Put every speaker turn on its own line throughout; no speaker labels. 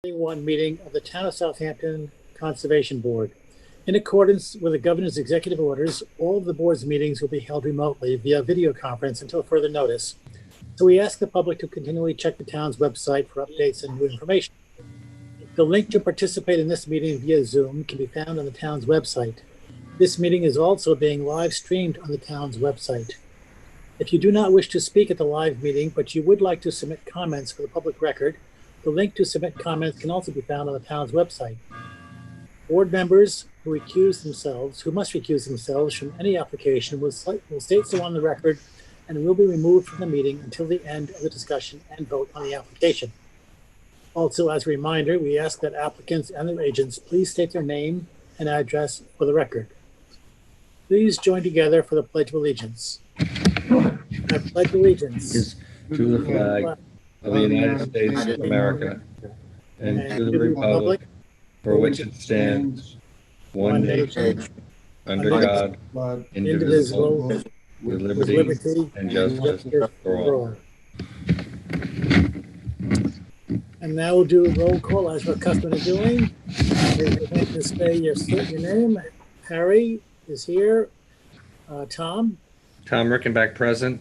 2021 meeting of the Town of Southampton Conservation Board. In accordance with the governor's executive orders, all of the board's meetings will be held remotely via video conference until further notice. So we ask the public to continually check the town's website for updates and new information. The link to participate in this meeting via Zoom can be found on the town's website. This meeting is also being live streamed on the town's website. If you do not wish to speak at the live meeting, but you would like to submit comments for the public record, the link to submit comments can also be found on the town's website. Board members who must recuse themselves from any application will state so on the record and will be removed from the meeting until the end of the discussion and vote on the application. Also, as a reminder, we ask that applicants and their agents please state their name and address for the record. Please join together for the Pledge of Allegiance. I pledge allegiance
to the flag of the United States of America and to the republic for which it stands, one nation, under God, indivisible, with liberty and justice for all.
And now we'll do a roll call as we're accustomed to doing. To say your name. Harry is here. Tom
Rickenback, present.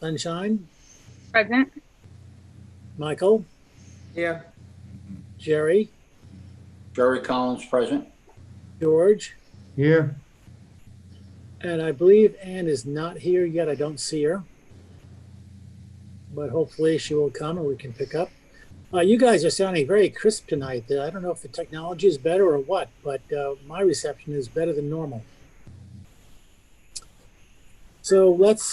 Sunshine.
Present.
Michael.
Here.
Jerry.
Jerry Collins, present.
George.
Here.
And I believe Ann is not here yet. I don't see her. But hopefully she will come and we can pick up. You guys are sounding very crisp tonight. I don't know if the technology is better or what, but my reception is better than normal. So let's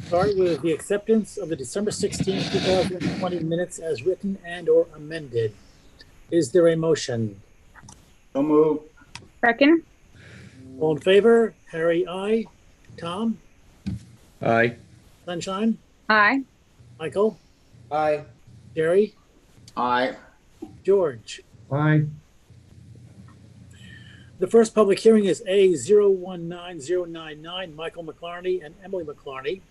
start with the acceptance of the December 16th, 2020 minutes as written and or amended. Is there a motion?
So moved.
Second.
All in favor? Harry, aye. Tom?
Aye.
Sunshine?
Aye.
Michael?
Aye.
Jerry?
Aye.
George?
Aye.
The first public hearing is A019099, Michael McLarney and Emily McLarney.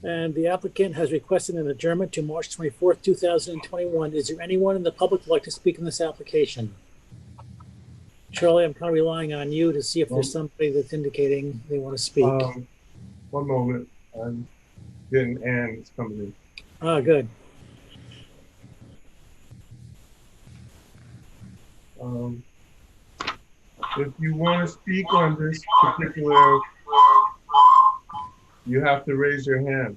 And the applicant has requested an adjournment to March 24th, 2021. Is there anyone in the public who'd like to speak on this application? Charlie, I'm kind of relying on you to see if there's somebody that's indicating they want to speak.
One moment. I'm getting Ann's coming in.
Ah, good.
If you want to speak on this particular, you have to raise your hand.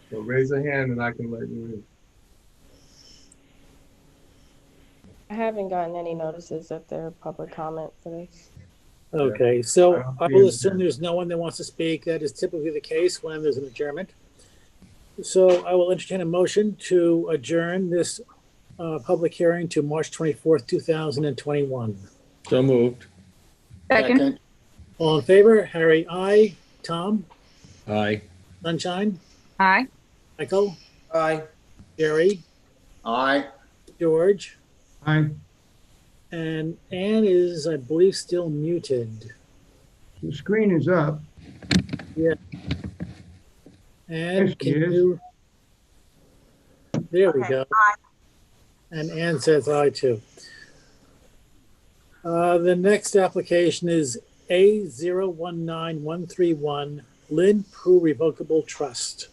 So raise a hand and I can let you in.
I haven't gotten any notices that there are public comment for this.
Okay, so I will assume there's no one that wants to speak. That is typically the case when there's an adjournment. So I will entertain a motion to adjourn this public hearing to March 24th, 2021.
So moved.
Second.
All in favor? Harry, aye. Tom?
Aye.
Sunshine?
Aye.
Michael?
Aye.
Jerry?
Aye.
George?
Aye.
And Ann is, I believe, still muted.
The screen is up.
Yeah. And
Yes,
can
she is.
you? There we go. And Ann says aye too. The next application is A019131, Lynn Prue Revocable Trust.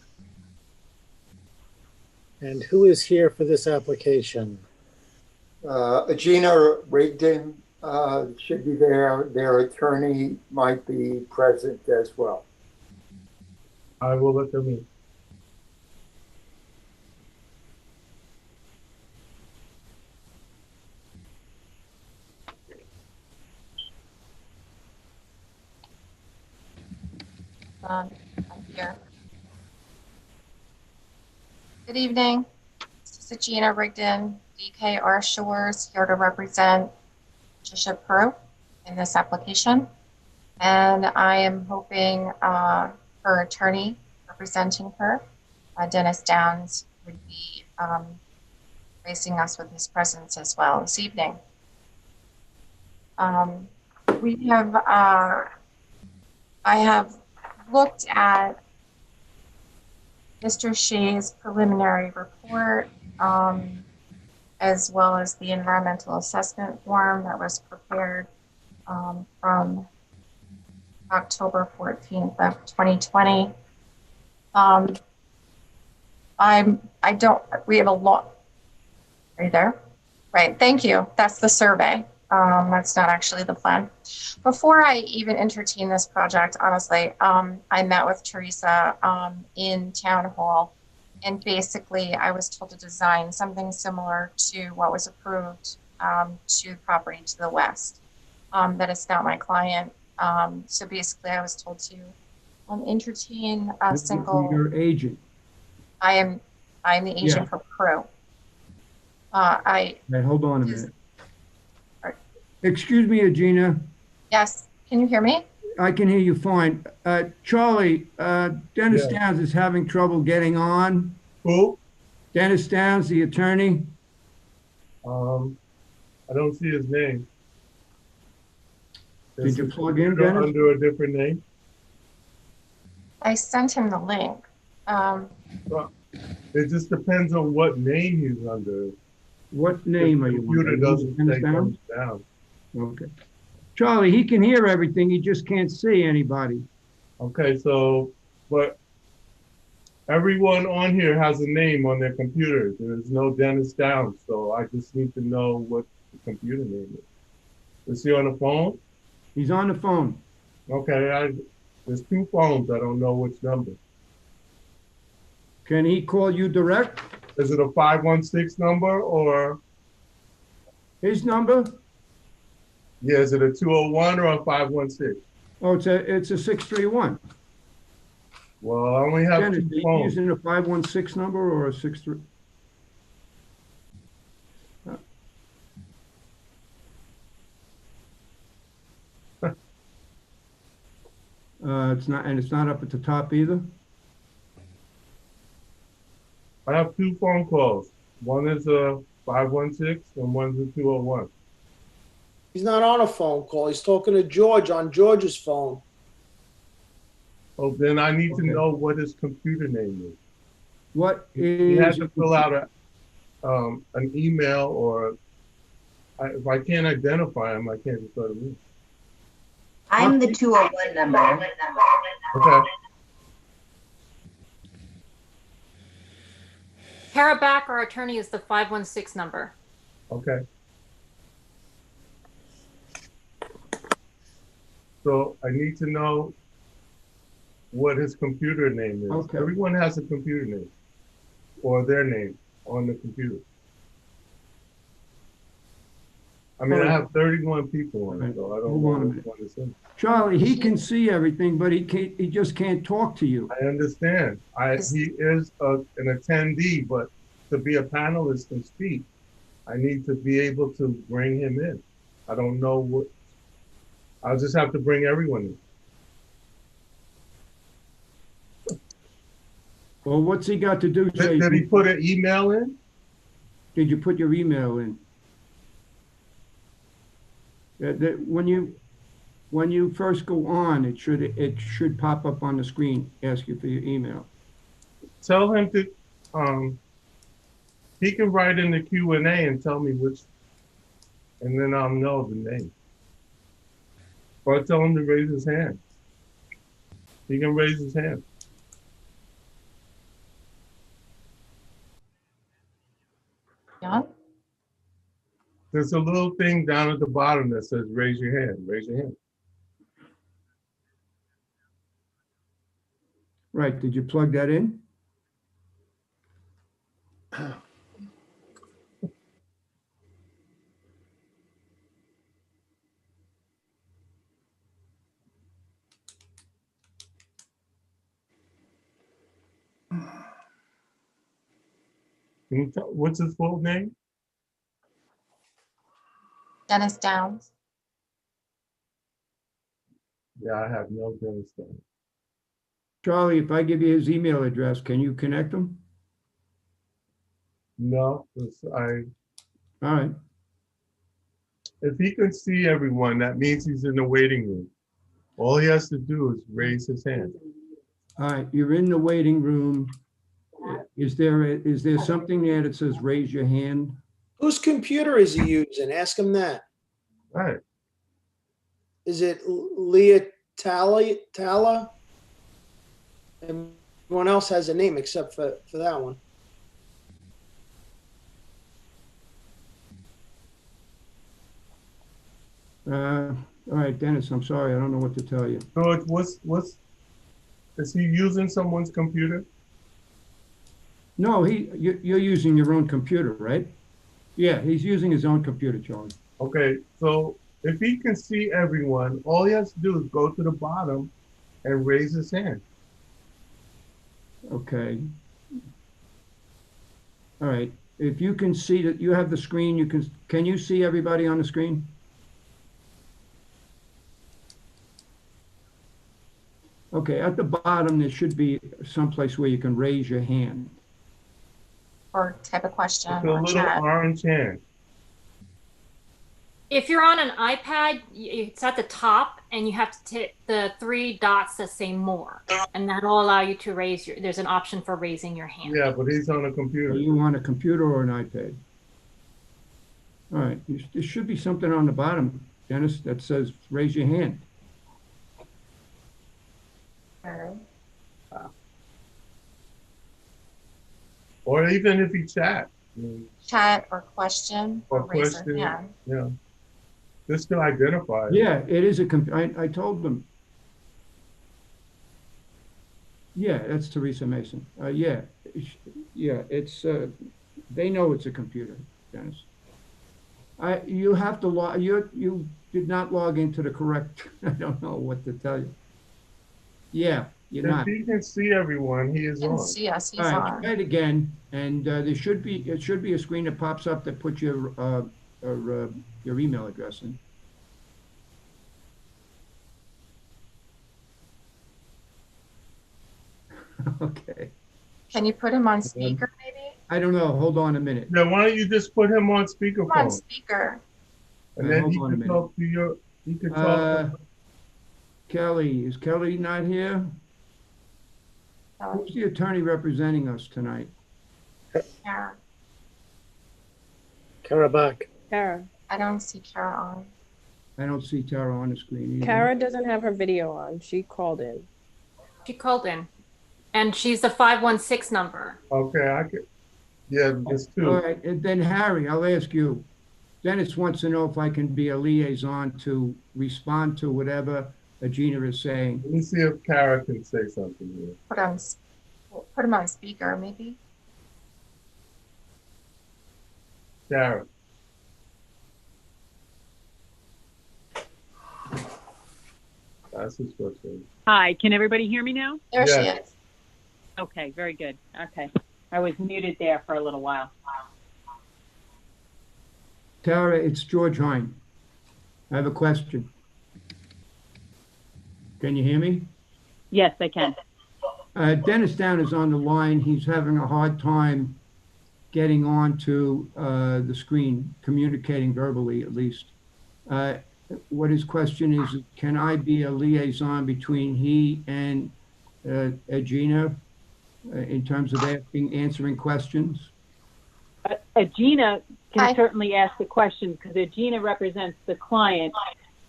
And who is here for this application?
Gina Rigdon should be there. Their attorney might be present as well.
I will let them in.
I'm here. Good evening. This is Gina Rigdon, DKR Shores, here to represent Trisha Prue in this application. And I am hoping her attorney representing her, Dennis Downs, would be gracing us with his presence as well this evening. We have, I have looked at Mr. Shea's preliminary report, as well as the environmental assessment form that was prepared from October 14th of 2020. We have a lot. Are you there? Right, thank you. That's the survey. That's not actually the plan. Before I even entertain this project, honestly, I met with Teresa in town hall, and basically I was told to design something similar to what was approved to the property to the west. That is not my client. So basically I was told to entertain a single.
Your agent.
I am the agent for Pro.
Hey, hold on a minute.
Right.
Excuse me, Agina.
Yes, can you hear me?
I can hear you fine. Charlie, Dennis
Yeah.
Downs is having trouble getting on.
Who?
Dennis Downs, the attorney.
I don't see his name.
Did you plug in,
Under-
Dennis?
Under a different name?
I sent him the link.
It just depends on what name he's under.
What name are you
Computer
under?
doesn't
Dennis
take
Downs?
those down.
Okay. Charlie, he can hear everything. He just can't see anybody.
Okay, so, but everyone on here has a name on their computer. There's no Dennis Downs, so I just need to know what the computer name is. Is he on the phone?
He's on the phone.
Okay, there's two phones. I don't know which number.
Can he call you direct?
Is it a 516 number or,
His number?
yeah, is it a 201 or a 516?
Oh, it's a 631.
Well, I only have
Dennis, are
two
you
phones.
using a 516 number or a 63? It's not, and it's not up at the top either.
I have two phone calls. One is a 516 and one's a 201.
He's not on a phone call. He's talking to George on George's phone.
Oh, then I need to
Okay.
know what his computer name is.
What
He has
is,
to fill out an email or if I can't identify him, I can't just let him in.
I'm the 201 number.
Okay.
Kara Back, our attorney, is the 516 number.
Okay. So I need to know what his computer name is.
Okay.
Everyone has a computer name or their name on the computer. I mean, I have 31 people on it, so I don't
Hold on a
know
minute.
which one is him.
Charlie, he can see everything, but he just can't talk to you.
I understand. He is an attendee, but to be a panelist and speak, I need to be able to bring him in. I don't know what, I'll just have to bring everyone in.
Well, what's he got to do?
Did he put an email in?
Did you put your email in? When you first go on, it should pop up on the screen, ask you for your email.
Tell him to, he can write in the Q&A and tell me which, and then I'll know the name. Or tell him to raise his hand. He can raise his hand.
Jan?
There's a little thing down at the bottom that says, raise your hand, raise your hand.
Right, did you plug that in?
Can you tell, what's his full name?
Dennis Downs.
Yeah, I have no Dennis Downs.
Charlie, if I give you his email address, can you connect him?
No,
All right,
if he can see everyone, that means he's in the waiting room. All he has to do is raise his hand.
all right, you're in the waiting room. Is there something there that says raise your hand?
Whose computer is he using? Ask him that.
Right.
Is it Leah Tala? Everyone else has a name except for that one.
All right, Dennis, I'm sorry, I don't know what to tell you.
George, is he using someone's computer?
No, you're using your own computer, right? Yeah, he's using his own computer, Charlie.
Okay, so if he can see everyone, all he has to do is go to the bottom and raise his hand.
Okay. All right, if you can see that you have the screen, can you see everybody on the screen? Okay, at the bottom, there should be someplace where you can raise your hand.
Or type a question
It's a
or
little
chat.
orange hand.
If you're on an iPad, it's at the top and you have to hit the 3 dots that say more. And that'll allow you to there's an option for raising your hand.
Yeah, but he's on a
Are
computer.
you on a computer or an iPad? All right, there should be something on the bottom, Dennis, that says raise your hand.
Or
Or even if he chat.
chat or question or raise their
question.
hand.
Yeah. Just to identify.
Yeah, it is I told them. Yeah, that's Teresa Mason. Yeah, it's, they know it's a computer, Dennis. You have to log, you did not log into the correct, I don't know what to tell you. Yeah, you're
If
not.
he can see everyone, he is
He can
on.
see us, he's
All right,
on.
try it again, and it should be a screen that pops up that puts your email address in. Okay.
Can you put him on speaker maybe?
I don't know. Hold on a minute.
Now, why don't you just put him on
Come on
speakerphone?
speaker.
And then
Hold
he
on a
can
minute.
talk to your, he can talk.
Kelly, is Kelly not here? Who's the attorney representing us tonight?
Kara.
Kara Bach.
Kara.
I don't see Kara on.
I don't see Tara on the screen either.
Kara doesn't have her video on. She called in.
She called in. And she's the 516 number.
Okay, I could, yeah, there's two.
All right, and then Harry, I'll ask you. Dennis wants to know if I can be a liaison to respond to whatever Agina is saying.
Let me see if Kara can say something here.
Put him on speaker maybe.
Kara. That's his question.
Hi, can everybody hear me now?
There she
Yeah.
is.
Okay, very good. Okay. I was muted there for a little while.
Tara, it's George Hine. I have a question. Can you hear me?
Yes, I can.
Dennis Down is on the line. He's having a hard time getting onto the screen, communicating verbally at least. What his question is, can I be a liaison between he and Agina in terms of answering questions?
Agina can
Hi.
certainly ask the question because Agina represents the client.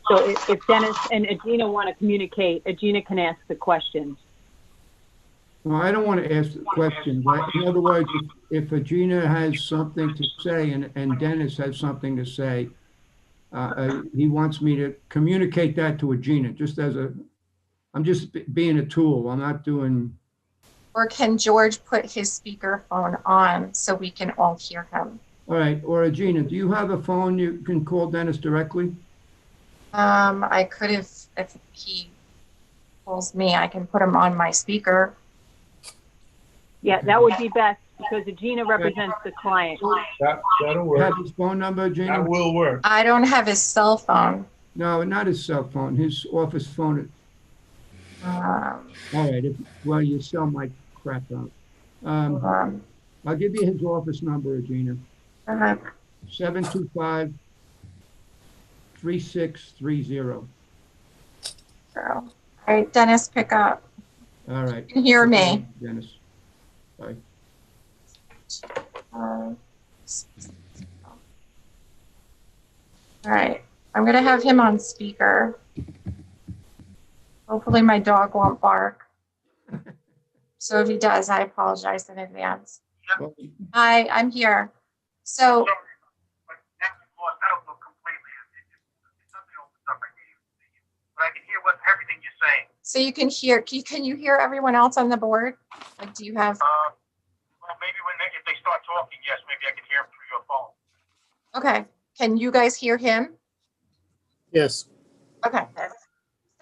So if Dennis and Agina want to communicate, Agina can ask the questions.
Well, I don't want to ask the question, but in other words, if Agina has something to say and Dennis has something to say, he wants me to communicate that to Agina, I'm just being a tool. I'm not doing,
Or can George put his speakerphone on so we can all hear him?
all right, or Agina, do you have a phone you can call Dennis directly?
I could if he calls me, I can put him on my speaker.
Yeah, that would be best because Agina represents the client.
That'll
You have
work.
his phone number,
That
Agina?
will work.
I don't have his cell phone.
No, not his cell phone, his office phone.
Um,
All right, well, your cell might crap out.
hold on.
I'll give you his office number, Agina. 725-3630.
Girl. All right, Dennis, pick up.
All right.
You can hear me.
Dennis. Bye.
All right, I'm gonna have him on speaker. Hopefully my dog won't bark. So if he does, I apologize in advance. Hi, I'm here. So so you can hear, can you hear everyone else on the board? Like, do you have?
Well, maybe if they start talking, yes, maybe I can hear them through your phone.
Okay, can you guys hear him?
Yes.
Okay.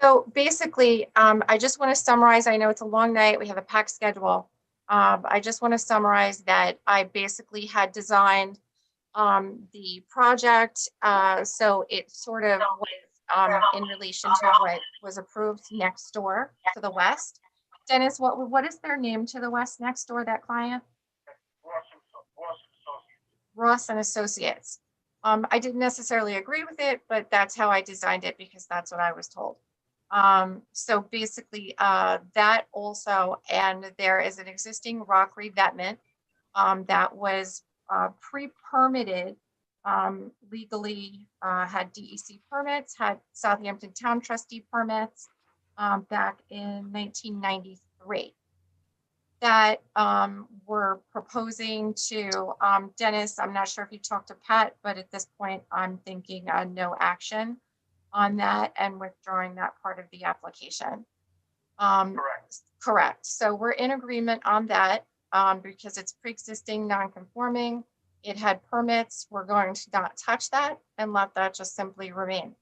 So basically, I just want to summarize. I know it's a long night. We have a packed schedule. I just want to summarize that I basically had designed the project. So it sort of was in relation to what was approved next door to the west. Dennis, what is their name to the west next door, that client? Ross and Associates. I didn't necessarily agree with it, but that's how I designed it because that's what I was told. So basically that also, and there is an existing rock revetment that was pre-permitted, legally had DEC permits, had Southampton Town Trustee permits back in 1993 that we're proposing to Dennis. I'm not sure if you talked to Pat, but at this point I'm thinking no action on that and withdrawing that part of the application. Correct. So we're in agreement on that because it's pre-existing non-conforming. It had permits. We're going to not touch that and let that just simply remain.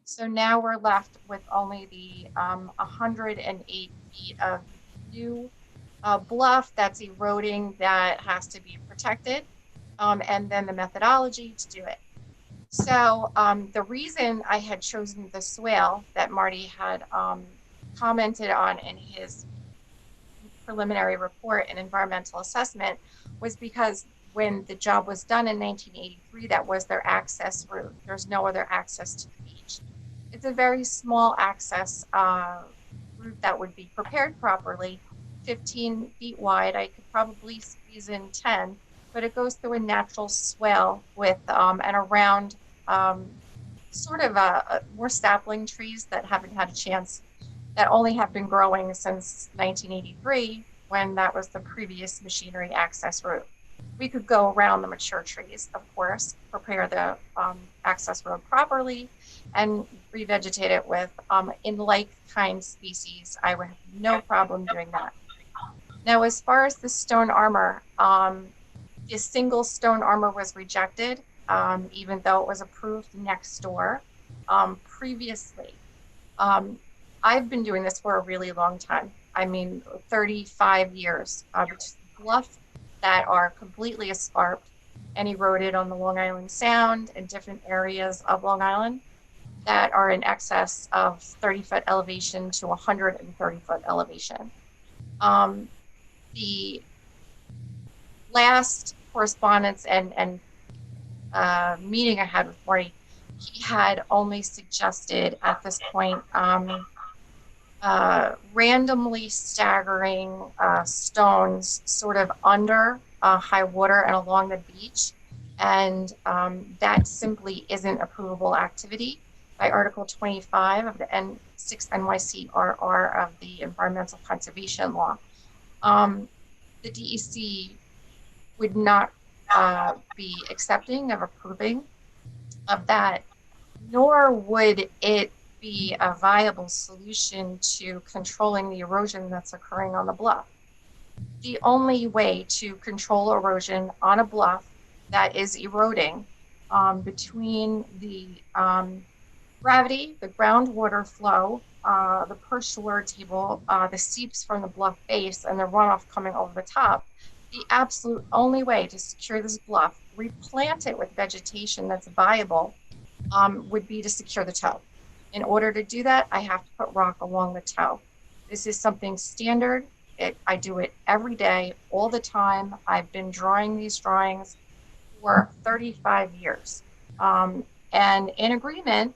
So now we're left with only the 108 feet of new bluff that's eroding that has to be protected, and then the methodology to do it. So the reason I had chosen the swale that Marty had commented on in his preliminary report and environmental assessment was because when the job was done in 1983, that was their access route. There's no other access to the beach. It's a very small access route that would be prepared properly, 15 feet wide. I could probably squeeze in 10, but it goes through a natural swale with and around sort of more sapling trees that haven't had a chance, that only have been growing since 1983 when that was the previous machinery access route. We could go around the mature trees, of course, prepare the access road properly and revegetate it with in like kind species. I would have no problem doing that. Now, as far as the stone armor, the single stone armor was rejected, even though it was approved next door previously. I've been doing this for a really long time. I mean, 35 years. Bluff that are completely escarped and eroded on the Long Island Sound and different areas of Long Island that are in excess of 30-foot elevation to 130-foot elevation. The last correspondence and meeting I had with Marty, he had only suggested at this point randomly staggering stones sort of under high water and along the beach. And that simply isn't approvable activity by Article 25 of the 6 NYC-RR of the Environmental Conservation Law. The DEC would not be accepting of approving of that, nor would it be a viable solution to controlling the erosion that's occurring on the bluff. The only way to control erosion on a bluff that is eroding between the gravity, the groundwater flow, the per shore table, the seeps from the bluff base, and the runoff coming over the top, the absolute only way to secure this bluff, replant it with vegetation that's viable, would be to secure the toe. In order to do that, I have to put rock along the toe. This is something standard. I do it every day, all the time. I've been drawing these drawings for 35 years. And in agreement,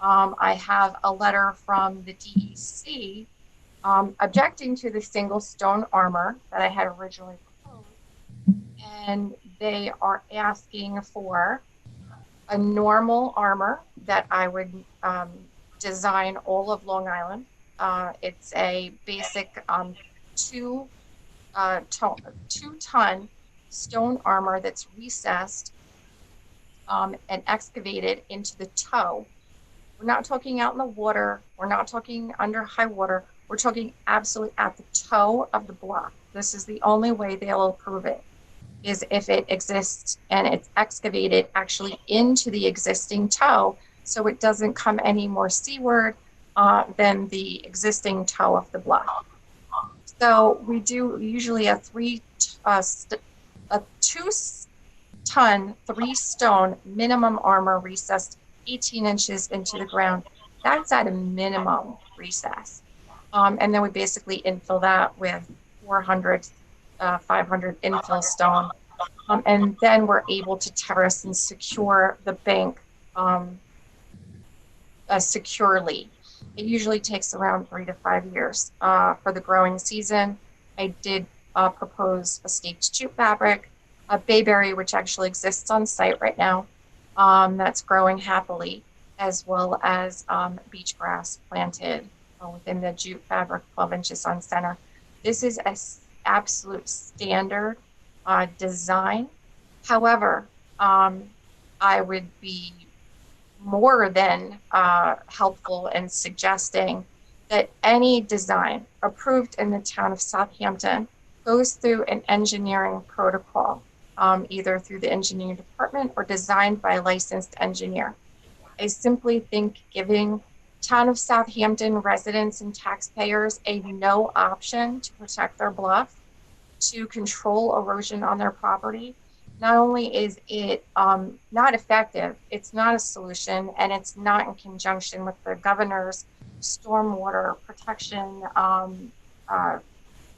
I have a letter from the DEC objecting to the single stone armor that I had originally proposed. and they are asking for a normal armor that I would design all of Long Island. It's a basic 2-ton stone armor that's recessed and excavated into the toe. We're not talking out in the water. We're not talking under high water. We're talking absolutely at the toe of the bluff. This is the only way they'll approve it, is if it exists and it's excavated actually into the existing toe, so it doesn't come any more seaward than the existing toe of the bluff. So we do usually a 2-ton, 3-stone minimum armor recessed 18 inches into the ground. That's at a minimum recess. And then we basically infill that with 400, 500 infill stone. And then we're able to terrace and secure the bank securely. It usually takes around 3 to 5 years for the growing season. I did propose a staked jute fabric, a bayberry, which actually exists on site right now, that's growing happily, as well as beach grass planted within the jute fabric 12 inches on center. This is an absolute standard design. However, I would be more than helpful in suggesting that any design approved in the town of Southampton goes through an engineering protocol, either through the engineering department or designed by a licensed engineer. I simply think giving town of Southampton residents and taxpayers a no option to protect their bluff, to control erosion on their property, not only is it not effective, it's not a solution, and it's not in conjunction with the governor's stormwater protection,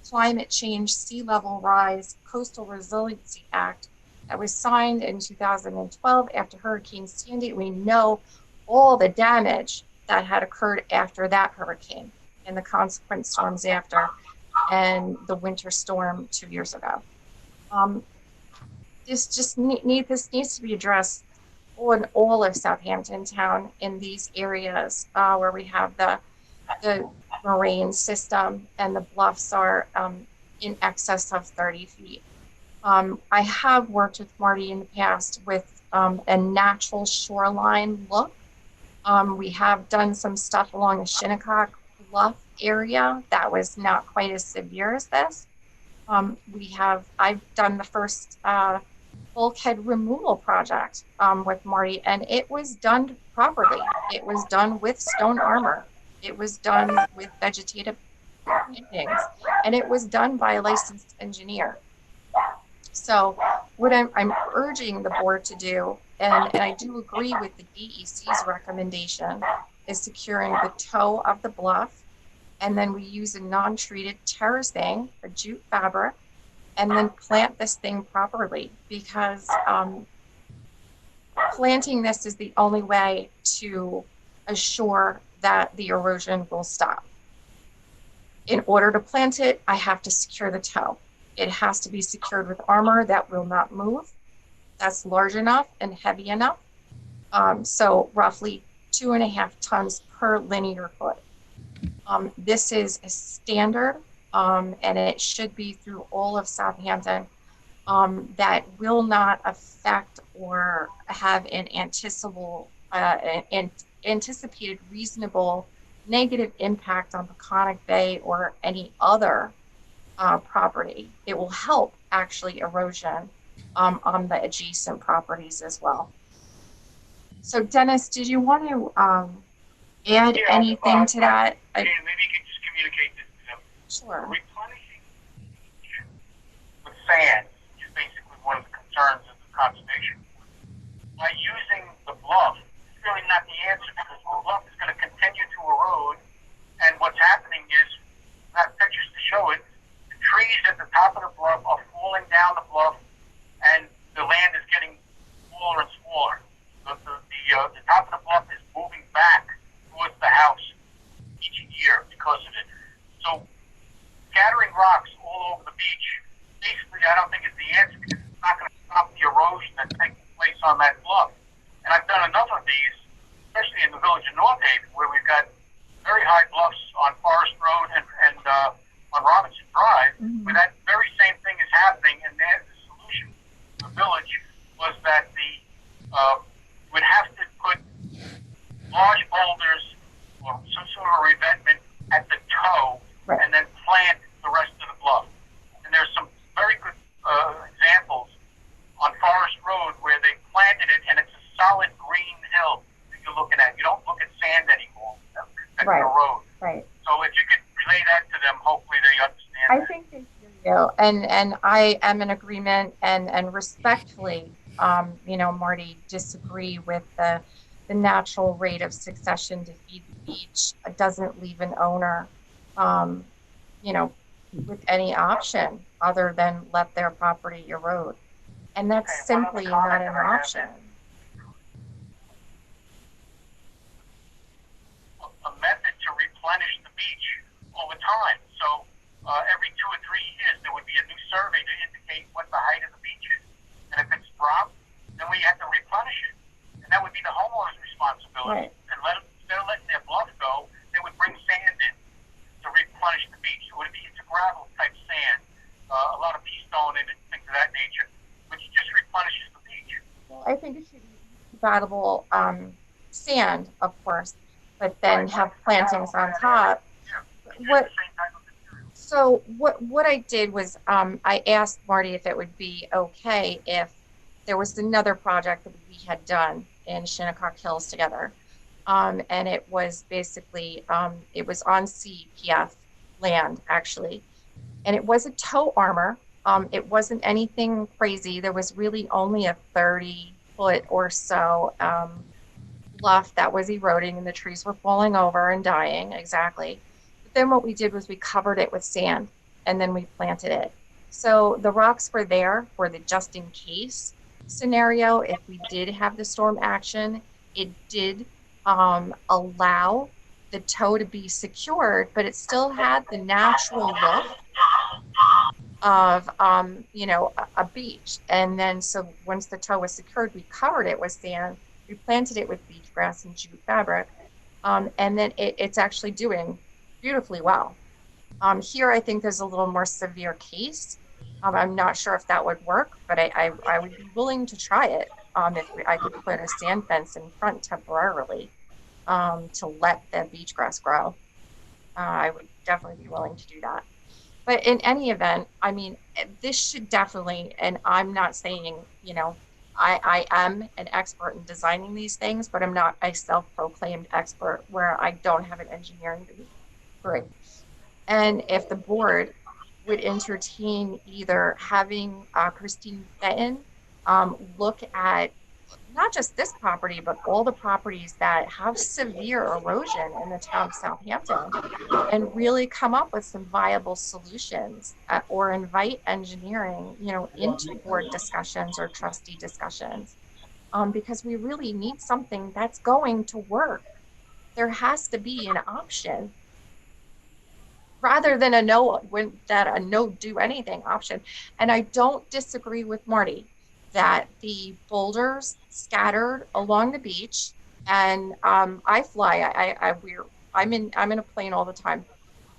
climate change, sea level rise, Coastal Resiliency Act that was signed in 2012 after Hurricane Sandy. We know all the damage that had occurred after that hurricane and the consequent storms after, and the winter storm 2 years ago. This needs to be addressed in all of Southampton town in these areas where we have the moraine system and the bluffs are in excess of 30 feet. I have worked with Marty in the past with a natural shoreline look. We have done some stuff along the Shinnecock Bluff area that was not quite as severe as this. I've done the first bulkhead removal project with Marty, and it was done properly. It was done with stone armor. It was done with vegetative plantings, and it was done by a licensed engineer. So what I'm urging the board to do, and I do agree with the DEC's recommendation, is securing the toe of the bluff, and then we use a non-treated terracing, a jute fabric, and then plant this thing properly, because planting this is the only way to assure that the erosion will stop. In order to plant it, I have to secure the toe. It has to be secured with armor that will not move. That's large enough and heavy enough. So roughly 2.5 tons per linear foot. This is a standard, and it should be through all of Southampton, that will not affect or have an anticipated reasonable negative impact on Peconic Bay or any other property. It will help actually erosion on the adjacent properties as well. So Dennis, did you want to add anything to that?
Maybe you could just communicate this to them.
Sure.
Replenishing with sand is basically one of the concerns of the conservation. By using the bluff, it's really not the answer, because the bluff is going to continue to erode, and what's happening is, I have pictures to show it, the trees at the top of the bluff are falling down the bluff, and the land is getting smaller and smaller. The top of the bluff is moving back towards the house each year because of it. So scattering rocks all over the beach, basically I don't think on that bluff. And I've done enough of these, especially in the village of North Haven, where we've got very high bluffs on Forest Road and on Robinson Drive, where that very same thing is happening. And the solution to the village was that would have to put large boulders or some sort of revetment at the toe, and then plant the rest of the bluff. And there's some very good examples on Forest Road where they planted it, and it's a solid green hill that you're looking at. You don't look at sand anymore at the road.
Right.
So if you could relay that to them, hopefully they understand.
I think they do. And I am in agreement and respectfully, Marty, disagree with the natural rate of succession to feed the beach. It doesn't leave an owner, with any option other than let their property erode. And that's simply not an option.
A method to replenish the beach over time. So every 2 or 3 years, there would be a new survey to indicate what the height of the beach is. And if it's dropped, then we have to replenish it. And that would be the homeowner's responsibility. And instead of letting their bluff go, they would bring sand in to replenish the beach. It would be it's a gravel type sand, a lot of pea stone and things of that nature, which just replenishes the beach.
Well, I think it should be compatible sand, of course, but then have plantings on top. What I did was I asked Marty if it would be okay if there was another project that we had done in Shinnecock Hills together. And it was basically, it was on CEPF land, actually. And it was a tow armor. It wasn't anything crazy. There was really only a 30-foot or so bluff that was eroding, and the trees were falling over and dying, exactly. But then what we did was we covered it with sand, and then we planted it. So the rocks were there for the just in case scenario. If we did have the storm action, it did allow the toe to be secured, but it still had the natural look of a beach. And then so once the toe was secured, we covered it with sand, we planted it with beach grass and jute fabric, and then it's actually doing beautifully well. Here I think there's a little more severe case. I'm not sure if that would work, but I would be willing to try it if I could put a sand fence in front temporarily to let the beach grass grow. I would definitely be willing to do that. But in any event, I mean, this should definitely, and I'm not saying, I am an expert in designing these things, but I'm not a self-proclaimed expert where I don't have an engineering degree. And if the board would entertain either having Christine Fenton look at not just this property, but all the properties that have severe erosion in the town of Southampton, and really come up with some viable solutions or invite engineering, into board discussions or trustee discussions, because we really need something that's going to work. There has to be an option rather than a no do anything option. And I don't disagree with Marty that the boulders scattered along the beach, and I fly. I'm in a plane all the time.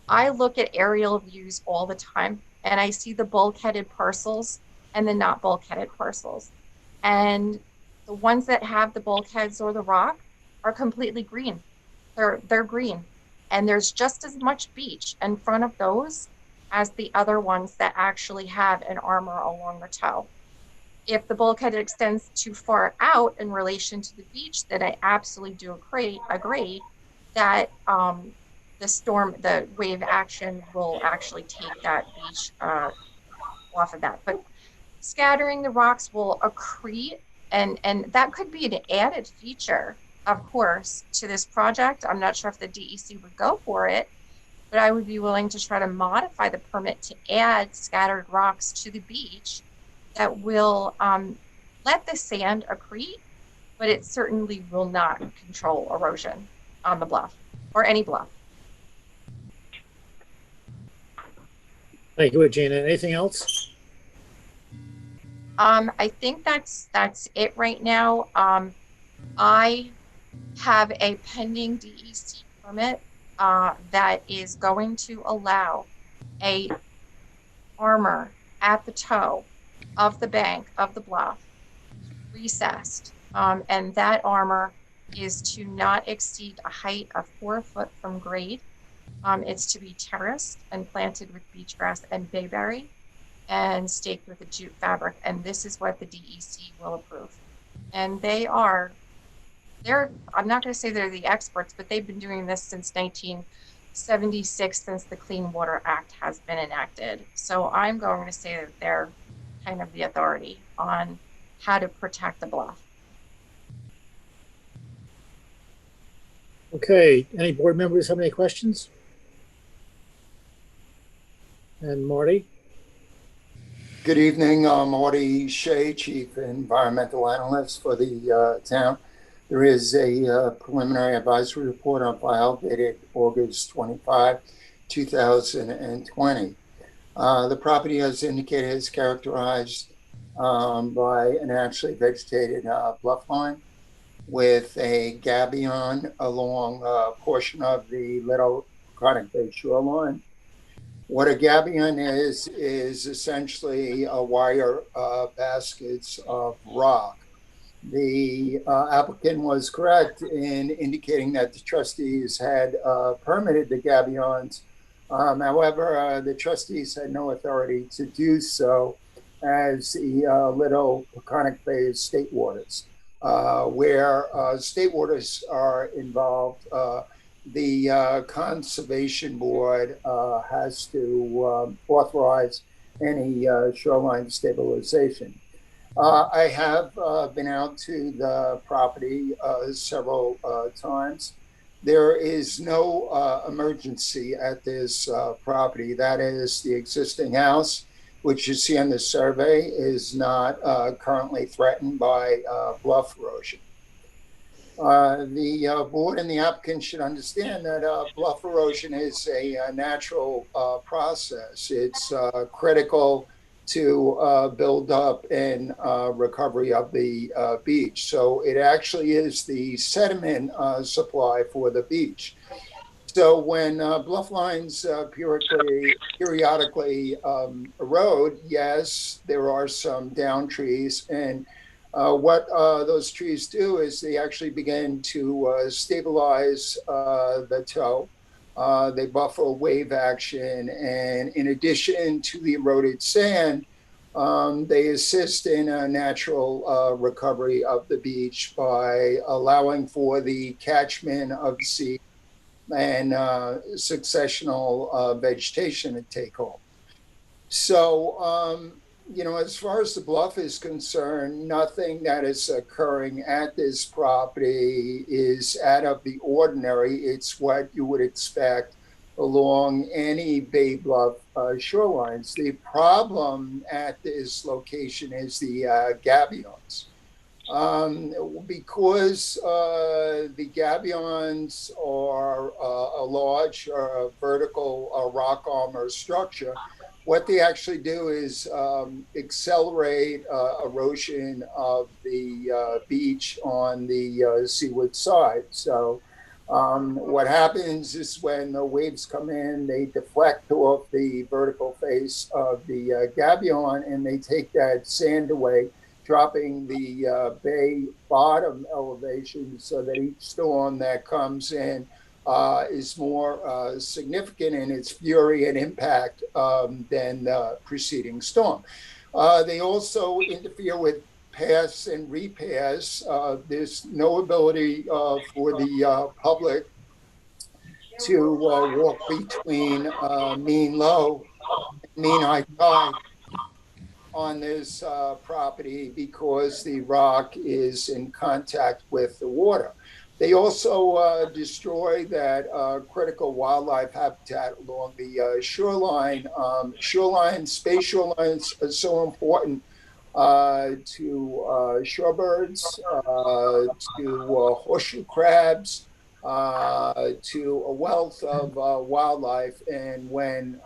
I look at aerial views all the time, and I see the bulkheaded parcels and the not bulkheaded parcels. And the ones that have the bulkheads or the rock are completely green. They're green. And there's just as much beach in front of those as the other ones that actually have an armor along the toe. If the bulkhead extends too far out in relation to the beach, then I absolutely do agree that the wave action will actually take that beach off of that. But scattering the rocks will accrete, and that could be an added feature, of course, to this project. I'm not sure if the DEC would go for it, but I would be willing to try to modify the permit to add scattered rocks to the beach that will let the sand accrete, but it certainly will not control erosion on the bluff or any bluff.
Thank you, Regina. Anything else?
I think that's it right now. I have a pending DEC permit that is going to allow a armor at the toe of the bank of the bluff, recessed, and that armor is to not exceed a height of 4 foot from grade. It's to be terraced and planted with beach grass and bayberry and staked with a jute fabric. And this is what the DEC will approve. And I'm not going to say they're the experts, but they've been doing this since 1976, since the Clean Water Act has been enacted. So I'm going to say that they're kind of the authority on how to protect the bluff.
Okay, any board members have any questions? And Marty?
Good evening, Marty Shea, Chief Environmental Analyst for the town. There is a preliminary advisory report on file dated August 25, 2020. The property, as indicated, is characterized by a naturally vegetated bluff line with a gabion along a portion of the Little Chronic Bay shoreline. What a gabion is essentially a wire baskets of rock. The applicant was correct in indicating that the trustees had permitted the gabions. However, the trustees had no authority to do so, as the Little Chronic Bay is state waters. Where state waters are involved, the Conservation Board has to authorize any shoreline stabilization. I have been out to the property several times. There is no emergency at this property. That is, the existing house, which you see on the survey, is not currently threatened by bluff erosion. The board and the applicant should understand that bluff erosion is a natural process. It's critical to build up and recovery of the beach. So it actually is the sediment supply for the beach. So when bluff lines periodically erode, yes, there are some down trees, and what those trees do is they actually begin to stabilize the toe. They buffer wave action, and in addition to the eroded sand, they assist in a natural recovery of the beach by allowing for the catchment of the sea and successional vegetation to take hold. So, you know, as far as the bluff is concerned, nothing that is occurring at this property is out of the ordinary. It's what you would expect along any Bay Bluff shorelines. The problem at this location is the gabions. Because the gabions are a large vertical rock armor structure, what they actually do is accelerate erosion of the beach on the seaward side. So what happens is when the waves come in, they deflect off the vertical face of the gabion, and they take that sand away, dropping the bay bottom elevation, so that each storm that comes in is more significant in its fury and impact than the preceding storm. They also interfere with pass and repass. There's no ability for the public to walk between mean low and mean high tide on this property because the rock is in contact with the water. They also destroy that critical wildlife habitat along the shoreline. Space shorelines are so important to shorebirds, to horseshoe crabs, to a wealth of wildlife. And when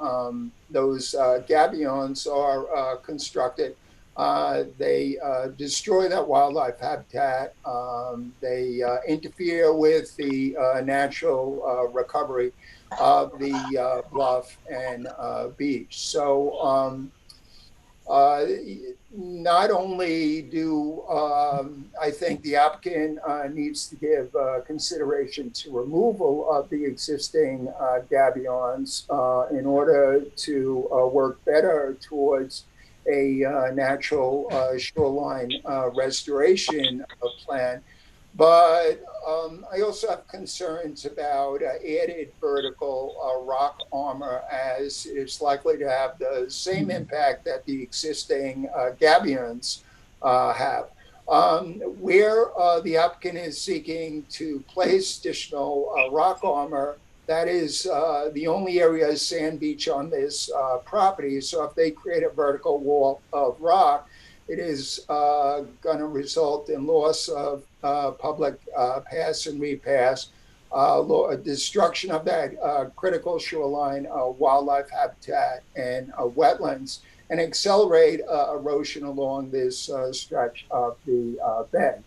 those gabions are constructed, They destroy that wildlife habitat. They interfere with the natural recovery of the bluff and beach. So not only do I think the applicant needs to give consideration to removal of the existing gabions in order to work better towards a natural shoreline restoration plan. But I also have concerns about added vertical rock armor, as it's likely to have the same impact that the existing gabions have. Where the applicant is seeking to place additional rock armor, that is the only area is sand beach on this property. So if they create a vertical wall of rock, it is going to result in loss of public pass and repass, destruction of that critical shoreline wildlife habitat and wetlands, and accelerate erosion along this stretch of the bed.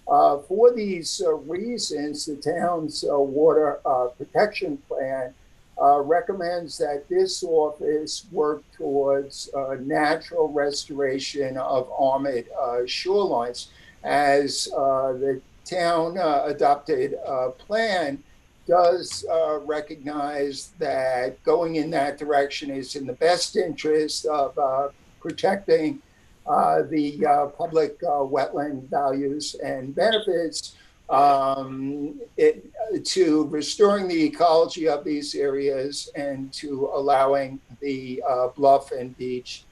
For these reasons, the town's water protection plan recommends that this office work towards natural restoration of armored shorelines, as the town adopted plan does recognize that going in that direction is in the best interest of protecting the public wetland values and benefits, to restoring the ecology of these areas and to allowing the bluff and beach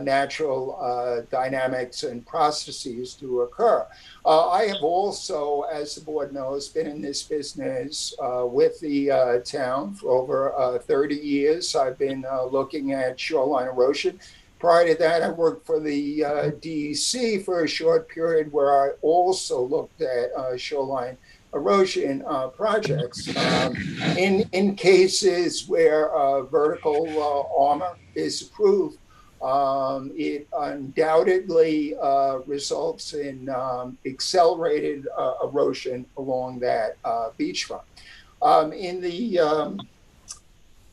natural dynamics and processes to occur. I have also, as the board knows, been in this business with the town for over 30 years. I've been looking at shoreline erosion. Prior to that, I worked for the DEC for a short period where I also looked at shoreline erosion projects. In cases where vertical armor is approved, it undoubtedly results in accelerated erosion along that beachfront.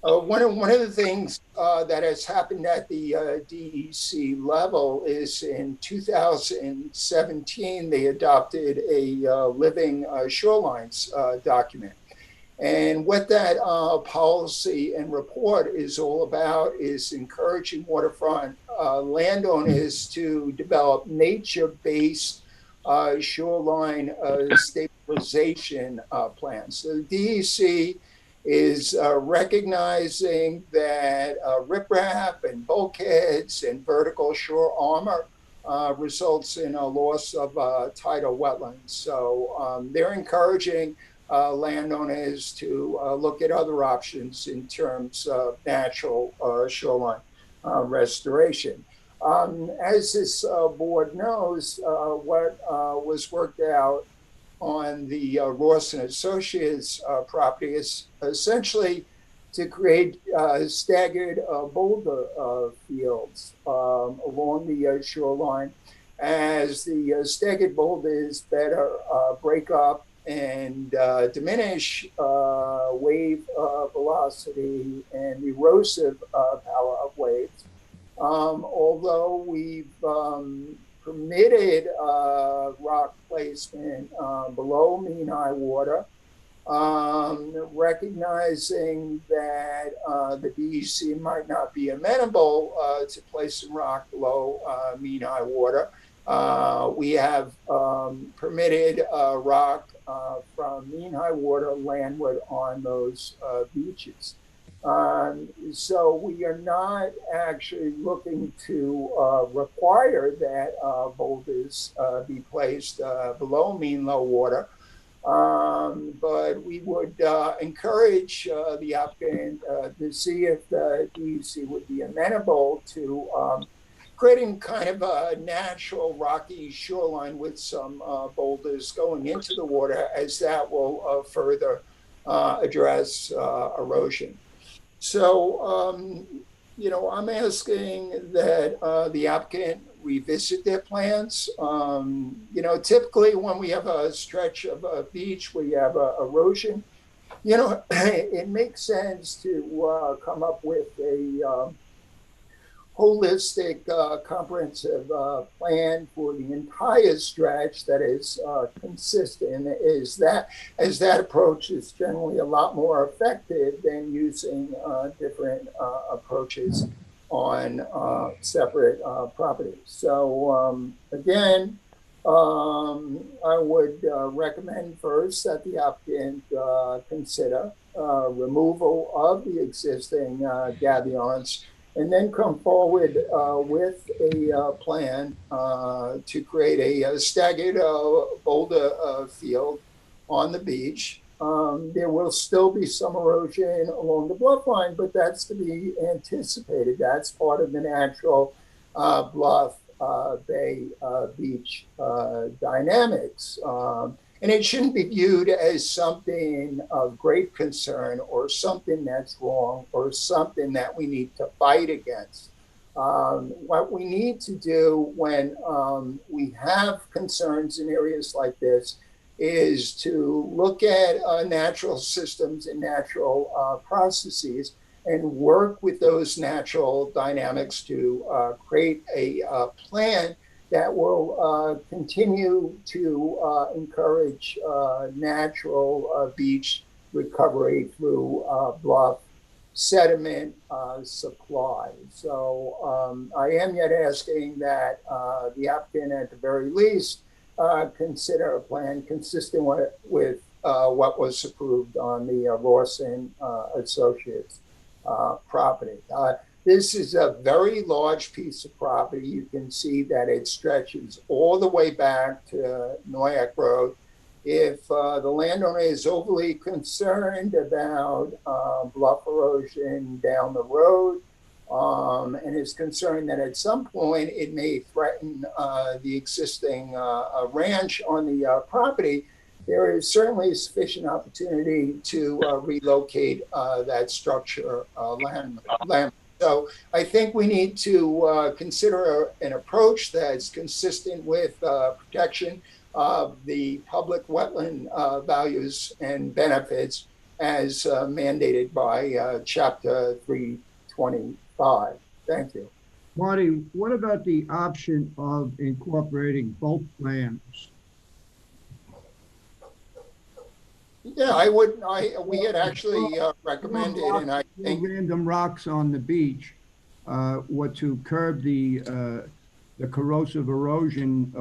One of the things that has happened at the DEC level is in 2017, they adopted a living shorelines document. And what that policy and report is all about is encouraging waterfront landowners to develop nature-based shoreline stabilization plans. So the DEC is recognizing that riprap and bulkheads and vertical shore armor results in a loss of tidal wetlands. So they're encouraging landowners to look at other options in terms of natural shoreline restoration. As this board knows, what was worked out on the Ross and Associates property is essentially to create staggered boulder fields along the shoreline, as the staggered boulders better break up and diminish wave velocity and erosive power of waves. Although we've permitted rock placement below mean high water, recognizing that the DEC might not be amenable to placing rock below mean high water. We have permitted rock from mean high water landward on those beaches. So we are not actually looking to require that boulders be placed below mean low water, but we would encourage the applicant to see if the DEC would be amenable to creating kind of a natural rocky shoreline with some boulders going into the water, as that will further address erosion. So I'm asking that the applicant revisit their plans. Typically when we have a stretch of a beach where you have erosion, it makes sense to come up with a holistic, comprehensive plan for the entire stretch that is consistent. As that approach is generally a lot more effective than using different approaches on separate properties. So again, I would recommend first that the applicant consider removal of the existing gabions, and then come forward with a plan to create a staggered boulder field on the beach. There will still be some erosion along the bluff line, but that's to be anticipated. That's part of the natural bluff bay beach dynamics. And it shouldn't be viewed as something of great concern or something that's wrong or something that we need to fight against. What we need to do when we have concerns in areas like this is to look at natural systems and natural processes and work with those natural dynamics to create a plan that will continue to encourage natural beach recovery through bluff sediment supply. So I am yet asking that the applicant at the very least consider a plan consistent with what was approved on the Rawson Associates property. This is a very large piece of property. You can see that it stretches all the way back to Noyak Road. If the landowner is overly concerned about bluff erosion down the road and is concerned that at some point it may threaten the existing ranch on the property, there is certainly sufficient opportunity to relocate that structure land. So I think we need to consider an approach that's consistent with protection of the public wetland values and benefits as mandated by Chapter 325. Thank you.
Marty, what about the option of incorporating both plans?
Yeah, we had actually recommended, and I think
random rocks on the beach were to curb the corrosive erosion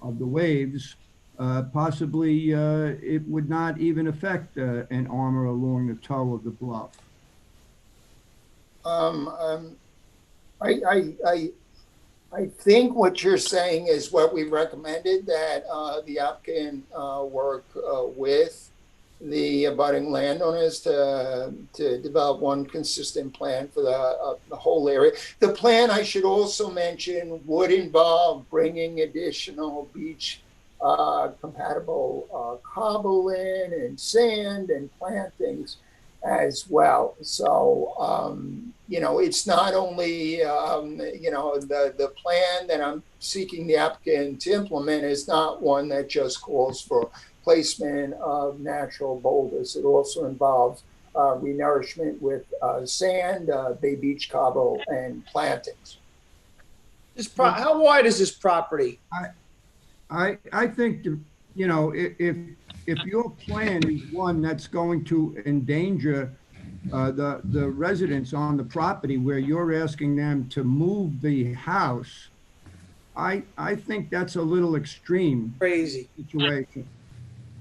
of the waves. Possibly it would not even affect an armor along the toe of the bluff.
I think what you're saying is what we recommended, that the applicant work with the abutting landowners to develop one consistent plan for the whole area. The plan, I should also mention, would involve bringing additional beach compatible cobble in and sand and plantings as well. So, it's not only, the plan that I'm seeking the applicant to implement is not one that just calls for placement of natural boulders. It also involves renourishment with sand, bay beach cobble, and plantings.
How wide is this property?
I think, if your plan is one that's going to endanger the residents on the property where you're asking them to move the house, I think that's a little extreme.
Crazy
situation.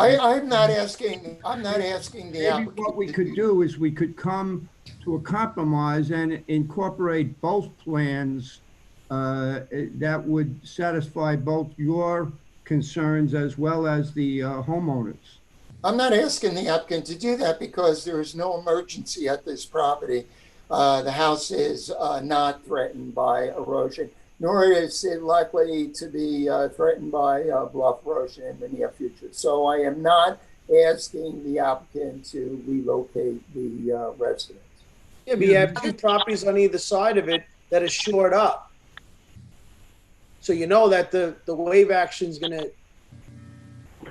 I'm not asking the applicant.
Maybe what we could do is we could come to a compromise and incorporate both plans that would satisfy both your concerns as well as the homeowners.
I'm not asking the applicant to do that because there is no emergency at this property. The house is not threatened by erosion, nor is it likely to be threatened by bluff erosion in the near future. So I am not asking the applicant to relocate the residents.
Yeah, but you have two properties on either side of it that are shored up. So you know that the wave action's gonna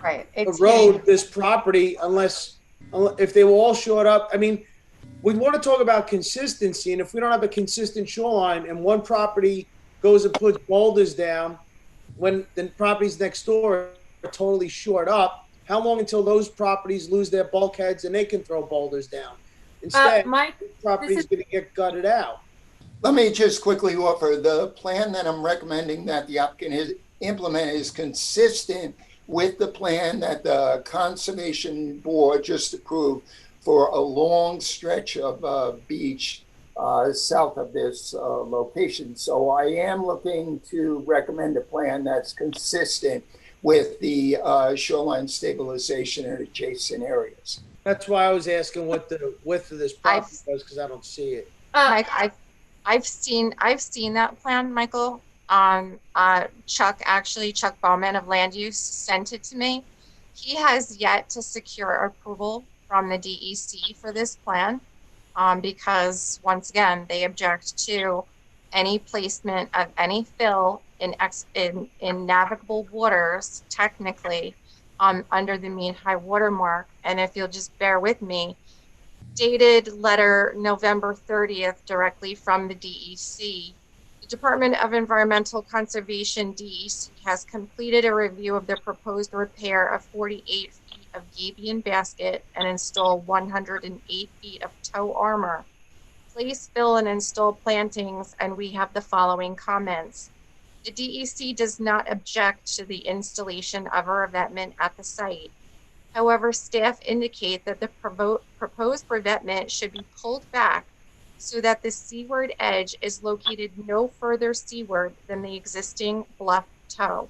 Right. It's
erode this property if they were all shored up. I mean, we want to talk about consistency, and if we don't have a consistent shoreline and one property goes and puts boulders down when the properties next door are totally shored up, how long until those properties lose their bulkheads and they can throw boulders down? Instead,
Mike,
the property's going to get gutted out.
Let me just quickly offer, the plan that I'm recommending that the applicant implement is consistent with the plan that the Conservation Board just approved for a long stretch of beach south of this location. So I am looking to recommend a plan that's consistent with the shoreline stabilization in adjacent areas.
That's why I was asking what the width of this property was, because I don't see it.
Mike, I've seen that plan, Michael. Chuck Bowman of Land Use sent it to me. He has yet to secure approval from the DEC for this plan because, once again, they object to any placement of any fill in navigable waters, technically, under the mean high water mark. And if you'll just bear with me, dated letter November 30th directly from the DEC. The Department of Environmental Conservation, DEC, has completed a review of the proposed repair of 48 feet of gabion basket and install 108 feet of tow armor. Place, fill, and install plantings, and we have the following comments. The DEC does not object to the installation of a revetment at the site. However, staff indicate that the proposed revetment should be pulled back so that the seaward edge is located no further seaward than the existing bluff toe.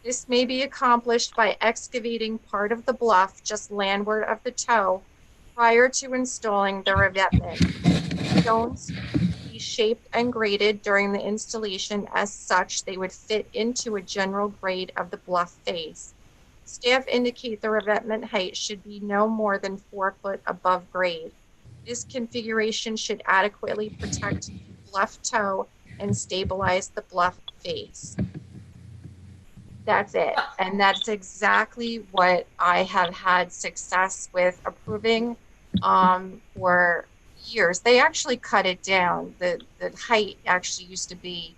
This may be accomplished by excavating part of the bluff just landward of the toe prior to installing the revetment. Stones be shaped and graded during the installation as such they would fit into a general grade of the bluff face. Staff indicate the revetment height should be no more than 4 foot above grade. This configuration should adequately protect the bluff toe and stabilize the bluff face. That's it. And that's exactly what I have had success with approving for years. They actually cut it down. The height actually used to be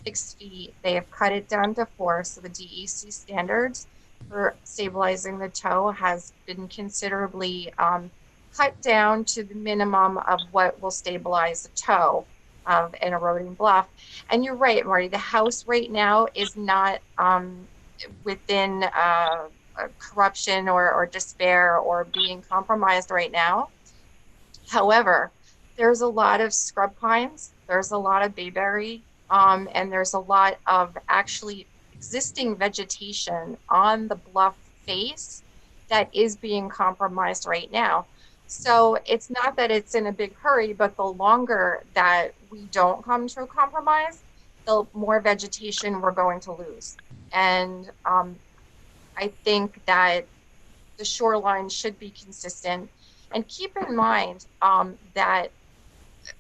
6 feet. They have cut it down to 4. So the DEC standards for stabilizing the toe has been considerably cut down to the minimum of what will stabilize the toe of an eroding bluff. And you're right, Marty, the house right now is not within corruption or despair or being compromised right now. However, there's a lot of scrub pines, there's a lot of bayberry, and there's a lot of actually existing vegetation on the bluff face that is being compromised right now. So it's not that it's in a big hurry, but the longer that we don't come to a compromise, the more vegetation we're going to lose. And I think that the shoreline should be consistent. And keep in mind that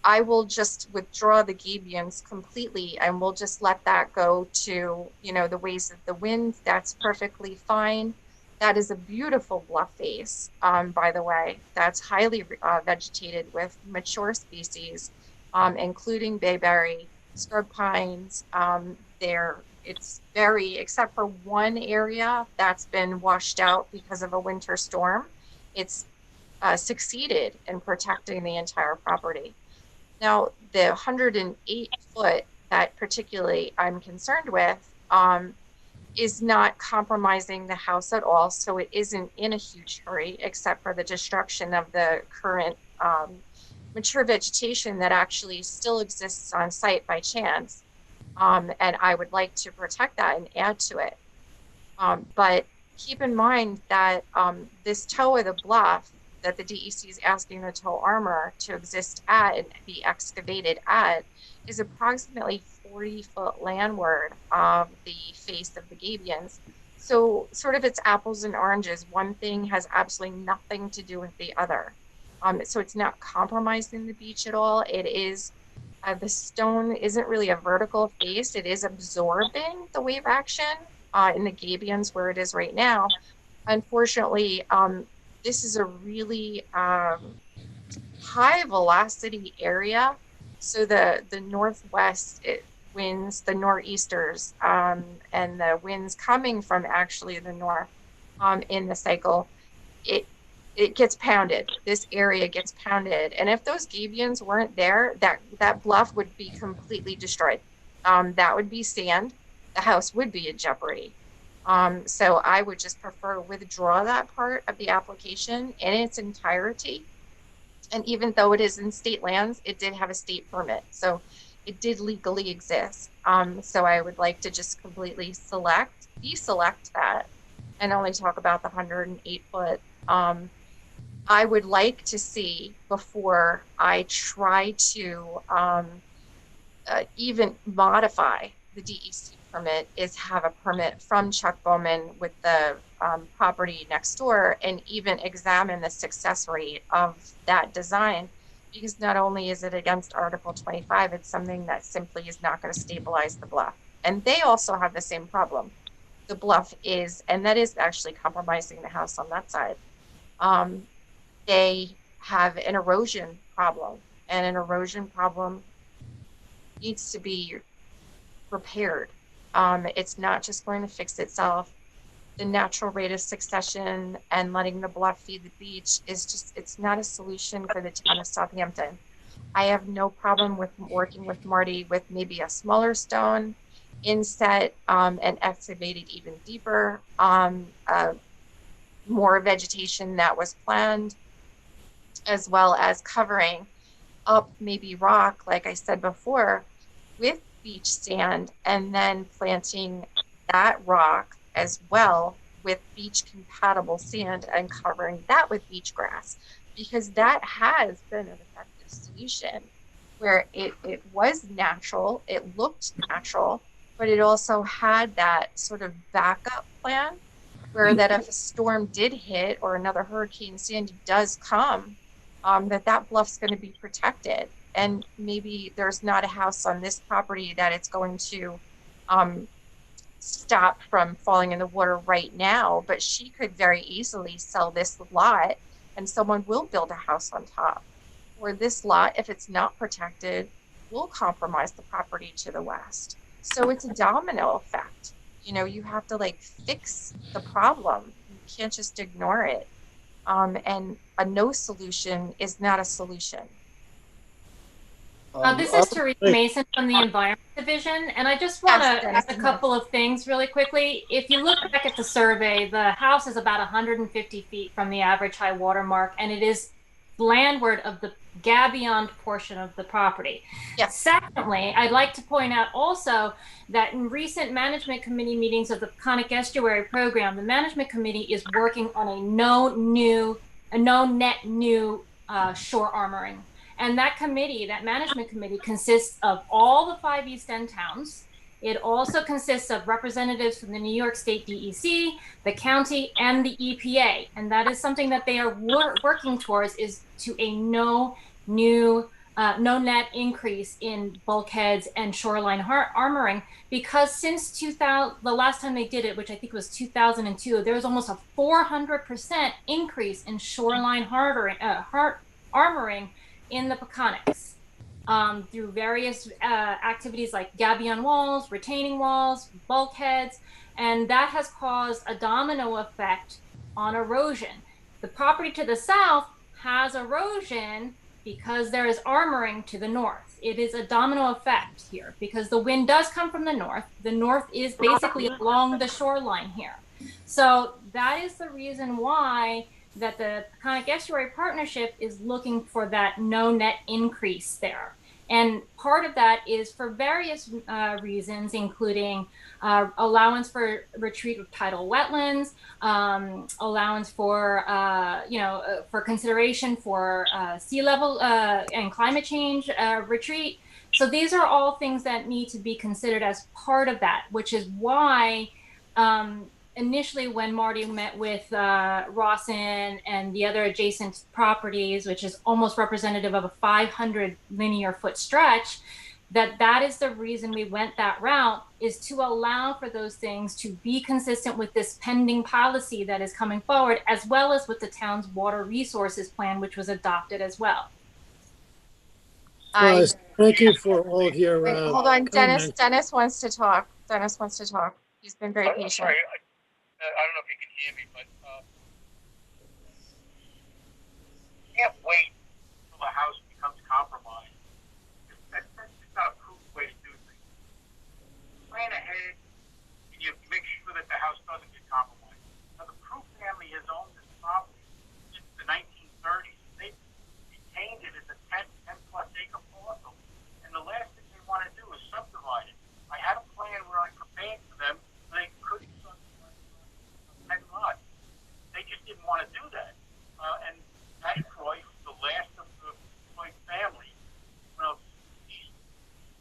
I will just withdraw the gabions completely and we'll just let that go to, the ways of the wind. That's perfectly fine. That is a beautiful bluff face, by the way. That's highly vegetated with mature species, including bayberry, scrub pines. It's very, except for one area that's been washed out because of a winter storm, it's succeeded in protecting the entire property. Now, the 108 foot that particularly I'm concerned with is not compromising the house at all. So it isn't in a huge hurry, except for the destruction of the current mature vegetation that actually still exists on site by chance. And I would like to protect that and add to it. But keep in mind that this toe of the bluff that the DEC is asking the tow armor to exist at and be excavated at is approximately 40 foot landward of the face of the gabions. So sort of it's apples and oranges. One thing has absolutely nothing to do with the other. So it's not compromising the beach at all. It is, the stone isn't really a vertical face. It is absorbing the wave action in the gabions where it is right now. Unfortunately, this is a really high velocity area. So the northwest winds, the nor'easters, and the winds coming from actually the north in the cycle, it gets pounded. This area gets pounded. And if those gabions weren't there, that bluff would be completely destroyed. That would be sand. The house would be in jeopardy. So I would just prefer withdraw that part of the application in its entirety. And even though it is in state lands, it did have a state permit. So it did legally exist. So I would like to just completely deselect that and only talk about the 108 foot. I would like to see, before I try to even modify the DEC permit, is have a permit from Chuck Bowman with the property next door and even examine the success rate of that design, because not only is it against Article 25, it's something that simply is not going to stabilize the bluff. And they also have the same problem. The bluff is, and that is actually compromising the house on that side. They have an erosion problem, and an erosion problem needs to be repaired. It's not just going to fix itself. The natural rate of succession and letting the bluff feed the beach is just, it's not a solution for the town of Southampton. I have no problem with working with Marty with maybe a smaller stone inset and excavated even deeper, more vegetation that was planned, as well as covering up maybe rock, like I said before, with beach sand, and then planting that rock as well with beach compatible sand and covering that with beach grass, because that has been an effective solution where it was natural, it looked natural, but it also had that sort of backup plan where that if a storm did hit or another Hurricane Sandy does come, that bluff's going to be protected. And maybe there's not a house on this property that it's going to stop from falling in the water right now, but she could very easily sell this lot and someone will build a house on top. Or this lot, if it's not protected, will compromise the property to the west. So it's a domino effect. You know, you have to like fix the problem. You can't just ignore it. And a no solution is not a solution.
This is Teresa Mason from the Environment Division, and I just want to add a couple of things really quickly. If you look back at the survey, the house is about 150 feet from the average high water mark, and it is landward of the gabion portion of the property.
Yes.
Secondly, I'd like to point out also that in recent management committee meetings of the Peconic Estuary program, the management committee is working on a no net new shore armoring. And that committee, that management committee, consists of all the 5 East End towns. It also consists of representatives from the New York State DEC, the county, and the EPA. And that is something that they are working towards, is to a no net increase in bulkheads and shoreline armoring, because since 2000, the last time they did it, which I think was 2002, there was almost a 400% increase in shoreline armoring in the Peconics through various activities like gabion walls, retaining walls, bulkheads, and that has caused a domino effect on erosion. The property to the south has erosion because there is armoring to the north. It is a domino effect here because the wind does come from the north. The north is basically along the shoreline here. So that is the reason why that the Peconic Estuary Partnership is looking for that no net increase there. And part of that is for various reasons, including allowance for retreat of tidal wetlands, allowance for, for consideration for sea level and climate change retreat. So these are all things that need to be considered as part of that, which is why initially when Marty met with Rawson and the other adjacent properties, which is almost representative of a 500 linear foot stretch, that is the reason we went that route, is to allow for those things to be consistent with this pending policy that is coming forward, as well as with the town's water resources plan, which was adopted as well.
Thank you for all of your.
Wait, hold on, Dennis.
comments.
Dennis wants to talk. Dennis wants to talk. He's been very
I'm
patient.
sorry, I don't know if you can hear me, but can't wait until the house becomes compromised. That's not a proof way to do things. Plan ahead, and you make sure that the house doesn't get compromised. Now, the Proof family has owned this property since the 1930s. They retained it as a 10-plus acre parcel, and the last thing they want to do is subdivide it. I had a plan where I prepared for them, so they couldn't subdivide that lot. They just didn't want to do that. And Patty Croy, the last of the Croy family,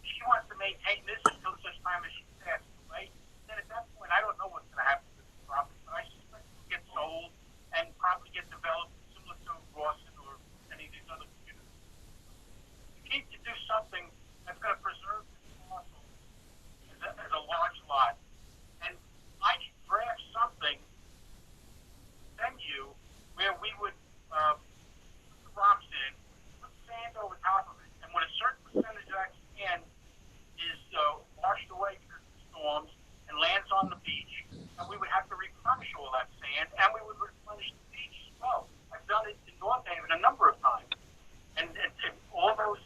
she wants to maintain this until such time as she passes away. Then at that point, I don't know what's going to happen to this property, but I suspect it will get sold and probably get developed similar to Rawson or any of these other communities. You need to do something that's going to preserve this parcel as a large lot. And I can draft something, send you, where we would put the rocks in, put sand over top of it, and when a certain percentage of that sand is washed away because of the storms and lands on the beach, and we would have to replenish all that sand, and we would replenish the beach as well. I've done it in North Haven a number of times. And all those,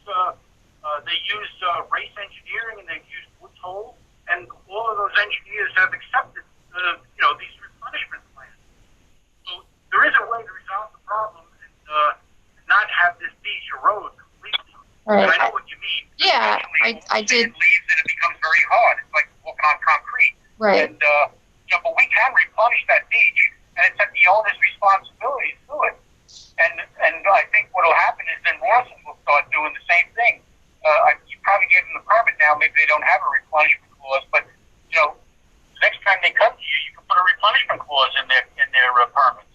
they use race engineering and they've used Woods Hole, and all of those engineers have accepted, these replenishment plans. So there is a way to resolve the problem and not have this beach erode completely.
Right.
And I know what you mean.
Yeah, I did.
Sand leaves and it becomes very hard. It's like walking on concrete.
Right.
And but we can replenish that beach, and it's at the owner's responsibility to do it. And I think what will happen is then Rawson will start doing the same thing. You probably gave them the permit now. Maybe they don't have a replenishment clause, but the next time they come to you, you can put a replenishment clause in their permits.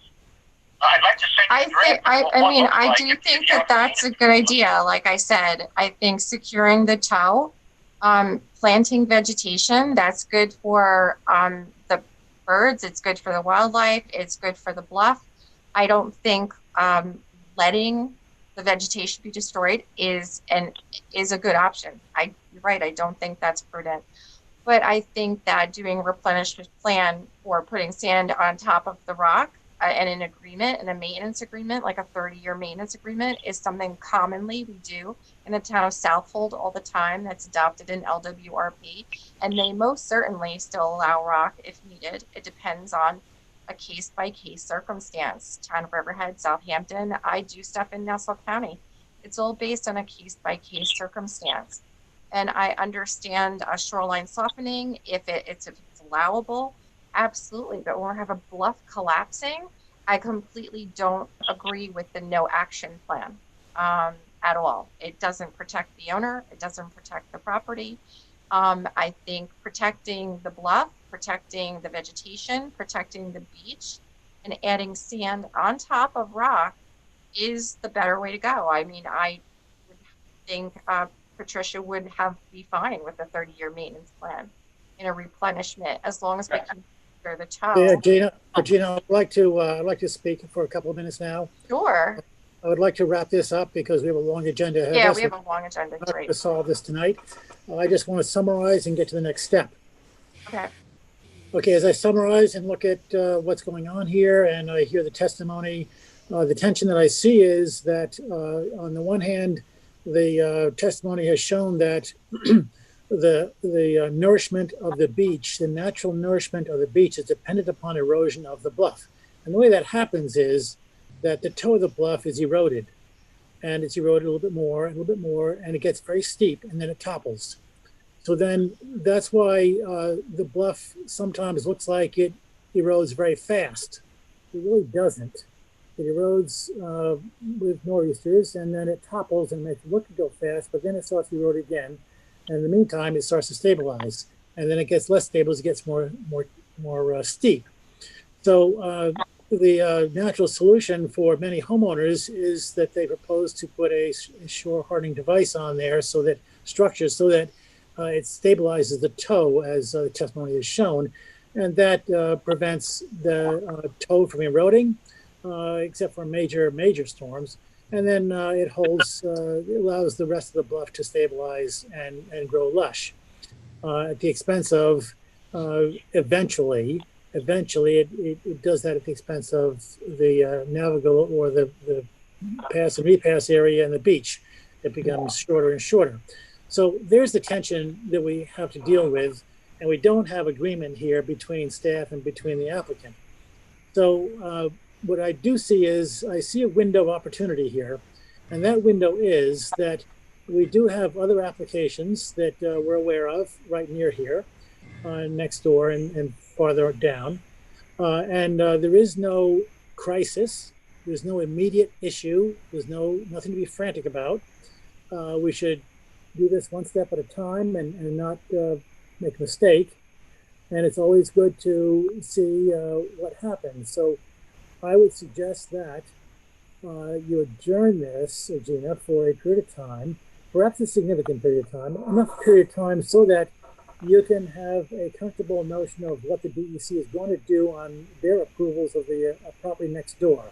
I'd like to send you a draft.
I do think that that's a good idea. Like I said, I think securing the tow, planting vegetation, that's good for the birds. It's good for the wildlife. It's good for the bluff. I don't think letting the vegetation be destroyed is a good option. You're right. I don't think that's prudent. But I think that doing a replenishment plan for putting sand on top of the rock and an agreement and a maintenance agreement, like a 30-year maintenance agreement, is something commonly we do in the town of Southold all the time. That's adopted in LWRP. And they most certainly still allow rock if needed. It depends on a case-by-case circumstance. Town of Riverhead, Southampton, I do stuff in Nassau County. It's all based on a case-by-case circumstance. And I understand a shoreline softening if it's allowable, absolutely. But when we have a bluff collapsing, I completely don't agree with the no action plan at all. It doesn't protect the owner. It doesn't protect the property. I think protecting the bluff, protecting the vegetation, protecting the beach, and adding sand on top of rock is the better way to go. I mean, I would think Patricia would be fine with a 30-year maintenance plan in a replenishment, as long as we can secure the tow.
Yeah, Gina, I'd like to speak for a couple of minutes now.
Sure.
I would like to wrap this up because we have a long agenda ahead of us.
Yeah, we have a long agenda.
We're not
Great.
going to solve this tonight. I just want to summarize and get to the next step.
Okay.
Okay, as I summarize and look at what's going on here and I hear the testimony, the tension that I see is that on the one hand, the testimony has shown that the nourishment of the beach, the natural nourishment of the beach is dependent upon erosion of the bluff. And the way that happens is that the toe of the bluff is eroded, and it's eroded a little bit more, and it gets very steep, and then it topples. So then that's why the bluff sometimes looks like it erodes very fast. It really doesn't. It erodes with nor'easters, and then it topples and makes it look to go fast, but then it starts to erode again. And in the meantime, it starts to stabilize, and then it gets less stable as it gets more steep. So the natural solution for many homeowners is that they propose to put a shore hardening device on there so that structures so that it stabilizes the toe, as the testimony has shown, and that prevents the toe from eroding, except for major storms. And then it allows the rest of the bluff to stabilize and grow lush at the expense of eventually it does that at the expense of the navigable or the pass and repass area and the beach. It becomes shorter and shorter. So there's the tension that we have to deal with, and we don't have agreement here between staff and between the applicant. So what I do see is I see a window of opportunity here, and that window is that we do have other applications that we're aware of right near here, next door and farther down. There is no crisis. There's no immediate issue. There's nothing to be frantic about. We should do this one step at a time and not make a mistake. And it's always good to see what happens. So I would suggest that you adjourn this, Gina, for a period of time, perhaps a significant period of time, enough period of time so that you can have a comfortable notion of what the DEC is going to do on their approvals of the property next door.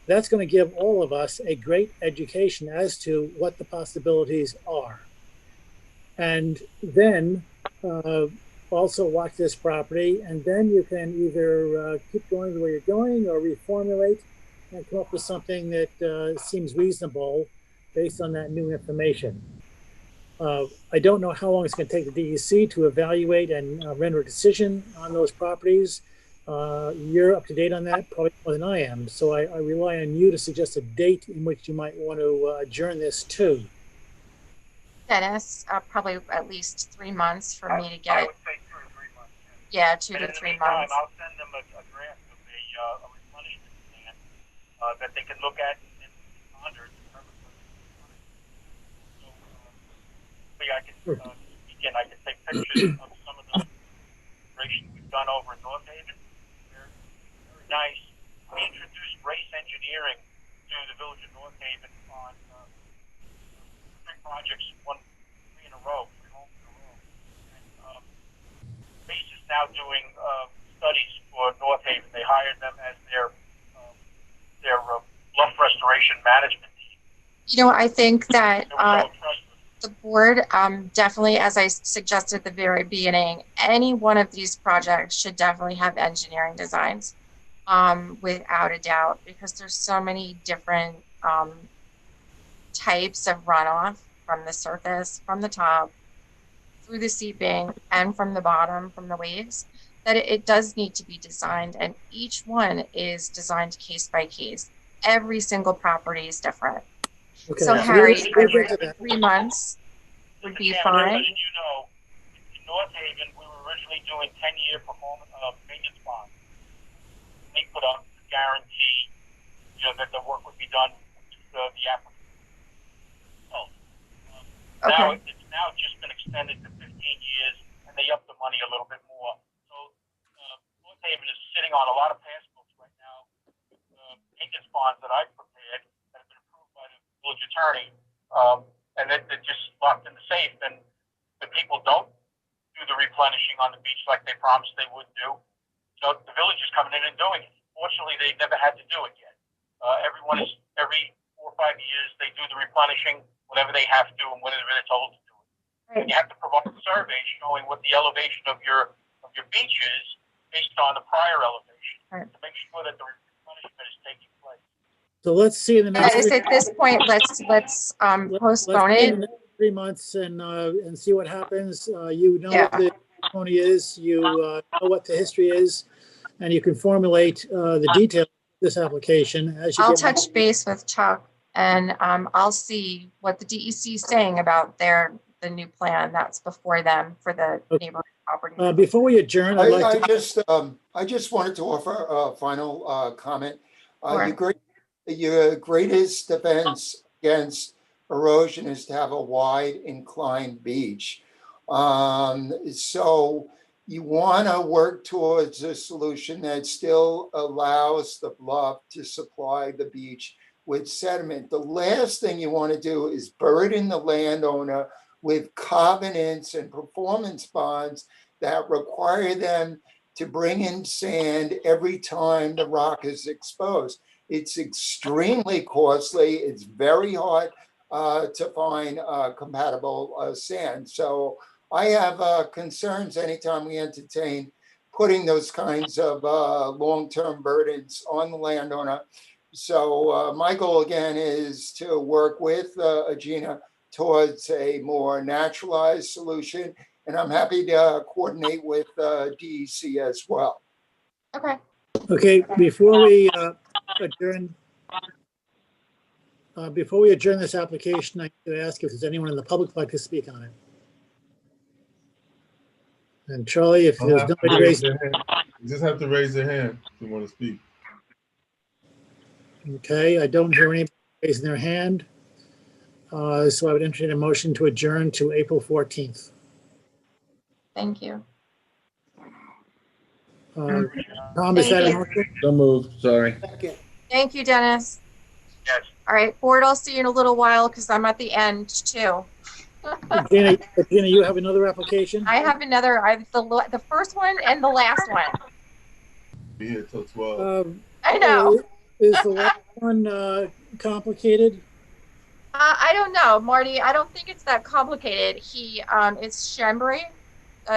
That's going to give all of us a great education as to what the possibilities are. And then also watch this property, and then you can either keep going the way you're going or reformulate and come up with something that seems reasonable based on that new information. I don't know how long it's going to take the DEC to evaluate and render a decision on those properties. You're up to date on that probably more than I am. So I rely on you to suggest a date in which you might want to adjourn this to.
Dennis, probably at least 3 months for me to get
I
it.
would say 2 to 3 months.
Yeah, 2
And
to
in the
3
meantime,
months.
I'll send them a draft of a replenishment plan that they can look at and ponder and determine whether they want it. So hopefully I can begin. I can take pictures of some of the operations we've done over in North Haven. They're very nice. We introduced race engineering to the village of North Haven on 3 projects, 3 in a row, 3 homes in a row. And Race is now doing studies for North Haven. They hired them as their bluff restoration management team.
You know, I think that
They were so impressed with
the board, definitely, as I suggested at the very beginning, any one of these projects should definitely have engineering designs, without a doubt, because there's so many different types of runoff from the surface, from the top, through the seeping, and from the bottom, from the waves, that it does need to be designed, and each one is designed case by case. Every single property is different.
Okay.
So
We'll
Harry,
get
I
into
would
that.
3 months would be
Yeah,
fine.
letting you know, in North Haven, we were originally doing 10-year performance maintenance bonds. They put up to guarantee, that the work would be done to the applicant. Now
Okay.
it's now just been extended to 15 years, and they upped the money a little bit more. So North Haven is sitting on a lot of passbooks right now with maintenance bonds that I've prepared that have been approved by the village attorney, and they're just locked in the safe. And the people don't do the replenishing on the beach like they promised they would do. So the village is coming in and doing it. Fortunately, they've never had to do it yet. Every 4 or 5 years they do the replenishing, whatever they have to and whatever they're told to do it.
Right.
And you have to provide a survey showing what the elevation of your beach is based on the prior elevation
Right.
to make sure that the replenishment is taking place.
So let's see in the next.
Dennis, at this point, let's
Let's
postpone
see in
it.
the next 3 months and see what happens. You know
Yeah.
what the testimony is, you know what the history is, and you can formulate the details of this application as you
I'll
get more.
touch base with Chuck, and I'll see what the DEC is saying about the new plan that's before them for the
Okay.
neighborhood property.
Before we adjourn, I'd like
I just wanted to offer a final comment.
Sure.
Your greatest defense against erosion is to have a wide inclined beach. So you want to work towards a solution that still allows the bluff to supply the beach with sediment. The last thing you want to do is burden the landowner with covenants and performance bonds that require them to bring in sand every time the rock is exposed. It's extremely costly. It's very hard to find compatible sand. So I have concerns anytime we entertain putting those kinds of long-term burdens on the landowner. So my goal again is to work with Agena towards a more naturalized solution. And I'm happy to coordinate with DEC as well.
Okay.
Okay, before we adjourn, this application, I need to ask if there's anyone in the public who'd like to speak on it. And Charlie, if there's nobody raised,
you just have to raise your hand if you want to speak.
Okay, I don't hear anybody raising their hand. So I would entertain a motion to adjourn to April 14th.
Thank you.
Tom, is that a motion?
So moved, sorry.
Thank you, Dennis.
Yes.
All right, board, I'll see you in a little while because I'm at the end too.
Gina, you have another application?
I have another, I have the first one and the last one.
Be here till 12.
I know.
Is the last one complicated?
I don't know, Marty. I don't think it's that complicated. It's Shembri,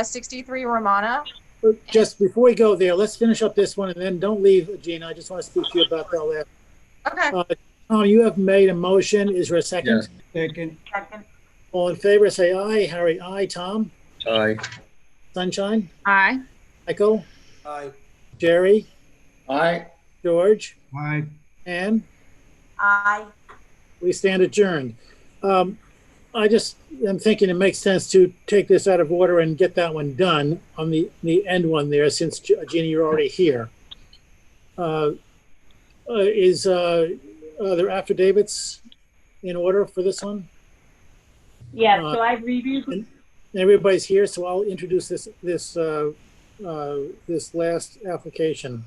63 Romana.
Just before we go there, let's finish up this one and then don't leave, Gina. I just want to speak to you about that last.
Okay.
Tom, you have made a motion. Is there a second?
Yes.
Second.
All in favor, say aye. Harry, aye. Tom?
Aye.
Sunshine?
Aye.
Michael?
Aye.
Jerry?
Aye.
George?
Aye.
Ann?
Aye.
We stand adjourned. I just am thinking it makes sense to take this out of order and get that one done on the end one there, since Gina, you're already here. Are there affidavits in order for this one?
Yeah, so I've reviewed.
And everybody's here, so I'll introduce this last application.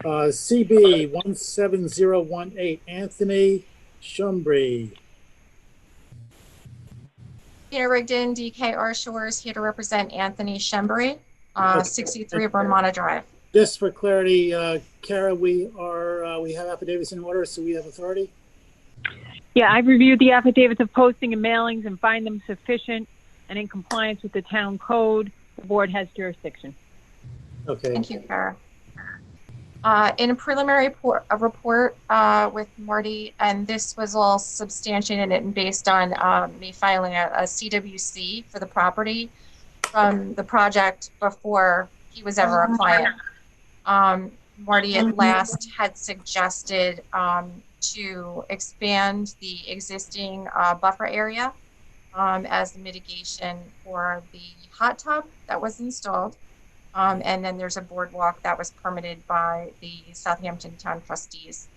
CB 17018, Anthony Shembri.
Peter Rigdon, DKR Shores, here to represent Anthony Shembri, 63 Vermont Drive.
Just for clarity, Kara, we have affidavits in order, so we have authority.
Yeah, I've reviewed the affidavits of posting and mailings and find them sufficient and in compliance with the town code. The board has jurisdiction.
Okay.
Thank you, Kara. In a preliminary report with Marty, and this was all substantiated and based on me filing a CWC for the property from the project before he was ever a client. Marty at last had suggested to expand the existing buffer area as the mitigation for the hot tub that was installed. And then there's a boardwalk that was permitted by the Southampton Town Trustees.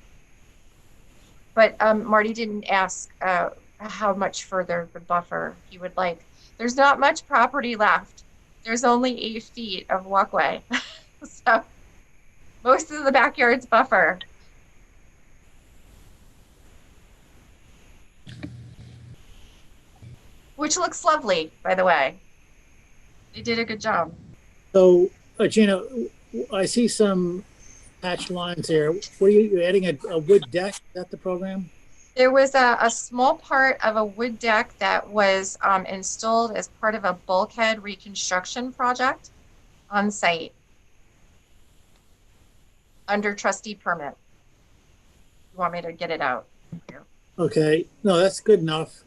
But Marty didn't ask how much further the buffer he would like. There's not much property left. There's only 8 feet of walkway. So most of the backyard's buffer. Which looks lovely, by the way. They did a good job.
So, Gina, I see some hatched lines here. What are you adding a wood deck? Is that the program?
There was a small part of a wood deck that was installed as part of a bulkhead reconstruction project on site under trustee permit. You want me to get it out?
Okay, no, that's good enough.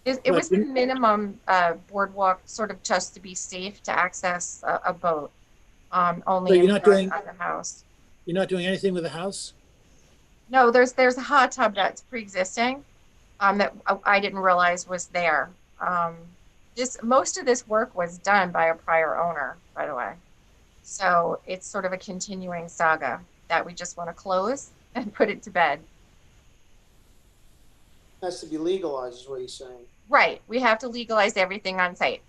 It was the minimum boardwalk, sort of just to be safe to access a boat. Only
So you're
in
not
front
doing-
of the house.
You're not doing anything with the house?
No, there's a hot tub that's pre-existing that I didn't realize was there. Most of this work was done by a prior owner, by the way. So it's sort of a continuing saga that we just want to close and put it to bed.
Has to be legalized, is what he's saying.
Right. We have to legalize everything on site.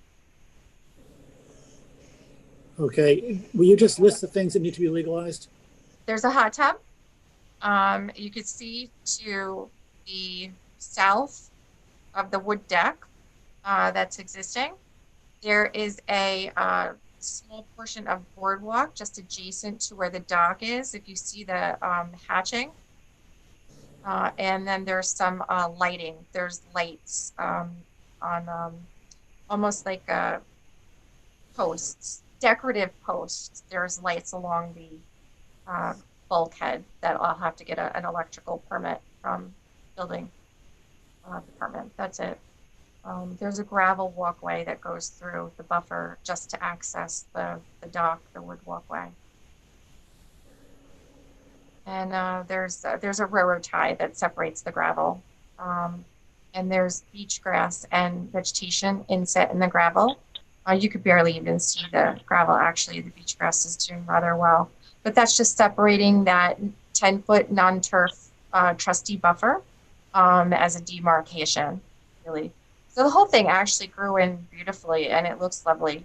Okay, will you just list the things that need to be legalized?
There's a hot tub. You could see to the south of the wood deck that's existing. There is a small portion of boardwalk just adjacent to where the dock is, if you see the hatching. And then there's some lighting. There's lights on almost like posts, decorative posts. There's lights along the bulkhead that I'll have to get an electrical permit from building department. That's it. There's a gravel walkway that goes through the buffer just to access the dock, the wood walkway. And there's a railroad tie that separates the gravel. And there's beach grass and vegetation inset in the gravel. You could barely even see the gravel. Actually, the beach grass is doing rather well. But that's just separating that 10-foot non-turf trustee buffer as a demarcation, really. So the whole thing actually grew in beautifully, and it looks lovely.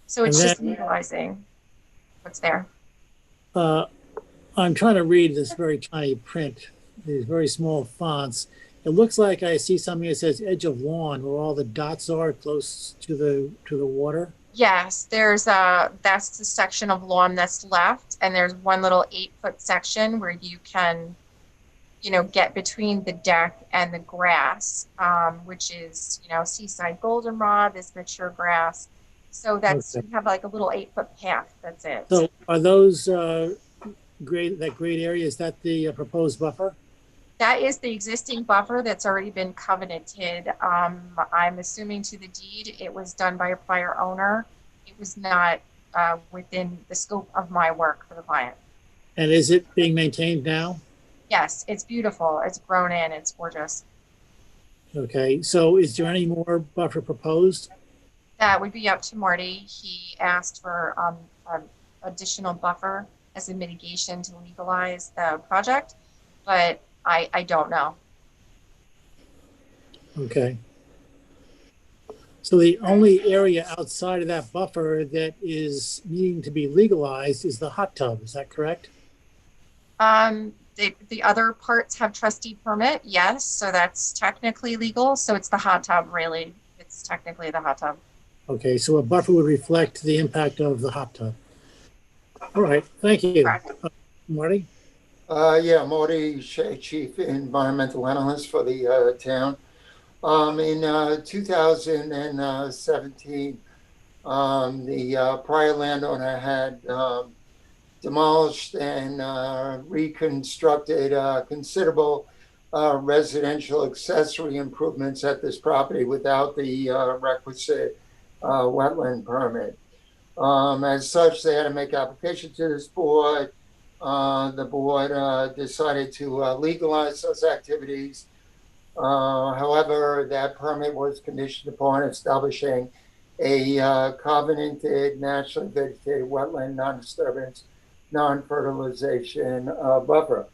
So it's just legalizing what's there.
I'm trying to read this very tiny print, these very small fonts. It looks like I see something that says edge of lawn, where all the dots are close to the water.
Yes, there's that's the section of lawn that's left, and there's one little 8-foot section where you can, get between the deck and the grass, which is, seaside goldenrod, this mature grass. So that's, you have like a little 8-foot path. That's it.
So are those that great area, is that the proposed buffer?
That is the existing buffer that's already been covenanted. I'm assuming to the deed, it was done by a prior owner. It was not within the scope of my work for the client.
And is it being maintained now?
Yes, it's beautiful. It's grown in. It's gorgeous.
Okay, so is there any more buffer proposed?
That would be up to Marty. He asked for an additional buffer as a mitigation to legalize the project, but I don't know.
Okay. So the only area outside of that buffer that is needing to be legalized is the hot tub. Is that correct?
The other parts have trustee permit, yes. So that's technically legal. So it's the hot tub, really. It's technically the hot tub.
Okay, so a buffer would reflect the impact of the hot tub. All right, thank you. Marty?
Yeah, Marty Shea, Chief Environmental Analyst for the town. In 2017, the prior landowner had demolished and reconstructed considerable residential accessory improvements at this property without the requisite wetland permit. As such, they had to make application to this board. The board decided to legalize those activities. However, that permit was conditioned upon establishing a covenanted, naturally vegetated wetland non-disturbance, non-fertilization buffer.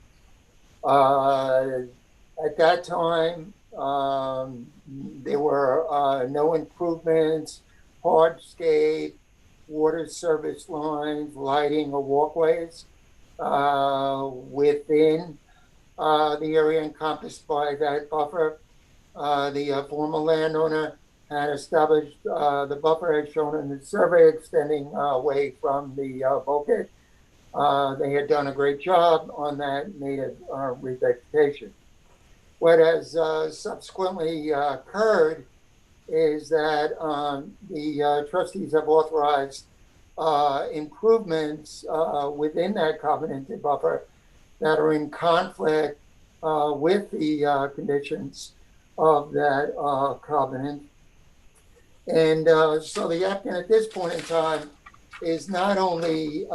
At that time, there were no improvements, hardscape, water service lines, lighting, or walkways within the area encompassed by that buffer. The former landowner had established the buffer as shown in the survey extending away from the bulkhead. They had done a great job on that native revegetation. What has subsequently occurred is that the trustees have authorized improvements within that covenanted buffer that are in conflict with the conditions of that covenant. And so the applicant at this point in time is not only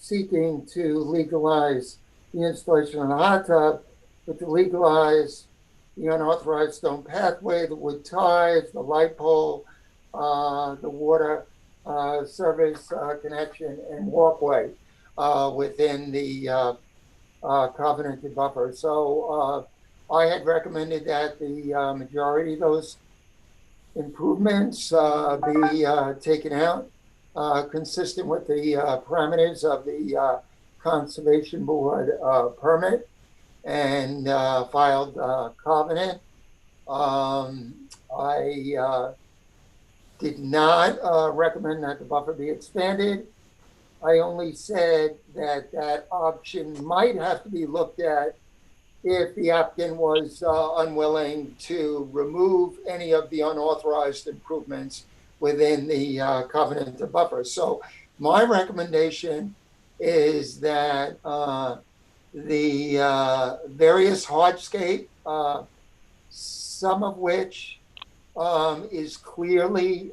seeking to legalize the installation of the hot tub, but to legalize the unauthorized stone pathway, the wood ties, the light pole, the water service connection, and walkway within the covenanted buffer. So I had recommended that the majority of those improvements be taken out, consistent with the parameters of the Conservation Board permit and filed covenant. I did not recommend that the buffer be expanded. I only said that that option might have to be looked at if the applicant was unwilling to remove any of the unauthorized improvements within the covenant of buffer. So my recommendation is that the various hardscape, some of which is clearly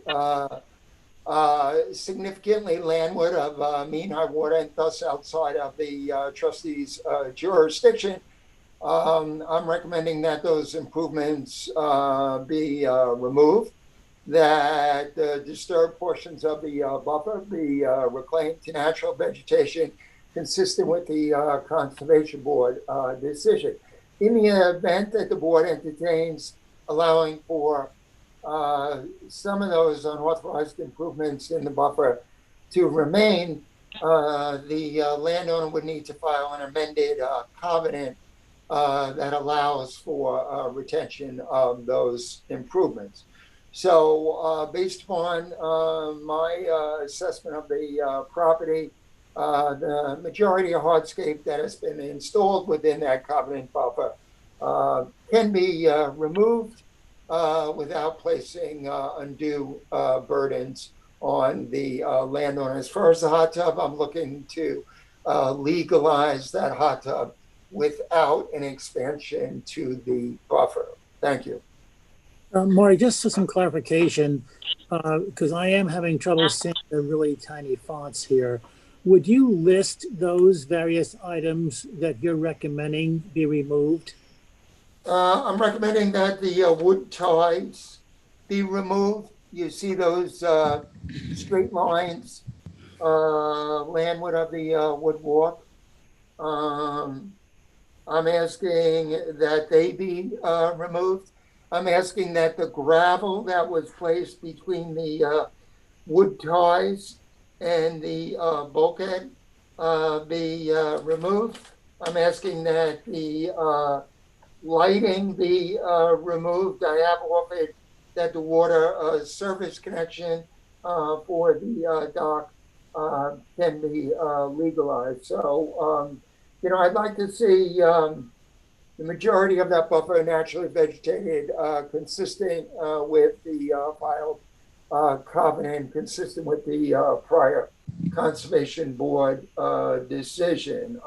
significantly landward of mean high water and thus outside of the trustees' jurisdiction. I'm recommending that those improvements be removed, that the disturbed portions of the buffer be reclaimed to natural vegetation consistent with the Conservation Board decision. In the event that the board entertains allowing for some of those unauthorized improvements in the buffer to remain, the landowner would need to file an amended covenant that allows for retention of those improvements. So based upon my assessment of the property, the majority of hardscape that has been installed within that covenant buffer can be removed without placing undue burdens on the landowner. As far as the hot tub, I'm looking to legalize that hot tub without an expansion to the buffer. Thank you.
Marty, just for some clarification, because I am having trouble seeing the really tiny fonts here. Would you list those various items that you're recommending be removed?
I'm recommending that the wood ties be removed. You see those straight lines landward of the wood walk. I'm asking that they be removed. I'm asking that the gravel that was placed between the wood ties and the bulkhead be removed. I'm asking that the lighting be removed. I have offered that the water service connection for the dock can be legalized. So, you know, I'd like to see the majority of that buffer naturally vegetated, consistent with the filed covenant, consistent with the prior Conservation Board decision.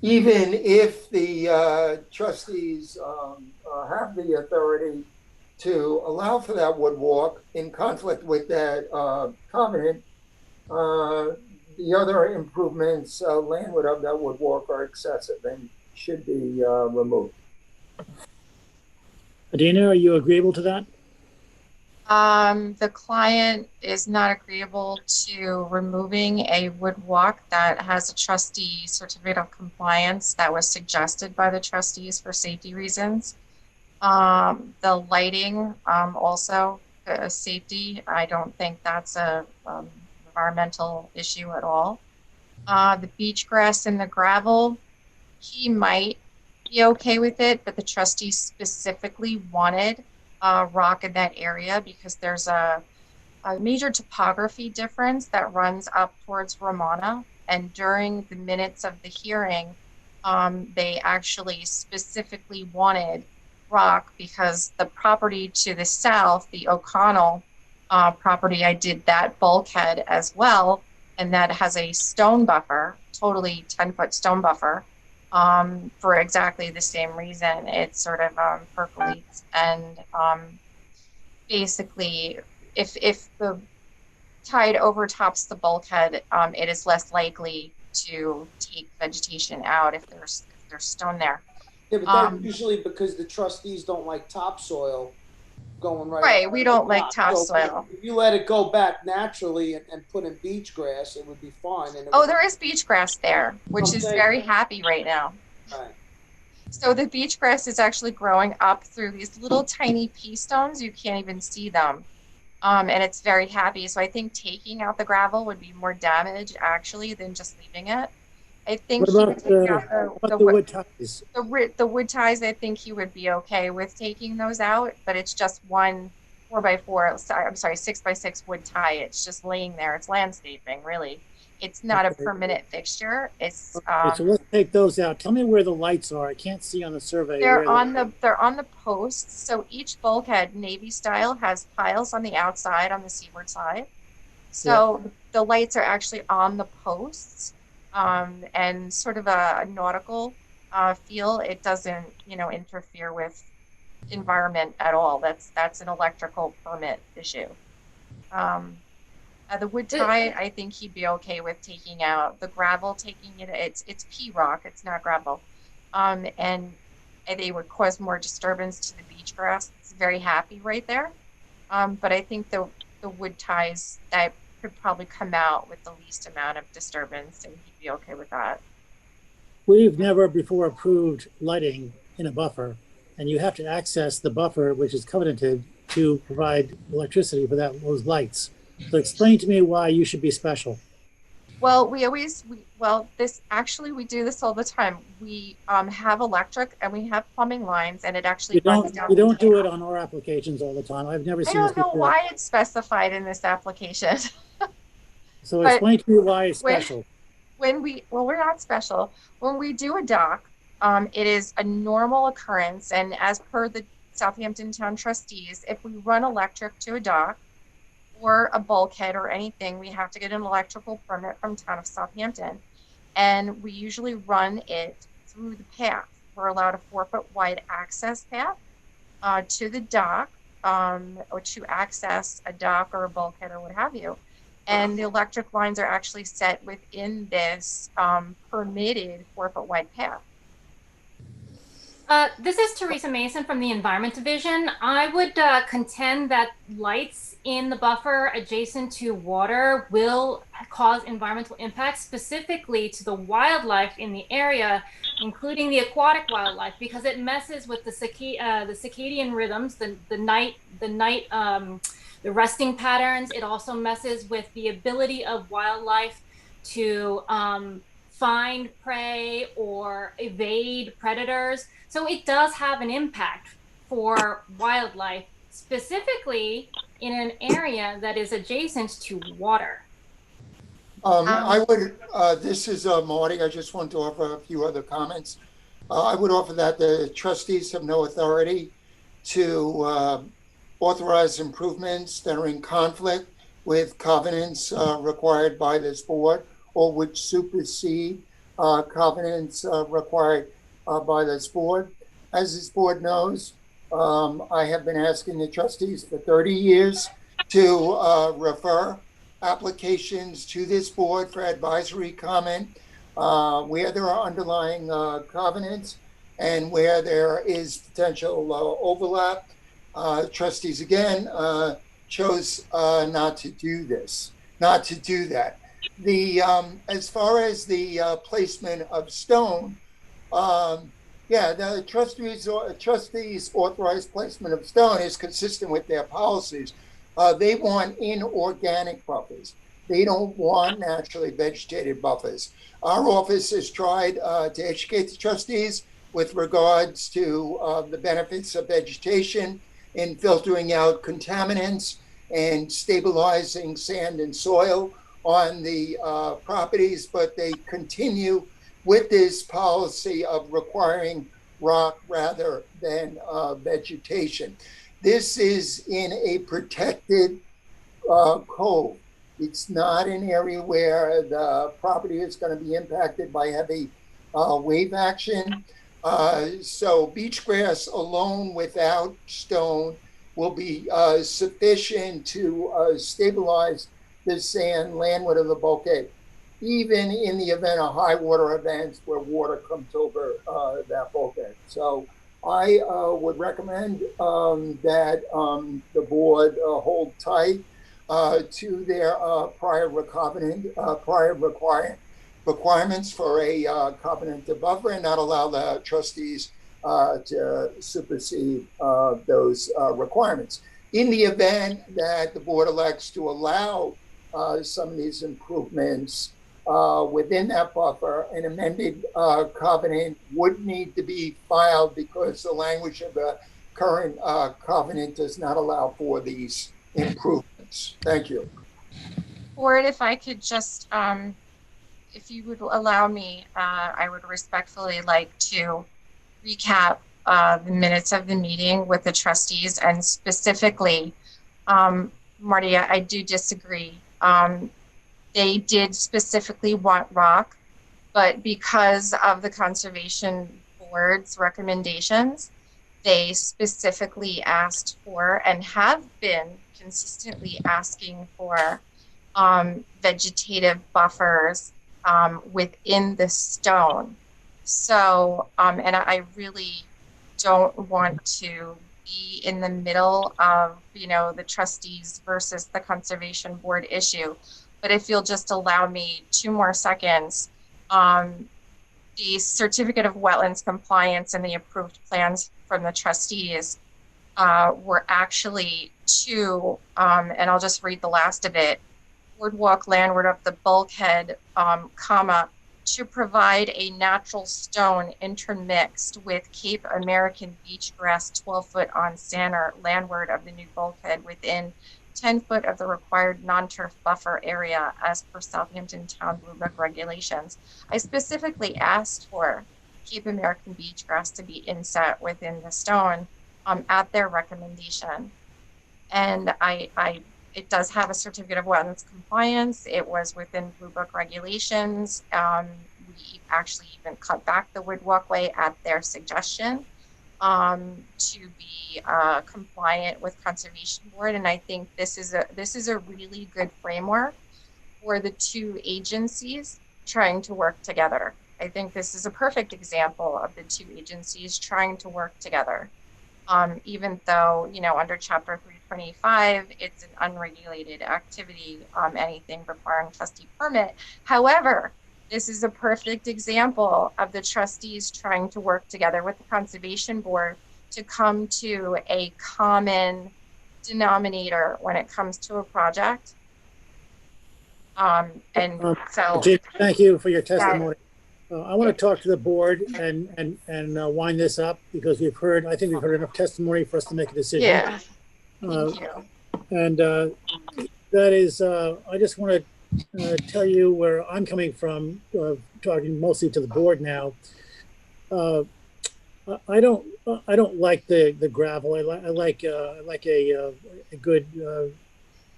Even if the trustees have the authority to allow for that wood walk in conflict with that covenant, the other improvements landward of that wood walk are excessive and should be removed.
Adina, are you agreeable to that?
The client is not agreeable to removing a wood walk that has a trustee certificate of compliance that was suggested by the trustees for safety reasons. The lighting, also safety. I don't think that's a environmental issue at all. The beach grass and the gravel, he might be okay with it, but the trustees specifically wanted rock in that area because there's a major topography difference that runs up towards Romana. And during the minutes of the hearing, they actually specifically wanted rock because the property to the south, the O'Connell property, I did that bulkhead as well. And that has a stone buffer, totally 10-foot stone buffer. For exactly the same reason. It sort of percolates and basically if the tide overtops the bulkhead, it is less likely to take vegetation out if there's stone there.
Yeah, but that's usually because the trustees don't like topsoil going right.
Right, we don't like topsoil.
If you let it go back naturally and put in beach grass, it would be fine. And
there is beach grass there, which is very happy right now.
Right.
So the beach grass is actually growing up through these little tiny pea stones. You can't even see them. And it's very happy. So I think taking out the gravel would be more damage actually than just leaving it. I think
What about the wood ties?
the wood ties, I think he would be okay with taking those out, but it's just one 4x4, I'm sorry, 6x6 wood tie. It's just laying there. It's landscaping, really. It's not a permanent fixture. It's
Okay, so let's take those out. Tell me where the lights are. I can't see on the survey.
they're on the posts. So each bulkhead, Navy style, has piles on the outside on the seaward side. So the lights are actually on the posts, and sort of a nautical feel. It doesn't, interfere with environment at all. That's an electrical permit issue. The wood tie, I think he'd be okay with taking out. The gravel, taking it, it's pea rock, it's not gravel. And they would cause more disturbance to the beach grass. It's very happy right there. But I think the wood ties, that could probably come out with the least amount of disturbance, and he'd be okay with that.
We've never before approved lighting in a buffer, and you have to access the buffer, which is covenanted, to provide electricity for those lights. So explain to me why you should be special.
Well, we do this all the time. We have electric and we have plumbing lines, and it actually runs down.
You don't do it on our applications all the time. I've never seen this before.
I don't know why it's specified in this application.
So explain to me why it's special.
We're not special. When we do a dock, it is a normal occurrence, and as per the Southampton Town trustees, if we run electric to a dock or a bulkhead or anything, we have to get an electrical permit from Town of Southampton, and we usually run it through the path. We're allowed a 4-foot wide access path to the dock, or to access a dock or a bulkhead or what have you. And the electric lines are actually set within this permitted 4-foot wide path.
This is Teresa Mason from the Environment Division. I would contend that lights in the buffer adjacent to water will cause environmental impacts, specifically to the wildlife in the area, including the aquatic wildlife, because it messes with the circadian rhythms, the resting patterns. It also messes with the ability of wildlife to find prey or evade predators. So it does have an impact for wildlife, specifically in an area that is adjacent to water.
This is Marty. I just want to offer a few other comments. I would offer that the trustees have no authority to authorize improvements that are in conflict with covenants required by this board, or which supersede covenants required by this board. As this board knows, I have been asking the trustees for 30 years to refer applications to this board for advisory comment where there are underlying covenants and where there is potential overlap. Trustees again chose not to do that. As far as the placement of stone, the trustees authorized placement of stone is consistent with their policies. They want inorganic buffers. They don't want naturally vegetated buffers. Our office has tried to educate the trustees with regards to the benefits of vegetation in filtering out contaminants and stabilizing sand and soil on the properties, but they continue with this policy of requiring rock rather than vegetation. This is in a protected cove. It's not an area where the property is going to be impacted by heavy wave action. So beach grass alone without stone will be sufficient to stabilize the sand landward of the bulkhead, even in the event of high water events where water comes over that bulkhead. So I would recommend that the board hold tight to their prior requirements for a covenant to buffer, and not allow the trustees to supersede those requirements. In the event that the board elects to allow some of these improvements within that buffer, an amended covenant would need to be filed because the language of the current covenant does not allow for these improvements. Thank you.
Board, if I could just, if you would allow me, I would respectfully like to recap the minutes of the meeting with the trustees, and specifically, Marty, I do disagree. They did specifically want rock, but because of the Conservation Board's recommendations, they specifically asked for and have been consistently asking for vegetative buffers within the stone. So, and I really don't want to be in the middle of, you know, the trustees versus the Conservation Board issue. But if you'll just allow me 2 more seconds, the certificate of wetlands compliance and the approved plans from the trustees were actually 2, and I'll just read the last of it. Boardwalk landward of the bulkhead, comma, to provide a natural stone intermixed with Cape American beach grass 12-foot on center landward of the new bulkhead within 10 foot of the required non-turf buffer area as per Southampton Town Blue Book regulations. I specifically asked for Cape American beach grass to be inset within the stone at their recommendation. And it does have a certificate of wetlands compliance. It was within Blue Book regulations. We actually even cut back the wood walkway at their suggestion to be compliant with Conservation Board. And I think this is a really good framework for the 2 agencies trying to work together. I think this is a perfect example of the 2 agencies trying to work together. Even though, you know, under Chapter 325, it's an unregulated activity, anything requiring trustee permit. However, this is a perfect example of the trustees trying to work together with the Conservation Board to come to a common denominator when it comes to a project. So
Jim, thank you for your testimony. I want to talk to the board and wind this up because I think we've heard enough testimony for us to make a decision.
Yeah. Thank you.
And that is, I just want to tell you where I'm coming from, talking mostly to the board now. I don't like the gravel. I like a good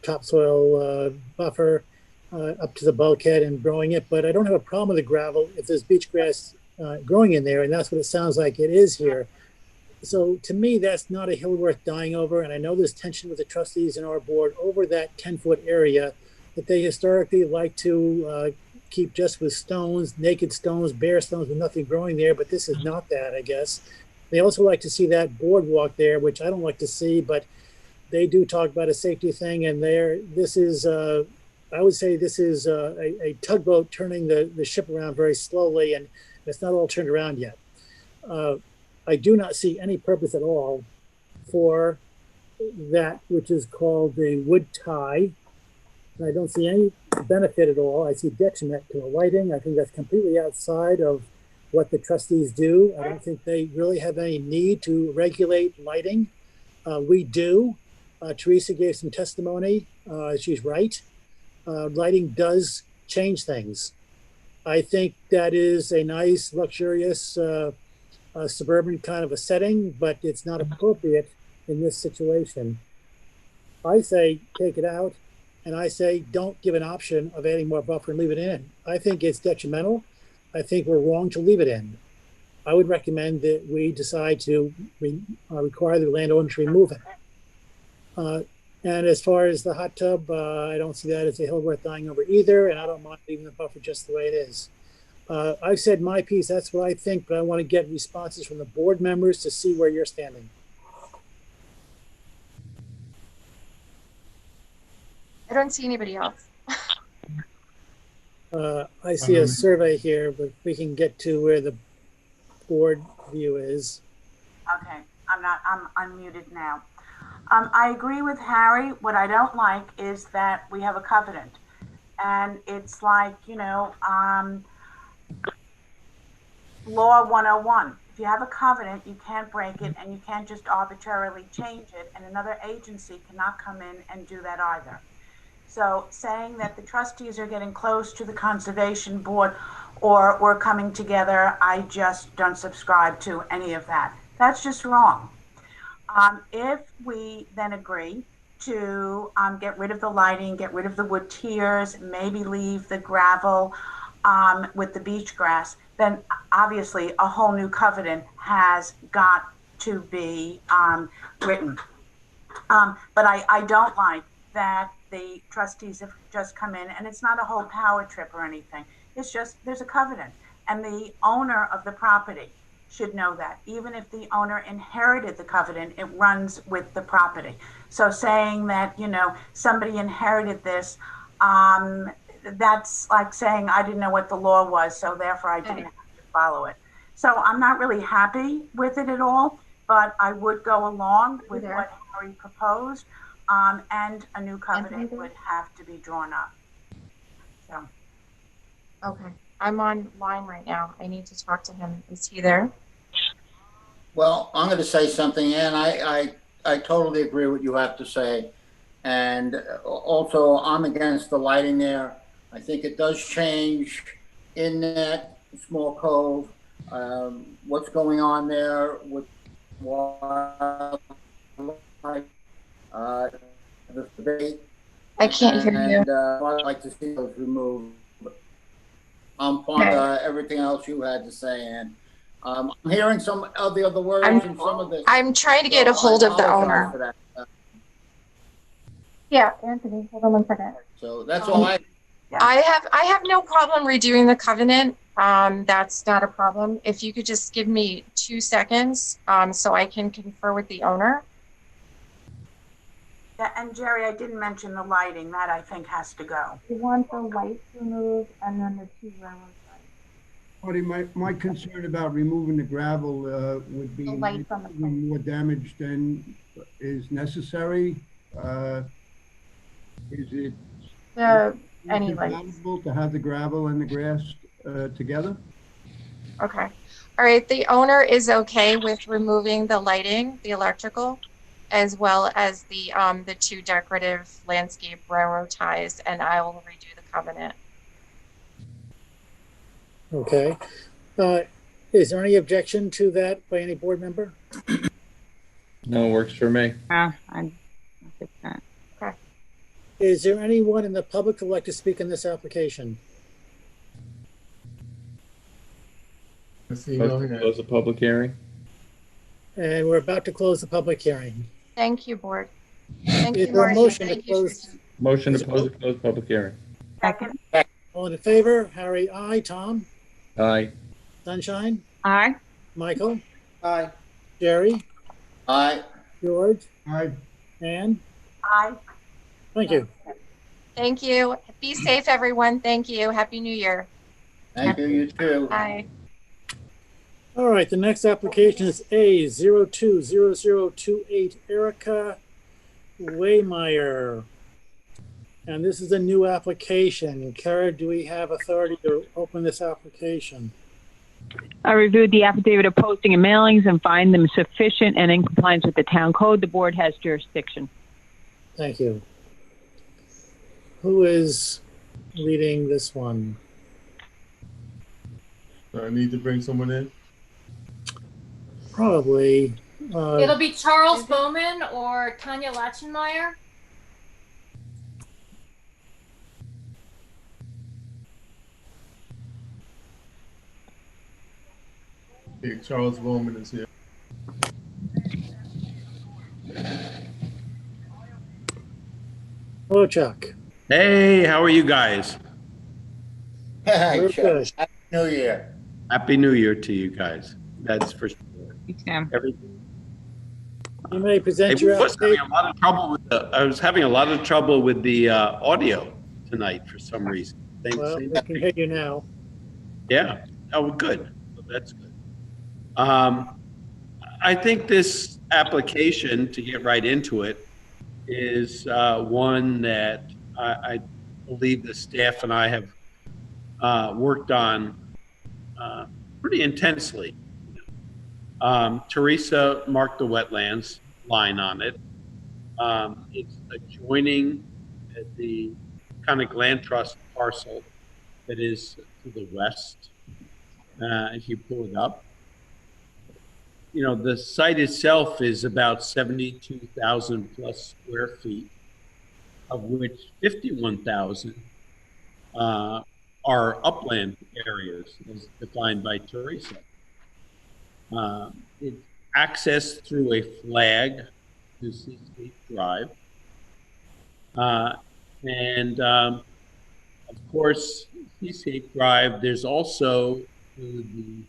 topsoil buffer up to the bulkhead and growing it, but I don't have a problem with the gravel if there's beach grass growing in there, and that's what it sounds like it is here. So to me, that's not a hill worth dying over, and I know there's tension with the trustees and our board over that 10-foot area that they historically like to keep just with stones, naked stones, bare stones with nothing growing there, but this is not that, I guess. They also like to see that boardwalk there, which I don't like to see, but they do talk about a safety thing, and this is I would say this is a tugboat turning the ship around very slowly, and it's not all turned around yet. I do not see any purpose at all for that which is called the wood tie. And I don't see any benefit at all. I see detriment to the lighting. I think that's completely outside of what the trustees do. I don't think they really have any need to regulate lighting. We do. Teresa gave some testimony. She's right. Lighting does change things. I think that is a nice, luxurious, suburban kind of a setting, but it's not appropriate in this situation. I say take it out, and I say don't give an option of adding more buffer and leave it in. I think it's detrimental. I think we're wrong to leave it in. I would recommend that we decide to require the landowner to remove it. And as far as the hot tub, I don't see that as a hill worth dying over either, and I don't mind leaving the buffer just the way it is. I've said my piece, that's what I think, but I want to get responses from the board members to see where you're standing.
I don't see anybody else.
I see a survey here, but we can get to where the board view is.
Okay, I'm unmuted now. I agree with Harry. What I don't like is that we have a covenant. And it's like, Law 101. If you have a covenant, you can't break it and you can't just arbitrarily change it. And another agency cannot come in and do that either. So saying that the trustees are getting close to the conservation board or we're coming together, I just don't subscribe to any of that. That's just wrong. If we then agree to get rid of the lighting, get rid of the wood tiers, maybe leave the gravel with the beach grass, then obviously a whole new covenant has got to be written. But I don't like that the trustees have just come in, and it's not a whole power trip or anything. It's just there's a covenant, and the owner of the property should know that. Even if the owner inherited the covenant, it runs with the property. So saying that, somebody inherited this, that's like saying I didn't know what the law was, so therefore I didn't have to follow it. So I'm not really happy with it at all, but I would go along with what Harry proposed, and a new covenant would have to be drawn up. So.
Okay, I'm online right now. I need to talk to him. Is he there?
Well, I'm going to say something, and I totally agree with what you have to say. And also, I'm against the lighting there. I think it does change in that small cove. What's going on there with wildlife, the debate.
I can't hear you.
And I'd like to see those removed. I'm fond of everything else you had to say, and I'm hearing some of the other words and some of this.
I'm trying to get a hold of the owner. Yeah, Anthony, hold on one second.
So that's all I
have no problem redoing the covenant. That's not a problem. If you could just give me 2 seconds, so I can confer with the owner.
Yeah, and Jerry, I didn't mention the lighting. That I think has to go.
You want the lights removed and then the 2 railroad lights.
Marty, my concern about removing the gravel would be doing more damage than is necessary. Is it compatible to have the gravel and the grass together?
Okay. All right. The owner is okay with removing the lighting, the electrical, as well as the 2 decorative landscape railroad ties, and I will redo the covenant.
Okay. Is there any objection to that by any board member?
No, works for me.
I'm with that.
Okay.
Is there anyone in the public who'd like to speak in this application?
Close the public hearing.
And we're about to close the public hearing.
Thank you, board. Thank
Is
you,
there a
Marty.
motion to
Thank you,
close?
Motion to close public hearing.
Second.
All in favor? Harry, aye. Tom?
Aye.
Sunshine?
Aye.
Michael?
Aye.
Jerry?
Aye.
George?
Aye.
Ann?
Aye.
Thank you.
Thank you. Be safe, everyone. Thank you. Happy New Year.
Thank you, you too.
Bye.
All right, the next application is A020028 Erica Waymeyer. And this is a new application. Kara, do we have authority to open this application?
I reviewed the affidavit of posting and mailings and find them sufficient and in compliance with the town code. The board has jurisdiction.
Thank you. Who is leading this one?
Do I need to bring someone in?
Probably.
It'll be Charles Bowman or Tanya Lachenmeyer.
Okay, Charles Bowman is here.
Hello, Chuck.
Hey, how are you guys?
Hey,
We're good.
Happy New Year.
Happy New Year to you guys. That's for sure.
You may present
I
your
was having
application.
a lot of trouble with I was having a lot of trouble with the audio tonight for some reason.
Well, we can hear you now.
Yeah. Oh, good. Well, that's good. I think this application, to get right into it, is one that I believe the staff and I have worked on pretty intensely. Teresa marked the wetlands line on it. It's adjoining the Conic Land Trust parcel that is to the west, if you pull it up. You know, the site itself is about 72,000 plus square feet, of which 51,000 are upland areas as defined by Teresa. It's accessed through a flag to Seascape Drive. Of course, Seascape Drive, there's also to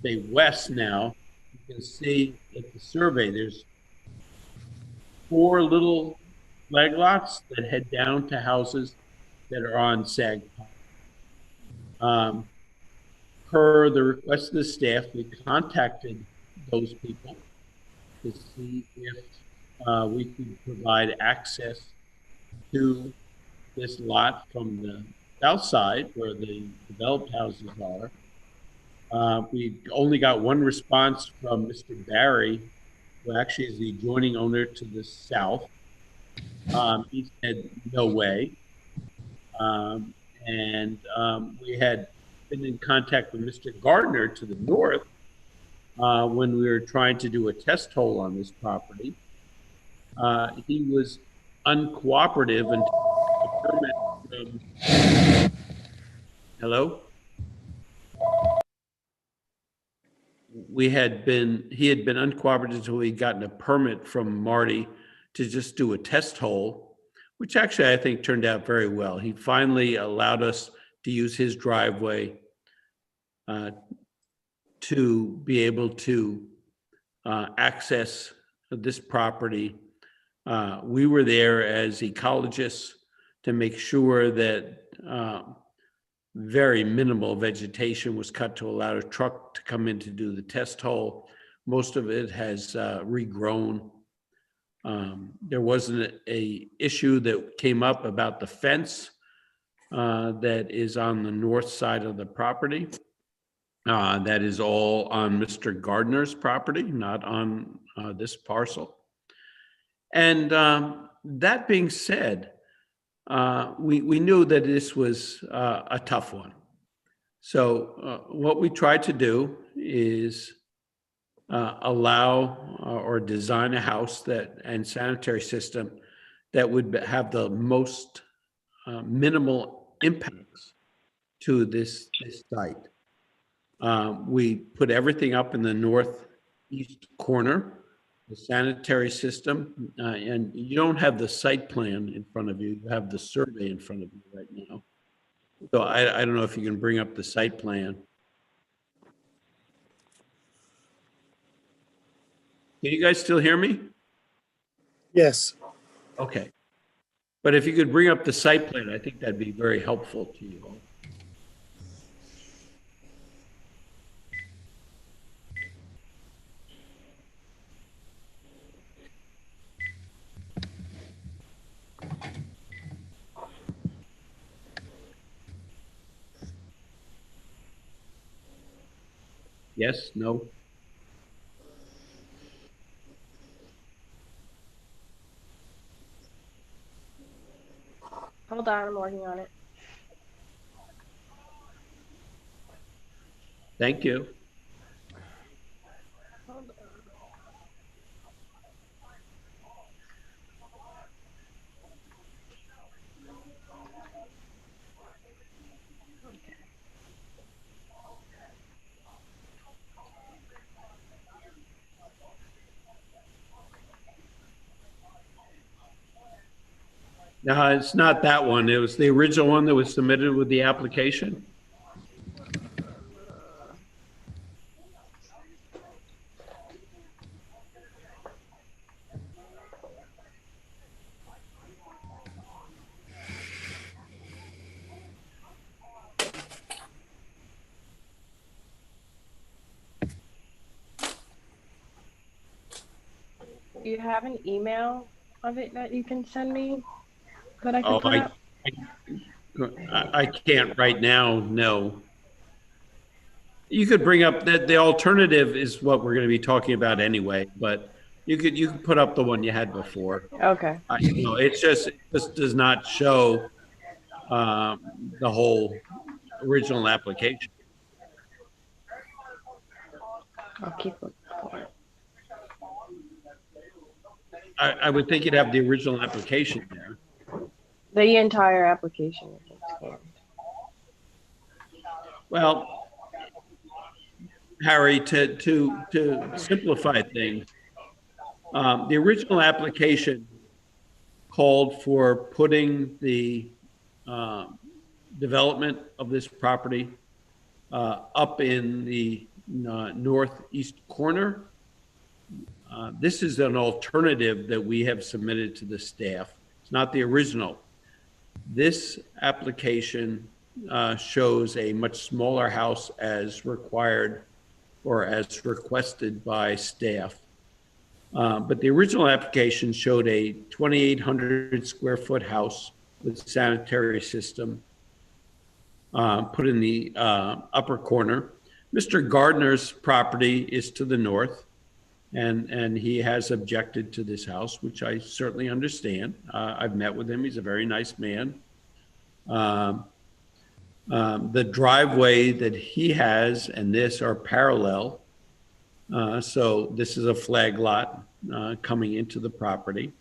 the west now, you can see at the survey, there's 4 little flag lots that head down to houses that are on Sag Pond. Per the request of the staff, we contacted those people to see if we could provide access to this lot from the south side where the developed houses are. We only got one response from Mr. Barry, who actually is the adjoining owner to the south. He said, no way. We had been in contact with Mr. Gardner to the north when we were trying to do a test hole on this property. He was uncooperative until the permit from... Hello? He had been uncooperative until he'd gotten a permit from Marty to just do a test hole, which actually I think turned out very well. He finally allowed us to use his driveway to be able to access this property. We were there as ecologists to make sure that very minimal vegetation was cut to allow a truck to come in to do the test hole. Most of it has regrown. There wasn't a issue that came up about the fence that is on the north side of the property. That is all on Mr. Gardner's property, not on this parcel. And that being said, we knew that this was a tough one. So what we tried to do is allow or design a house and sanitary system that would have the most minimal impacts to this site. We put everything up in the northeast corner, the sanitary system, and you don't have the site plan in front of you. You have the survey in front of you right now. So I don't know if you can bring up the site plan. Can you guys still hear me?
Yes.
Okay. But if you could bring up the site plan, I think that'd be very helpful to you all. Yes, no?
Hold on, I'm working on it.
Thank you.
Hold on.
No, it's not that one. It was the original one that was submitted with the application.
Do you have an email of it that you can send me that I can
Oh,
put up?
I can't right now, no. You could bring up that the alternative is what we're going to be talking about anyway, but you could put up the one you had before.
Okay.
It just does not show the whole original application.
I'll keep looking for it.
I would think you'd have the original application there.
The entire application is scanned.
Well, Harry, to simplify things, the original application called for putting the development of this property up in the northeast corner. This is an alternative that we have submitted to the staff. It's not the original. This application shows a much smaller house as required or as requested by staff. But the original application showed a 2,800 square foot house with sanitary system put in the upper corner. Mr. Gardner's property is to the north, and he has objected to this house, which I certainly understand. I've met with him. He's a very nice man. The driveway that he has and this are parallel. So this is a flag lot coming into the property.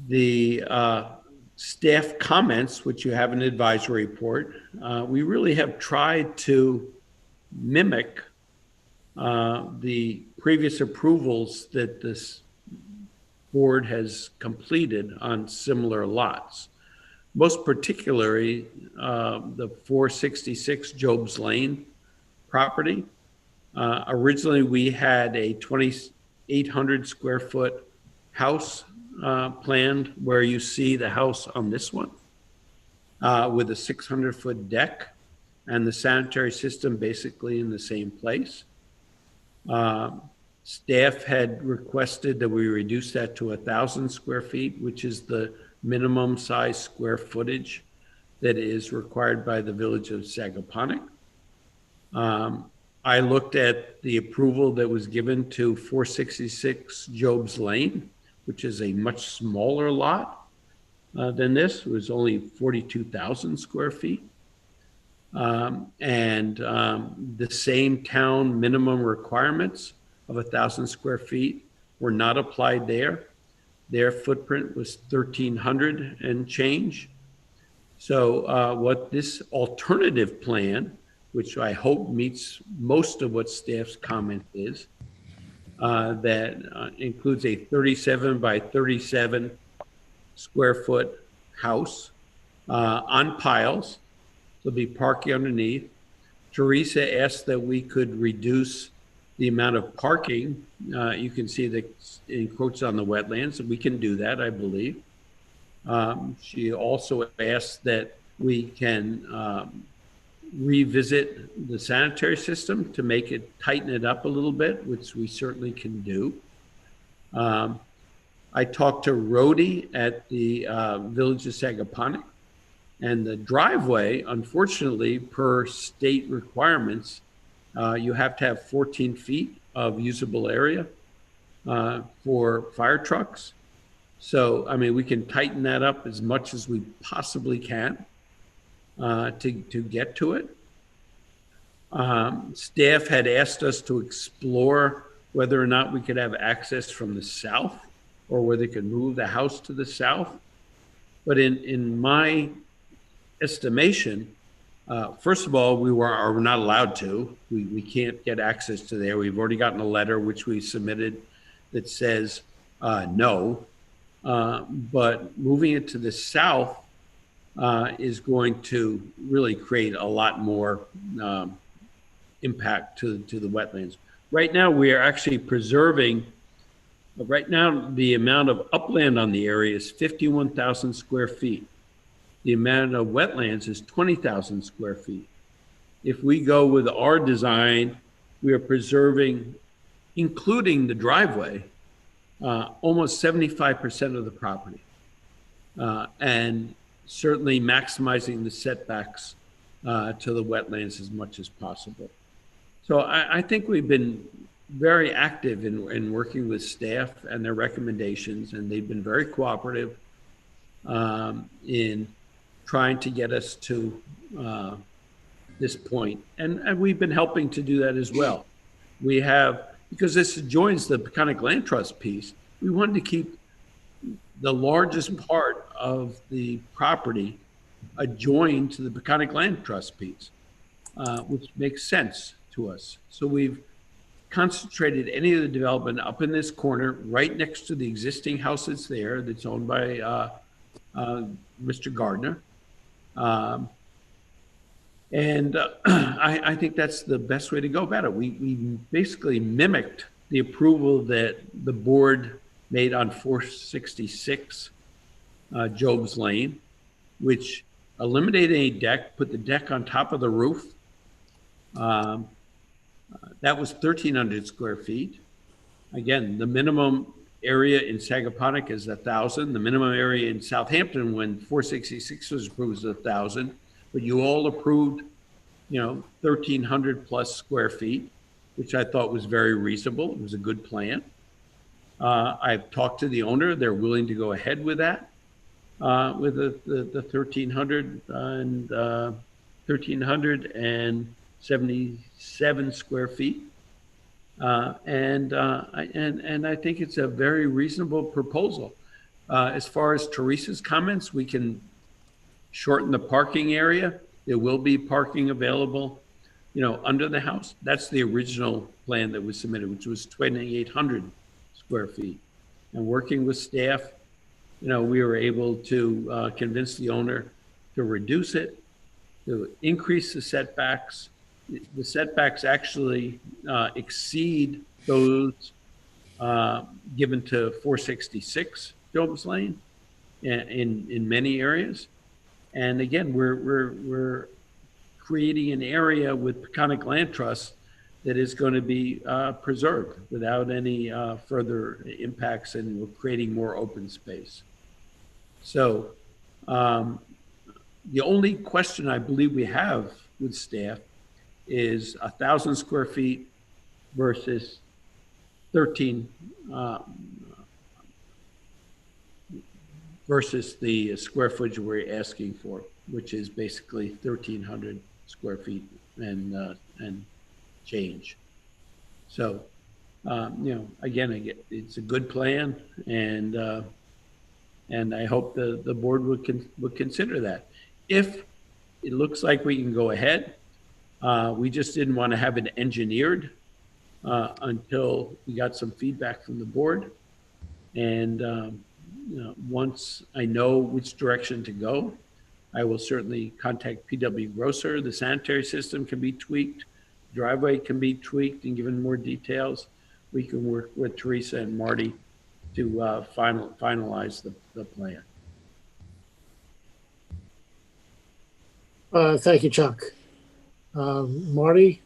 The staff comments, which you have an advisory report, we really have tried to mimic the previous approvals that this board has completed on similar lots. Most particularly, the 466 Jobs Lane property. Originally, we had a 2,800 square foot house planned where you see the house on this one with a 600 foot deck and the sanitary system basically in the same place. Staff had requested that we reduce that to 1,000 square feet, which is the minimum size square footage that is required by the Village of Sagaponack. I looked at the approval that was given to 466 Jobs Lane, which is a much smaller lot than this. It was only 42,000 square feet. The same town minimum requirements of 1,000 square feet were not applied there. Their footprint was 1,300 and change. So what this alternative plan, which I hope meets most of what staff's comment is, that includes a 37 by 37 square foot house on piles. There'll be parking underneath. Teresa asked that we could reduce the amount of parking. You can see that it encroaches on the wetlands, and we can do that, I believe. She also asked that we can revisit the sanitary system to make it, tighten it up a little bit, which we certainly can do. I talked to Rhodey at the Village of Sagaponack, and the driveway, unfortunately, per state requirements, you have to have 14 feet of usable area for fire trucks. So, I mean, we can tighten that up as much as we possibly can to get to it. Staff had asked us to explore whether or not we could have access from the south or whether they could move the house to the south. But in my estimation, first of all, we are not allowed to. We can't get access to there. We've already gotten a letter which we submitted that says no. But moving it to the south is going to really create a lot more impact to the wetlands. Right now, we are actually preserving, right now, the amount of upland on the area is 51,000 square feet. The amount of wetlands is 20,000 square feet. If we go with our design, we are preserving including the driveway, almost 75% of the property. And certainly maximizing the setbacks to the wetlands as much as possible. So I think we've been very active in working with staff and their recommendations, and they've been very cooperative in trying to get us to this point. And we've been helping to do that as well. We have, because this joins the Peconic Land Trust piece, we wanted to keep the largest part of the property adjoined to the Peconic Land Trust piece, which makes sense to us. So we've concentrated any of the development up in this corner, right next to the existing house that's there, that's owned by Mr. Gardner. I think that's the best way to go about it. We basically mimicked the approval that the board made on 466 Job's Lane, which eliminated a deck, put the deck on top of the roof. That was 1,300 square feet. Again, the minimum area in Sagaponack is 1,000. The minimum area in Southampton when 466 was approved was 1,000. But you all approved, 1,300 plus square feet, which I thought was very reasonable. It was a good plan. I've talked to the owner. They're willing to go ahead with that, with the 1,300 and 1,377 square feet. And I think it's a very reasonable proposal. As far as Teresa's comments, we can shorten the parking area. There will be parking available, under the house. That's the original plan that was submitted, which was 2,800 square feet. And working with staff, we were able to convince the owner to reduce it, to increase the setbacks. The setbacks actually exceed those given to 466 Job's Lane in many areas. And again, we're creating an area with Peconic Land Trust that is going to be preserved without any further impacts, and we're creating more open space. So the only question I believe we have with staff is 1,000 square feet versus 13 versus the square footage we're asking for, which is basically 1,300 square feet and change. So, again, it's a good plan, and I hope the board would consider that. If it looks like we can go ahead, we just didn't want to have it engineered until we got some feedback from the board. And once I know which direction to go, I will certainly contact PW Grosser. The sanitary system can be tweaked, driveway can be tweaked and given more details. We can work with Teresa and Marty to finalize the plan.
Thank you, Chuck. Marty?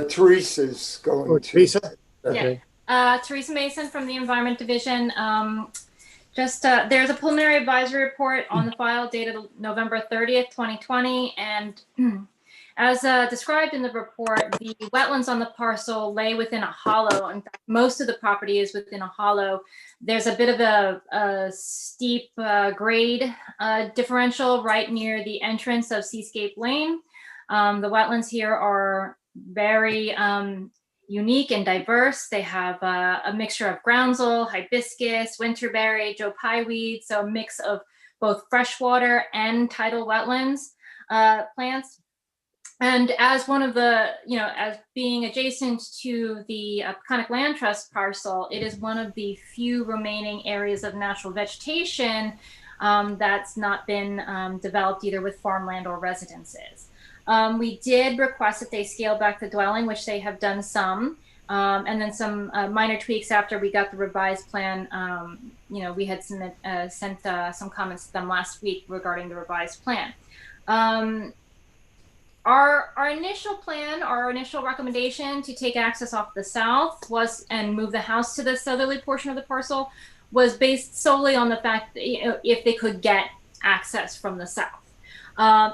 Teresa's going to.
Teresa?
Okay. Yeah. Teresa Mason from the Environment Division. There's a preliminary advisory report on the file dated November 30th, 2020. And as described in the report, the wetlands on the parcel lay within a hollow. In fact, most of the property is within a hollow. There's a bit of a steep grade differential right near the entrance of Seascape Lane. The wetlands here are very unique and diverse. They have a mixture of groundsel, hibiscus, winterberry, Joe Pye weed, so a mix of both freshwater and tidal wetlands plants. And as one of the, as being adjacent to the Peconic Land Trust parcel, it is one of the few remaining areas of natural vegetation that's not been developed either with farmland or residences. We did request that they scale back the dwelling, which they have done some, and then some minor tweaks after we got the revised plan. We had sent some comments to them last week regarding the revised plan. our initial plan, our initial recommendation to take access off the south was and move the house to the southerly portion of the parcel was based solely on the fact that, you know, if they could get access from the south.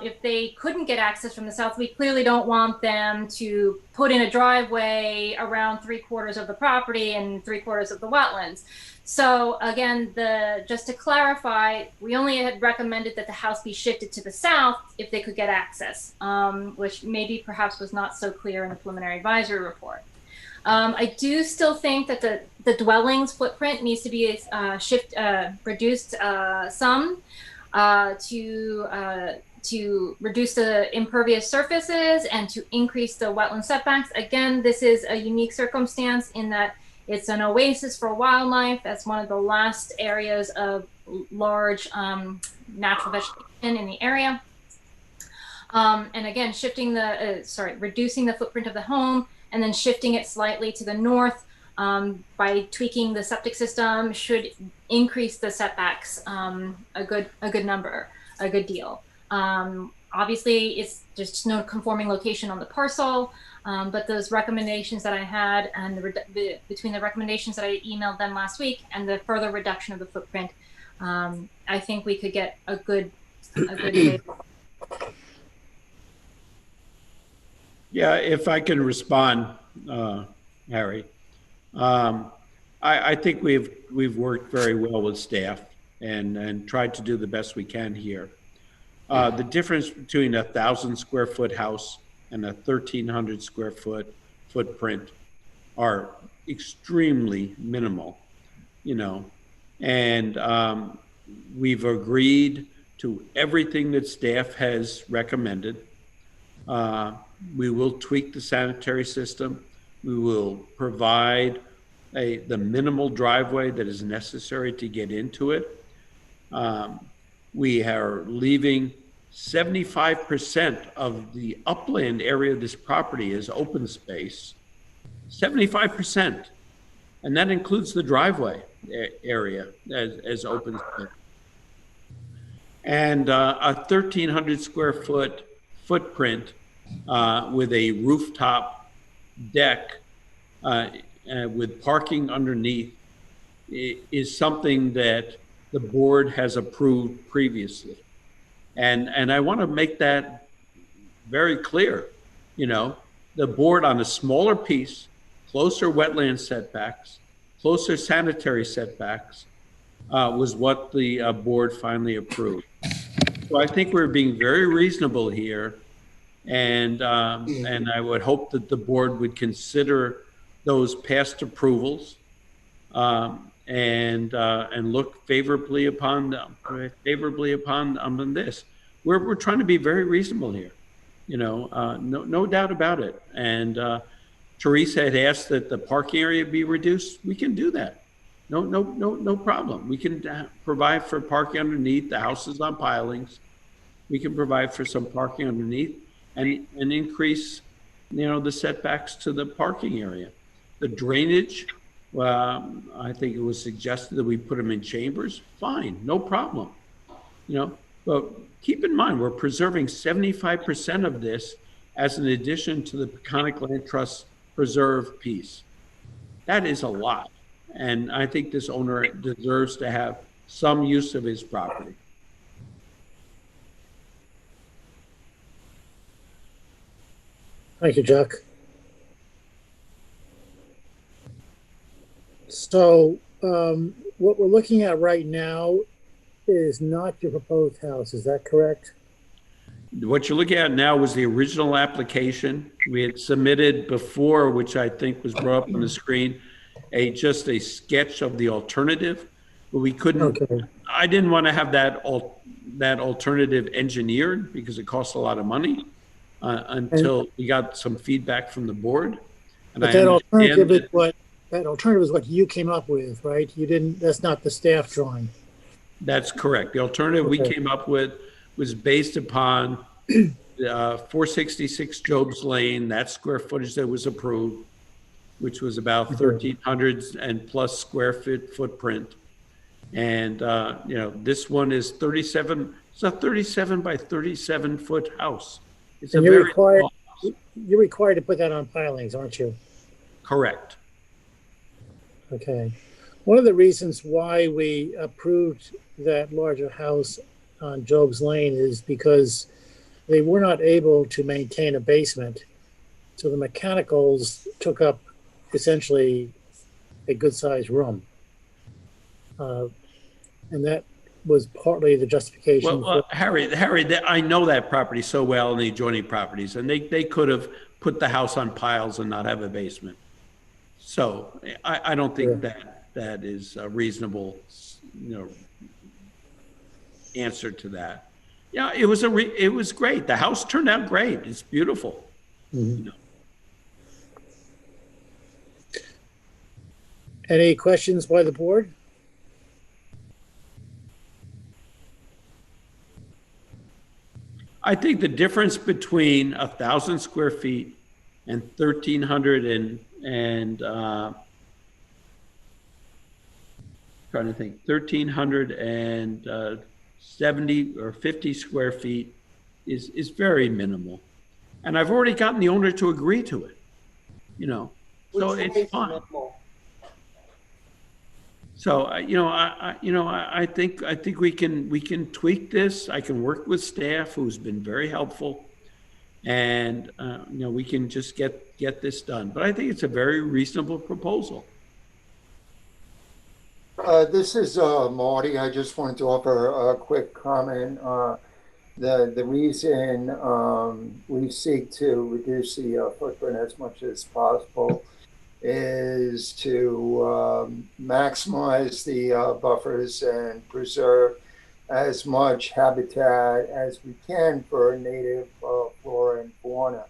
If they couldn't get access from the south, we clearly don't want them to put in a driveway around 3/4 of the property and 3/4 of the wetlands. So again, just to clarify, we only had recommended that the house be shifted to the south if they could get access, which maybe perhaps was not so clear in the preliminary advisory report. I do still think that the dwelling's footprint needs to be reduced some to reduce the impervious surfaces and to increase the wetland setbacks. Again, this is a unique circumstance in that it's an oasis for wildlife. That's one of the last areas of large natural vegetation in the area. And again, reducing the footprint of the home and then shifting it slightly to the north by tweaking the septic system should increase the setbacks a good deal. Obviously, it's just no conforming location on the parcel, but those recommendations that I had and between the recommendations that I emailed them last week and the further reduction of the footprint, I think we could get a good
Yeah, if I can respond, Harry. I think we've worked very well with staff and tried to do the best we can here. The difference between a 1,000 square foot house and a 1,300 square foot footprint are extremely minimal, you know, and we've agreed to everything that staff has recommended. We will tweak the sanitary system. We will provide the minimal driveway that is necessary to get into it. We are leaving 75% of the upland area of this property as open space, 75%. And that includes the driveway area as open space. And a 1,300 square foot footprint with a rooftop deck with parking underneath is something that the board has approved previously. And I want to make that very clear. You know, the board on a smaller piece, closer wetland setbacks, closer sanitary setbacks, was what the board finally approved. So I think we're being very reasonable here. And I would hope that the board would consider those past approvals and look favorably upon them, on this. We're trying to be very reasonable here, you know, no doubt about it. And Teresa had asked that the parking area be reduced. We can do that. No problem. We can provide for parking underneath. The house is on pilings. We can provide for some parking underneath and increase, you know, the setbacks to the parking area. The drainage, I think it was suggested that we put them in chambers. Fine, no problem. You know, but keep in mind, we're preserving 75% of this as an addition to the Peconic Land Trust preserve piece. That is a lot. And I think this owner deserves to have some use of his property.
Thank you, Jack. So what we're looking at right now is not your proposed house. Is that correct?
What you're looking at now was the original application we had submitted before, which I think was brought up on the screen, just a sketch of the alternative, but we couldn't. Okay. I didn't want to have that alternative engineered because it costs a lot of money until we got some feedback from the board. And
but that alternative is what you came up with, right? You didn't. That's not the staff drawing.
That's correct. The alternative we came up with was based upon 466 Jobs Lane, that square footage that was approved, which was about 1,300 and plus square foot footprint. And, you know, this one is 37, it's a 37 by 37 foot house. It's a
And
very small-
you're required to put that on pilings, aren't you?
correct.
Okay. One of the reasons why we approved that larger house on Job's Lane is because they were not able to maintain a basement. So the mechanicals took up essentially a good sized room. And that was partly the justification.
Well, Harry, I know that property so well and the adjoining properties, and they could have put the house on piles and not have a basement. So I don't think that is a reasonable, answer to that. Yeah, it was great. The house turned out great. It's beautiful.
Any questions by the board?
I think the difference between 1,000 square feet and 1,300 trying to think, 1,370 or 50 square feet is very minimal. And I've already gotten the owner to agree to it, so it's fine. So, I think we can tweak this. I can work with staff who's been very helpful, and we can just get this done. But I think it's a very reasonable proposal.
This is Marty. I just wanted to offer a quick comment. The reason we seek to reduce the footprint as much as possible is to maximize the buffers and preserve as much habitat as we can for native flora and fauna.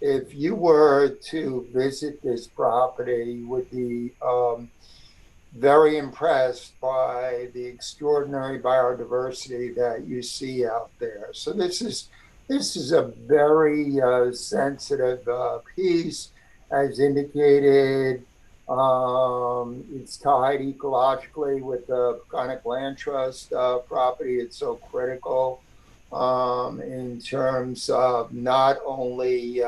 If you were to visit this property, you would be very impressed by the extraordinary biodiversity that you see out there. So this is a very sensitive piece. As indicated, it's tied ecologically with the Peconic Land Trust property. It's so critical in terms of not only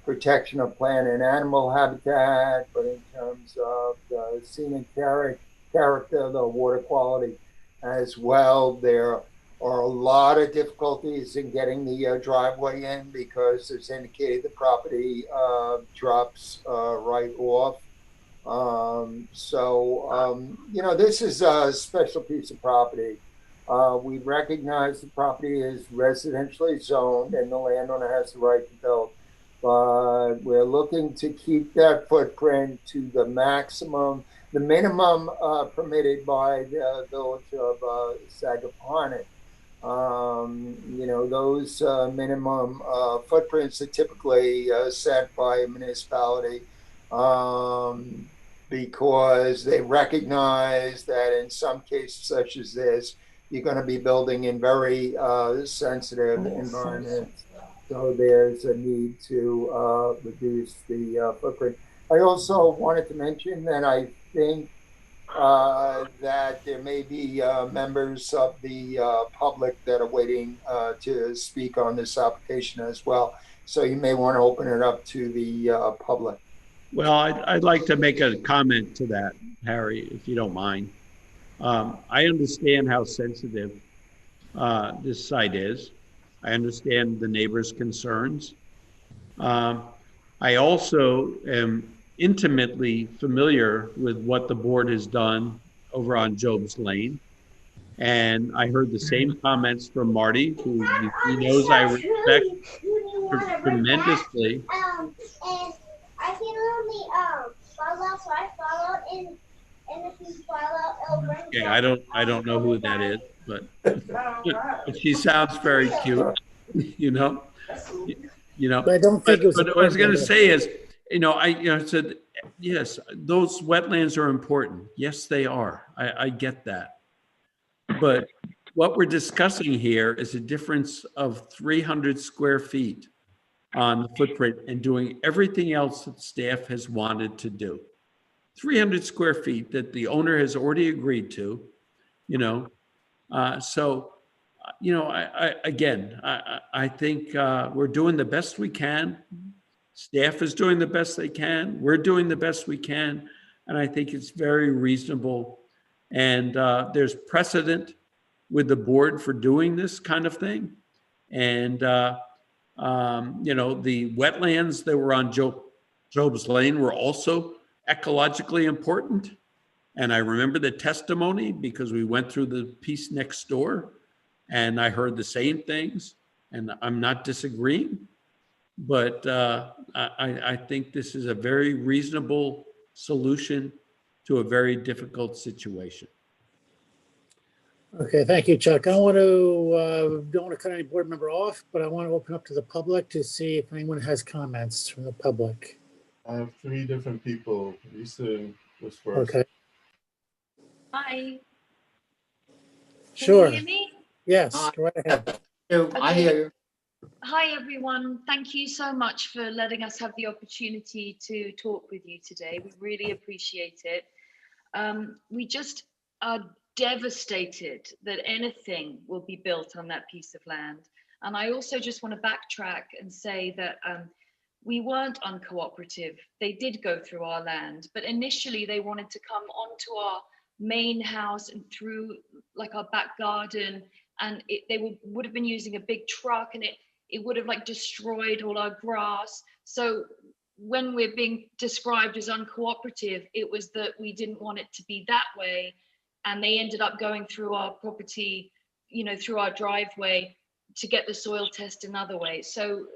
protection of plant and animal habitat, but in terms of the scenic character, the water quality as well. There are a lot of difficulties in getting the driveway in because, as indicated, the property drops right off. This is a special piece of property. We recognize the property is residentially zoned and the landowner has the right to build. But we're looking to keep that footprint to the maximum, the minimum permitted by the village of Sagaponack. Those minimum footprints are typically set by a municipality because they recognize that in some cases such as this, you're going to be building in very sensitive environments. So there's a need to reduce the footprint. I also wanted to mention that I think that there may be members of the public that are waiting to speak on this application as well. So you may want to open it up to the public.
Well, I'd like to make a comment to that, Harry, if you don't mind. I understand how sensitive this site is. I understand the neighbors' concerns. I also am intimately familiar with what the board has done over on Job's Lane. And I heard the same comments from Marty, who he knows I respect tremendously.
And I can only follow, so I follow and if you follow, it'll bring.
Okay, I don't know who that is, but she sounds very cute, But
I don't think it was.
But what I was going to say is, I said, yes, those wetlands are important. Yes, they are. I get that. But what we're discussing here is a difference of 300 square feet on the footprint and doing everything else that staff has wanted to do. 300 square feet that the owner has already agreed to, So you know, I think we're doing the best we can. Staff is doing the best they can. We're doing the best we can. And I think it's very reasonable. And there's precedent with the board for doing this kind of thing. And, you know, the wetlands that were on Job's Lane were also ecologically important. And I remember the testimony because we went through the piece next door and I heard the same things, and I'm not disagreeing, but I think this is a very reasonable solution to a very difficult situation.
Okay, thank you, Chuck. I don't want to cut any board member off, but I want to open up to the public to see if anyone has comments from the public.
I have 3 different people. Lisa was first.
Okay.
Hi.
Sure.
Can you hear me?
Yes, go right ahead.
I hear you.
Hi, everyone. Thank you so much for letting us have the opportunity to talk with you today. We really appreciate it. We just are devastated that anything will be built on that piece of land. And I also just want to backtrack and say that we weren't uncooperative. They did go through our land, but initially they wanted to come onto our main house and through like our back garden, and they would have been using a big truck, and it would have like destroyed all our grass. So when we're being described as uncooperative, it was that we didn't want it to be that way, and they ended up going through our property, you know, through our driveway to get the soil test another way. So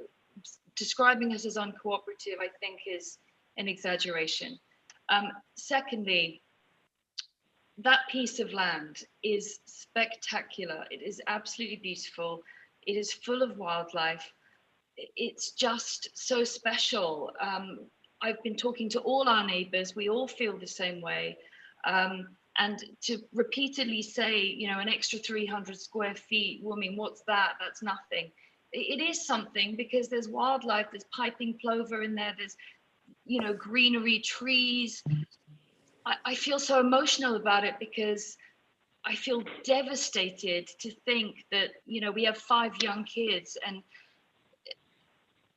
describing us as uncooperative, I think, is an exaggeration. Secondly, that piece of land is spectacular. It is absolutely beautiful. It is full of wildlife. It's just so special. I've been talking to all our neighbors. We all feel the same way. And to repeatedly say, you know, an extra 300 square feet, well, I mean, what's that? That's nothing. It is something because there's wildlife, there's piping plover in there, there's, you know, greenery, trees. I feel so emotional about it because I feel devastated to think that, you know, we have 5 young kids, and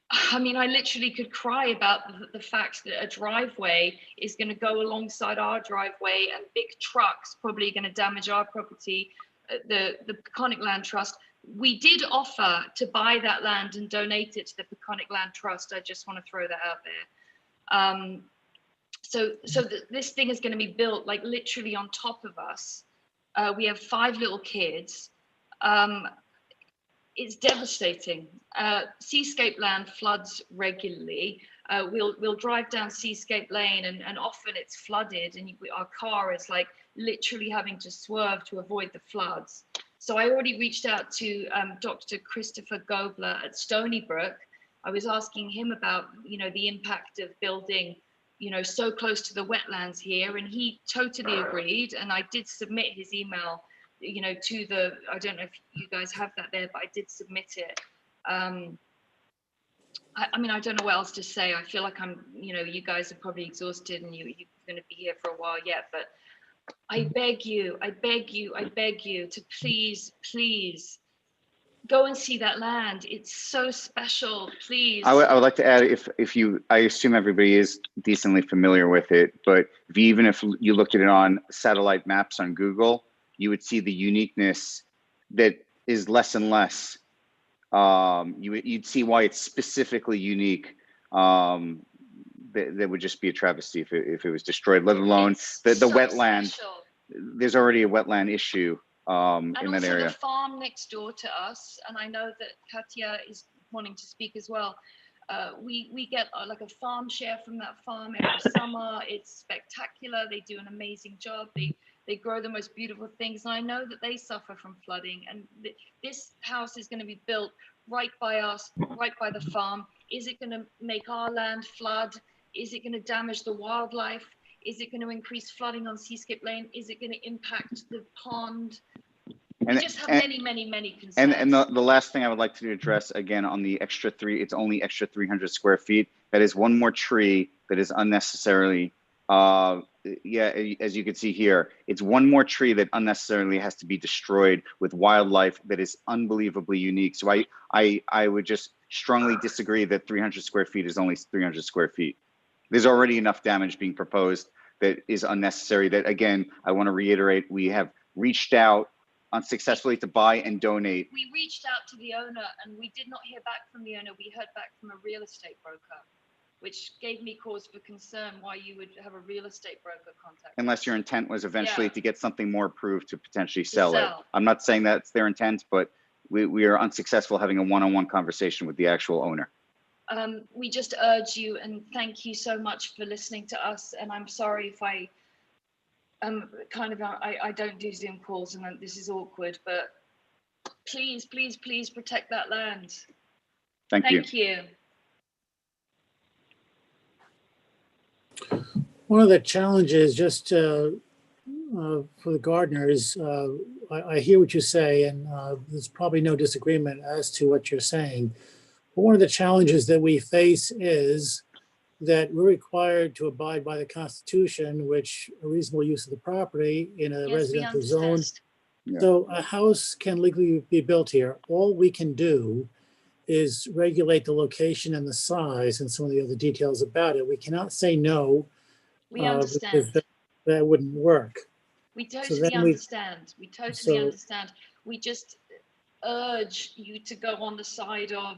I mean, I literally could cry about the fact that a driveway is going to go alongside our driveway, and big trucks probably going to damage our property. The Peconic Land Trust, we did offer to buy that land and donate it to the Peconic Land Trust. I just want to throw that out there. So this thing is going to be built like literally on top of us. We have 5 little kids. It's devastating. Seascape land floods regularly. We'll drive down Seascape Lane and often it's flooded, and our car is like literally having to swerve to avoid the floods. So I already reached out to Dr. Christopher Gobler at Stony Brook. I was asking him about, you know, the impact of building, you know, so close to the wetlands here, and he totally agreed. And I did submit his email, you know, to the, I don't know if you guys have that there, but I did submit it. I mean, I don't know what else to say. I feel like I'm, you know, you guys are probably exhausted and you're going to be here for a while yet, but I beg you to please go and see that land. It's so special, please.
I would like to add, if you, I assume everybody is decently familiar with it, but if you looked at it on satellite maps on Google, you would see the uniqueness that is less and less. You'd see why it's specifically unique. That would just be a travesty if it was destroyed, let alone the wetland.
Special.
There's already a wetland issue in that area.
And also the farm next door to us, and I know that Katya is wanting to speak as well. We get like a farm share from that farm every summer. It's spectacular. They do an amazing job. They grow the most beautiful things. And I know that they suffer from flooding, and this house is going to be built right by us, right by the farm. Is it going to make our land flood? Is it going to damage the wildlife? Is it going to increase flooding on Seascape Lane? Is it going to impact the pond? We just have many concerns.
And the last thing I would like to address again on the extra it's only extra 300 square feet. That is one more tree that is unnecessarily yeah, as you can see here, it's one more tree that unnecessarily has to be destroyed with wildlife that is unbelievably unique. So I would just strongly disagree that 300 square feet is only 300 square feet. There's already enough damage being proposed that is unnecessary. That, again, I want to reiterate, we have reached out unsuccessfully to buy and donate.
We reached out to the owner and we did not hear back from the owner. We heard back from a real estate broker, which gave me cause for concern why you would have a real estate broker contact.
Unless your intent was eventually
Yeah.
to get something more approved to potentially sell it.
sell.
I'm not saying that's their intent, but we are unsuccessful having a one-on-one conversation with the actual owner.
We just urge you and thank you so much for listening to us. And I'm sorry if I I don't do Zoom calls and this is awkward, but please, please, please protect that land.
Thank you.
Thank you.
One of the challenges, just for the gardeners, I hear what you say, and there's probably no disagreement as to what you're saying. But one of the challenges that we face is that we're required to abide by the Constitution, which a reasonable use of the property in a
Yes, we
residential zone.
understand.
Yeah.
So a house can legally be built here. All we can do is regulate the location and the size and some of the other details about it. We cannot say no.
We
because
understand.
that wouldn't work.
We
So
totally
then we-
understand. We totally
so-
understand. We just urge you to go on the side of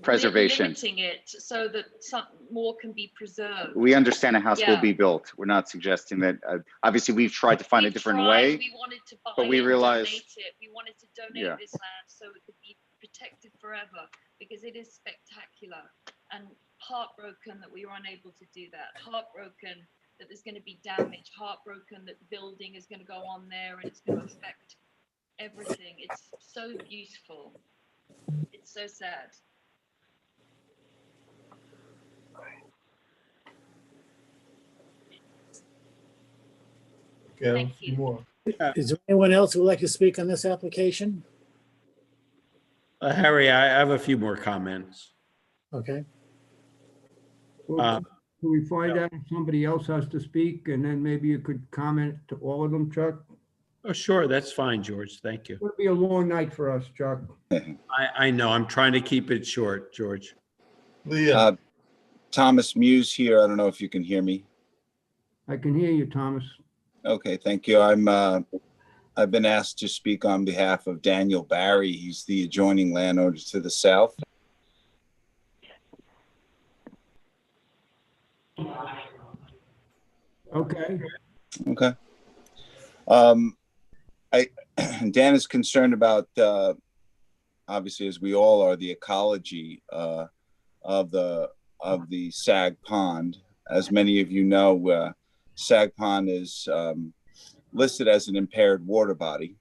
Preservation.
limiting it so that some more can be preserved.
We understand a house will
Yeah.
be built. We're not suggesting that, obviously we've tried to find a different way.
We wanted to buy
but we
it,
realized-
donate it. We wanted to donate
Yeah.
this land so it could be protected forever because it is spectacular. And heartbroken that we were unable to do that. Heartbroken that there's going to be damage. Heartbroken that the building is going to go on there and it's going to affect everything. It's so beautiful. It's so sad.
Okay,
Thank
a few
you.
more.
Is there anyone else who would like to speak on this application?
Harry, I have a few more comments.
Okay.
Well, can we find out if somebody else has to speak, and then maybe you could comment to all of them, Chuck?
Oh, sure, that's fine, George. Thank you.
It's going to be a long night for us, Chuck.
I know, I'm trying to keep it short, George.
Leah,
Thomas Muse here. I don't know if you can hear me.
I can hear you, Thomas.
Okay, thank you. I've been asked to speak on behalf of Daniel Barry. He's the adjoining landowner to the south.
Okay.
Okay. Dan is concerned about, obviously, as we all are, the ecology of the Sag Pond. As many of you know, Sag Pond is listed as an impaired water body.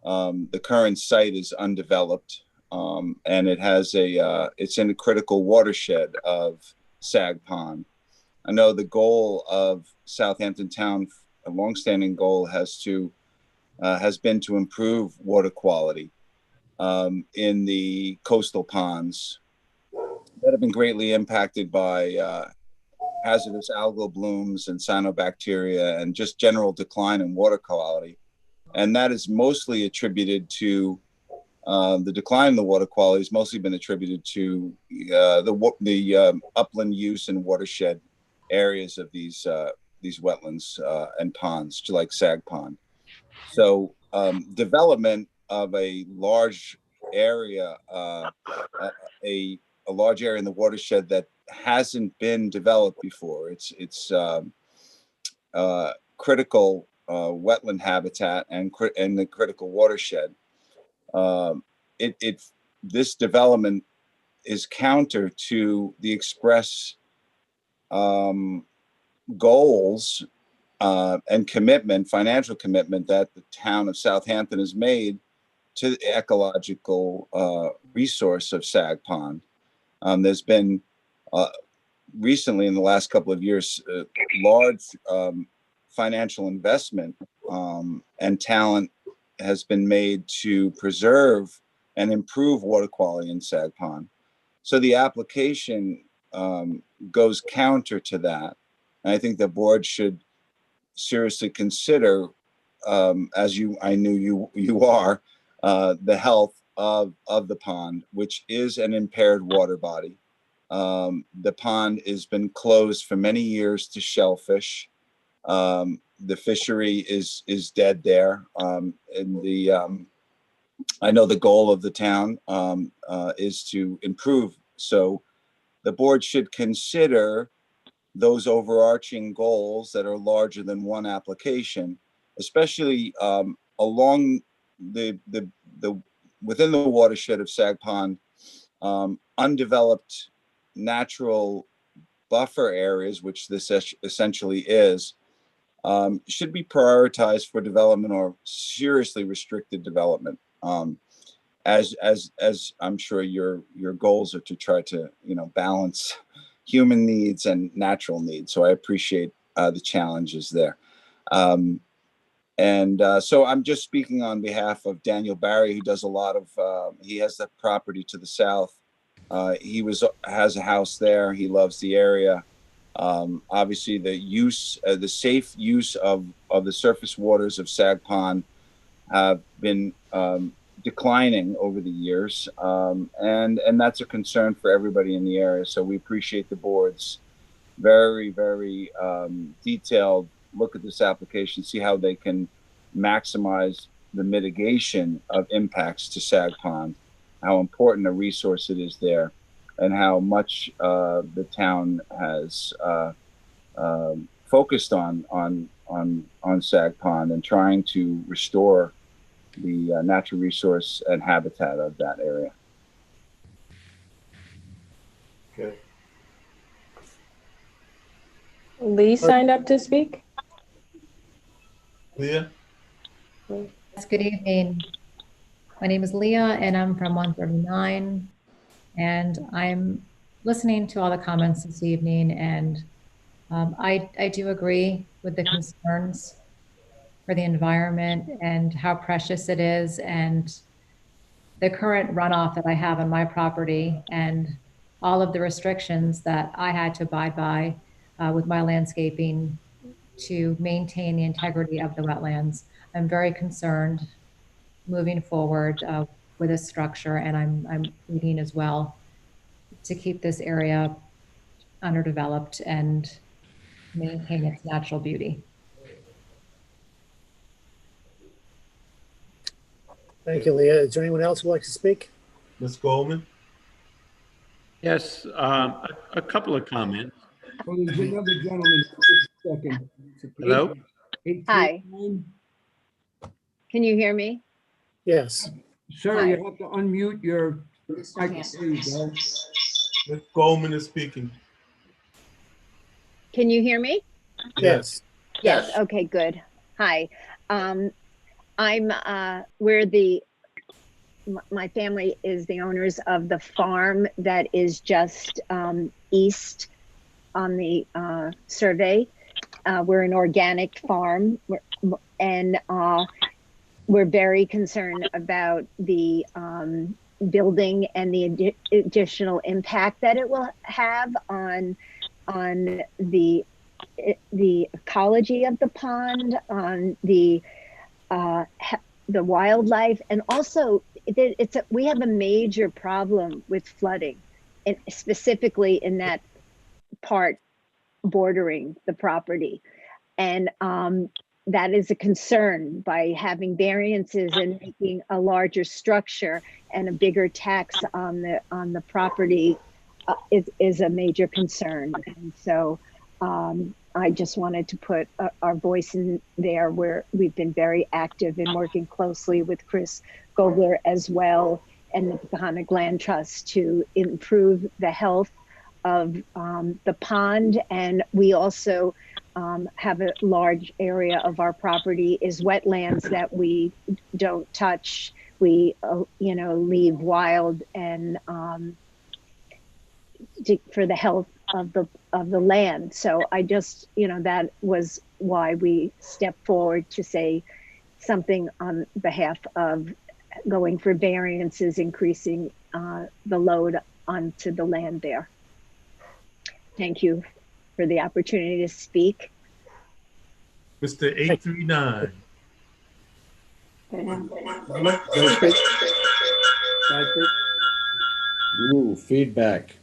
The current site is undeveloped, and it's in a critical watershed of Sag Pond. I know the goal of Southampton Town, a longstanding goal, has been to improve water quality in the coastal ponds that have been greatly impacted by hazardous algal blooms and cyanobacteria and just general decline in water quality. And that is mostly attributed to the decline in the water quality has mostly been attributed to the upland use and watershed areas of these wetlands and ponds, like Sag Pond. So development of a large area, a large area in the watershed that hasn't been developed before. It's critical wetland habitat and the critical watershed. This development is counter to the express goals and commitment, financial commitment that the town of Southampton has made to the ecological resource of Sag Pond. There's been recently, in the last couple of years, large financial investment and talent has been made to preserve and improve water quality in Sag Pond. So the application goes counter to that. And I think the board should seriously consider, I knew you are, the health of the pond, which is an impaired water body. The pond has been closed for many years to shellfish. The fishery is dead there. I know the goal of the town is to improve. So the board should consider those overarching goals that are larger than one application, especially along the within the watershed of Sag Pond, undeveloped natural buffer areas, which this essentially is, should be prioritized for development or seriously restricted development. As I'm sure your goals are to try to balance human needs and natural needs. So I appreciate the challenges there. So I'm just speaking on behalf of Daniel Barry, who does a lot of, he has the property to the south. He has a house there. He loves the area. Obviously the safe use of the surface waters of Sag Pond have been declining over the years. And that's a concern for everybody in the area. So we appreciate the board's very, very detailed look at this application, see how they can maximize the mitigation of impacts to Sag Pond, how important a resource it is there, and how much the town has focused on Sag Pond and trying to restore the natural resource and habitat of that area.
Okay.
Lee signed up to speak.
Leah?
Yes, good evening. My name is Leah and I'm from 139. And I'm listening to all the comments this evening, and I do agree with the concerns for the environment and how precious it is, and the current runoff that I have on my property and all of the restrictions that I had to abide by with my landscaping to maintain the integrity of the wetlands. I'm very concerned moving forward with this structure, and I'm leading as well to keep this area underdeveloped and maintain its natural beauty.
Thank you, Leah. Is there anyone else who would like to speak?
Ms. Goldman?
Yes, a couple of comments.
Well, there's another gentleman. Just a second.
Hello?
Hi. Can you hear me?
Yes.
Sir,
Hi.
you have to unmute your mic. There you go.
Ms. Goldman is speaking.
Can you hear me?
Yes.
Yes. Okay, good. Hi. My family is the owners of the farm that is just east on the survey. We're an organic farm, and we're very concerned about the building and the additional impact that it will have on the ecology of the pond, on the wildlife, and also we have a major problem with flooding, and specifically in that part bordering the property, and that is a concern. By having variances and making a larger structure and a bigger tax on the property is a major concern. And so I just wanted to put our voice in there, where we've been very active in working closely with Chris Gobler as well, and the Peconic Land Trust to improve the health of the pond. And we also have a large area of our property is wetlands that we don't touch. We, leave wild, and for the health of the land. So I just, that was why we stepped forward to say something on behalf of going for variances, increasing the load onto the land there. Thank you. for the opportunity to speak.
Mr. 839.
Ooh, feedback.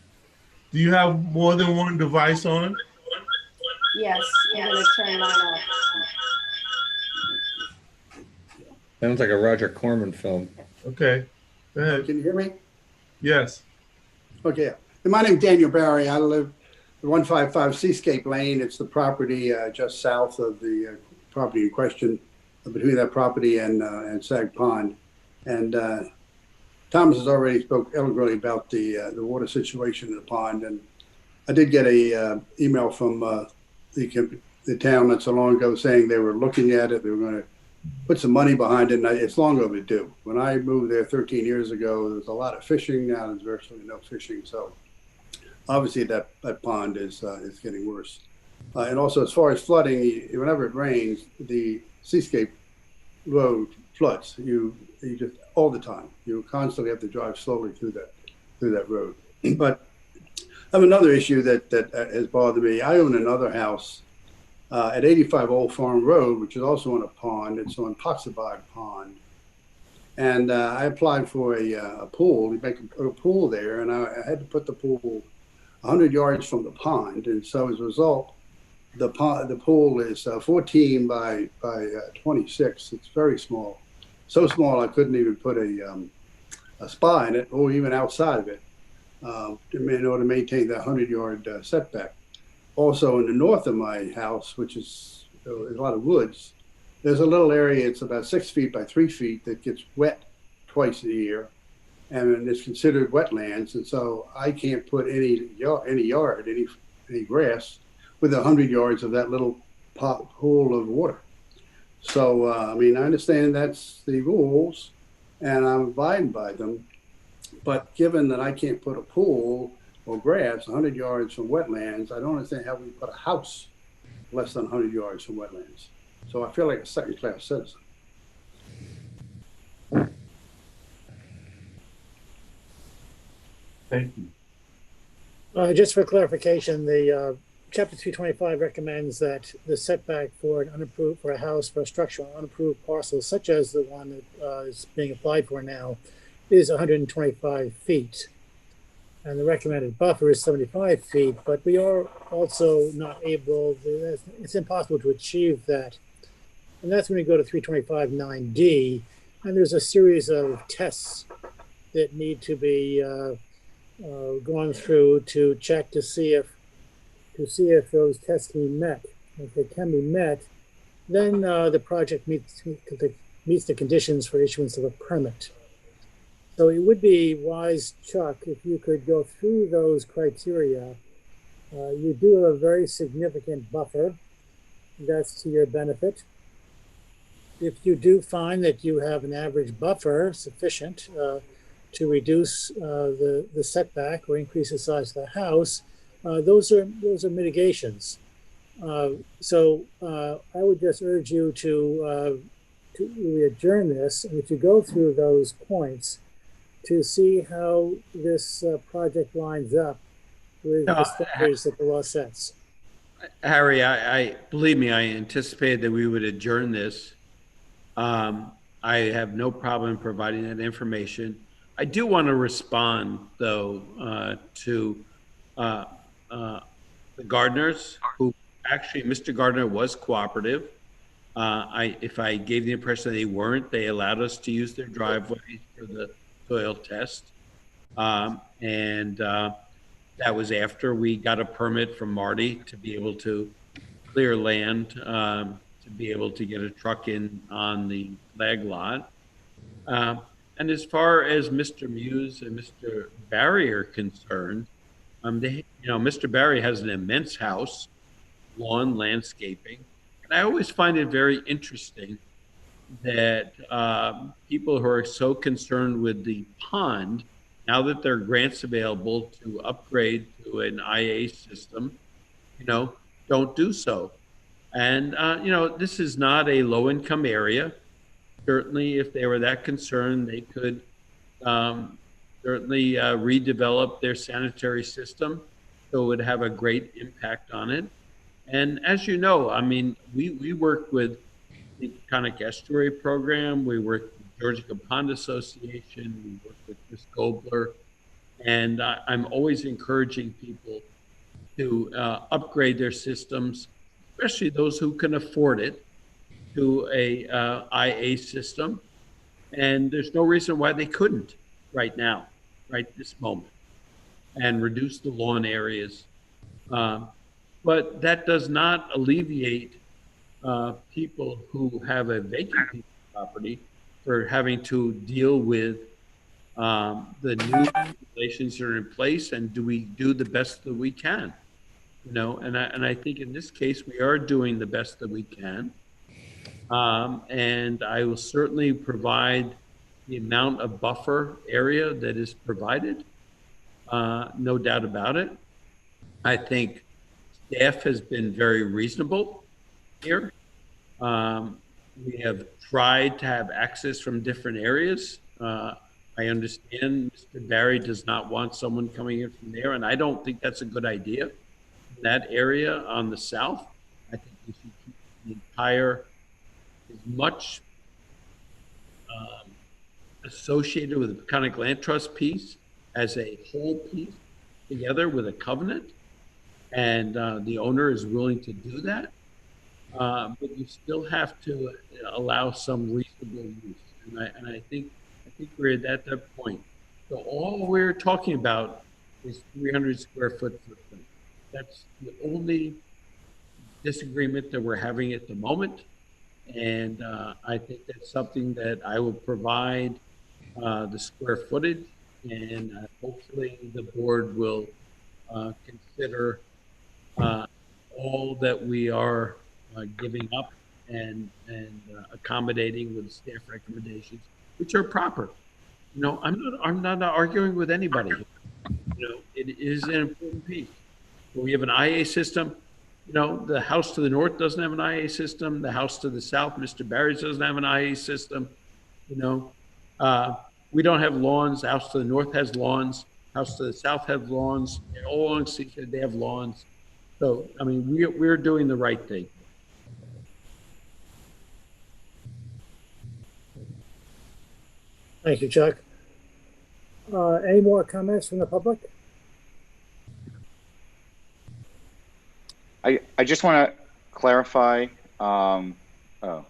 Do you have more than one device on?
Yes, I'm gonna turn mine off.
Sounds like a Roger Corman film.
Okay, go ahead.
Can you hear me?
Yes.
Okay. My name's Daniel Barry. I live at 155 Seascape Lane. It's the property just south of the property in question, between that property and Sag Pond. And Thomas has already spoke eloquently about the water situation in the pond. And I did get a email from the town not so long ago saying they were looking at it. They were going to put some money behind it, and it's long overdue. When I moved there 13 years ago, there was a lot of fishing. Now there's virtually no fishing. So obviously that pond is getting worse. And also, as far as flooding, whenever it rains, the Seascape Road floods. You just all the time. You constantly have to drive slowly through that road. But I have another issue that has bothered me. I own another house at 85 Old Farm Road, which is also on a pond. It's on Poxabog Pond. And I applied for a pool. We make a pool there, and I had to put the pool 100 yards from the pond. And so as a result, the pool is 14 by 26. It's very small. So small I couldn't even put a spa in it, or even outside of it, in order to maintain that 100-yard setback. Also in the north of my house, which is a lot of woods, there's a little area, it's about 6 feet by 3 feet, that gets wet twice a year, and it's considered wetlands. And so I can't put any grass with 100 yards of that little pool of water. So, I mean, I understand that's the rules, and I'm abiding by them. But given that I can't put a pool or grass 100 yards from wetlands, I don't understand how we can put a house less than 100 yards from wetlands. So I feel like a second-class citizen.
Thank you.
Just for clarification, the Chapter 225 recommends that the setback for a house, for a structure on unapproved parcels, such as the one that is being applied for now, is 125 feet. And the recommended buffer is 75 feet, but we are also not able, it's impossible to achieve that. And that's when we go to 325-9D, and there's a series of tests that need to be gone through to check to see if those tests can be met. If they can be met, then the project meets the conditions for issuance of a permit. So it would be wise, Chuck, if you could go through those criteria. You do have a very significant buffer. That's to your benefit. If you do find that you have an average buffer sufficient to reduce the setback or increase the size of the house, those are mitigations. So I would just urge you to really adjourn this, and if you go through those points to see how this project lines up with the standards that the law sets.
Harry, I believe me, I anticipated that we would adjourn this. I have no problem providing that information. I do want to respond, though, to the Gardners, who actually, Mr. Gardner was cooperative. If I gave the impression that they weren't, they allowed us to use their driveway for the soil test. That was after we got a permit from Marty to be able to clear land, to be able to get a truck in on the lag lot. And as far as Mr. Muse and Mr. Barry are concerned, Mr. Barry has an immense house, lawn, landscaping. And I always find it very interesting that people who are so concerned with the pond, now that there are grants available to upgrade to an IA system, don't do so. And, this is not a low-income area. Certainly, if they were that concerned, they could certainly redevelop their sanitary system so it would have a great impact on it. And as you know, I mean, we work with the Peconic Estuary Program, we work with Georgia Pond Association, we work with Chris Gobler, and I'm always encouraging people to upgrade their systems, especially those who can afford it, to a IA system. And there's no reason why they couldn't right now, right this moment, and reduce the lawn areas. But that does not alleviate people who have a vacant piece of property for having to deal with the new regulations that are in place, and do we do the best that we can? You know, and I think in this case we are doing the best that we can, and I will certainly provide the amount of buffer area that is provided, no doubt about it. I think staff has been very reasonable here. We have tried to have access from different areas. I understand Mr. Barry does not want someone coming in from there, and I don't think that's a good idea. In that area on the south, I think we should keep the entire, as much associated with the Peconic Land Trust piece as a whole piece together with a covenant, and the owner is willing to do that. But you still have to allow some reasonable use, and I think we're at that point. So all we're talking about is 300 square foot footprint. That's the only disagreement that we're having at the moment, and I think that's something that I will provide the square footage, and hopefully the board will consider all that we are giving up and accommodating with staff recommendations, which are proper. You know, I'm not arguing with anybody. You know, it is an important piece. When we have an IA system, you know, the house to the north doesn't have an IA system. The house to the south, Mr. Barry's doesn't have an IA system. You know, we don't have lawns. The house to the north has lawns. House to the south have lawns. And all along Seacade, they have lawns. So, I mean, we're doing the right thing.
Thank you, Chuck. Any more comments from the public?
I just want to clarify. Oh.
Can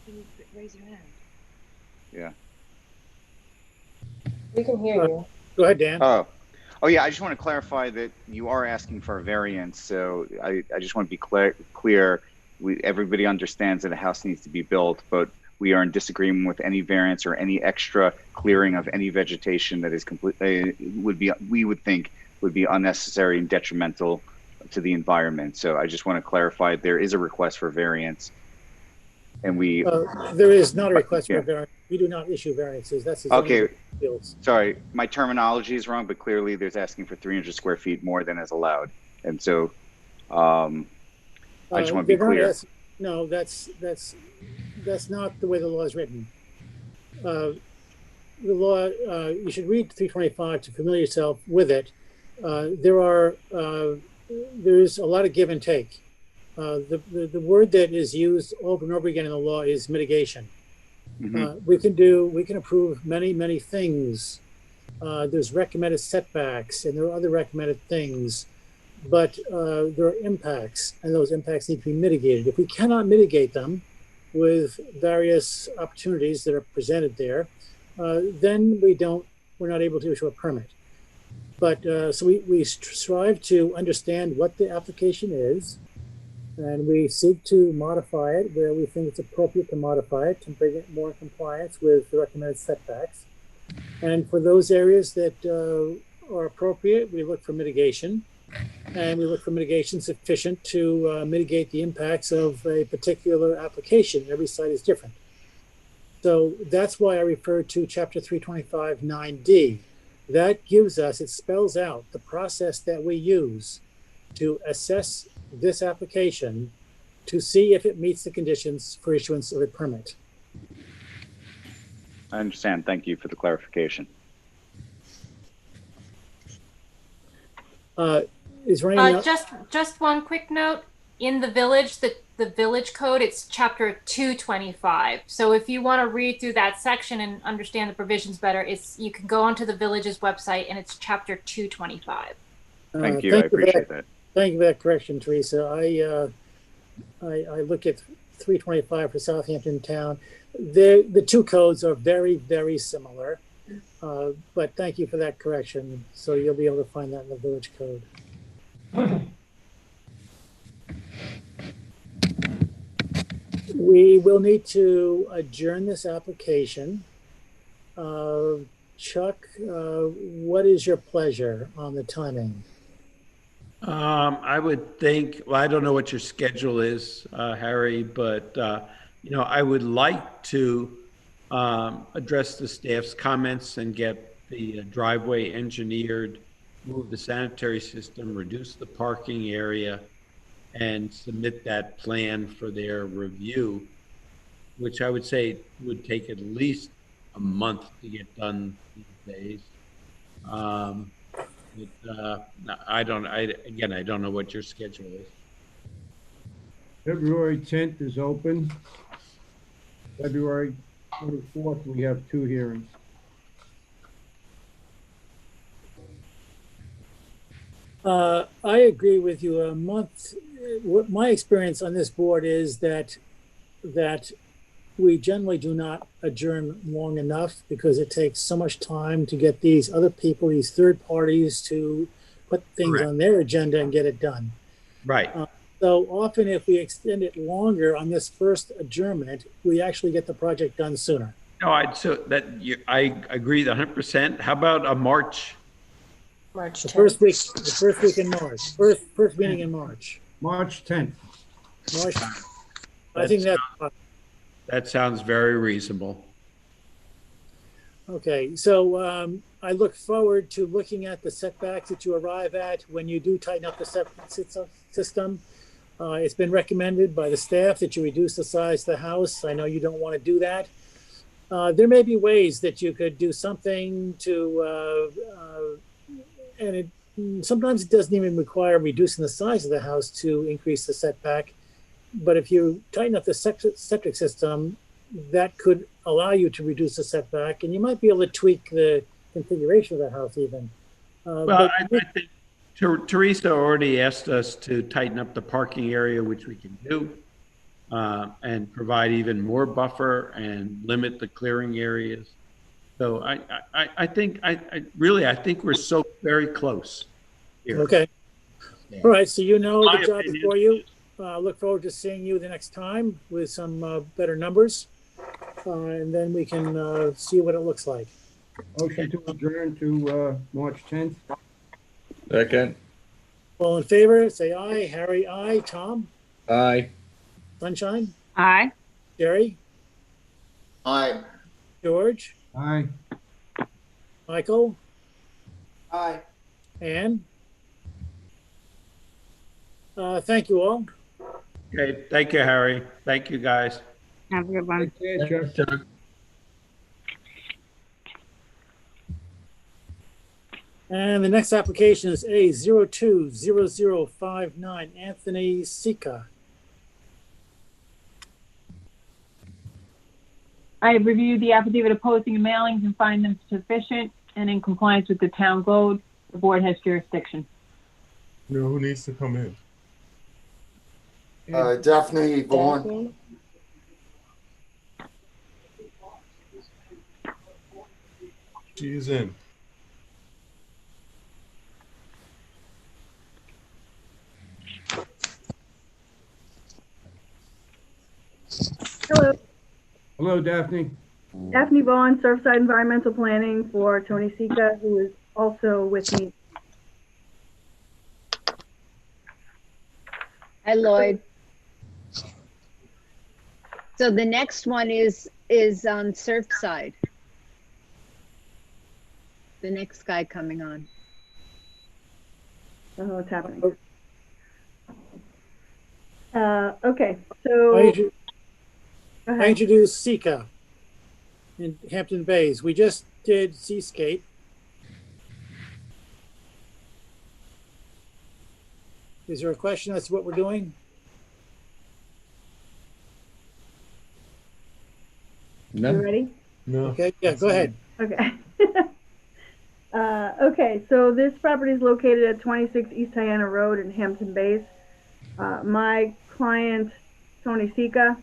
you raise your hand?
Yeah.
We can hear you.
Go ahead, Dan.
Oh yeah. I just want to clarify that you are asking for a variance. So I just want to be clear. Everybody understands that a house needs to be built, but we are in disagreement with any variance or any extra clearing of any vegetation that is we would think would be unnecessary and detrimental to the environment. So I just want to clarify there is a request for variance, and we
there is not a request for a variance. We do not issue variances. That's
okay. Sorry, my terminology is wrong, but clearly there's asking for 300 square feet more than is allowed, and so I just want to be clear.
No, that's not the way the law is written. The law, you should read 325 to familiar yourself with it. There's a lot of give and take. The word that is used over and over again in the law is mitigation. Mm-hmm. We can approve many things. There's recommended setbacks, and there are other recommended things, but there are impacts, and those impacts need to be mitigated. If we cannot mitigate them with various opportunities that are presented there, then we're not able to issue a permit. But so we strive to understand what the application is, and we seek to modify it where we think it's appropriate to modify it to bring it more in compliance with the recommended setbacks. And for those areas that are appropriate, we look for mitigation, and we look for mitigation sufficient to mitigate the impacts of a particular application. Every site is different. So that's why I refer to Chapter 325 9D. That gives us, it spells out the process that we use to assess this application to see if it meets the conditions for issuance of a permit.
I understand. Thank you for the clarification.
Is there anything else?
Just one quick note. In the village, the village code, it's chapter 225. So if you want to read through that section and understand the provisions better, you can go onto the village's website and it's chapter 225.
Thank you. I appreciate that.
Thank you for that correction, Teresa. I look at 325 for Southampton Town. The two codes are very, very similar. But thank you for that correction. So you'll be able to find that in the village code. We will need to adjourn this application. Chuck, what is your pleasure on the timing?
I would think, well, I don't know what your schedule is, Harry, but, I would like to address the staff's comments and get the driveway engineered, move the sanitary system, reduce the parking area, and submit that plan for their review, which I would say would take at least a month to get done these days. I don't know what your schedule is.
February 10th is open. February 24th, we have 2 hearings.
I agree with you. A month. What my experience on this board is that we generally do not adjourn long enough because it takes so much time to get these other people, these third parties, to put things
Correct.
on their agenda and get it done.
Right.
So often, if we extend it longer on this first adjournment, we actually get the project done sooner.
No, I agree 100%. How about a March?
March 10th.
The first week in March. First meeting in March.
March 10th.
March. I think
That sounds very reasonable.
Okay, so I look forward to looking at the setbacks that you arrive at when you do tighten up the septic system. It's been recommended by the staff that you reduce the size of the house. I know you don't want to do that. There may be ways that you could do something to, sometimes it doesn't even require reducing the size of the house to increase the setback. But if you tighten up the septic system, that could allow you to reduce the setback, and you might be able to tweak the configuration of the house even.
I think Teresa already asked us to tighten up the parking area, which we can do, and provide even more buffer and limit the clearing areas. So I think we're so very close here.
Okay.
Yeah.
All right. So the job is
opinion.
for you. Look forward to seeing you the next time with some better numbers, and then we can see what it looks like.
Motion to adjourn to March 10th.
Second.
All in favor, say aye. Harry, aye. Tom?
Aye.
Sunshine?
Aye.
Jerry?
Aye.
George?
Aye.
Michael?
Aye.
Ann? Thank you all.
Okay, thank you, Harry. Thank you, guys.
Have a good one.
Take care, Chuck.
And the next application is A020059, Anthony Sika.
I have reviewed the affidavit of posting and mailings and find them sufficient and in compliance with the town code. The board has jurisdiction.
Who needs to come in?
Daphne Vaughn.
She's in.
Hello,
Hello, Daphne.
Daphne Vaughn, Surfside Environmental Planning for Tony Sika, who is also with me.
Hi, Lloyd. So the next one is on Surfside. The next guy coming on.
I don't know what's happening. Okay, so.
I introduced Sika in Hampton Bays. We just did Seascape. Is there a question as to what we're doing?
No.
You ready?
No.
Okay, yeah, go ahead.
Okay. Okay, so this property is located at 26 East Hyanna Road in Hampton Bays. My client, Tony Sika,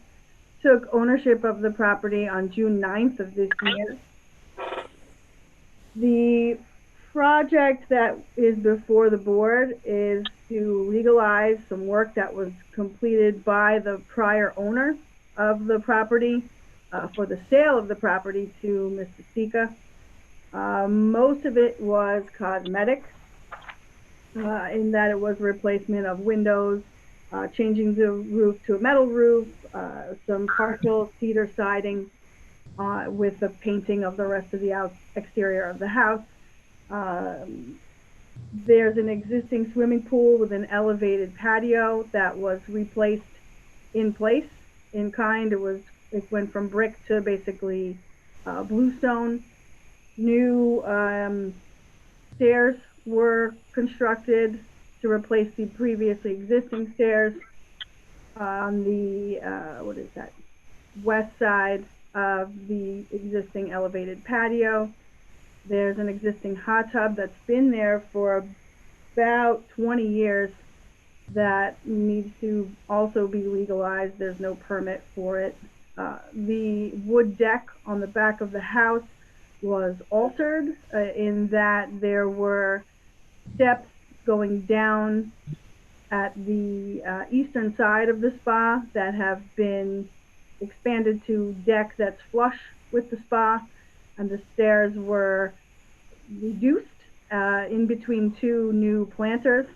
took ownership of the property on June 9th of this year. The project that is before the board is to legalize some work that was completed by the prior owner of the property for the sale of the property to Mr. Sika. Most of it was cosmetic in that it was replacement of windows, changing the roof to a metal roof, some partial cedar siding with the painting of the rest of the exterior of the house. There's an existing swimming pool with an elevated patio that was replaced in place in kind. It went from brick to basically bluestone. New stairs were constructed to replace the previously existing stairs on the west side of the existing elevated patio. There's an existing hot tub that's been there for about 20 years that needs to also be legalized. There's no permit for it. The wood deck on the back of the house was altered in that there were steps going down at the eastern side of the spa that have been expanded to deck that's flush with the spa, and the stairs were reduced in between two new planters.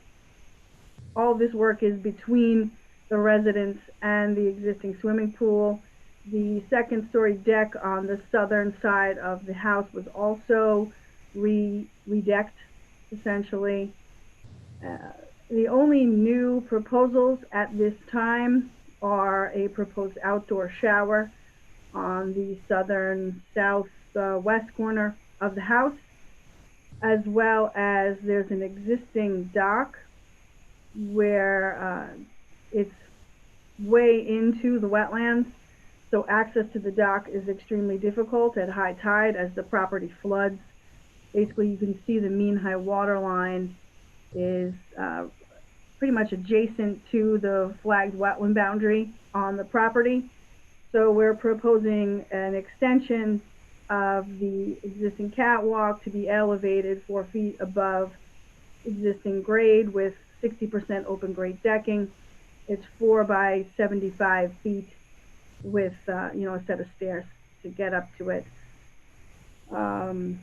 All this work is between the residence and the existing swimming pool. The second story deck on the southern side of the house was also redecked, essentially. The only new proposals at this time are a proposed outdoor shower on the southern southwest corner of the house, as well as there's an existing dock where it's way into the wetlands. So access to the dock is extremely difficult at high tide as the property floods. Basically, you can see the mean high water line is pretty much adjacent to the flagged wetland boundary on the property. So we're proposing an extension of the existing catwalk to be elevated 4 feet above existing grade with 60% open grade decking. It's 4 by 75 feet with a set of stairs to get up to it. So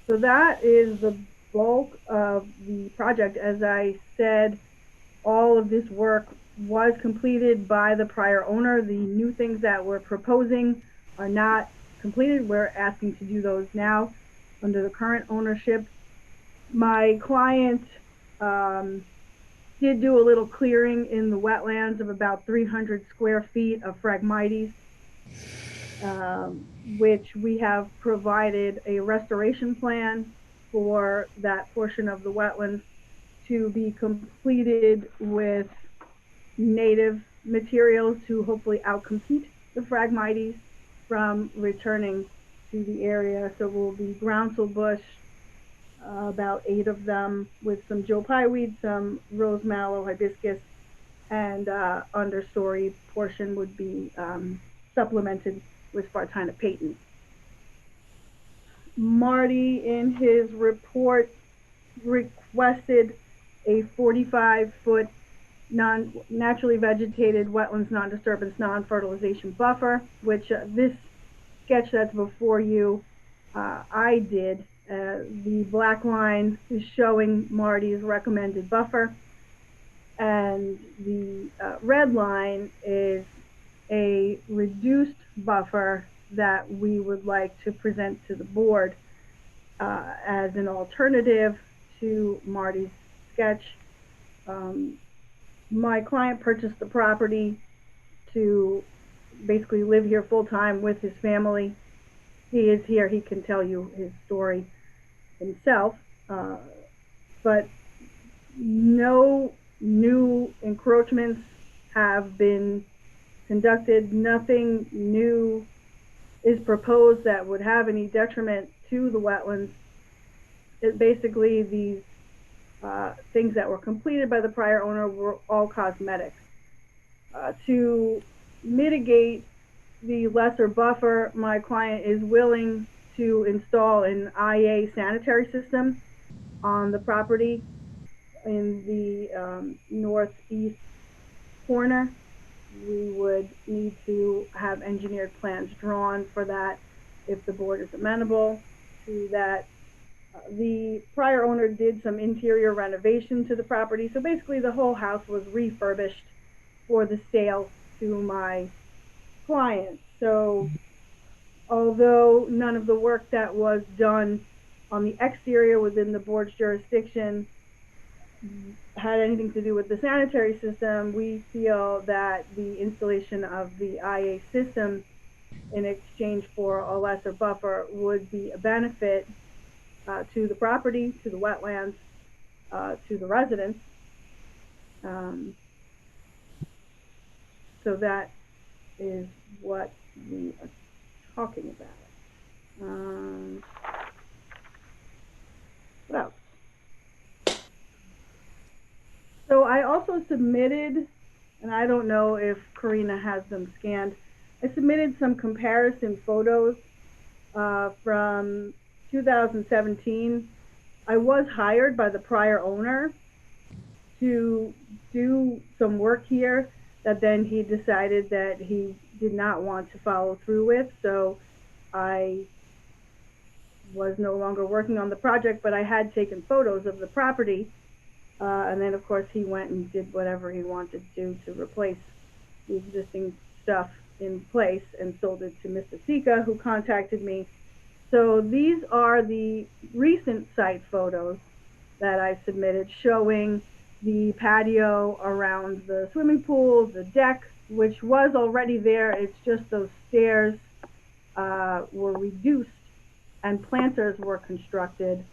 that is the bulk of the project. As I said, all of this work was completed by the prior owner. The new things that we're proposing are not completed. We're asking to do those now under the current ownership. My client did do a little clearing in the wetlands of about 300 square feet of Phragmites, which we have provided a restoration plan for that portion of the wetlands to be completed with native materials to hopefully outcompete the Phragmites from returning to the area. So we'll be groundsel bush, about 8 of them, with some Joe Pye weed, some rose mallow, hibiscus, and understory portion would be supplemented with Spartina patent. Marty, in his report, requested a 45-foot naturally vegetated wetlands non-disturbance non-fertilization buffer, which this sketch that's before you I did. The black line is showing Marty's recommended buffer, and the red line is a reduced buffer that we would like to present to the board as an alternative to Marty's sketch. My client purchased the property to basically live here full-time with his family. He is here, he can tell you his story himself, but No new encroachments have been conducted. Nothing new is proposed that would have any detriment to the wetlands. Basically, these things that were completed by the prior owner were all cosmetic. To mitigate the lesser buffer, my client is willing to install an IA sanitary system on the property in the northeast corner. We would need to have engineered plans drawn for that if the board is amenable to that. The prior owner did some interior renovation to the property, so basically the whole house was refurbished for the sale to my client. So although none of the work that was done on the exterior within the board's jurisdiction had anything to do with the sanitary system, we feel that the installation of the IA system in exchange for a lesser buffer would be a benefit to the property, to the wetlands, to the residents. So that is what we are talking about. What else? So I also submitted, and I don't know if Karina has them scanned, I submitted some comparison photos from 2017. I was hired by the prior owner to do some work here that then he decided that he did not want to follow through with. So I was no longer working on the project, but I had taken photos of the property. And then of course he went and did whatever he wanted to replace the existing stuff in place and sold it to Mr. Sika, who contacted me. So these are the recent site photos that I submitted showing the patio around the swimming pool, the deck, which was already there. It's just those stairs were reduced and planters were constructed.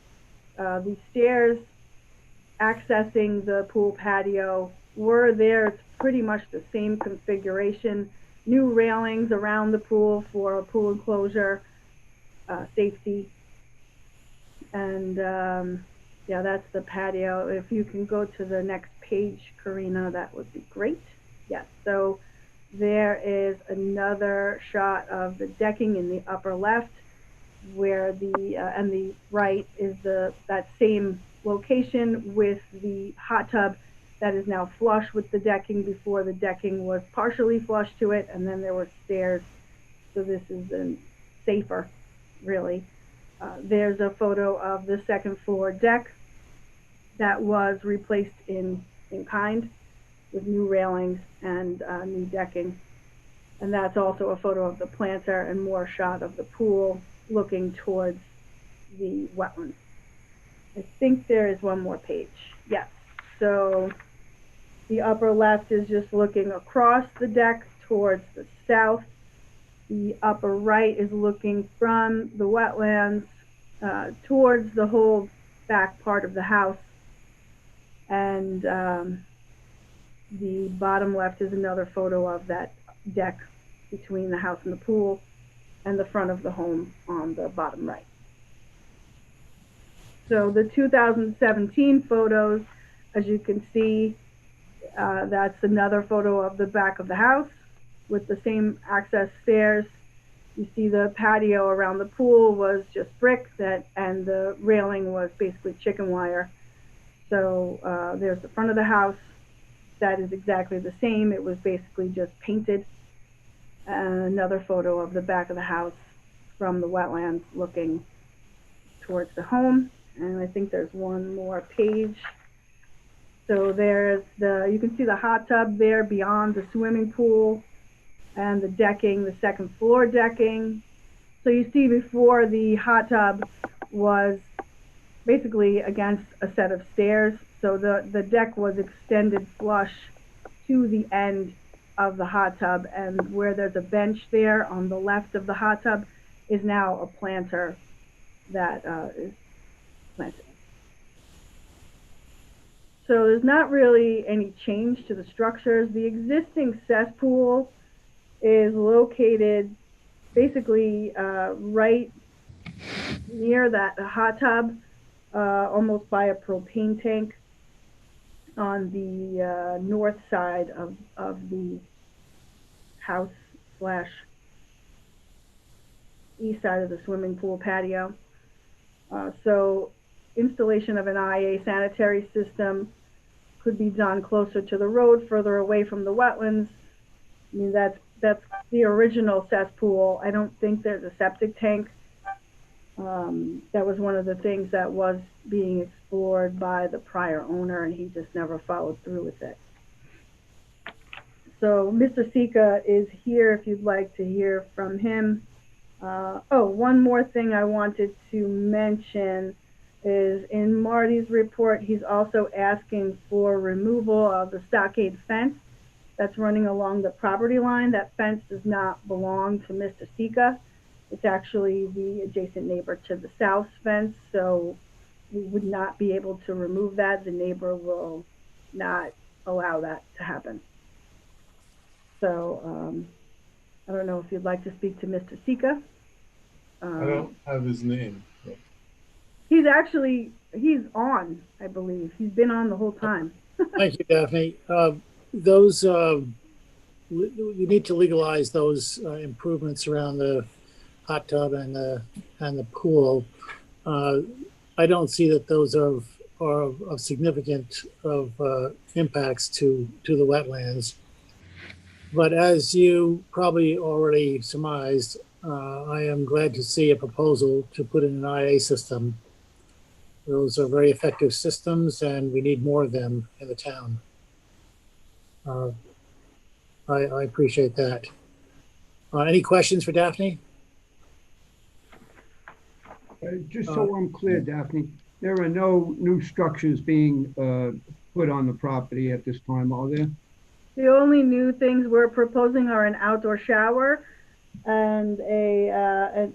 The stairs accessing the pool patio were there. It's pretty much the same configuration. New railings around the pool for a pool enclosure, safety. And yeah, that's the patio. If you can go to the next page, Karina, that would be great. Yes, so there is another shot of the decking in the upper left, where the and the right is that same location with the hot tub that is now flush with the decking. Before, the decking was partially flush to it, and then there were stairs. So this is safer, really. There's a photo of the second floor deck that was replaced in kind with new railings and new decking. And that's also a photo of the planter and more shot of the pool looking towards the wetlands. I think there is one more page. Yes. So the upper left is just looking across the deck towards the south. The upper right is looking from the wetlands towards the whole back part of the house. And the bottom left is another photo of that deck between the house and the pool, and the front of the home on the bottom right. So the 2017 photos, as you can see, that's another photo of the back of the house with the same access stairs. You see the patio around the pool was just brick, and the railing was basically chicken wire. So there's the front of the house. That is exactly the same. It was basically just painted. Another photo of the back of the house from the wetlands looking towards the home. And I think there's one more page. So there's you can see the hot tub there beyond the swimming pool, and the decking, the second floor decking. So you see before, the hot tub was basically against a set of stairs. So the deck was extended flush to the end of the hot tub, and where there's a bench there on the left of the hot tub is now a planter that is planted. So there's not really any change to the structures. The existing cesspool is located basically right near that hot tub, almost by a propane tank on the north side of the house slash east side of the swimming pool patio. So installation of an IA sanitary system could be done closer to the road, further away from the wetlands. I mean, that's the original cesspool. I don't think there's a septic tank. That was one of the things that was being explored by the prior owner, and he just never followed through with it. So Mr. Sika is here if you'd like to hear from him. Oh, one more thing I wanted to mention is in Marty's report, he's also asking for removal of the stockade fence that's running along the property line. That fence does not belong to Mr. Sika. It's actually the adjacent neighbor to the south fence, so we would not be able to remove that. The neighbor will not allow that to happen. So I don't know if you'd like to speak to Mr. Sika.
I don't have his name. So.
He's on, I believe. He's been on the whole time.
Thank you, Daphne. You need to legalize those improvements around the hot tub and the pool. I don't see that those are of significant impacts to the wetlands. But as you probably already surmised, I am glad to see a proposal to put in an IA system. Those are very effective systems, and we need more of them in the town. I appreciate that. Any questions for Daphne?
Just so I'm clear, Daphne, there are no new structures being put on the property at this time, are there?
The only new things we're proposing are an outdoor shower and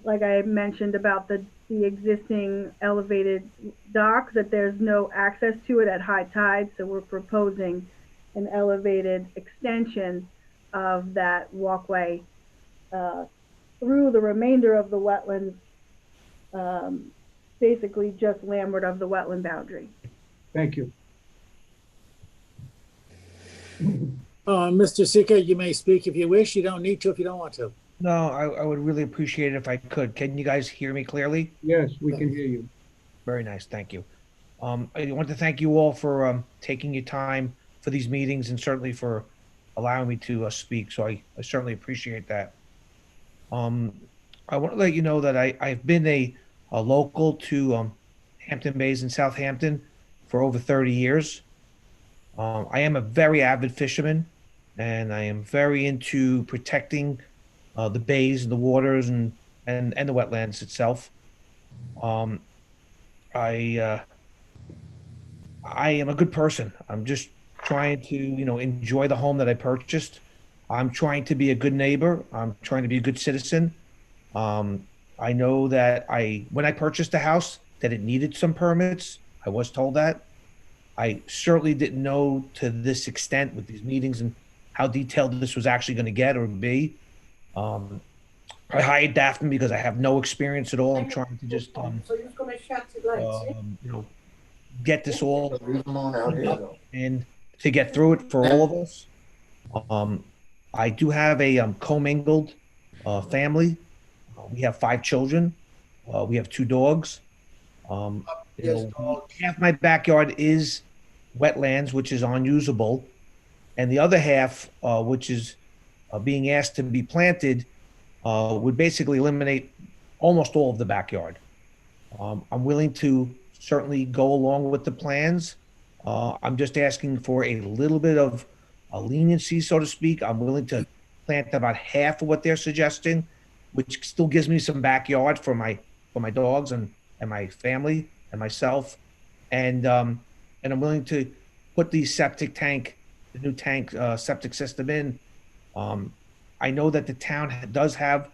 like I mentioned about the existing elevated dock, that there's no access to it at high tide. So we're proposing an elevated extension of that walkway through the remainder of the wetlands, basically just landward of the wetland boundary.
Thank you.
Mr. Sika, you may speak if you wish. You don't need to if you don't want to.
No, I would really appreciate it if I could. Can you guys hear me clearly?
Yes, we can hear you.
Very nice, thank you. I want to thank you all for taking your time for these meetings and certainly for allowing me to speak. So I certainly appreciate that. I want to let you know that I've been a local to Hampton Bays in Southampton for over 30 years. I am a very avid fisherman, and I am very into protecting the bays and the waters and the wetlands itself. I am a good person. I'm just trying to, enjoy the home that I purchased. I'm trying to be a good neighbor. I'm trying to be a good citizen. I know that when I purchased the house, that it needed some permits. I was told that. I certainly didn't know to this extent with these meetings and how detailed this was actually going to get or be. I hired Daphne because I have no experience at all. I'm trying to just, get this all and to get through it for all of us. I do have a commingled family. We have 5 children. We have 2 dogs. Half my backyard is wetlands, which is unusable, and the other half, which is being asked to be planted, would basically eliminate almost all of the backyard. I'm willing to certainly go along with the plans. I'm just asking for a little bit of a leniency, so to speak. I'm willing to plant about half of what they're suggesting, which still gives me some backyard for my dogs and my family and myself, and I'm willing to put the new tank septic system in. I know that the town does have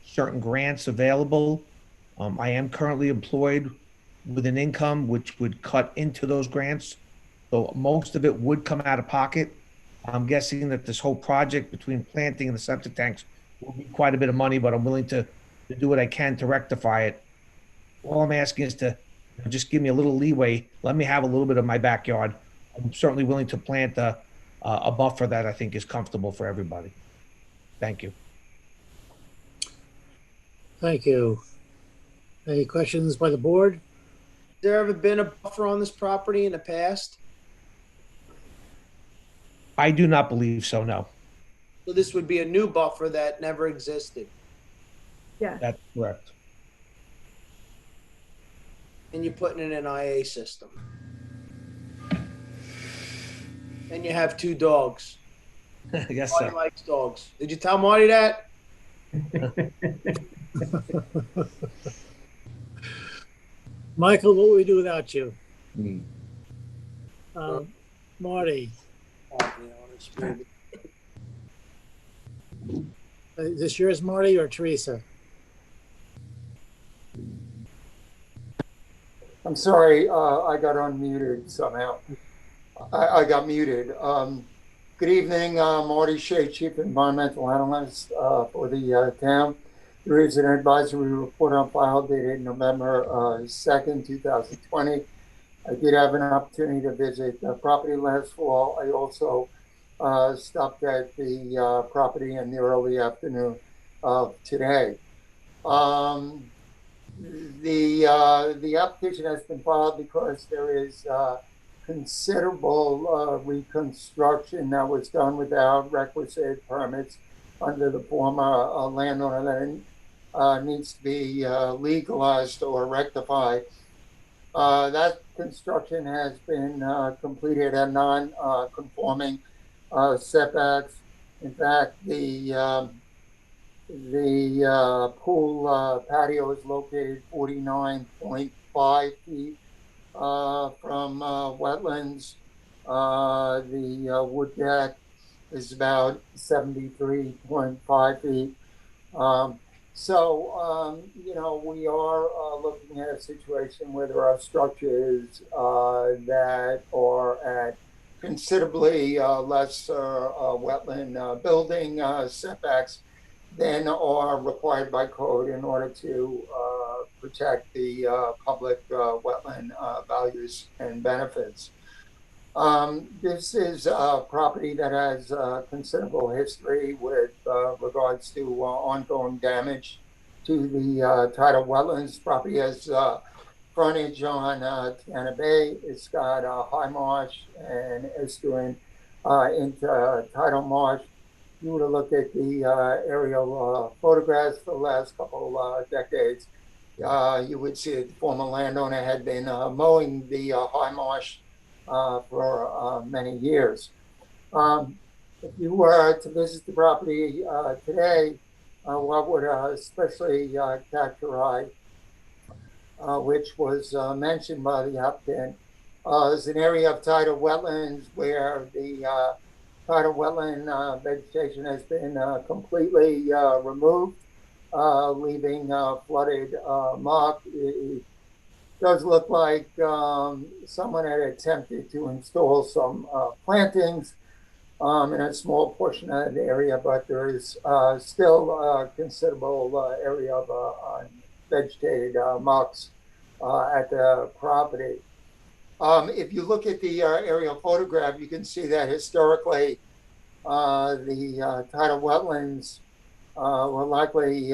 certain grants available. I am currently employed with an income which would cut into those grants. So most of it would come out of pocket. I'm guessing that this whole project between planting and the septic tanks will be quite a bit of money, but I'm willing to do what I can to rectify it. All I'm asking is to just give me a little leeway. Let me have a little bit of my backyard. I'm certainly willing to plant a buffer that I think is comfortable for everybody. Thank you.
Thank you. Any questions by the board?
Has there ever been a buffer on this property in the past?
I do not believe so, no.
So this would be a new buffer that never existed.
Yeah.
That's correct.
And you're putting in an IA system. And you have 2 dogs.
Yes,
Marty
sir.
likes dogs. Did you tell Marty that?
Michael, what would we do without you?
Hmm.
Marty, is this yours, Marty, or Teresa?
I'm sorry, I got unmuted somehow. I got muted. Good evening, Marty Shea, Chief Environmental Analyst for the town. There is an advisory report on file dated November 2nd, 2020. I did have an opportunity to visit the property last fall. I also stopped at the property in the early afternoon of today. The application has been filed because there is considerable reconstruction that was done without requisite permits under the former landowner that needs to be legalized or rectified. That construction has been completed at non-conforming setbacks. In fact, the pool patio is located 49.5 feet from wetlands. The wood deck is about 73.5 feet. You know, we are looking at a situation where there are structures that are at considerably less wetland building setbacks than are required by code in order to protect the public wetland values and benefits. This is a property that has considerable history with regards to ongoing damage to the tidal wetlands. Property has frontage on Tiana Bay. It's got high marsh and estuarine into tidal marsh. If you were to look at the aerial photographs for the last couple decades, you would see that the former landowner had been mowing the high marsh for many years. If you were to visit the property today, what would especially catch your eye, which was mentioned by the applicant, is an area of tidal wetlands where the tidal wetland vegetation has been completely removed, leaving flooded muck. It does look like someone had attempted to install some plantings in a small portion of the area, but there is still a considerable area of vegetated mucks at the property. If you look at the aerial photograph, you can see that historically the tidal wetlands were likely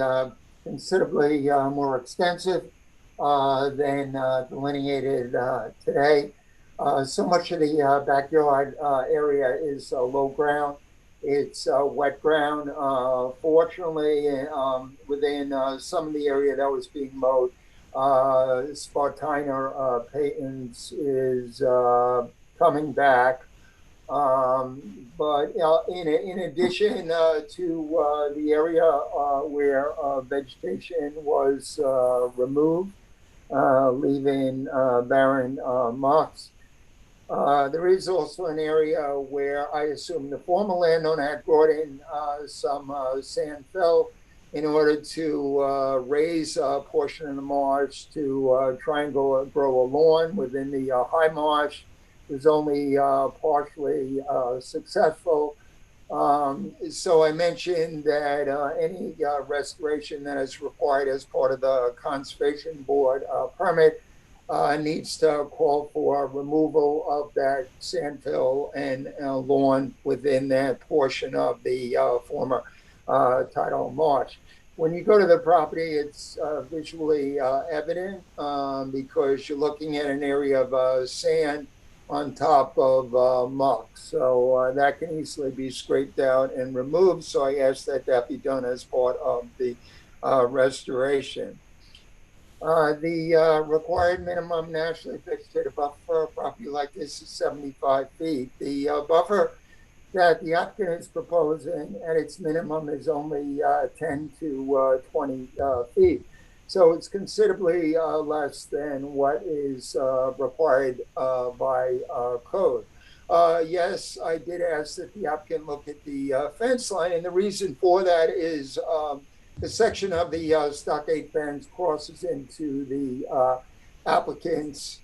considerably more extensive than delineated today. So much of the backyard area is low ground. It's wet ground. Fortunately, within some of the area that was being mowed, Spartina patens is coming back. But in addition to the area where vegetation was removed, leaving barren mucks, there is also an area where I assume the former landowner had brought in some sand fill in order to raise a portion of the marsh to try and grow a lawn within the high marsh. was only partially successful. So I mentioned that any restoration that is required as part of the Conservation Board permit needs to call for removal of that sandfill and lawn within that portion of the former tidal marsh. When you go to the property, it's visually evident because you're looking at an area of sand on top of muck. So that can easily be scraped out and removed. So I asked that that be done as part of the restoration. The required minimum naturally vegetated buffer for a property like this is 75 feet. The buffer that the applicant is proposing at its minimum is only 10 to 20 feet. So it's considerably less than what is required by code. Yes, I did ask that the applicant look at the fence line, and the reason for that is the section of the stockade fence crosses into the applicant's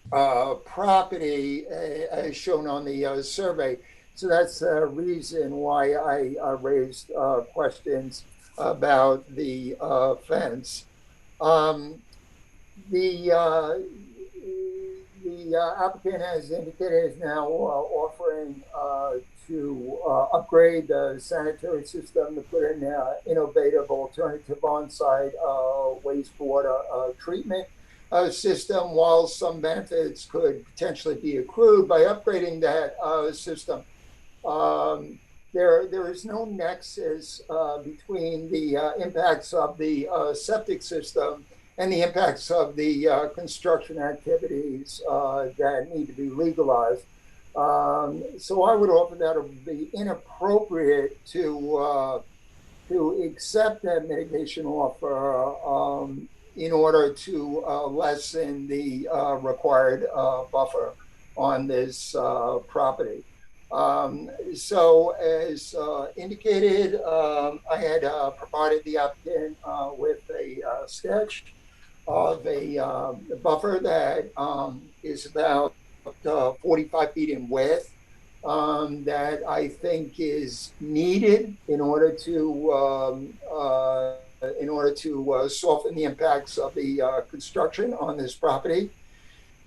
property as shown on the survey. So that's the reason why I raised questions about the fence. The applicant has indicated is now offering to upgrade the sanitary system to put in an innovative alternative on-site wastewater treatment system. While some benefits could potentially be accrued by upgrading that system, there is no nexus between the impacts of the septic system and the impacts of the construction activities that need to be legalized. So I would offer that it would be inappropriate to accept that mitigation offer in order to lessen the required buffer on this property. So as indicated, I had provided the applicant with a sketch of a buffer that is about 45 feet in width that I think is needed in order to soften the impacts of the construction on this property.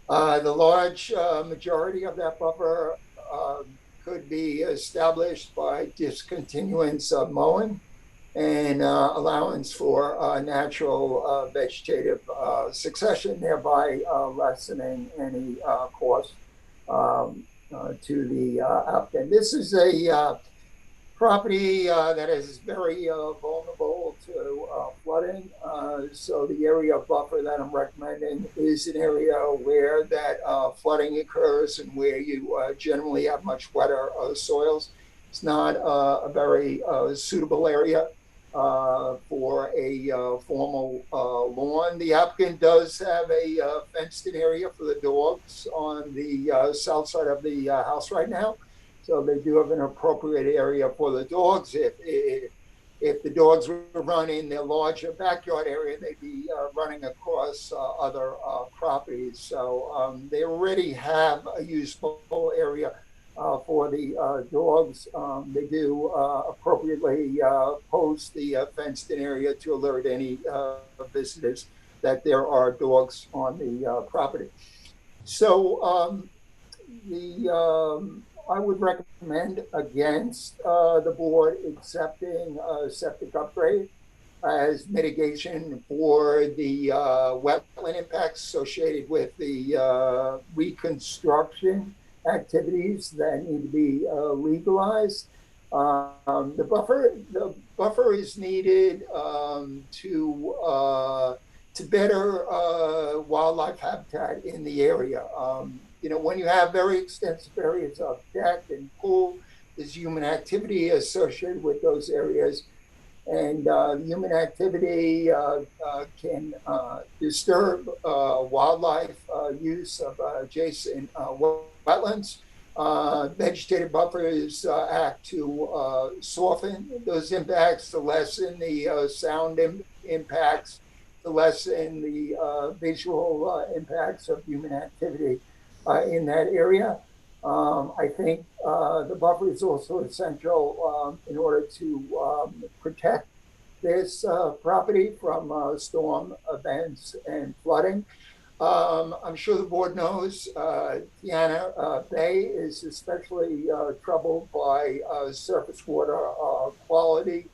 The large majority of that buffer could be established by discontinuance of mowing and allowance for natural vegetative succession, thereby lessening any cost to the applicant. This is a property that is very vulnerable to flooding. So the area of buffer that I'm recommending is an area where that flooding occurs and where you generally have much wetter soils. It's not a very suitable area for a formal lawn. The applicant does have a fenced-in area for the dogs on the south side of the house right now. So they do have an appropriate area for the dogs. If the dogs were run in their larger backyard area, they'd be running across other properties. So they already have a useful area for the dogs. They do appropriately post the fenced-in area to alert any visitors that there are dogs on the property. So I would recommend against the board accepting a septic upgrade as mitigation for the wetland impacts associated with the reconstruction activities that need to be legalized. The buffer is needed to better wildlife habitat in the area. You know, when you have very extensive areas of deck and pool, there's human activity associated with those areas. And human activity can disturb wildlife use of adjacent wetlands. Vegetative buffers act to soften those impacts, to lessen the sound impacts, to lessen the visual impacts of human activity. in that area. I think the buffer is also essential in order to protect this property from storm events and flooding. I'm sure the board knows Tiana Bay is especially troubled by surface water quality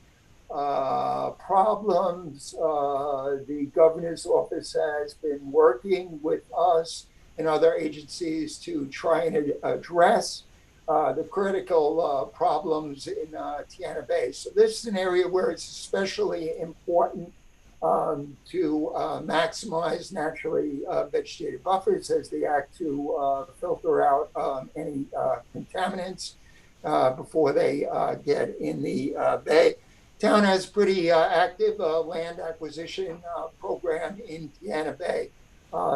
problems. The governor's office has been working with us and other agencies to try and address the critical problems in Tiana Bay. So this is an area where it's especially important to maximize naturally vegetated buffers as they act to filter out any contaminants before they get in the bay. Town has pretty active land acquisition program in Tiana Bay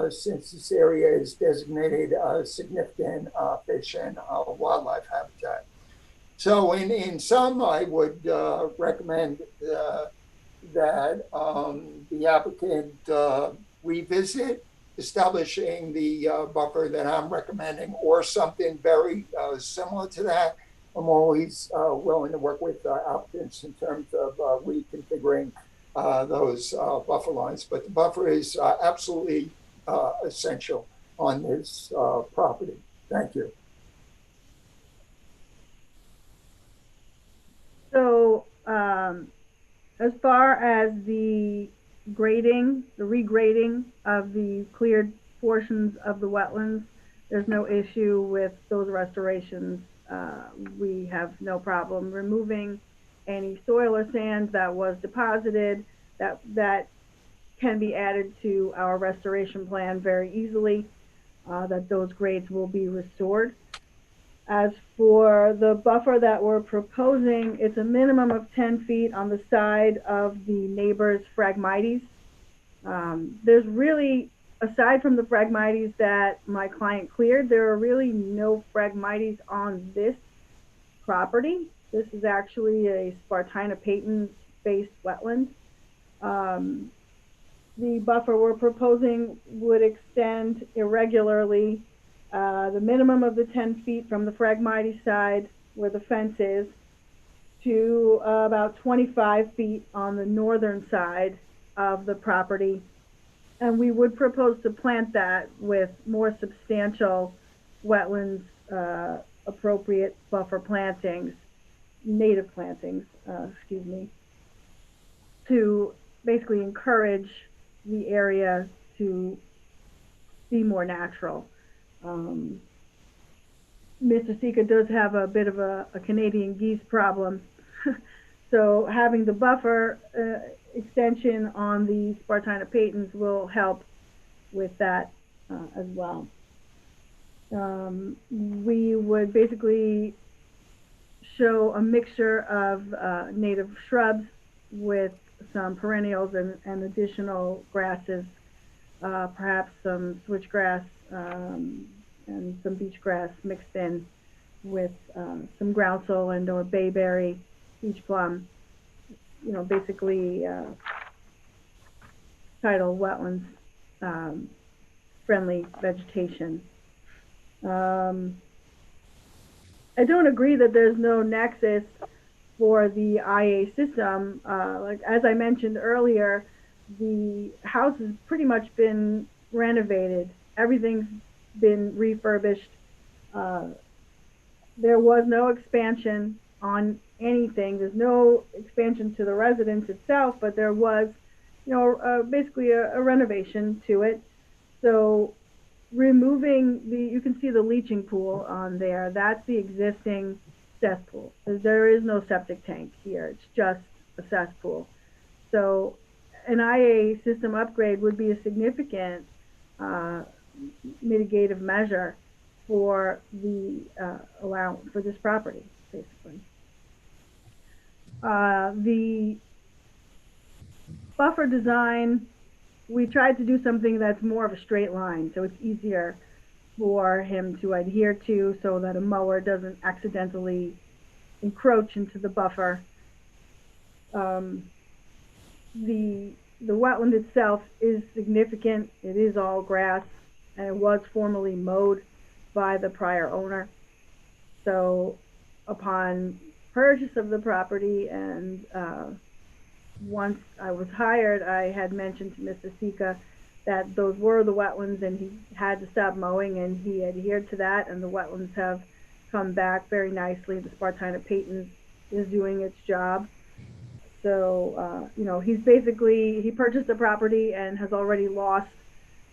since this area is designated significant fish and wildlife habitat. So in sum, I would recommend that the applicant revisit establishing the buffer that I'm recommending or something very similar to that. I'm always willing to work with applicants in terms of reconfiguring those buffer lines, but the buffer is absolutely essential on this property. Thank you.
So as far as the regrading of the cleared portions of the wetlands, there's no issue with those restorations. We have no problem removing any soil or sand that was deposited that can be added to our restoration plan very easily, that those grades will be restored. As for the buffer that we're proposing, it's a minimum of 10 feet on the side of the neighbor's Phragmites. There's really, aside from the Phragmites that my client cleared, there are really no Phragmites on this property. This is actually a Spartina patent-based wetland. The buffer we're proposing would extend irregularly the minimum of the 10 feet from the Phragmites side where the fence is to about 25 feet on the northern side of the property. And we would propose to plant that with more substantial wetlands appropriate buffer plantings, native plantings, excuse me, to basically encourage the area to be more natural. Mr. Sika does have a bit of a Canadian geese problem. So having the buffer extension on the Spartina patents will help with that as well. We would basically show a mixture of native shrubs with some perennials and additional grasses, perhaps some switchgrass and some beach grass mixed in with some groundsel and or bayberry, beach plum, you know, basically tidal wetlands friendly vegetation. I don't agree that there's no nexus for the IA system. Like as I mentioned earlier, the house has pretty much been renovated. Everything's been refurbished. There was no expansion on anything. There's no expansion to the residence itself, but there was, you know, basically a renovation to it. So removing the, you can see the leaching pool on there. That's the existing cesspool. There is no septic tank here. It's just a cesspool. So an IA system upgrade would be a significant mitigative measure for the for this property, basically. The buffer design, we tried to do something that's more of a straight line, so it's easier for him to adhere to, so that a mower doesn't accidentally encroach into the buffer. The wetland itself is significant. It is all grass, and it was formerly mowed. by the prior owner. So upon purchase of the property and once I was hired, I had mentioned to Mr. Sika that those were the wetlands and he had to stop mowing, and he adhered to that, and the wetlands have come back very nicely. The Spartina Payton is doing its job. So, you know, he purchased the property and has already lost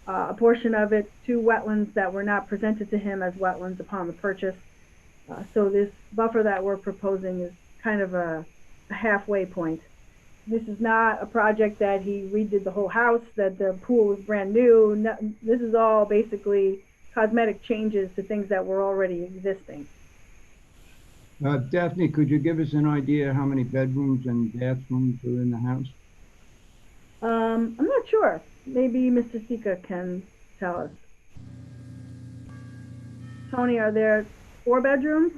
a portion of it to wetlands that were not presented to him as wetlands upon the purchase. So this buffer that we're proposing is kind of a halfway point. This is not a project that he redid the whole house, that the pool was brand new. No, this is all basically cosmetic changes to things that were already existing.
Daphne, could you give us an idea how many bedrooms and bathrooms are in the house?
I'm not sure. Maybe Mr. Sika can tell us. Tony, are there 4 bedrooms?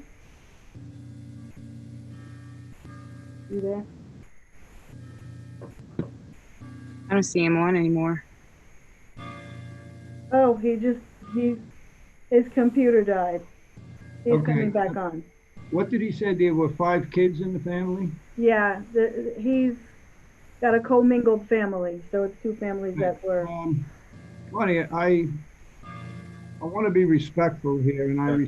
You there?
I don't see him on anymore.
Oh, his computer died. He's
Okay.
coming back on.
What did he say? There were 5 kids in the family?
Yeah, he's got a commingled family, so it's 2 families that were.
Lonnie, I want to be respectful here, and I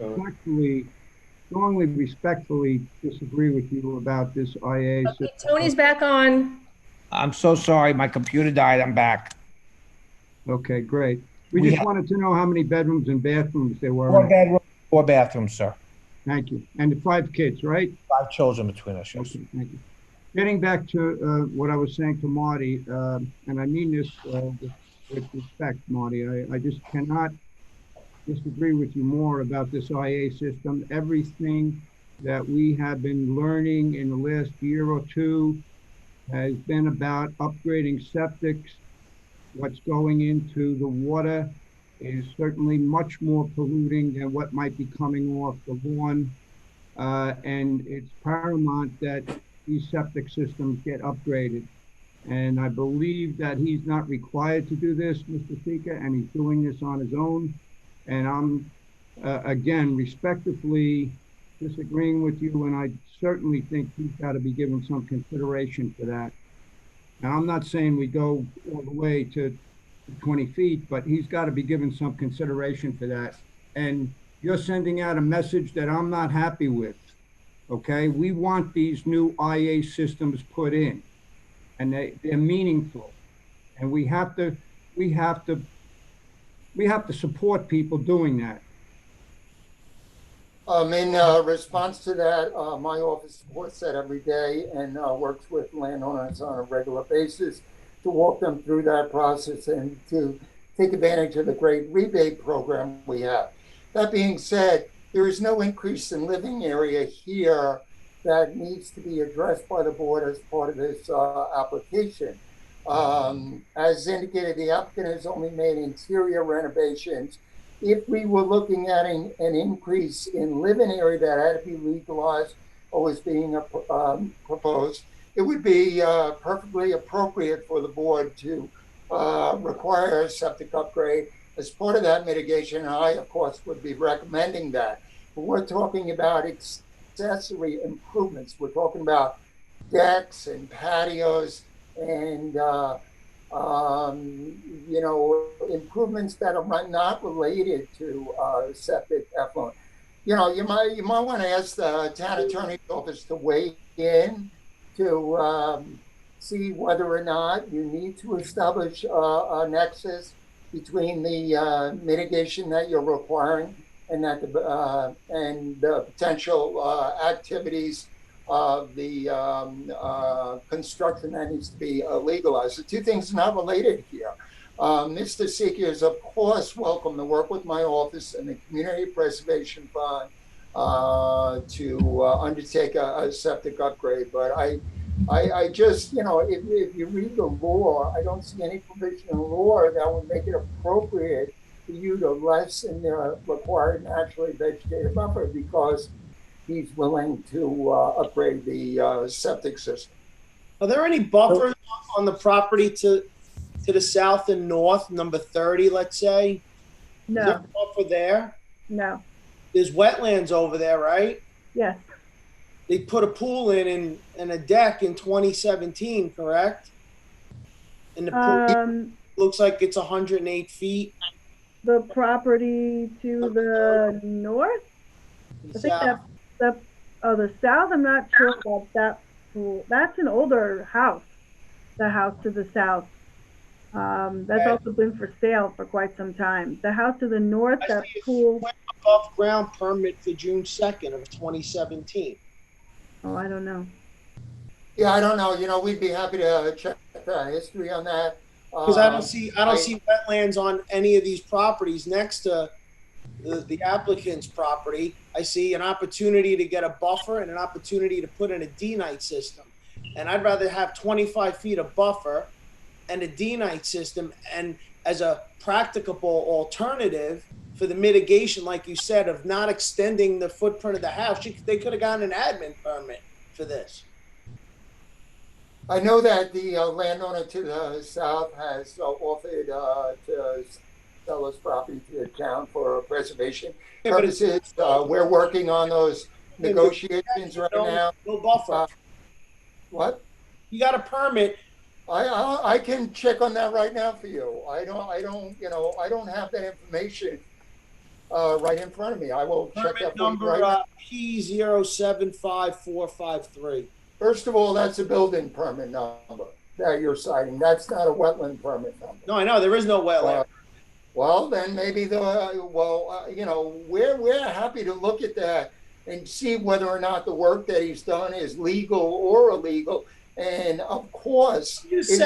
strongly respectfully disagree with you about this IA system.
Tony's back on.
I'm so sorry, my computer died, I'm back.
Okay, great. We just wanted to know how many bedrooms and bathrooms there were.
4 bedrooms, 4 bathrooms, sir.
Thank you. And the 5 kids, right?
5 children between us, yes.
Okay, thank you. Getting back to what I was saying to Marty, and I mean this with respect, Marty, I just cannot disagree with you more about this IA system. Everything that we have been learning in the last year or two has been about upgrading septics. What's going into the water is certainly much more polluting than what might be coming off the lawn. And it's paramount that these septic systems get upgraded. And I believe that he's not required to do this, Mr. Sika, and he's doing this on his own. And I'm, again, respectfully disagreeing with you, and I certainly think he's got to be given some consideration for that. Now, I'm not saying we go all the way to 20 feet, but he's got to be given some consideration for that. And you're sending out a message that I'm not happy with, okay? We want these new IA systems put in, and they're meaningful. And we have to support people doing that.
In response to that, my office supports that every day and works with landowners on a regular basis to walk them through that process and to take advantage of the great rebate program we have. That being said, there is no increase in living area here that needs to be addressed by the board as part of this application. As indicated, the applicant has only made interior renovations. If we were looking at an increase in living area that had to be legalized or was being proposed, it would be perfectly appropriate for the board to require a septic upgrade as part of that mitigation. And I, of course, would be recommending that. But we're talking about accessory improvements. We're talking about decks and patios and you know, improvements that are not related to septic effluent. You know, you might want to ask the town attorney's office to weigh in to see whether or not you need to establish a nexus between the mitigation that you're requiring and that the potential activities of the construction that needs to be legalized. The two things are not related here. Mr. Sika is, of course, welcome to work with my office and the Community Preservation Fund to undertake a septic upgrade. But I just, you know, if you read the law, I don't see any provision in the law that would make it appropriate for you to lessen the required naturally vegetated buffer because he's willing to upgrade the septic system.
Are there any buffers on the property to the south and north, number 30, let's say?
No.
Is there a buffer there?
No.
There's wetlands over there, right?
Yes.
They put a pool in and a deck in 2017, correct? And the pool looks like it's 108 feet.
The property to the north? I think the south, I'm not sure about that pool. That's an older house, the house to the south. That's also been for sale for quite some time. The house to the north, that pool.
Above ground permit for June 2nd of 2017.
Oh, I don't know.
Yeah, I don't know. You know, we'd be happy to check the history on that.
Because I don't see wetlands on any of these properties next to the applicant's property. I see an opportunity to get a buffer and an opportunity to put in a D-night system. And I'd rather have 25 feet of buffer and a D-night system, and as a practicable alternative for the mitigation, like you said, of not extending the footprint of the house. They could have gotten an admin permit for this.
I know that the landowner to the south has offered to sell his property to the town for preservation purposes. We're working on those negotiations right now.
No buffer.
What?
You got a permit.
I can check on that right now for you. I don't have that information right in front of me. I will check that
number
right now.
P075453.
First of all, that's a building permit number that you're citing. That's not a wetland permit number.
No, I know there is no wetland.
Well, then maybe we're happy to look at that and see whether or not the work that he's done is legal or illegal. And of course,
there's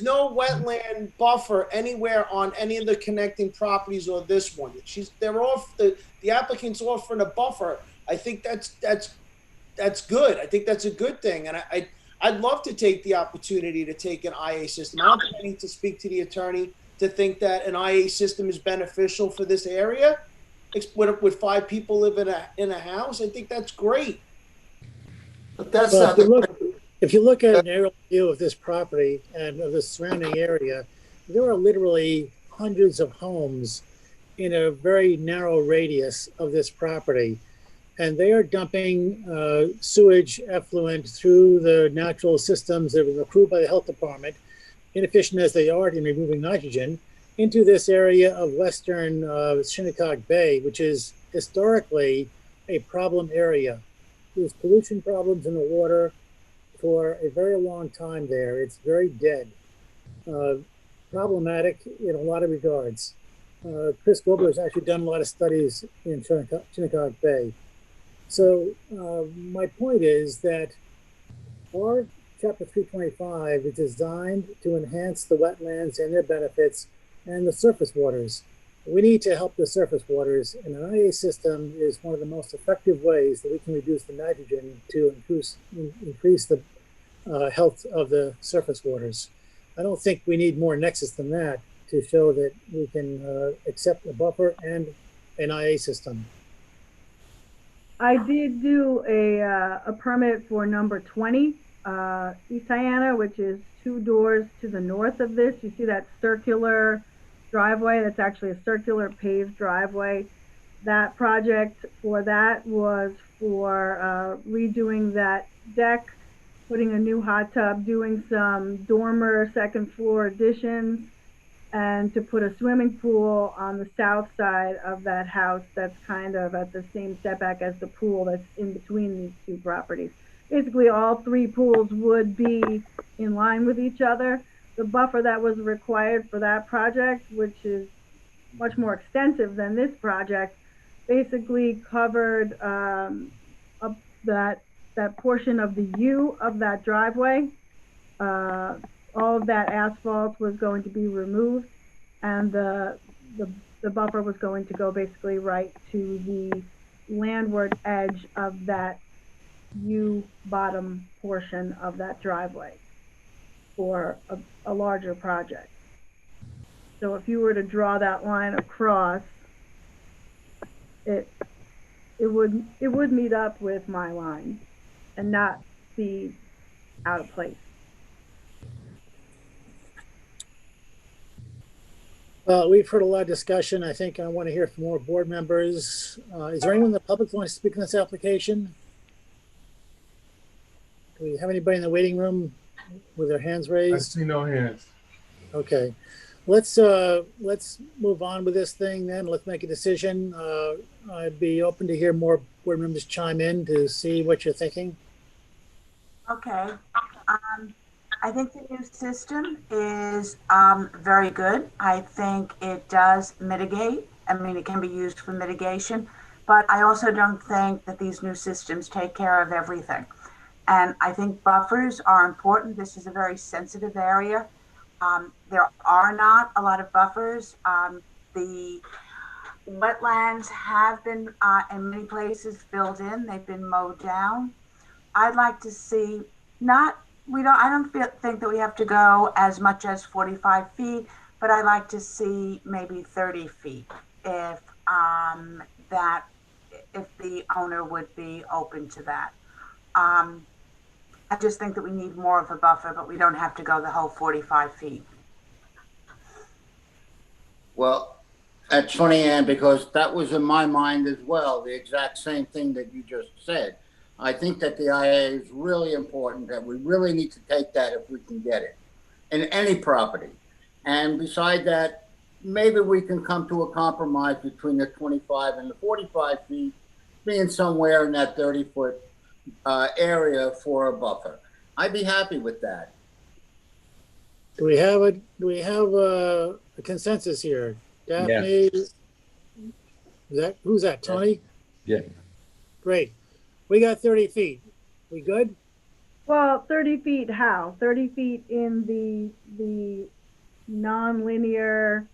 no wetland buffer anywhere on any of the connecting properties or this one. The applicant's offering a buffer. I think that's good. I think that's a good thing. And I'd love to take the opportunity to take an IA system. I don't think I need to speak to the attorney to think that an IA system is beneficial for this area. With 5 people living in a house, I think that's great.
But that's
not if you look at an aerial view of this property and of the surrounding area, there are literally hundreds of homes in a very narrow radius of this property. And they are dumping sewage effluent through the natural systems that were approved by the health department, inefficient as they are in removing nitrogen, into this area of western Shinnecock Bay, which is historically a problem area. There's pollution problems in the water for a very long time there. It's very dead. Problematic in a lot of regards. Chris Gober has actually done a lot of studies in Shinnecock Bay. So my point is that our Chapter 325 is designed to enhance the wetlands and their benefits and the surface waters. We need to help the surface waters, and an IA system is one of the most effective ways that we can reduce the nitrogen to increase the health of the surface waters. I don't think we need more nexus than that to show that we can accept a buffer and an IA system.
I did do a permit for number 20, East Hyanna, which is 2 doors to the north of this. You see that circular driveway? That's actually a circular paved driveway. That project for that was for redoing that deck, putting a new hot tub, doing some dormer second floor additions, and to put a swimming pool on the south side of that house that's kind of at the same setback as the pool that's in between these 2 properties. Basically, all 3 pools would be in line with each other. The buffer that was required for that project, which is much more extensive than this project, basically covered that portion of the U of that driveway. All of that asphalt was going to be removed, and the buffer was going to go basically right to the landward edge of that U bottom portion of that driveway for a larger project. So if you were to draw that line across, it would meet up with my line and not be out of place.
We've heard a lot of discussion. I think I want to hear from more board members. Is there anyone in the public who wants to speak on this application? Do we have anybody in the waiting room with their hands
I
raised?
see no hands.
Okay, let's move on with this thing then. Let's make a decision. I'd be open to hear more board members chime in to see what you're thinking.
Okay. I think the new system is very good. I think it does mitigate. I mean, it can be used for mitigation, but I also don't think that these new systems take care of everything. And I think buffers are important. This is a very sensitive area. There are not a lot of buffers. The wetlands have been, in many places, filled in. They've been mowed down. I'd like to see I don't think that we have to go as much as 45 feet, but I'd like to see maybe 30 feet if the owner would be open to that. I just think that we need more of a buffer, but we don't have to go the whole 45 feet.
Well, that's funny, Ann, because that was in my mind as well, the exact same thing that you just said. I think that the IA is really important, that we really need to take that if we can get it in any property. And beside that, maybe we can come to a compromise between the 25 and the 45 feet, being somewhere in that 30-foot area for a buffer. I'd be happy with that.
Do we have a consensus here? Daphne? Yes. Who's that, Tony?
Yeah.
Great. We got 30 feet. We good?
Well, 30 feet how? 30 feet in the non-linear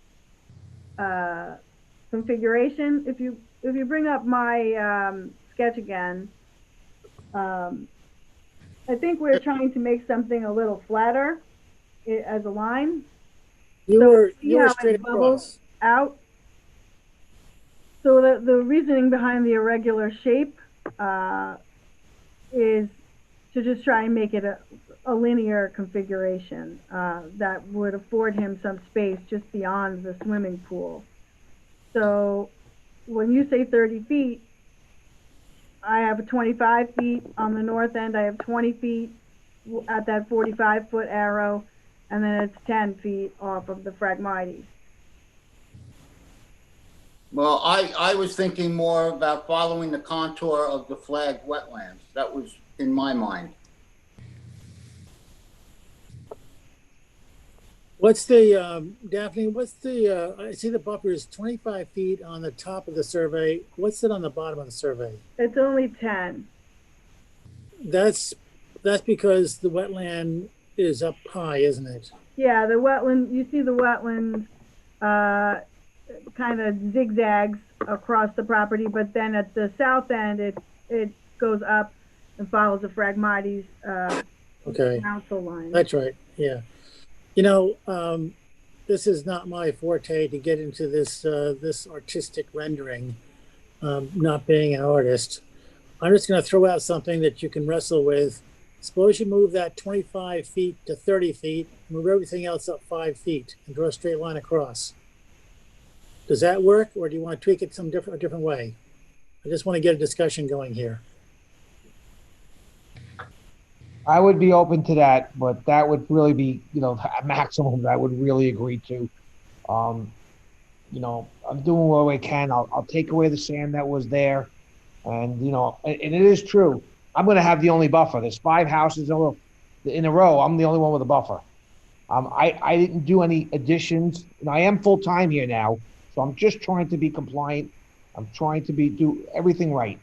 configuration. If you bring up my sketch again, I think we're trying to make something a little flatter as a line.
You were straight across.
Out. So the reasoning behind the irregular shape is to just try and make it a linear configuration that would afford him some space just beyond the swimming pool. So when you say 30 feet, I have 25 feet on the north end. I have 20 feet at that 45-foot arrow, and then it's 10 feet off of the Phragmites.
Well, I was thinking more about following the contour of the flagged wetlands. That was in my mind.
What's the, Daphne, I see the buffer is 25 feet on the top of the survey. What's it on the bottom of the survey?
It's only 10.
That's because the wetland is up high, isn't it?
Yeah, the wetland, you see the wetland kind of zigzags across the property, but then at the south end, it goes up and follows the Phragmites council line.
That's right, yeah. You know, this is not my forte to get into this artistic rendering, not being an artist. I'm just going to throw out something that you can wrestle with. Suppose you move that 25 feet to 30 feet, move everything else up 5 feet, and draw a straight line across. Does that work, or do you want to tweak it a different way? I just want to get a discussion going here.
I would be open to that, but that would really be, a maximum that I would really agree to. I'm doing what I can. I'll take away the sand that was there. And, and it is true. I'm going to have the only buffer. There's 5 houses in a row. I'm the only one with a buffer. I didn't do any additions. I am full-time here now, so I'm just trying to be compliant. I'm trying to do everything right.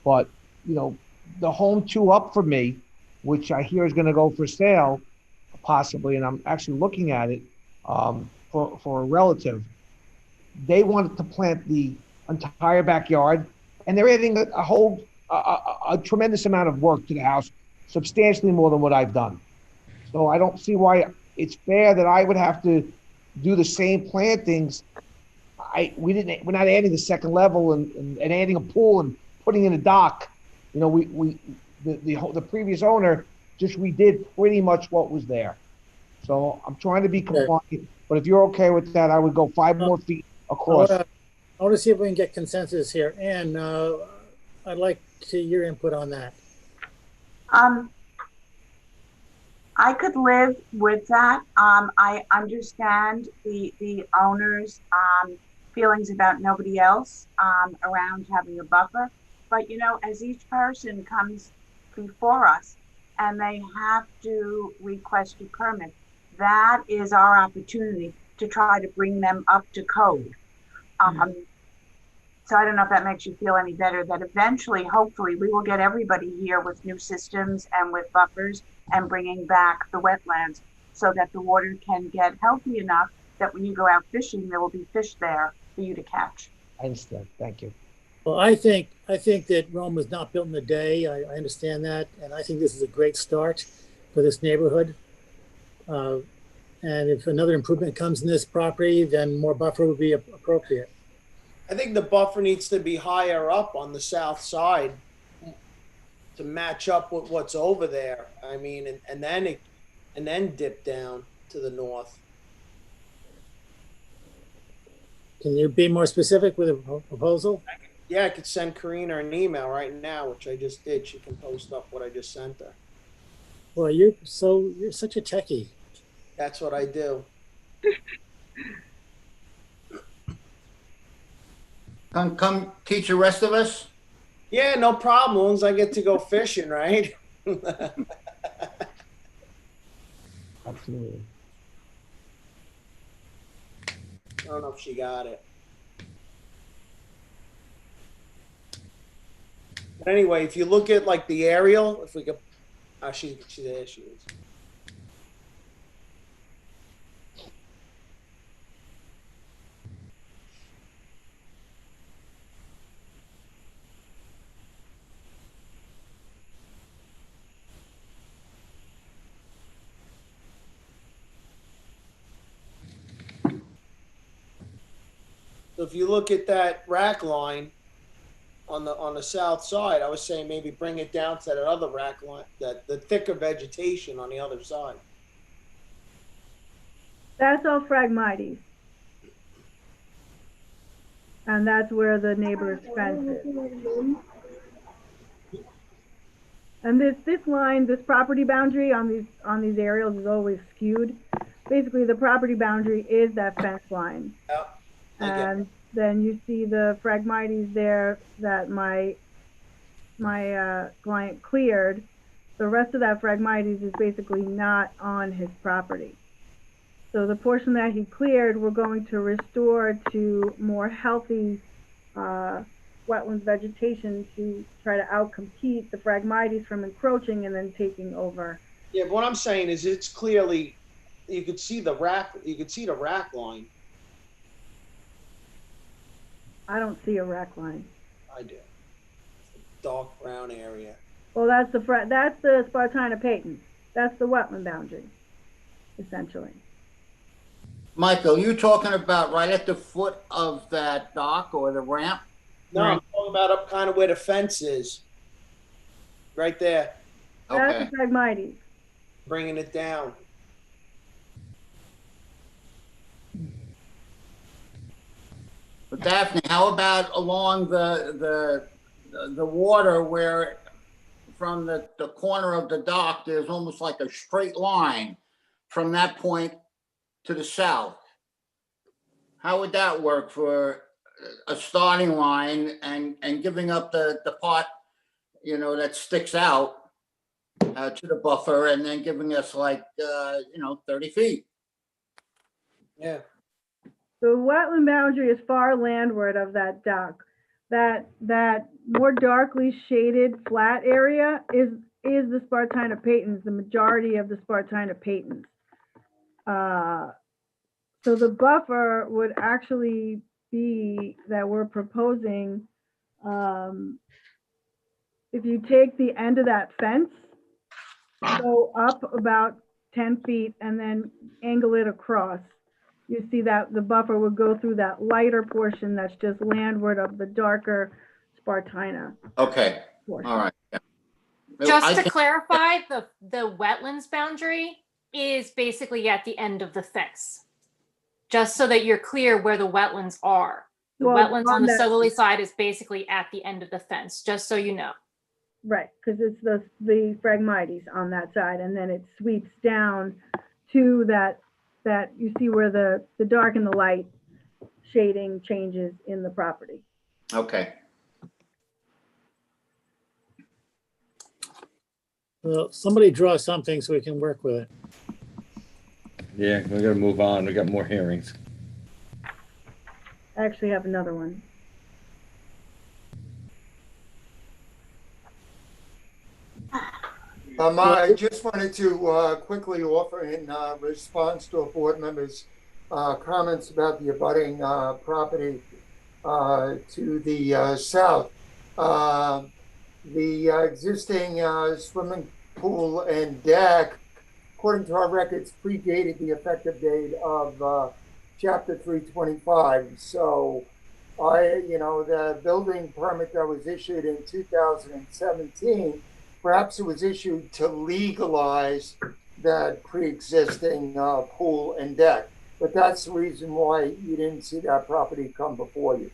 But, the home 2 up for me, which I hear is going to go for sale, possibly, and I'm actually looking at it for a relative. They wanted to plant the entire backyard, and they're adding a tremendous amount of work to the house, substantially more than what I've done. So I don't see why it's fair that I would have to do the same plantings. We're not adding the second level and adding a pool and putting in a dock. The previous owner just redid pretty much what was there. So I'm trying to be compliant, but if you're okay with that, I would go 5 more feet across.
I want to see if we can get consensus here. Ann, I'd like to see your input on that.
I could live with that. I understand the owner's feelings about nobody else around having a buffer. But, you know, as each person comes before us and they have to request a permit, that is our opportunity to try to bring them up to code. So I don't know if that makes you feel any better, that eventually, hopefully, we will get everybody here with new systems and with buffers and bringing back the wetlands so that the water can get healthy enough that when you go out fishing, there will be fish there for you to catch.
I understand. Thank you.
Well, I think that Rome was not built in a day. I understand that. And I think this is a great start for this neighborhood. And if another improvement comes in this property, then more buffer would be appropriate.
I think the buffer needs to be higher up on the south side to match up with what's over there. I mean, and then dip down to the north.
Can you be more specific with a proposal?
Yeah, I could send Karina an email right now, which I just did. She can post up what I just sent her.
Well, you're such a techie.
That's what I do.
Come teach the rest of us?
Yeah, no problems. I get to go fishing, right?
Absolutely.
I don't know if she got it. But anyway, if you look at like the aerial, if we could, she's there, she is. So if you look at that rack line on the south side, I was saying maybe bring it down to that other rack line, the thicker vegetation on the other side.
That's all Phragmites. And that's where the neighbor's fence is. And this line, this property boundary on these aerials is always skewed. Basically, the property boundary is that fence line.
Yep.
And then you see the Phragmites there that my client cleared. The rest of that Phragmites is basically not on his property. So the portion that he cleared, we're going to restore to more healthy wetlands vegetation to try to outcompete the Phragmites from encroaching and then taking over.
Yeah, but what I'm saying is it's clearly, you could see the rack line.
I don't see a rack line.
I do. Dark brown area.
Well, that's the Spartina Payton. That's the wetland boundary, essentially.
Michael, you talking about right at the foot of that dock or the ramp?
No, I'm talking about up kind of where the fence is. Right there.
Okay.
That's the Phragmites.
Bringing it down.
But Daphne, how about along the water where from the corner of the dock, there's almost like a straight line from that point to the south? How would that work for a starting line and giving up the part, you know, that sticks out to the buffer and then giving us like, 30 feet?
Yeah.
The wetland boundary is far landward of that dock. That more darkly shaded flat area is the Spartina Paytons, the majority of the Spartina Paytons. So the buffer would actually be that we're proposing, if you take the end of that fence, go up about 10 feet and then angle it across. You see that the buffer would go through that lighter portion that's just landward of the darker Spartina.
Okay,
portion.
all right. Yeah.
Just to clarify, the wetlands boundary is basically at the end of the fence. Just so that you're clear where the wetlands are. The
Well,
wetlands on the
that-
southerly side is basically at the end of the fence, just so you know.
Right, because it's the Phragmites on that side, and then it sweeps down to that you see where the dark and the light shading changes in the property.
Okay.
Well, somebody draw something so we can work with it.
Yeah, we gotta move on. We got more hearings.
I actually have another one.
I just wanted to quickly offer in response to a board member's comments about the abutting property to the south. The existing swimming pool and deck, according to our records, predated the effective date of Chapter 325. So the building permit that was issued in 2017, perhaps it was issued to legalize that pre-existing pool and deck. But that's the reason why you didn't see that property come before you.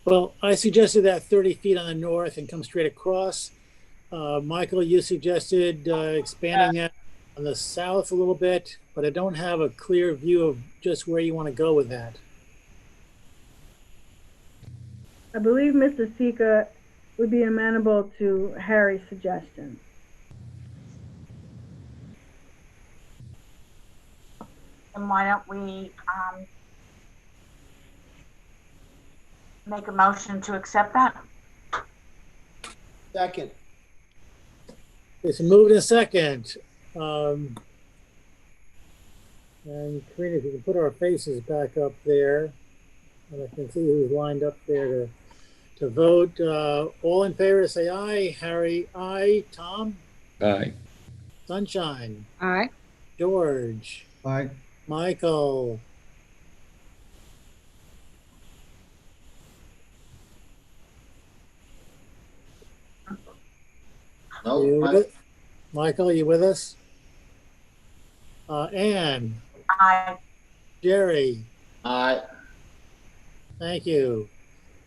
Well, I suggested that 30 feet on the north and come straight across. Michael, you suggested expanding that on the south a little bit, but I don't have a clear view of just where you want to go with that.
I believe Mr. Sika would be amenable to Harry's suggestion.
And why don't we make a motion to accept that?
Second.
It's moved in a second. And Karina, if you can put our faces back up there, and I can see who's lined up there to vote. All in favor, say aye. Harry, aye. Tom?
Aye.
Sunshine?
Aye.
George?
Aye.
Michael?
No,
Michael, are you with us? Anne?
Aye.
Jerry?
Aye.
Thank you.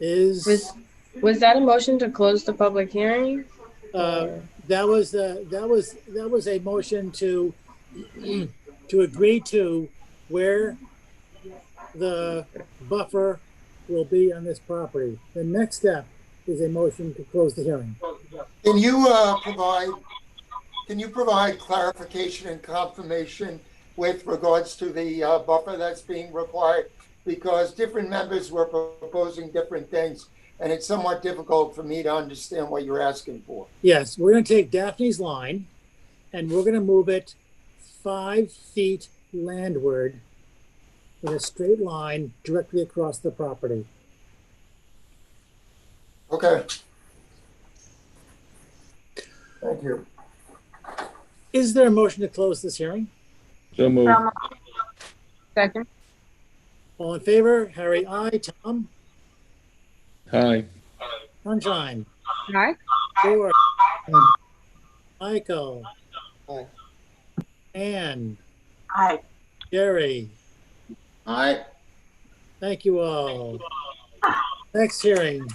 Was
that a motion to close the public hearing?
That was a motion to agree to where the buffer will be on this property. The next step is a motion to close the hearing.
Can you provide clarification and confirmation with regards to the buffer that's being required? Because different members were proposing different things, and it's somewhat difficult for me to understand what you're asking for.
Yes, we're going to take Daphne's line, and we're going to move it 5 feet landward in a straight line directly across the property.
Okay. Thank you.
Is there a motion to close this hearing?
So moved.
Second.
All in favor? Harry, aye. Tom?
Aye.
Sunshine?
Aye.
George? Michael?
Aye.
Anne?
Aye.
Jerry?
Aye.
Thank you all. Next hearing.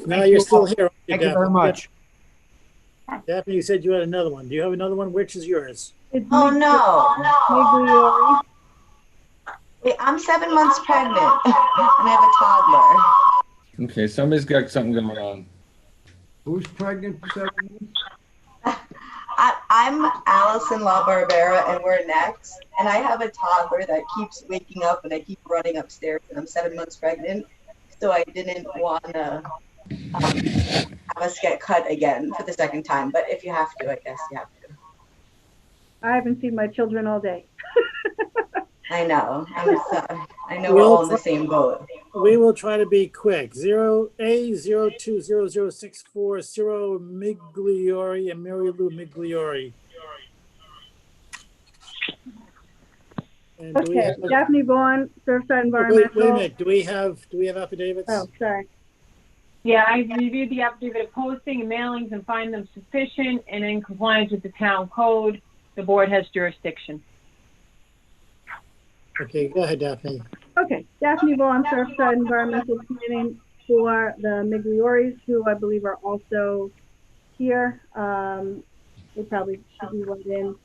Now you're still here.
Thank you very much.
Daphne, you said you had another one. Do you have another one? Which is yours?
Oh,
no.
Migliori.
Wait, I'm 7 months pregnant and I have a toddler.
Okay, somebody's got something going on.
Who's pregnant for 7 months?
I'm Allison LaBarbera and we're next. And I have a toddler that keeps waking up and I keep running upstairs and I'm 7 months pregnant. So I didn't want to have us get cut again for the second time. But if you have to, I guess you have to.
I haven't seen my children all day.
I know. I know we're all in the same boat.
We will try to be quick. 0A020064 Ciro Migliori and Mary Lou Migliori. And do we
Okay,
have,
Daphne Vaughn, Surfside
wait a
Environmental.
minute, do we have affidavits?
Oh, sorry.
Yeah, I reviewed the affidavit of posting and mailings and find them sufficient and in compliance with the town code. The board has jurisdiction.
Okay, go ahead, Daphne.
Okay, Daphne Vaughn, Surfside Environmental Planning for the Miglioris, who I believe are also here. They probably should be let in.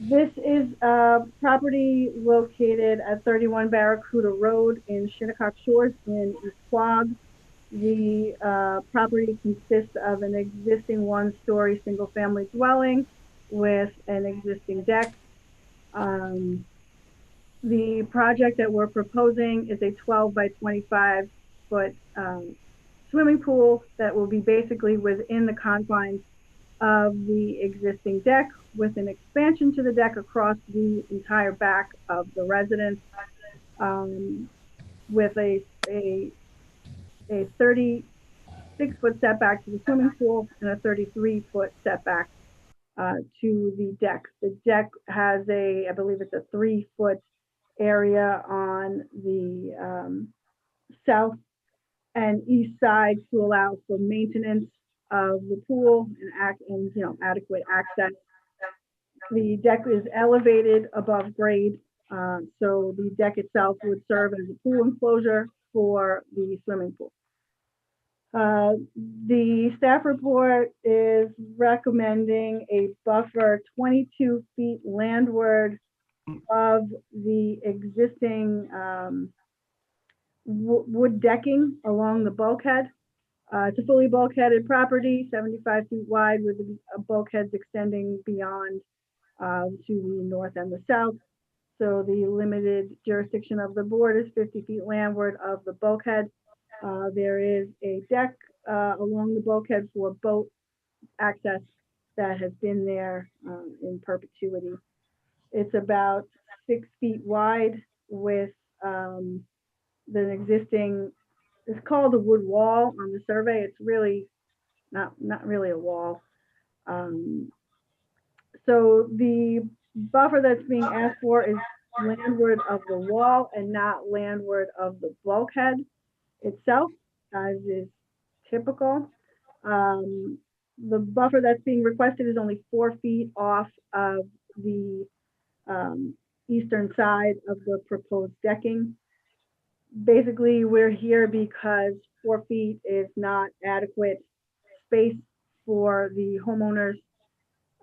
This is a property located at 31 Barracuda Road in Shinnecock Shores in East Quogue. The property consists of an existing one-story single-family dwelling with an existing deck. The project that we're proposing is a 12 by 25 foot swimming pool that will be basically within the confines of the existing deck, with an expansion to the deck across the entire back of the residence, with a 36-foot setback to the swimming pool and a 33-foot setback to the deck. The deck has I believe it's a 3-foot area on the south and east side to allow for maintenance of the pool and adequate access. The deck is elevated above grade, so the deck itself would serve as a pool enclosure for the swimming pool. The staff report is recommending a buffer 22 feet landward of the existing wood decking along the bulkhead. It's a fully bulkheaded property, 75 feet wide, with bulkheads extending beyond to the north and the south. So the limited jurisdiction of the board is 50 feet landward of the bulkhead. There is a deck along the bulkhead for boat access that has been there in perpetuity. It's about 6 feet wide with the existing, it's called a wood wall on the survey. It's really not really a wall. So the buffer that's being asked for is landward of the wall and not landward of the bulkhead itself, as is typical. The buffer that's being requested is only 4 feet off of the eastern side of the proposed decking. Basically, we're here because 4 feet is not adequate space for the homeowners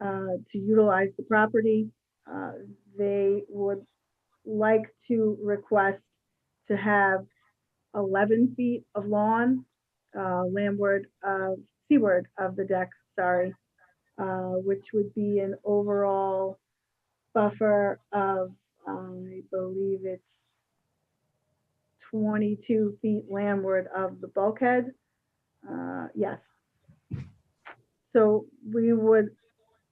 to utilize the property. They would like to request to have 11 feet of lawn seaward of the deck, which would be an overall buffer of, I believe it's 22 feet landward of the bulkhead. Yes. So we would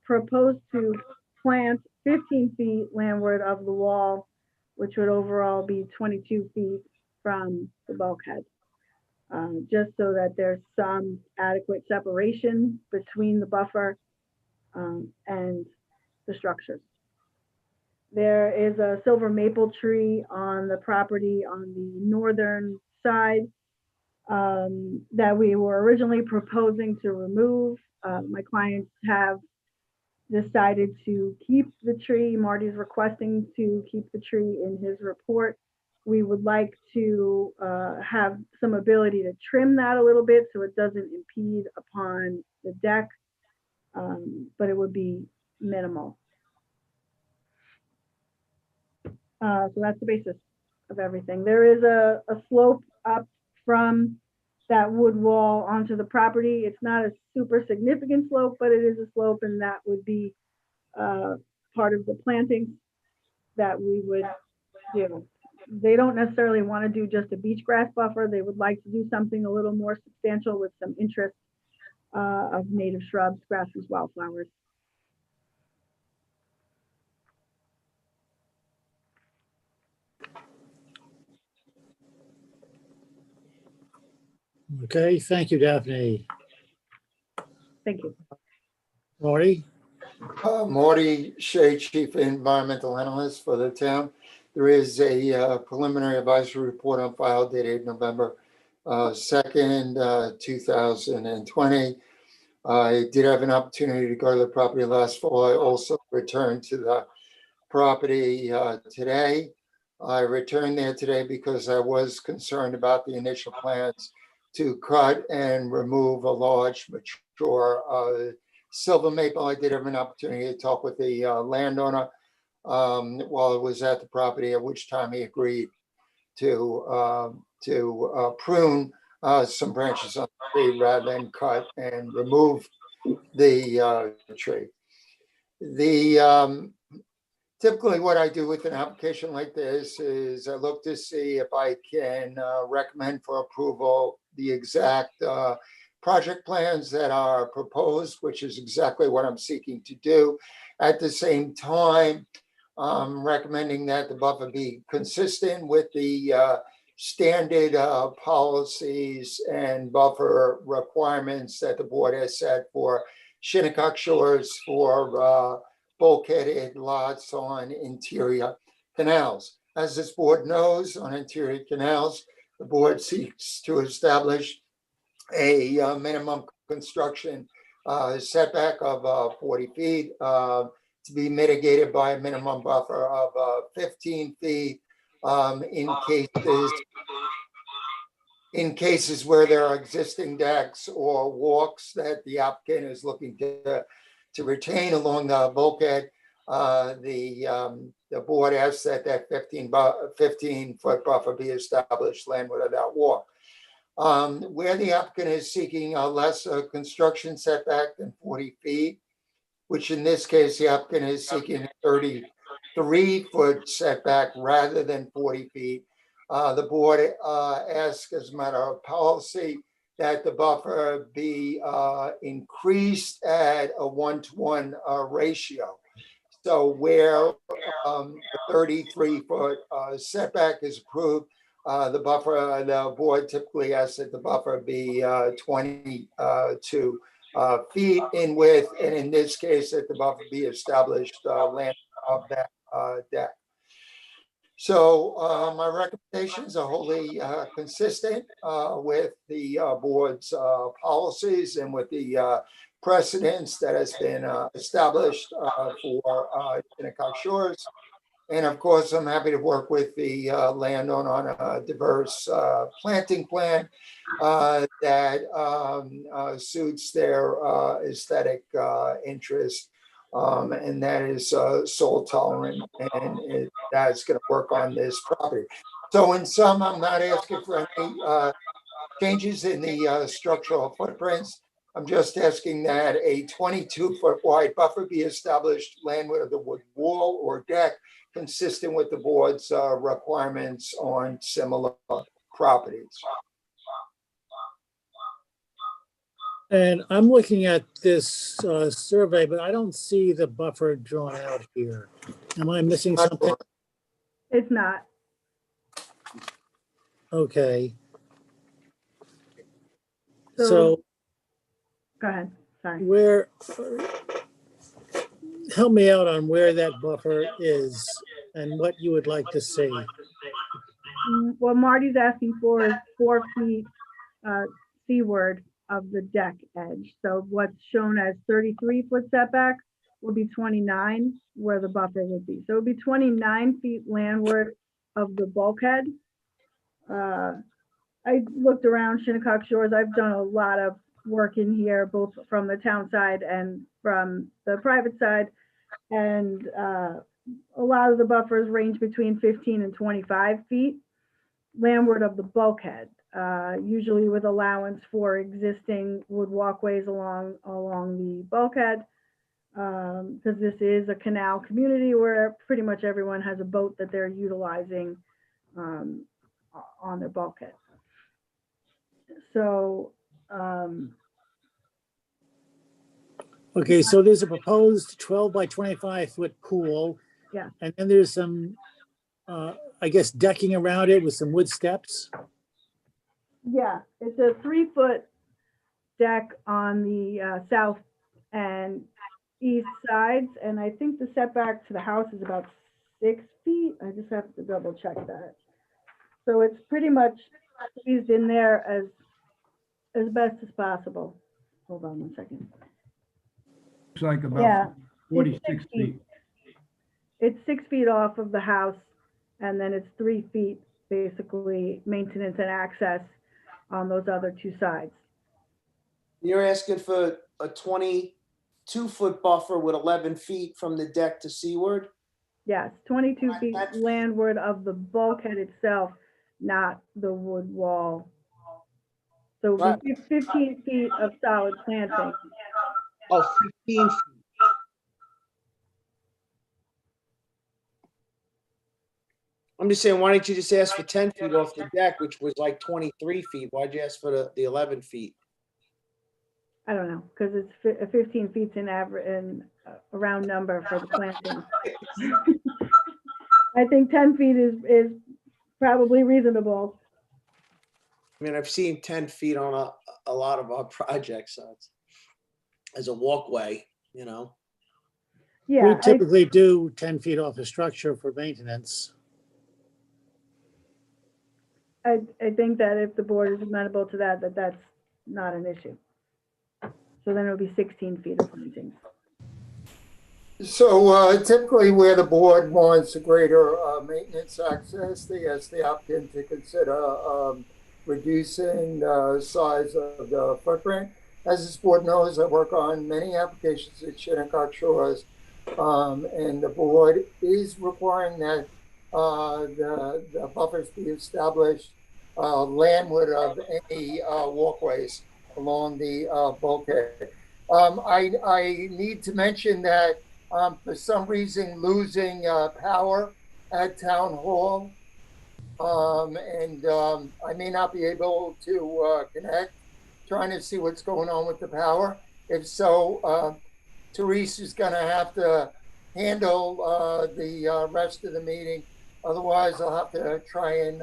propose to plant 15 feet landward of the wall, which would overall be 22 feet from the bulkhead, just so that there's some adequate separation between the buffer and the structures. There is a silver maple tree on the property on the northern side that we were originally proposing to remove. My clients have decided to keep the tree. Marty's requesting to keep the tree in his report. We would like to have some ability to trim that a little bit so it doesn't impede upon the deck, but it would be minimal. So that's the basis of everything. There is a slope up from that wood wall onto the property. It's not a super significant slope, but it is a slope, and that would be part of the plantings that we would do. They don't necessarily want to do just a beach grass buffer. They would like to do something a little more substantial with some interest of native shrubs, grasses, wildflowers.
Okay, thank you, Daphne.
Thank you.
Marty?
Marty Shea, Chief Environmental Analyst for the town. There is a preliminary advisory report on file dated November 2nd, 2020. I did have an opportunity to go to the property last fall. I also returned to the property today. I returned there today because I was concerned about the initial plans to cut and remove a large mature silver maple. I did have an opportunity to talk with the landowner while I was at the property, at which time he agreed to prune some branches on the tree rather than cut and remove the tree. Typically what I do with an application like this is I look to see if I can recommend for approval the exact project plans that are proposed, which is exactly what I'm seeking to do. At the same time, recommending that the buffer be consistent with the standard policies and buffer requirements that the board has set for Shinnecock Shores for bulkheaded lots on interior canals. As this board knows, on interior canals, the board seeks to establish a minimum construction setback of 40 feet to be mitigated by a minimum buffer of 15 feet in cases where there are existing decks or walks that the applicant is looking to retain along the bulkhead. The board asks that 15-foot buffer be established landward of that walk. Where the applicant is seeking a lesser construction setback than 40 feet, which in this case, the applicant is seeking a 33-foot setback rather than 40 feet. The board asks, as a matter of policy, that the buffer be increased at a 1-to-1 ratio. So where a 33-foot setback is approved, the board typically asks that the buffer be 22 feet in width, and in this case, that the buffer be established land of that deck. So my recommendations are wholly consistent with the board's policies and with the precedents that has been established for Shinnecock Shores. And of course, I'm happy to work with the landowner on a diverse planting plan that suits their aesthetic interest. And that is soil tolerant, and that's going to work on this property. So in sum, I'm not asking for any changes in the structural footprints. I'm just asking that a 22-foot wide buffer be established landward of the wood wall or deck, consistent with the board's requirements on similar properties.
And I'm looking at this survey, but I don't see the buffer drawn out here. Am I missing something?
It's not.
Okay.
So
So
go ahead. Sorry.
where, help me out on where that buffer is and what you would like to see.
What Marty's asking for is 4 feet seaward of the deck edge. So what's shown as 33-foot setback would be 29 where the buffer would be. So it would be 29 feet landward of the bulkhead. I looked around Shinnecock Shores. I've done a lot of work in here, both from the town side and from the private side. And a lot of the buffers range between 15 and 25 feet landward of the bulkhead, usually with allowance for existing wood walkways along the bulkhead, because this is a canal community where pretty much everyone has a boat that they're utilizing on their bulkhead. So,
Okay, so there's a proposed 12 by 25 foot pool.
Yeah.
And then there's some, I guess, decking around it with some wood steps.
yeah, it's a 3-foot deck on the south and east sides, and I think the setback to the house is about 6 feet. I just have to double check that. So it's pretty much squeezed in there as best as possible. Hold on 1 second.
Looks like
Yeah,
about 46 feet.
It's 6 feet off of the house, and then it's 3 feet, basically, maintenance and access on those other 2 sides.
You're asking for a 22-foot buffer with 11 feet from the deck to seaward?
Yes, 22 feet landward of the bulkhead itself, not the wood wall. So
Right.
15 feet of solid planting.
Oh, 15 feet. I'm just saying, why didn't you just ask for 10 feet off the deck, which was like 23 feet? Why'd you ask for the 11 feet?
I don't know, because it's 15 feet's an average and a round number for the planting. I think 10 feet is probably reasonable.
I mean, I've seen 10 feet on a lot of our projects, so it's as a walkway, you know.
Yeah,
We typically do 10 feet off a structure for maintenance.
I think that if the board is amenable to that, that's not an issue. So then it'll be 16 feet of plantings.
So typically where the board wants a greater maintenance access, they ask the applicant to consider reducing the size of the footprint. As this board knows, I work on many applications at Shinnecock Shores, and the board is requiring that the buffers be established landward of any walkways along the bulkhead. I need to mention that for some reason losing power at Town Hall, and I may not be able to connect, trying to see what's going on with the power. If so, Therese is going to have to handle the rest of the meeting. Otherwise, I'll have to try and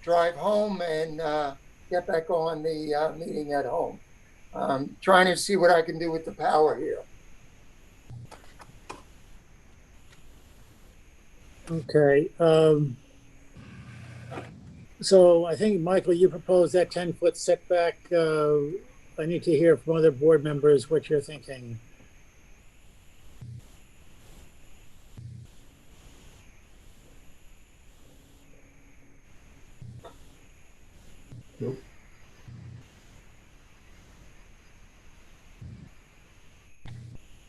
drive home and get back on the meeting at home. Trying to see what I can do with the power here.
Okay. So I think, Michael, you proposed that 10-foot setback. I need to hear from other board members what you're thinking.
Nope.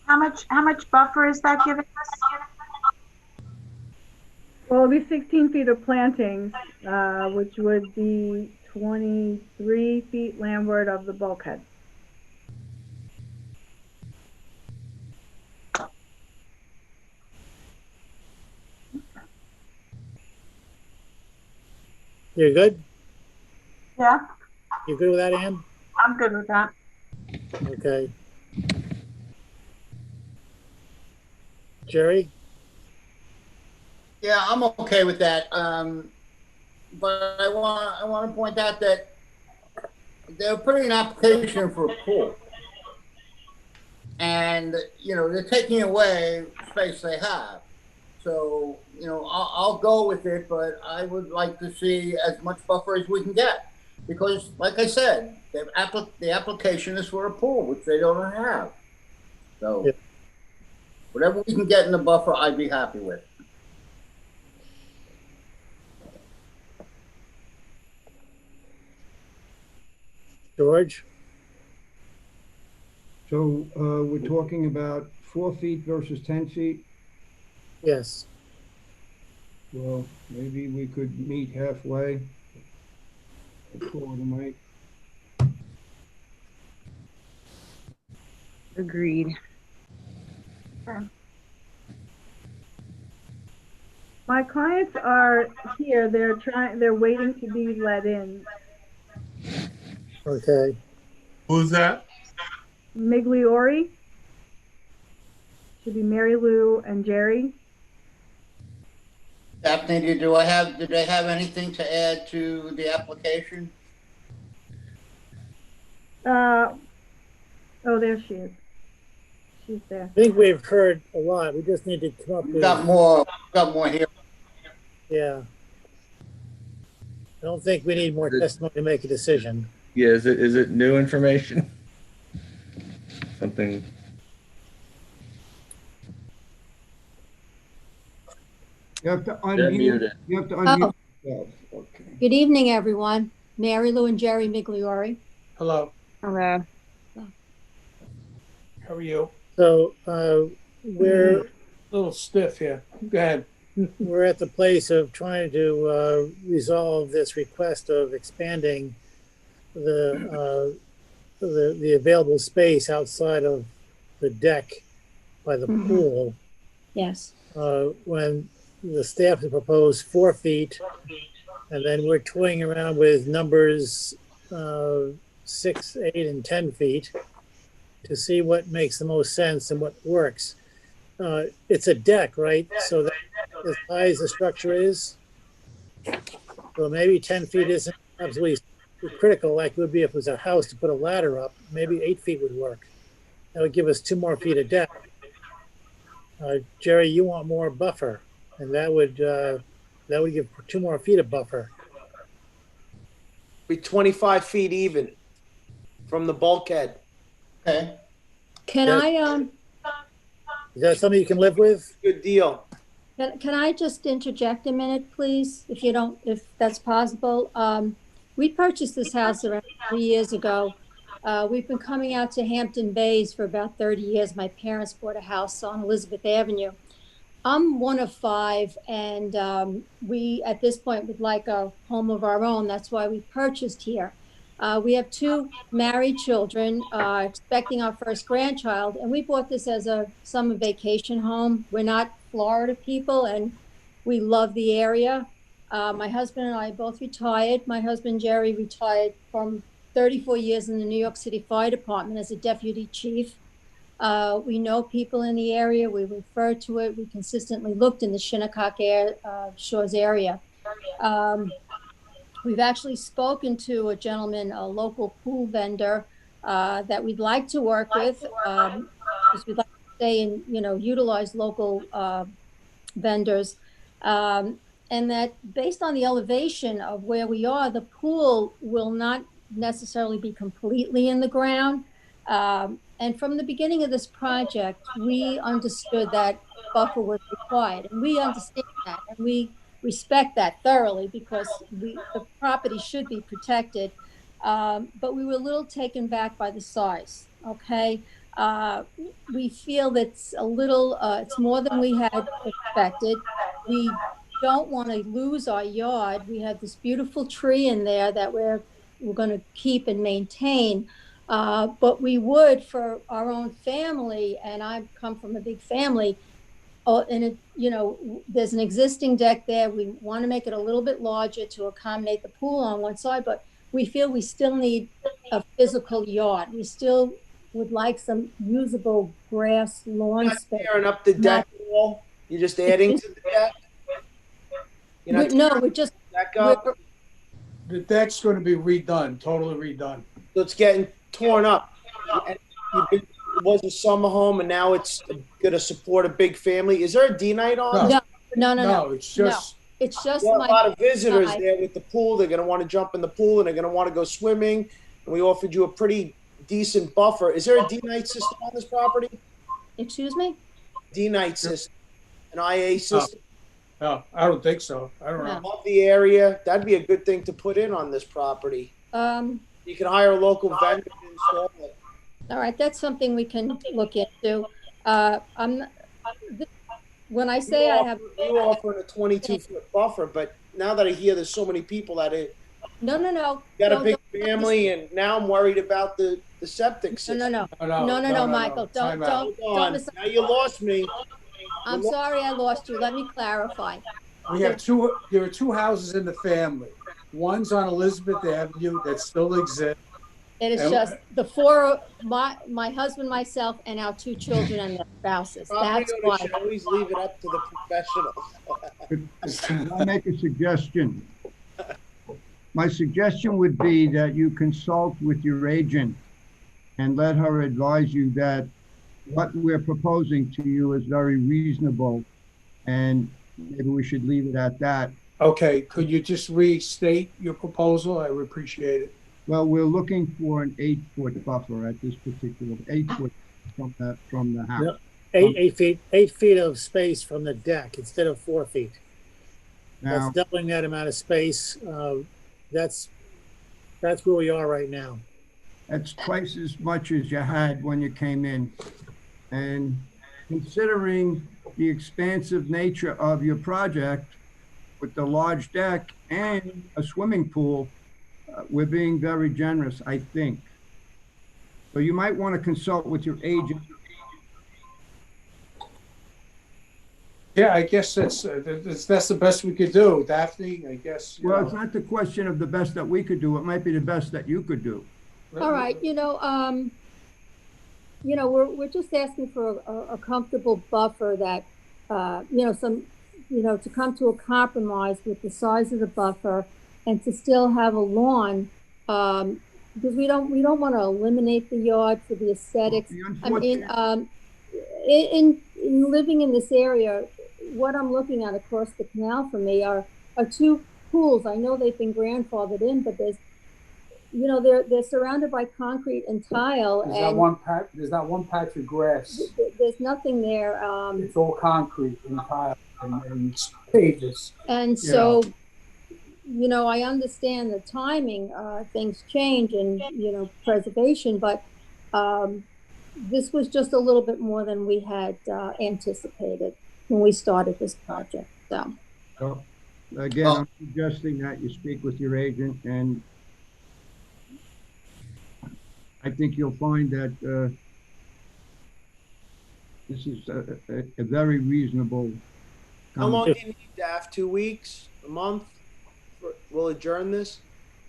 How much buffer is that giving us?
Well, it'll be 16 feet of plantings, which would be 23 feet landward of the bulkhead.
You're good?
Yeah,
You good with that, Ann?
I'm good with that.
Okay. Jerry?
Yeah, I'm okay with that. But I want to point out that they're putting an application for a pool. And, you know, they're taking away space they have. So, you know, I'll go with it, but I would like to see as much buffer as we can get. Because, like I said, the application is for a pool, which they don't have. So,
yeah.
Whatever we can get in the buffer, I'd be happy with.
George?
So we're talking about 4 feet versus 10 feet?
Yes.
Well, maybe we could meet halfway. Mike.
Agreed.
My clients are here. They're waiting to be let in.
Okay.
Who's that?
Migliori. Should be Mary Lou and Jerry.
Daphne, did they have anything to add to the application?
Oh, there she is. she's there.
I think we've heard a lot. We just need to come up
We've
with.
got more here.
Yeah. I don't think we need more testimony to make a decision.
Yeah, is it new information? Something.
You have to
They're
unmute.
muted.
You have to unmute yourself. Okay.
Good evening, everyone. Mary Lou and Jerry Migliori.
Hello.
Hello.
How are you?
So we're
A little stiff here. Go ahead.
we're at the place of trying to resolve this request of expanding the available space outside of the deck by the pool.
Yes.
When the staff has proposed 4 feet, and then we're toying around with numbers 6, 8, and 10 feet to see what makes the most sense and what works. It's a deck, right? So that as high as the structure is, so maybe 10 feet isn't absolutely critical like it would be if it was a house to put a ladder up. Maybe 8 feet would work. That would give us 2 more feet of deck. Jerry, you want more buffer, and that would give 2 more feet of buffer.
Be 25 feet even from the bulkhead.
Okay.
Can
Yes. Is that something you can live with?
Good deal.
can I just interject a minute, please, if that's possible? We purchased this house around 3 years ago. We've been coming out to Hampton Bays for about 30 years. My parents bought a house on Elizabeth Avenue. I'm one of 5, and we, at this point, would like a home of our own. That's why we purchased here. We have 2 married children, expecting our first grandchild, and we bought this as a summer vacation home. We're not Florida people, and we love the area. My husband and I both retired. My husband, Jerry, retired from 34 years in the New York City Fire Department as a deputy chief. We know people in the area. We refer to it. We consistently looked in the Shinnecock Shores area. We've actually spoken to a gentleman, a local pool vendor, that we'd like to work with. Because we'd like to stay and, utilize local vendors. And that based on the elevation of where we are, the pool will not necessarily be completely in the ground. And from the beginning of this project, we understood that buffer was required, and we understand that, and we respect that thoroughly because the property should be protected. But we were a little taken back by the size. Okay, we feel that's a little. It's more than we had expected. We don't want to lose our yard. We have this beautiful tree in there that we're going to keep and maintain. But we would, for our own family, and I come from a big family, and there's an existing deck there. We want to make it a little bit larger to accommodate the pool on one side, but we feel we still need a physical yard. We still would like some usable grass lawn space.
Tearing up the deck wall. You're just adding to the deck.
We're just
deck up.
The deck's going to be redone, totally redone.
So it's getting torn up. It was a summer home, and now it's going to support a big family. Is there a D-night on?
No.
It's just.
No, it's just
a lot of visitors
side.
there with the pool. They're going to want to jump in the pool, and they're going to want to go swimming. And we offered you a pretty decent buffer. Is there a D-night system on this property?
Excuse me?
D-night system, an IA system.
No, I don't think so. I don't know.
Love the area. That'd be a good thing to put in on this property. You can hire a local vendor to install it.
All right, that's something we can look into. When I say I have,
you're offering a 22-foot buffer, but now that I hear there's so many people that it.
No.
You got a big family, and now I'm worried about the septic system.
No, Michael, don't.
Now you lost me.
I'm sorry I lost you. Let me clarify.
There are 2 houses in the family. One's on Elizabeth Avenue that still exists.
It is just the 4, my husband, myself, and our 2 children and their spouses. That's why.
I always leave it up to the professionals.
Can I make a suggestion? My suggestion would be that you consult with your agent and let her advise you that what we're proposing to you is very reasonable, and maybe we should leave it at that.
Okay, could you just restate your proposal? I would appreciate it.
Well, we're looking for an 8-foot buffer at this particular, 8 foot from the house.
No, 8 feet of space from the deck instead of 4 feet.
Now,
That's doubling that amount of space. That's where we are right now.
that's twice as much as you had when you came in. And considering the expansive nature of your project with the large deck and a swimming pool, we're being very generous, I think. So you might want to consult with your agent.
Yeah, I guess that's the best we could do, Daphne, I guess.
Well, it's not the question of the best that we could do. It might be the best that you could do.
All right, we're just asking for a comfortable buffer that, to come to a compromise with the size of the buffer and to still have a lawn, because we don't want to eliminate the yard for the aesthetics. I mean, in living in this area, what I'm looking at across the canal for me are 2 pools. I know they've been grandfathered in, but they're surrounded by concrete and tile.
There's not one patch of grass.
There's nothing there.
It's all concrete and tile and pages.
And so, I understand the timing, things change and, preservation, but this was just a little bit more than we had anticipated when we started this project. So,
Again, I'm suggesting that you speak with your agent, and I think you'll find that this is a very reasonable.
How long do you need, Daph? 2 weeks? A month? We'll adjourn this?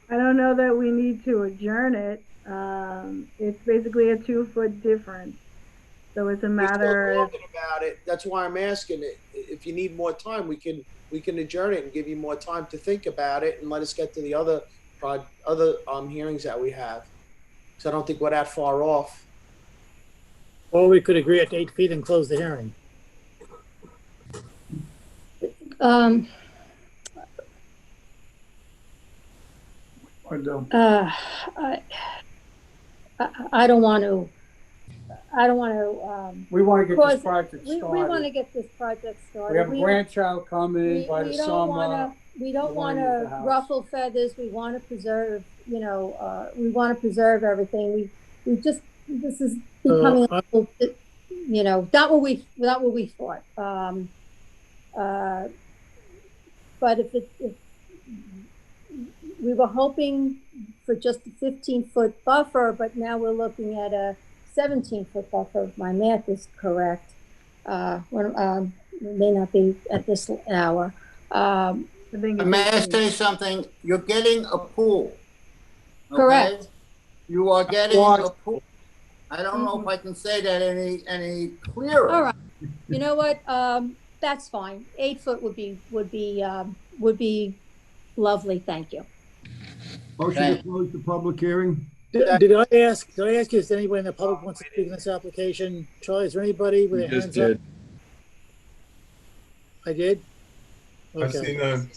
I don't know that we need to adjourn it. It's basically a 2-foot difference. So it's a matter of
talking about it. That's why I'm asking it. If you need more time, we can adjourn it and give you more time to think about it and let us get to the other hearings that we have. So I don't think we're that far off.
Or we could agree at 8 feet and close the hearing.
I don't want to.
We want to get this project started.
We want to get this project started.
We have a grandchild coming by the summer.
We don't want to ruffle feathers. We want to preserve, we want to preserve everything. This is becoming a little bit, not what we thought. But if we were hoping for just a 15-foot buffer, but now we're looking at a 17-foot buffer, if my math is correct. It may not be at this hour.
May I say something? You're getting a pool. Okay?
Correct.
You are getting a pool. I don't know if I can say that any clearer.
All right. You know what? That's fine. 8 foot would be lovely. Thank you.
Motion to close the public hearing.
Did I ask you, is there anybody in the public wants to speak in this application? Charlie, is there anybody with their hands up? I did? Okay.
I see none.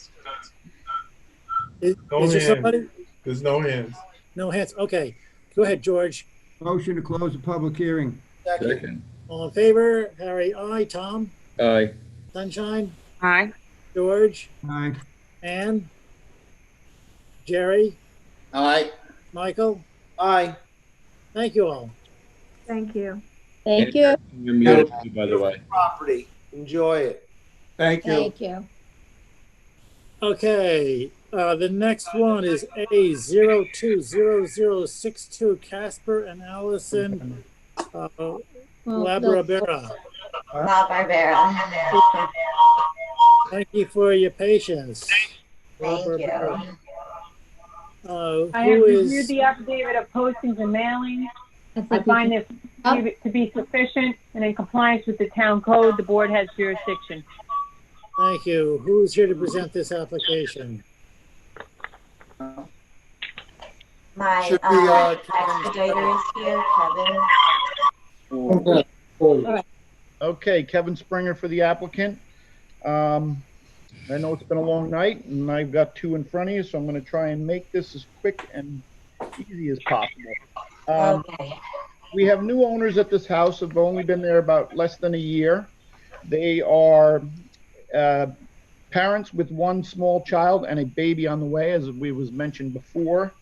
Is
No
there
hands.
somebody?
There's no hands.
No hands. Okay. Go ahead, George.
Motion to close the public hearing.
Second.
All in favor? Harry, aye. Tom?
Aye.
Sunshine?
Aye.
George?
Aye.
Ann? Jerry?
Aye.
Michael?
Aye.
Thank you all.
thank you.
Thank you.
You're muted, by the way.
Property. Enjoy it.
Thank you.
Thank you.
Okay, the next one is A020062, Casper and Allison Labarbera.
Barbera.
Thank you for your patience.
Thank you.
I have
Who
reviewed
is,
the affidavit of postings and mailings. I find this to be sufficient and in compliance with the town code. The board has jurisdiction.
thank you. Who's here to present this application?
My
Should we,
expediter is here, Kevin.
for you.
All right.
Okay, Kevin Springer for the applicant. I know it's been a long night and I've got two in front of you, so I'm going to try and make this as quick and easy as possible.
Okay.
We have new owners at this house, have only been there about less than a year. They are parents with one small child and a baby on the way, as we was mentioned before.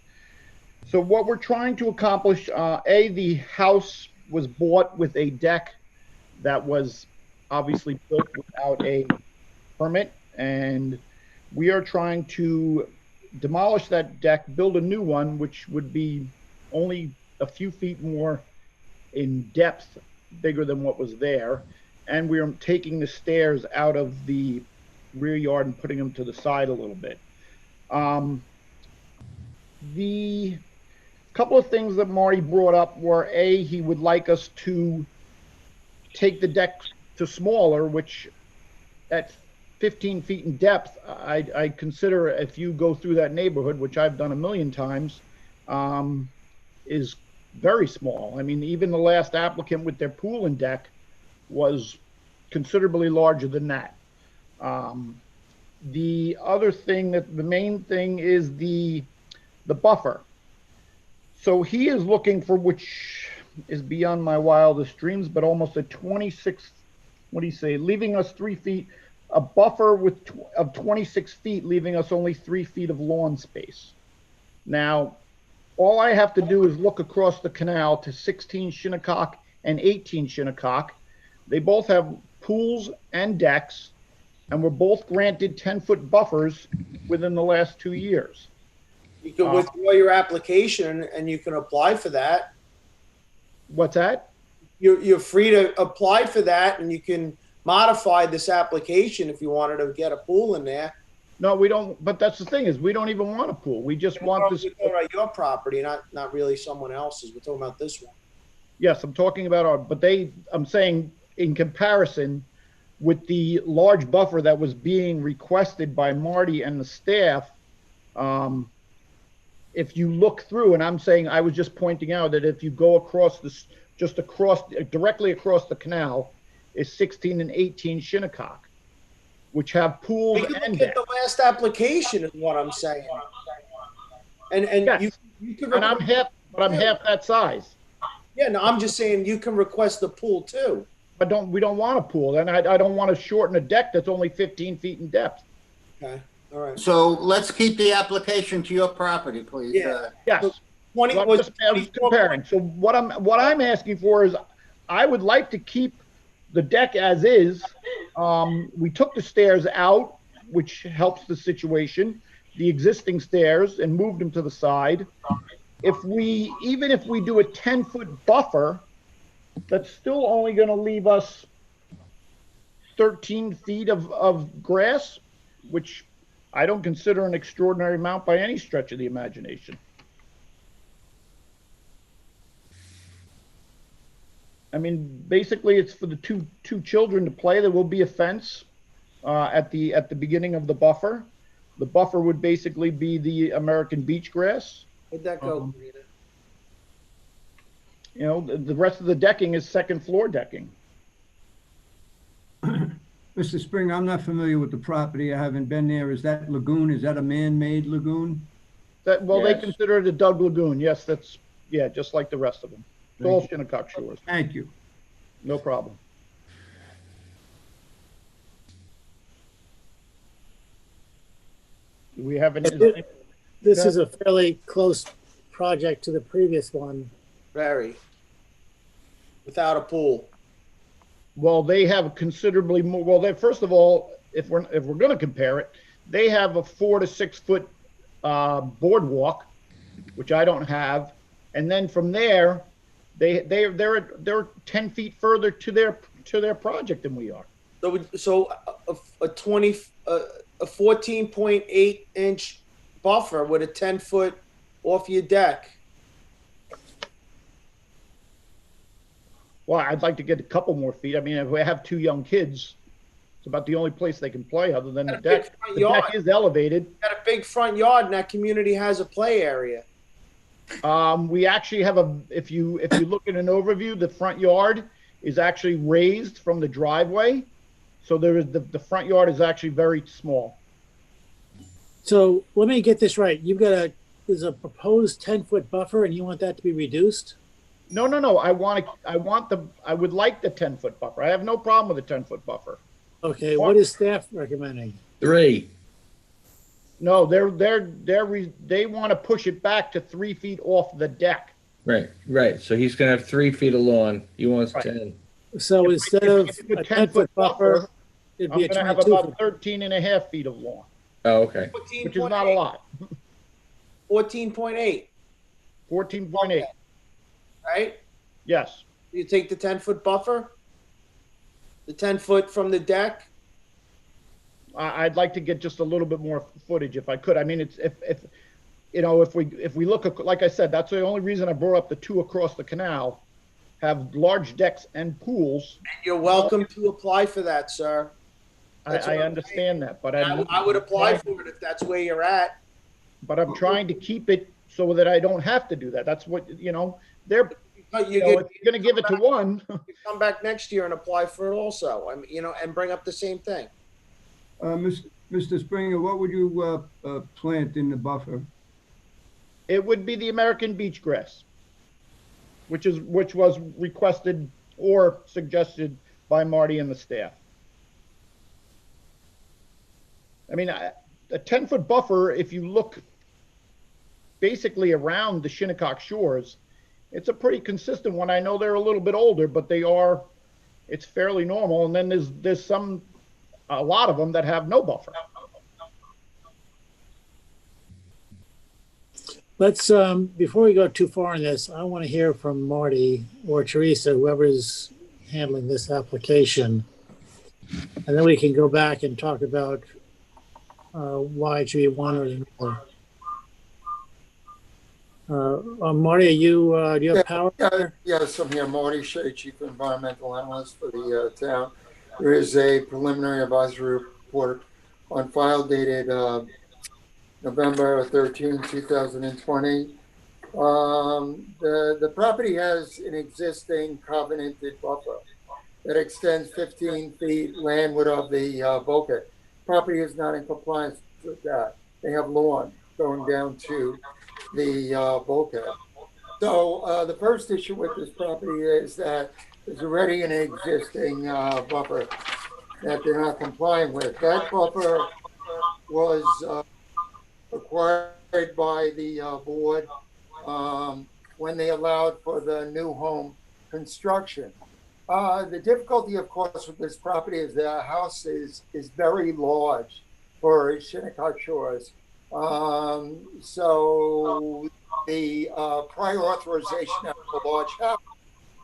So what we're trying to accomplish, the house was bought with a deck that was obviously built without a permit, and we are trying to demolish that deck, build a new one, which would be only a few feet more in depth, bigger than what was there. And we are taking the stairs out of the rear yard and putting them to the side a little bit. The couple of things that Marty brought up were, he would like us to take the deck to smaller, which at 15 feet in depth, I consider, if you go through that neighborhood, which I've done a million times, is very small. I mean, even the last applicant with their pool and deck was considerably larger than that. The other thing, the main thing is the buffer. So he is looking for, which is beyond my wildest dreams, but almost a 26, what do you say, leaving us 3 feet, a buffer of 26 feet, leaving us only 3 feet of lawn space. Now, all I have to do is look across the canal to 16 Shinnecock and 18 Shinnecock. They both have pools and decks, and were both granted 10-foot buffers within the last 2 years.
You can withdraw your application and you can apply for that.
What's that?
You're free to apply for that, and you can modify this application if you wanted to get a pool in there.
No, we don't. But that's the thing, is we don't even want a pool. We just want this.
Your property, not really someone else's. We're talking about this one.
Yes, I'm talking about our. But I'm saying in comparison with the large buffer that was being requested by Marty and the staff. If you look through, and I'm saying, I was just pointing out that if you go across this, directly across the canal, is 16 and 18 Shinnecock, which have pools and decks.
The last application is what I'm saying. And
yes.
you can.
And I'm half that size.
Yeah, no, I'm just saying you can request the pool too.
But we don't want a pool, and I don't want to shorten a deck that's only 15 feet in depth.
Okay. All right.
So let's keep the application to your property, please.
Yeah.
Yes.
So 20
I'm
was
just comparing. So what I'm asking for is, I would like to keep the deck as is. We took the stairs out, which helps the situation, the existing stairs, and moved them to the side. Even if we do a 10-foot buffer, that's still only going to leave us 13 feet of grass, which I don't consider an extraordinary amount by any stretch of the imagination. I mean, basically, it's for the two children to play. There will be a fence at the beginning of the buffer. The buffer would basically be the American beach grass.
Where'd that go?
You know, the rest of the decking is second floor decking.
Mr. Springer, I'm not familiar with the property. I haven't been there. Is that lagoon, is that a man-made lagoon?
They
Yes.
consider it a Dug Lagoon. Yes, just like the rest of them. It's all Shinnecock Shores.
Thank you.
No problem. Do we have any?
This is a fairly close project to the previous one.
Very. Without a pool.
Well, they have considerably more. Well, first of all, if we're going to compare it, they have a 4 to 6 foot boardwalk, which I don't have, and then from there, they're 10 feet further to their project than we are.
So a 14.8 inch buffer with a 10 foot off your deck.
Well, I'd like to get a couple more feet. I mean, if we have 2 young kids, it's about the only place they can play other than the deck. The deck is elevated.
Got a big front yard, and that community has a play area.
We actually have if you look at an overview, the front yard is actually raised from the driveway. So there is the front yard is actually very small.
So let me get this right. There's a proposed 10-foot buffer and you want that to be reduced?
No. I would like the 10-foot buffer. I have no problem with a 10-foot buffer.
Okay, what is staff recommending?
3.
No, they want to push it back to 3 feet off the deck.
Right. So he's gonna have 3 feet of lawn. He wants 10.
So instead of a 10-foot buffer, it'd
I'm
be a
going to have
22
about 13 and a half feet of lawn,
Oh, okay.
which is not a lot.
14.8,
14.8.
right?
Yes.
You take the 10-foot buffer, the 10 foot from the deck.
I'd like to get just a little bit more footage if I could. I mean, it's if we look at, like I said, that's the only reason I brought up the 2 across the canal, have large decks and pools.
You're welcome to apply for that, sir.
I understand that, but
I would apply for it if that's where you're at.
But I'm trying to keep it so that I don't have to do that. That's what, they're,
But
if you're going to give it to one.
You come back next year and apply for it also, and bring up the same thing.
Mr. Springer, what would you plant in the buffer?
It would be the American beach grass, which was requested or suggested by Marty and the staff. I mean, a 10-foot buffer, if you look basically around the Shinnecock shores, it's a pretty consistent one. I know they're a little bit older, but it's fairly normal. And then there's a lot of them that have no buffer.
Let's, before we go too far in this, I want to hear from Marty or Teresa, whoever's handling this application. And then we can go back and talk about why it should be one or the other. Marty, do you have power?
Yes, I'm here. Marty Shea, Chief Environmental Analyst for the town. There is a preliminary advisory report on file dated November 13, 2020. The property has an existing covenanted buffer that extends 15 feet landward of the bulkhead. Property is not in compliance with that. They have lawn going down to the bulkhead. So the first issue with this property is that there's already an existing buffer that they're not complying with. That buffer was acquired by the board when they allowed for the new home construction. The difficulty, of course, with this property is the house is very large for Shinnecock Shores. So the prior authorization of a large house,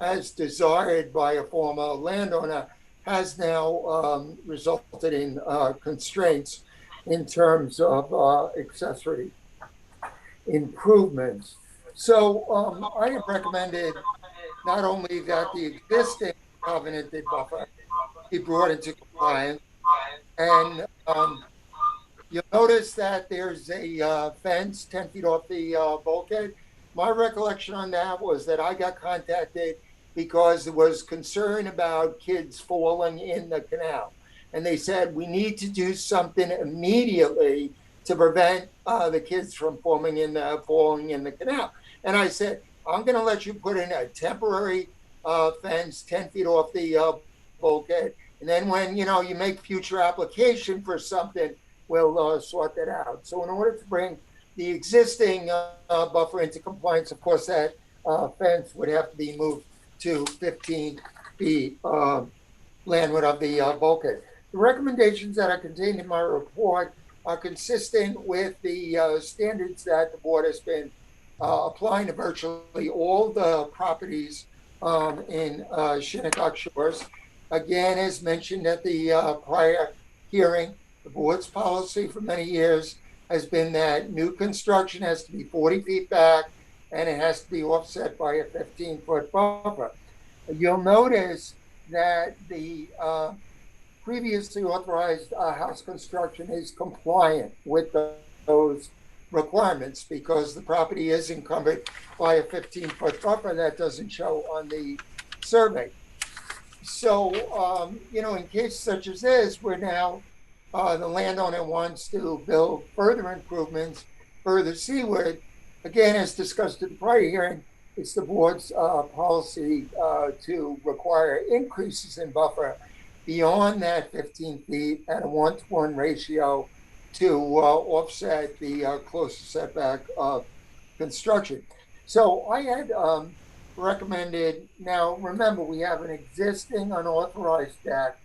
as desired by a former landowner, has now resulted in constraints in terms of accessory improvements. So I have recommended not only that the existing covenanted buffer be brought into compliance, and you'll notice that there's a fence 10 feet off the bulkhead. My recollection on that was that I got contacted because there was concern about kids falling in the canal. And they said, we need to do something immediately to prevent the kids from falling in the canal. And I said, I'm going to let you put in a temporary fence 10 feet off the bulkhead. And then when, you make future application for something, we'll sort that out. So in order to bring the existing buffer into compliance, of course, that fence would have to be moved to 15 feet landward of the bulkhead. The recommendations that are contained in my report are consistent with the standards that the board has been applying to virtually all the properties in Shinnecock Shores. Again, as mentioned at the prior hearing, the board's policy for many years has been that new construction has to be 40 feet back and it has to be offset by a 15-foot buffer. You'll notice that the previously authorized house construction is compliant with those requirements because the property is encumbered by a 15-foot buffer that doesn't show on the survey. So, in cases such as this, where now the landowner wants to build further improvements further seaward, again, as discussed at the prior hearing, it's the board's policy to require increases in buffer beyond that 15 feet at a 1-to-1 ratio to offset the closest setback of construction. So I had recommended, now remember, we have an existing unauthorized deck,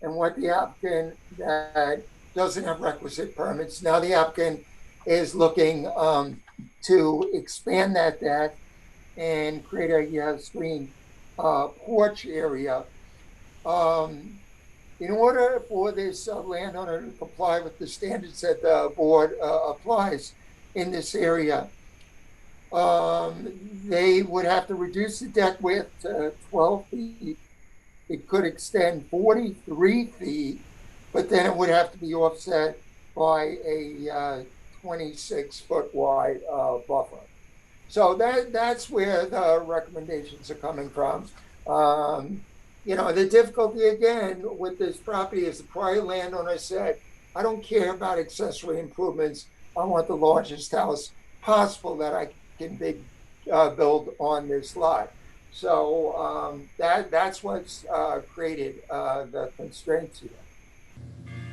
and what the applicant that doesn't have requisite permits, now the applicant is looking to expand that deck and create a screen porch area. In order for this landowner to comply with the standards that the board applies in this area, they would have to reduce the deck width to 12 feet. It could extend 43 feet, but then it would have to be offset by a 26-foot wide buffer. So that's where the recommendations are coming from. The difficulty again with this property is the prior landowner said, I don't care about accessory improvements. I want the largest house possible that I can build on this lot. So that's what's created the constraints here.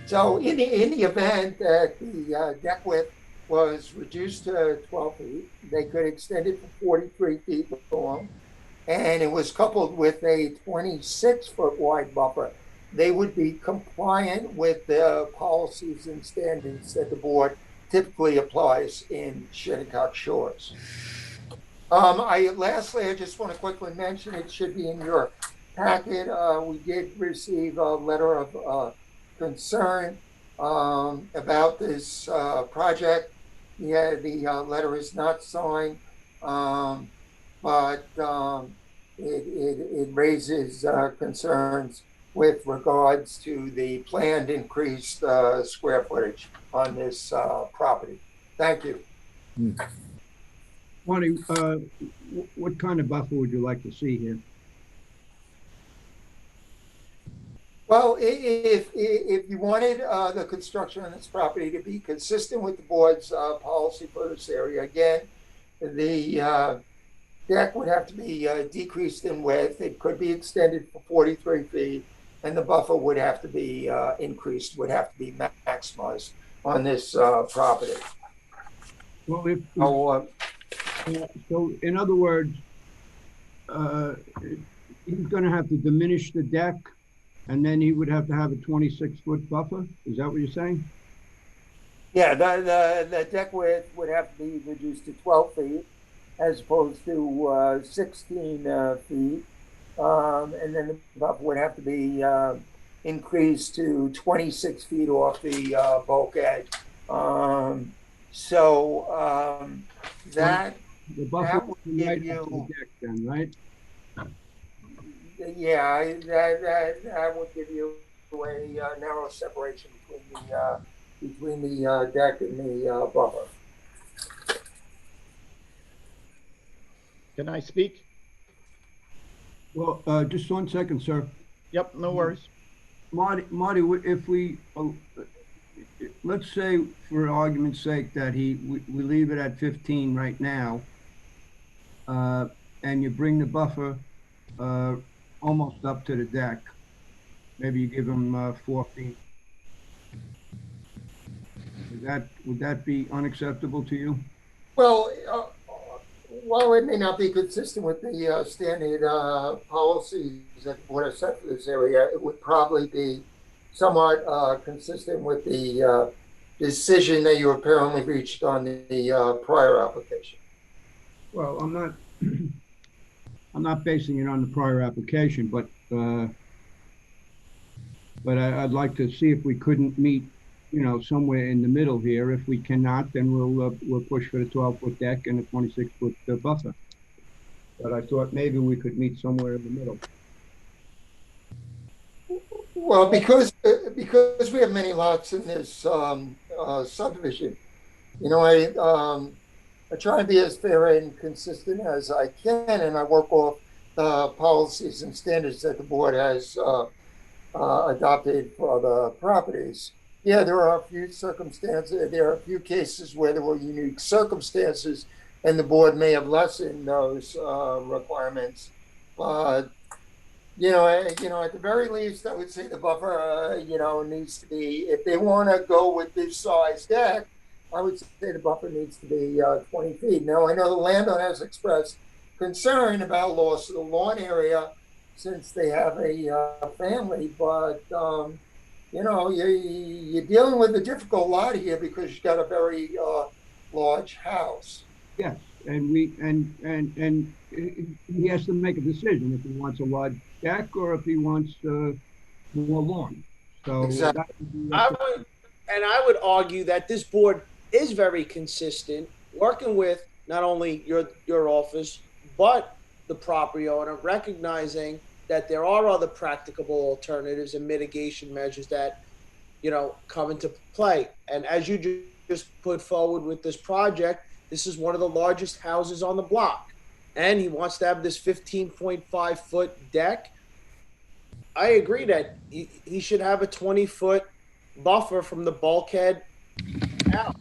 So in the event that the deck width was reduced to 12 feet, they could extend it to 43 feet long, and it was coupled with a 26-foot wide buffer, they would be compliant with the policies and standards that the board typically applies in Shinnecock Shores. Lastly, I just want to quickly mention, it should be in your packet. We did receive a letter of concern about this project. Yeah, the letter is not signed, but it raises concerns with regards to the planned increased square footage on this property. Thank you.
Marty, what kind of buffer would you like to see here?
Well, if you wanted the construction on this property to be consistent with the board's policy for this area, again, the deck would have to be decreased in width. It could be extended for 43 feet, and the buffer would have to be increased, would have to be maximized on this property.
Well, so in other words, he's going to have to diminish the deck, and then he would have to have a 26-foot buffer? Is that what you're saying?
Yeah, the deck width would have to be reduced to 12 feet as opposed to 16 feet. And then the buffer would have to be increased to 26 feet off the bulkhead. That
the buffer
would
would
give
you the deck then, right?
Yeah, that would give you a narrow separation between the deck and the buffer.
Can I speak?
Well, just 1 second, sir.
Yep, no worries.
Marty, if we, let's say for argument's sake that we leave it at 15 right now, and you bring the buffer almost up to the deck. Maybe you give him 4 feet. Would that be unacceptable to you?
Well, while it may not be consistent with the standard policies that the board has set for this area, it would probably be somewhat consistent with the decision that you apparently reached on the prior application.
Well, I'm not basing it on the prior application, but I'd like to see if we couldn't meet, somewhere in the middle here. If we cannot, then we'll push for the 12-foot deck and a 26-foot buffer. But I thought maybe we could meet somewhere in the middle.
Well, because we have many lots in this subdivision, I try and be as fair and consistent as I can, and I work off policies and standards that the board has adopted for the properties. Yeah, there are a few circumstances, there are a few cases where there were unique circumstances and the board may have lessened those requirements. But, at the very least, I would say the buffer, needs to be, if they want to go with this size deck, I would say the buffer needs to be 20 feet. Now, I know the landowner has expressed concern about loss of the lawn area since they have a family, but, you're dealing with a difficult lot here because you've got a very large house.
Yes, and he has to make a decision if he wants a large deck or if he wants more lawn. So
exactly.
I would argue that this board is very consistent, working with not only your office but the property owner, recognizing that there are other practicable alternatives and mitigation measures that come into play. And as you just put forward with this project, this is one of the largest houses on the block, and he wants to have this 15.5-foot deck. I agree that he should have a 20-foot buffer from the bulkhead out.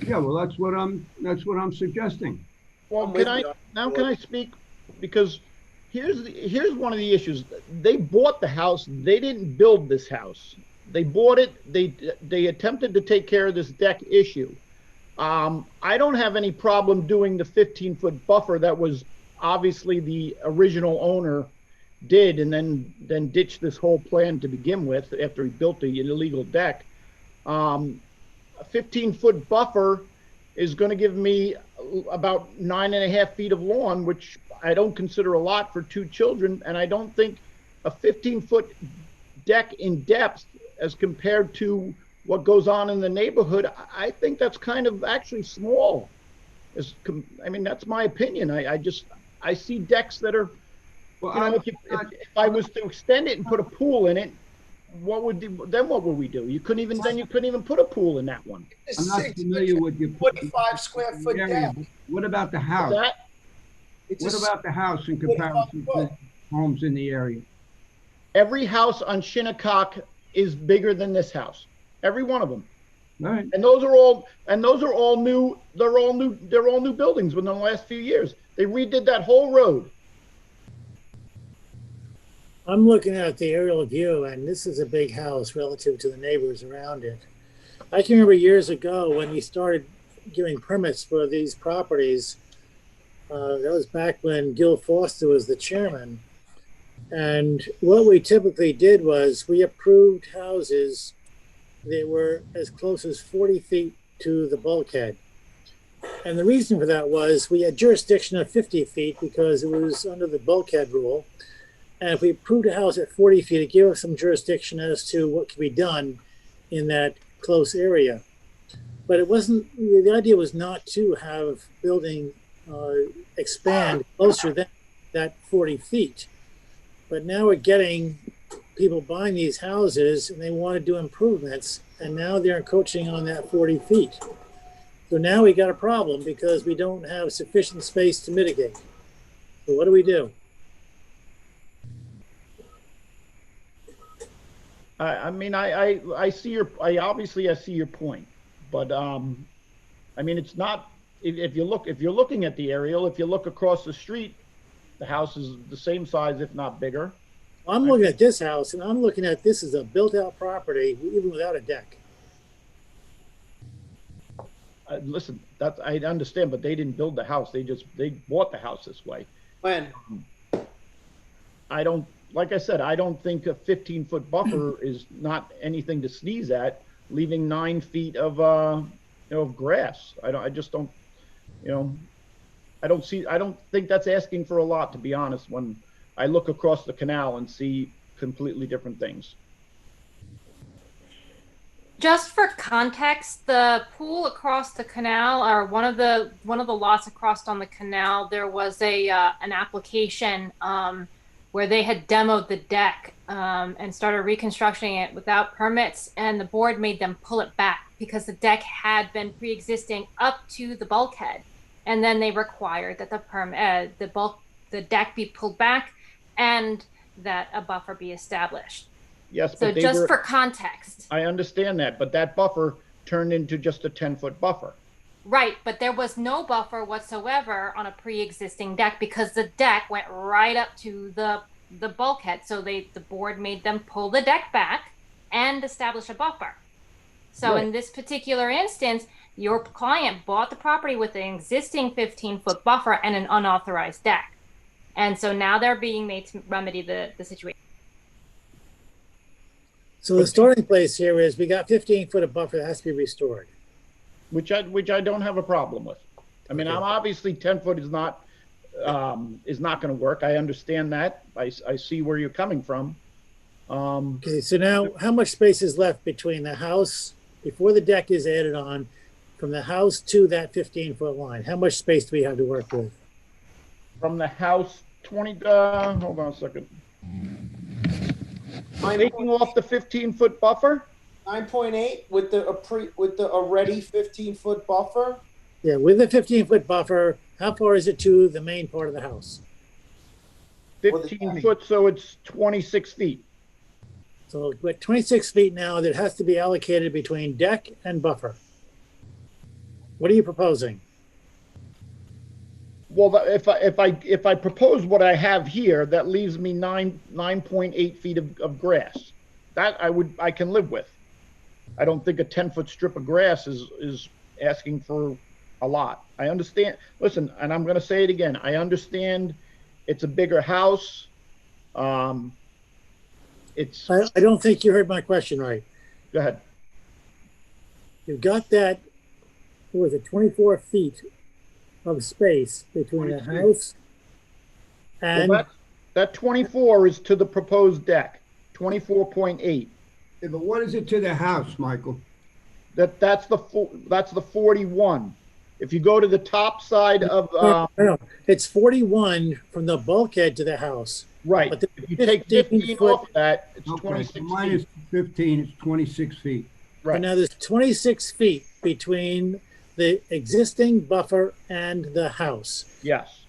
Yeah, well, that's what I'm suggesting.
Well, can I speak? Because here's one of the issues. They bought the house. They didn't build this house. They bought it. They attempted to take care of this deck issue. I don't have any problem doing the 15-foot buffer that was obviously the original owner did, and then ditched this whole plan to begin with after he built the illegal deck. A 15-foot buffer is going to give me about 9.5 feet of lawn, which I don't consider a lot for 2 children, and I don't think a 15-foot deck in depth as compared to what goes on in the neighborhood, I think that's kind of actually small. That's my opinion. I see decks that are, if I was to extend it and put a pool in it, what would we do? You couldn't even put a pool in that one.
I'm not familiar with your
45 square foot deck.
What about the house? What about the house in comparison to homes in the area?
Every house on Shinnecock is bigger than this house. Every one of them.
All right.
And those are all new. They're all new buildings within the last few years. They redid that whole road.
I'm looking at the aerial view, and this is a big house relative to the neighbors around it. I can remember years ago when we started giving permits for these properties. That was back when Gil Foster was the chairman. And what we typically did was we approved houses that were as close as 40 feet to the bulkhead. And the reason for that was we had jurisdiction of 50 feet because it was under the bulkhead rule. And if we approved a house at 40 feet, it gave us some jurisdiction as to what could be done in that close area. But it wasn't, the idea was not to have building expand closer than that 40 feet. But now we're getting people buying these houses and they want to do improvements, and now they're encroaching on that 40 feet. So now we got a problem because we don't have sufficient space to mitigate. So what do we do?
I see your point, but it's not. If you're looking at the aerial, if you look across the street, the house is the same size, if not bigger.
I'm looking at this house, and I'm looking at this as a built-out property, even without a deck.
Listen, I understand, but they didn't build the house. They bought the house this way.
When?
Like I said, I don't think a 15-foot buffer is not anything to sneeze at, leaving 9 feet of grass. I don't think that's asking for a lot, to be honest, when I look across the canal and see completely different things.
Just for context, the pool across the canal, or one of the lots across on the canal, there was an application where they had demoed the deck and started reconstructing it without permits, and the board made them pull it back because the deck had been pre-existing up to the bulkhead. And then they required that the deck be pulled back and that a buffer be established.
Yes,
So
but
just for context.
I understand that, but that buffer turned into just a 10-foot buffer.
Right, but there was no buffer whatsoever on a pre-existing deck because the deck went right up to the bulkhead. So the board made them pull the deck back and establish a buffer. So
Right.
in this particular instance, your client bought the property with an existing 15-foot buffer and an unauthorized deck. And so now they're being made to remedy the situation.
So the starting place here is we got 15-foot of buffer that has to be restored.
Which I don't have a problem with. I mean, I'm obviously 10 foot is not going to work. I understand that. I see where you're coming from.
Okay, so now how much space is left between the house, before the deck is added on, from the house to that 15-foot line? How much space do we have to work with?
From the house, 20, hold on a second. Taking off the 15-foot buffer?
9.8 with the already 15-foot buffer.
Yeah, with the 15-foot buffer, how far is it to the main part of the house?
15 foot, so it's 26 feet.
So with 26 feet now, that has to be allocated between deck and buffer. What are you proposing?
Well, if I propose what I have here, that leaves me 9.8 feet of grass. That I can live with. I don't think a 10-foot strip of grass is asking for a lot. I understand. Listen, and I'm going to say it again. I understand it's a bigger house. It's.
I don't think you heard my question right.
Go ahead.
You've got that, what was it, 24 feet of space between the house and...
Well, that 24 is to the proposed deck, 24.8.
Yeah, but what is it to the house, Michael?
That's the 41. If you go to the top side of
no, it's 41 from the bulkhead to the house.
Right.
But
if you take 15 off that, it's
Okay,
26
so mine
feet.
is 15, it's 26 feet.
Right. So now there's 26 feet between the existing buffer and the house.
Yes.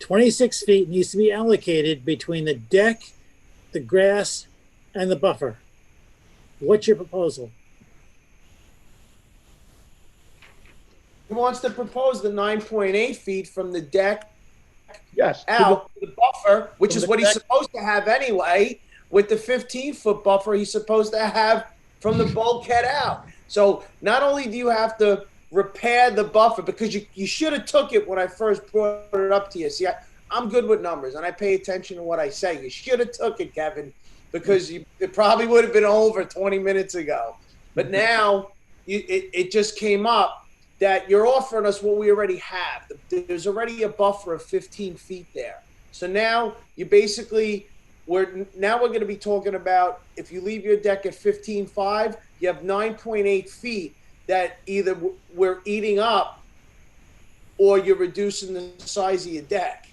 26 feet needs to be allocated between the deck, the grass, and the buffer. What's your proposal?
He wants to propose the 9.8 feet from the deck
yes,
out to the buffer, which is what he's
deck.
supposed to have anyway. With the 15-foot buffer, he's supposed to have from the bulkhead out. So not only do you have to repair the buffer, because you should have took it when I first brought it up to you. See, I'm good with numbers, and I pay attention to what I say. You should have took it, Kevin, because it probably would have been over 20 minutes ago. But now it just came up that you're offering us what we already have. There's already a buffer of 15 feet there. So now you basically, we're going to be talking about, if you leave your deck at 15.5, you have 9.8 feet that either we're eating up or you're reducing the size of your deck.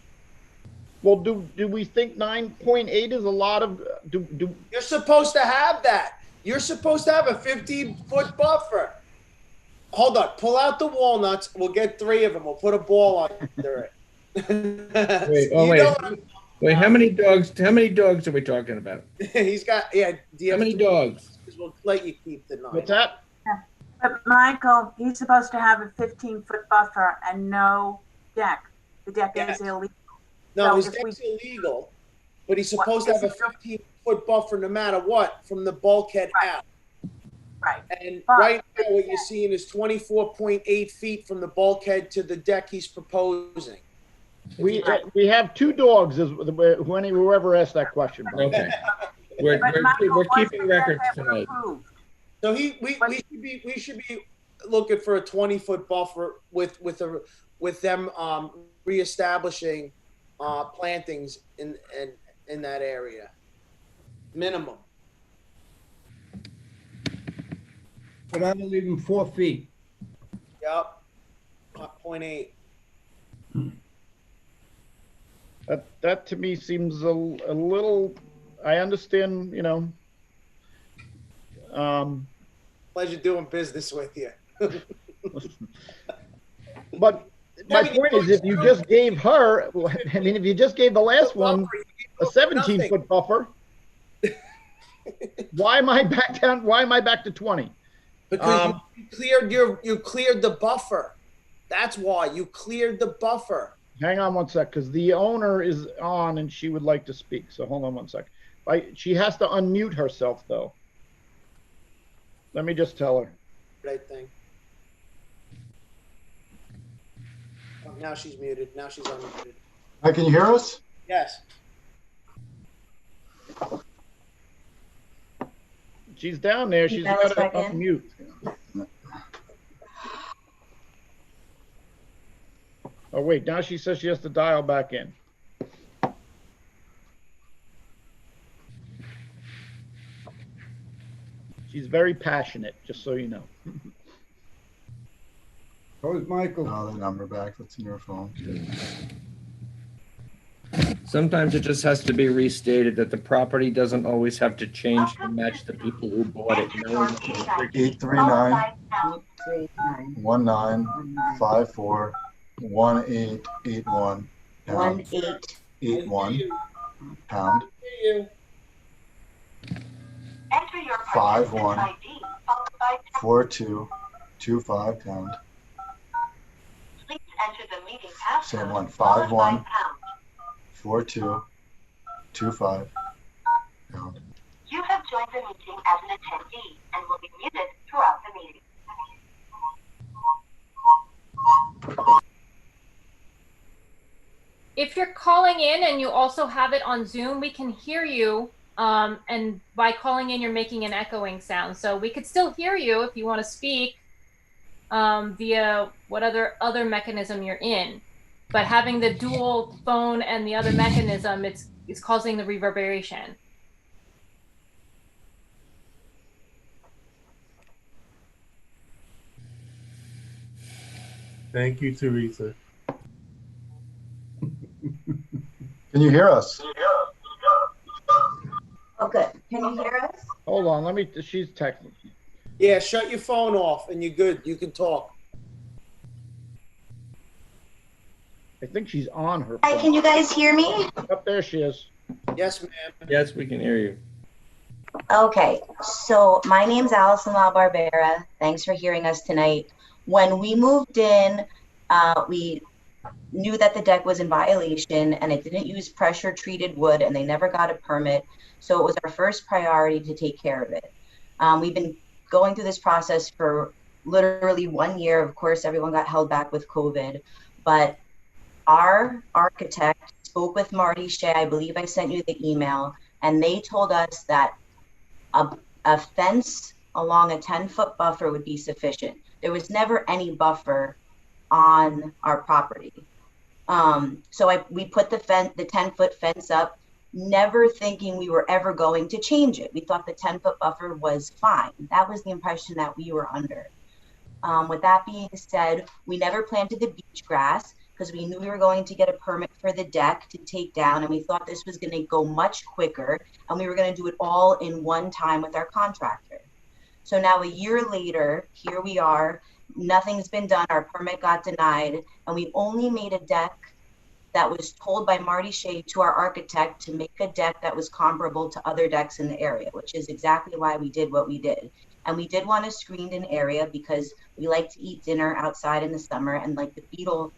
Well, do we think 9.8 is a lot of?
You're supposed to have that. You're supposed to have a 15-foot buffer. Hold on. Pull out the walnuts. We'll get 3 of them. We'll put a ball under it.
Wait. How many dogs? How many dogs are we talking about?
He's got. Yeah.
How many dogs?
We'll let you keep the 9.
What's that?
But Michael, he's supposed to have a 15-foot buffer and no deck. The deck is illegal.
No,
So
his
if
deck's illegal, but he's supposed to have a 15-foot buffer no matter what from the bulkhead out.
Right.
And right now what you're seeing is 24.8 feet from the bulkhead to the deck he's proposing.
We have 2 dogs, whoever asked that question.
Okay. We're keeping records tonight.
So we should be looking for a 20-foot buffer with them reestablishing plantings in that area, minimum.
But I'm leaving 4 feet.
Yep. 0.8.
That to me seems a little. I understand,
Pleasure doing business with you.
But my point is, if you just gave her, I mean, if you just gave the last one a 17-foot buffer, why am I back down? Why am I back to 20?
Because you cleared the buffer. That's why you cleared the buffer.
Hang on one sec, because the owner is on and she would like to speak. So hold on one sec. She has to unmute herself, though. Let me just tell her.
Right thing. Oh, now she's muted. Now she's unmuted.
Hi, can you hear us?
Yes.
She's down there. She's got to unmute. Oh, wait. Now she says she has to dial back in. She's very passionate, just so you know.
Where's Michael? Oh, the number back. That's in your phone.
Sometimes it just has to be restated that the property doesn't always have to change to match the people who bought it.
839 1954 1881 pound 1881 pound 51 4225 pound. Same one. 51 4225 pound.
You have joined the meeting as an attendee and will be muted throughout the meeting.
If you're calling in and you also have it on Zoom, we can hear you. And by calling in, you're making an echoing sound. So we could still hear you if you want to speak via what other mechanism you're in. But having the dual phone and the other mechanism, it's causing the reverberation.
Thank you, Teresa.
Can you hear us?
Okay, can you hear us?
Hold on, she's texting.
Yeah, shut your phone off and you're good. You can talk.
I think she's on her phone.
Hi, can you guys hear me?
Up there she is.
Yes, ma'am.
Yes, we can hear you.
Okay, so my name's Allison LaBarbera. Thanks for hearing us tonight. When we moved in, we knew that the deck was in violation and it didn't use pressure treated wood and they never got a permit. So it was our first priority to take care of it. We've been going through this process for literally 1 year. Of course, everyone got held back with COVID, but our architect spoke with Marty Shea. I believe I sent you the email, and they told us that a fence along a 10-foot buffer would be sufficient. There was never any buffer on our property. So we put the 10-foot fence up, never thinking we were ever going to change it. We thought the 10-foot buffer was fine. That was the impression that we were under. With that being said, we never planted the beach grass because we knew we were going to get a permit for the deck to take down, and we thought this was going to go much quicker, and we were going to do it all in one time with our contractor. So now a year later, here we are, nothing's been done, our permit got denied, and we only made a deck that was told by Marty Shea to our architect to make a deck that was comparable to other decks in the area, which is exactly why we did what we did. And we did want a screened in area because we like to eat dinner outside in the summer, and like the beetle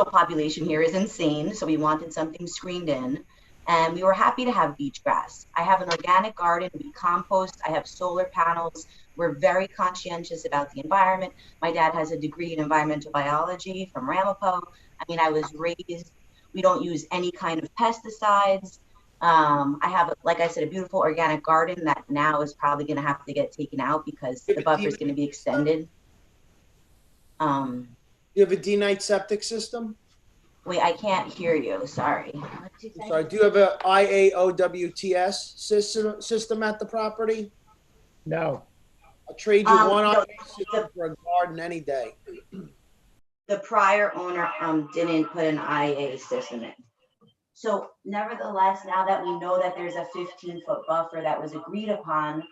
population here is insane. So we wanted something screened in, and we were happy to have beach grass. I have an organic garden, we compost, I have solar panels. We're very conscientious about the environment. My dad has a degree in environmental biology from Ramapo. I mean, I was raised, we don't use any kind of pesticides. I have, like I said, a beautiful organic garden that now is probably gonna have to get taken out because the buffer is gonna be extended.
You have a D-Night septic system?
Wait, I can't hear you, sorry.
Sorry, do you have a IAOWTS system at the property?
No.
I'll trade you one
no,
system for a garden any day.
The prior owner didn't put an IA system in. So nevertheless, now that we know that there's a 15-foot buffer that was agreed upon,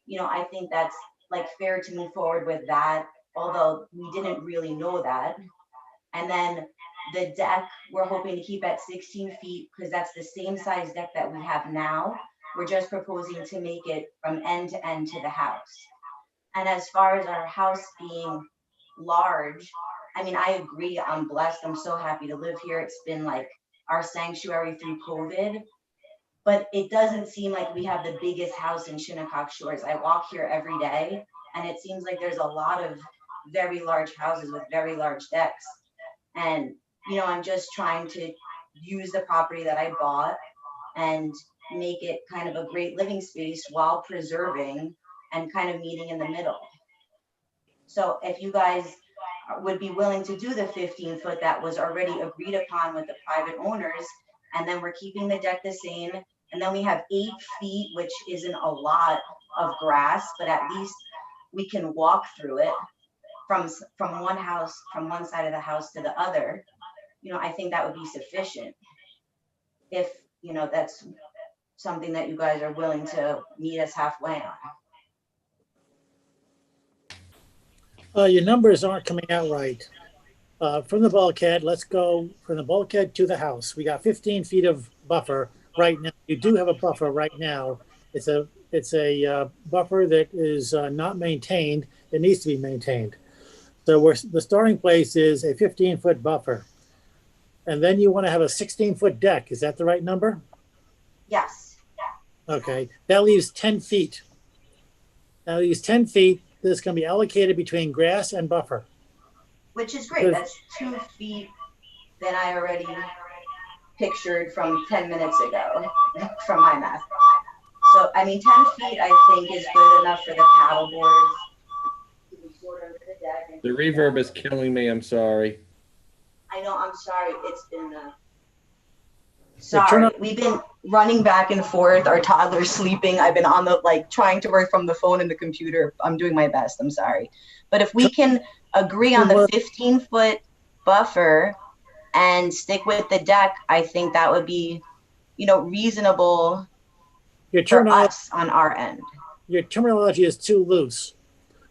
you know, I think that's like fair to move forward with that. although we didn't really know that. And then the deck, we're hoping to keep at 16 feet because that's the same size deck that we have now. We're just proposing to make it from end to the house. And as far as our house being large, I mean, I agree, I'm blessed. I'm so happy to live here. It's been like our sanctuary through COVID, but it doesn't seem like we have the biggest house in Shinnecock Shores. I walk here every day and it seems like there's a lot of very large houses with very large decks. And, you know, I'm just trying to use the property that I bought and make it kind of a great living space while preserving and kind of meeting in the middle. So if you guys would be willing to do the 15-foot that was already agreed upon with the private owners, and then we're keeping the deck the same, and then we have 8 feet, which isn't a lot of grass, but at least we can walk through it from one house, from one side of the house to the other. You know, I think that would be sufficient. If, you know, that's something that you guys are willing to meet us halfway on.
Your numbers aren't coming out right. From the bulkhead, let's go from the bulkhead to the house. We got 15 feet of buffer right now. You do have a buffer right now. It's a buffer that is not maintained. It needs to be maintained. So the starting place is a 15-foot buffer. And then you want to have a 16-foot deck. Is that the right number?
Yes.
Okay, that leaves 10 feet. That leaves 10 feet that's going to be allocated between grass and buffer.
Which is great. That's 2 feet that I already pictured from 10 minutes ago from my math. So, I mean, 10 feet I think is good enough for the paddle boards.
The reverb is killing me. I'm sorry.
I know, I'm sorry. It's been sorry. We've been running back and forth. Our toddler's sleeping. I've been on the, like, trying to work from the phone and the computer. I'm doing my best. I'm sorry. But if we can agree on the 15-foot buffer and stick with the deck, I think that would be, you know, reasonable for us on our end.
Your terminology is too loose.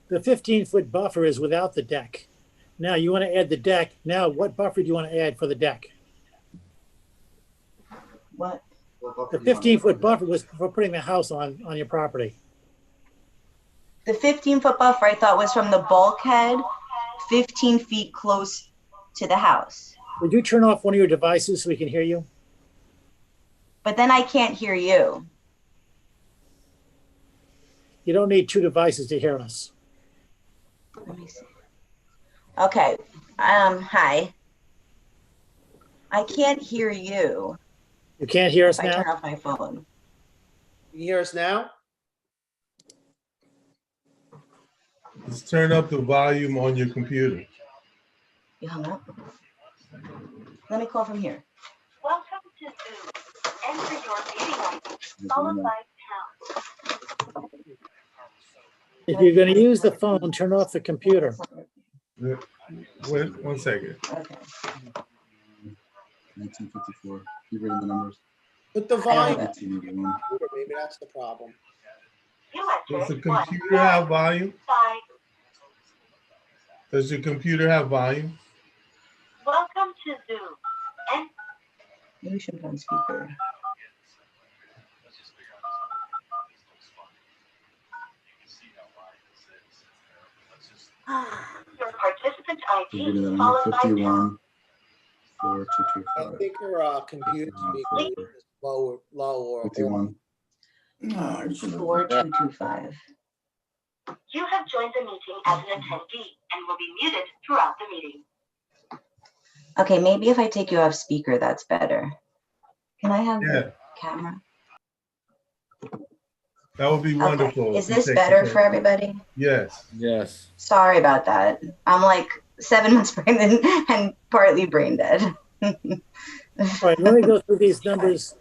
The 15-foot buffer is without the deck. Now you want to add the deck. Now what buffer do you want to add for the deck?
What?
The 15-foot buffer was for putting the house on your property.
The 15-foot buffer I thought was from the bulkhead 15 feet close to the house.
Would you turn off one of your devices so we can hear you?
But then I can't hear you.
You don't need 2 devices to hear us.
Let me see. Okay. Hi. I can't hear you.
You can't hear us
if
now?
I turn off my phone.
You hear us now?
Just turn up the volume on your computer.
You hung up? Let me call from here.
Welcome to Zoom. Enter your meeting ID, followed by pound.
If you're going to use the phone, turn off the computer.
Wait, 1 second.
Okay.
1954. Keep reading the numbers.
Put the volume.
1981.
Maybe that's the problem.
Does the computer have volume? Does your computer have volume?
Welcome to Zoom.
Maybe we should put on speaker.
Your participant
Keep
ID
reading the number.
followed by
51.
I
4225.
think her computer speaker is low or
51.
Oh, 4225.
You have joined the meeting as an attendee and will be muted throughout the meeting.
Okay, maybe if I take you off speaker, that's better. Can I have the camera?
That would be wonderful.
Okay. Is this better for everybody?
Yes.
Yes.
Sorry about that. I'm like 7 months pregnant and partly brain dead.
All right, let me go through these numbers.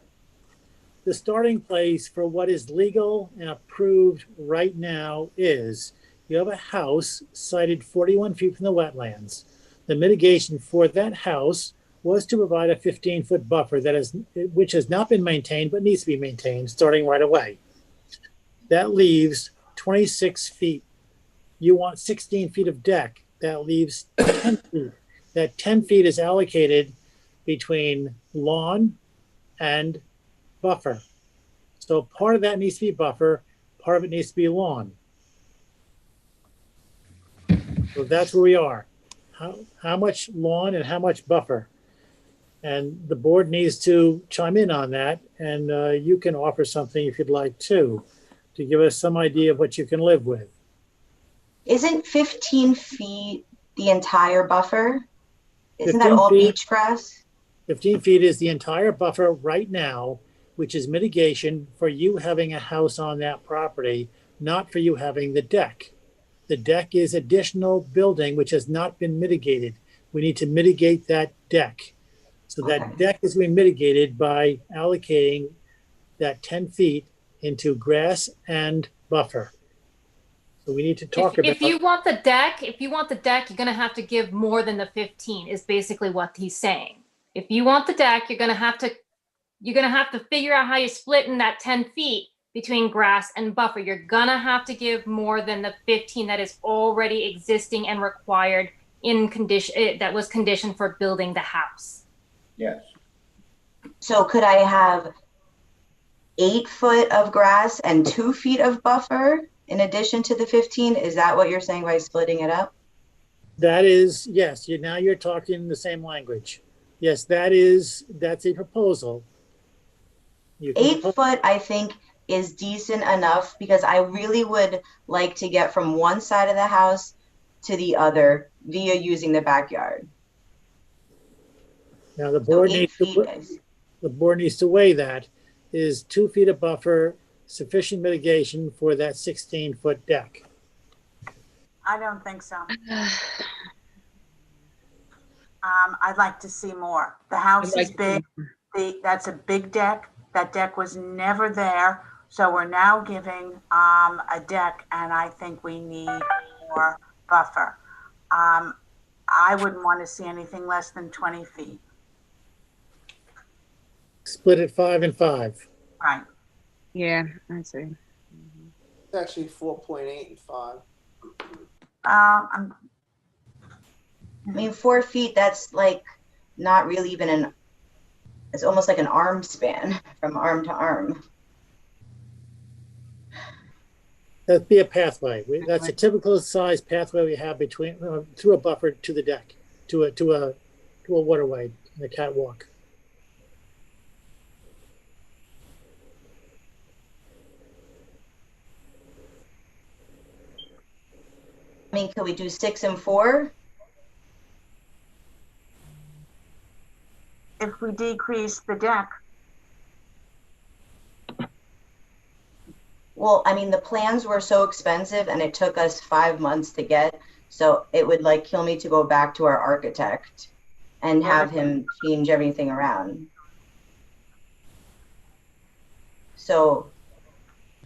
The starting place for what is legal and approved right now is you have a house sited 41 feet from the wetlands. The mitigation for that house was to provide a 15-foot buffer which has not been maintained but needs to be maintained starting right away. That leaves 26 feet you want 16 feet of deck. That leaves 10 feet. That 10 feet is allocated between lawn and buffer. So part of that needs to be buffer, part of it needs to be lawn. So that's where we are. How much lawn and how much buffer? And the board needs to chime in on that, and you can offer something if you'd like to give us some idea of what you can live with.
Isn't 15 feet the entire buffer? Isn't that all beach grass?
15 feet is the entire buffer right now, which is mitigation for you having a house on that property, not for you having the deck. The deck is additional building which has not been mitigated. We need to mitigate that deck. So that deck is being mitigated by allocating that 10 feet into grass and buffer. So we need to talk about.
If you want the deck, you're going to have to give more than the 15 is basically what he's saying. If you want the deck, you're going to have to figure out how you're splitting that 10 feet between grass and buffer. You're going to have to give more than the 15 that is already existing and required in condition that was conditioned for building the house.
Yes.
So could I have 8 foot of grass and 2 feet of buffer in addition to the 15? Is that what you're saying by splitting it up?
That is, yes, now you're talking the same language. Yes, that's a proposal.
8 foot, I think, is decent enough because I really would like to get from one side of the house to the other via using the backyard.
Now the board needs to weigh that. Is 2 feet of buffer sufficient mitigation for that 16-foot deck?
I don't think so. I'd like to see more. The house is big. That's a big deck. That deck was never there. So we're now giving a deck, and I think we need more buffer. I wouldn't want to see anything less than 20 feet.
Split it 5 and 5.
Right.
Yeah, I see.
It's actually 4.8 and 5.
I mean, 4 feet, that's like not really even it's almost like an arm span from arm to arm.
That'd be a pathway. That's a typical size pathway we have between through a buffer to the deck, to a waterway, the catwalk.
I mean, could we do 6 and 4?
If we decrease the deck.
Well, I mean, the plans were so expensive and it took us 5 months to get, so it would like kill me to go back to our architect and have him change everything around. So,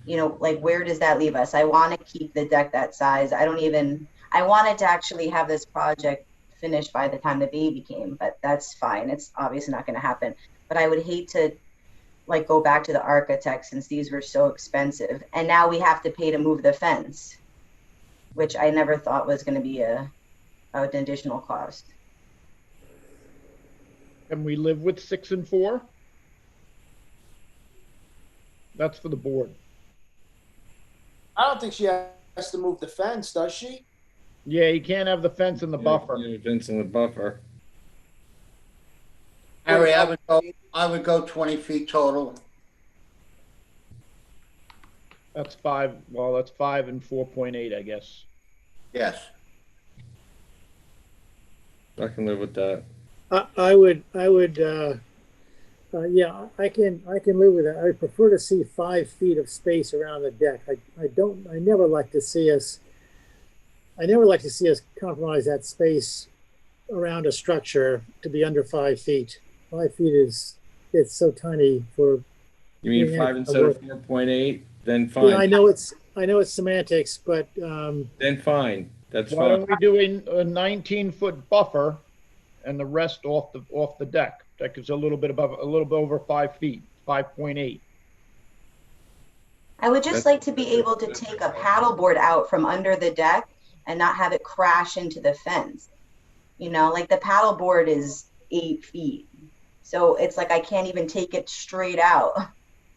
you know, like, where does that leave us? I want to keep the deck that size. I wanted to actually have this project finished by the time the baby came, but that's fine. It's obviously not going to happen. But I would hate to like go back to the architect since these were so expensive. And now we have to pay to move the fence, which I never thought was going to be an additional cost.
Can we live with 6 and 4? That's for the board.
I don't think she has to move the fence, does she?
Yeah, you can't have the fence and the buffer.
Yeah, fence and the buffer.
Harry, I would go 20 feet total.
That's 5. Well, that's 5 and 4.8, I guess.
Yes.
I can live with that.
I would. Yeah, I can live with that. I prefer to see 5 feet of space around the deck. I never like to see us compromise that space around a structure to be under 5 feet. 5 feet it's so tiny for.
You mean 5 instead of 4.8? Then fine.
Yeah, I know it's semantics, but
then fine. That's
Why
fine.
don't we do a 19-foot buffer and the rest off the deck? Deck is a little bit over 5 feet, 5.8.
I would just like to be able to take a paddleboard out from under the deck and not have it crash into the fence. You know, like the paddle board is 8 feet. So it's like I can't even take it straight out.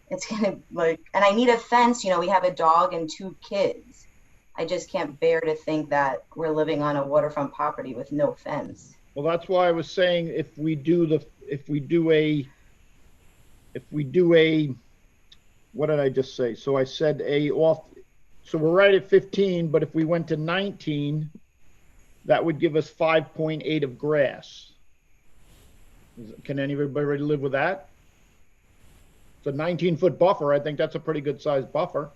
It's gonna like, and I need a fence. You know, we have a dog and 2 kids. I just can't bear to think that we're living on a waterfront property with no fence.
Well, that's why I was saying if we do a, what did I just say? So I said so we're right at 15, but if we went to 19, that would give us 5.8 of grass. Can anybody live with that? It's a 19-foot buffer. I think that's a pretty good sized buffer.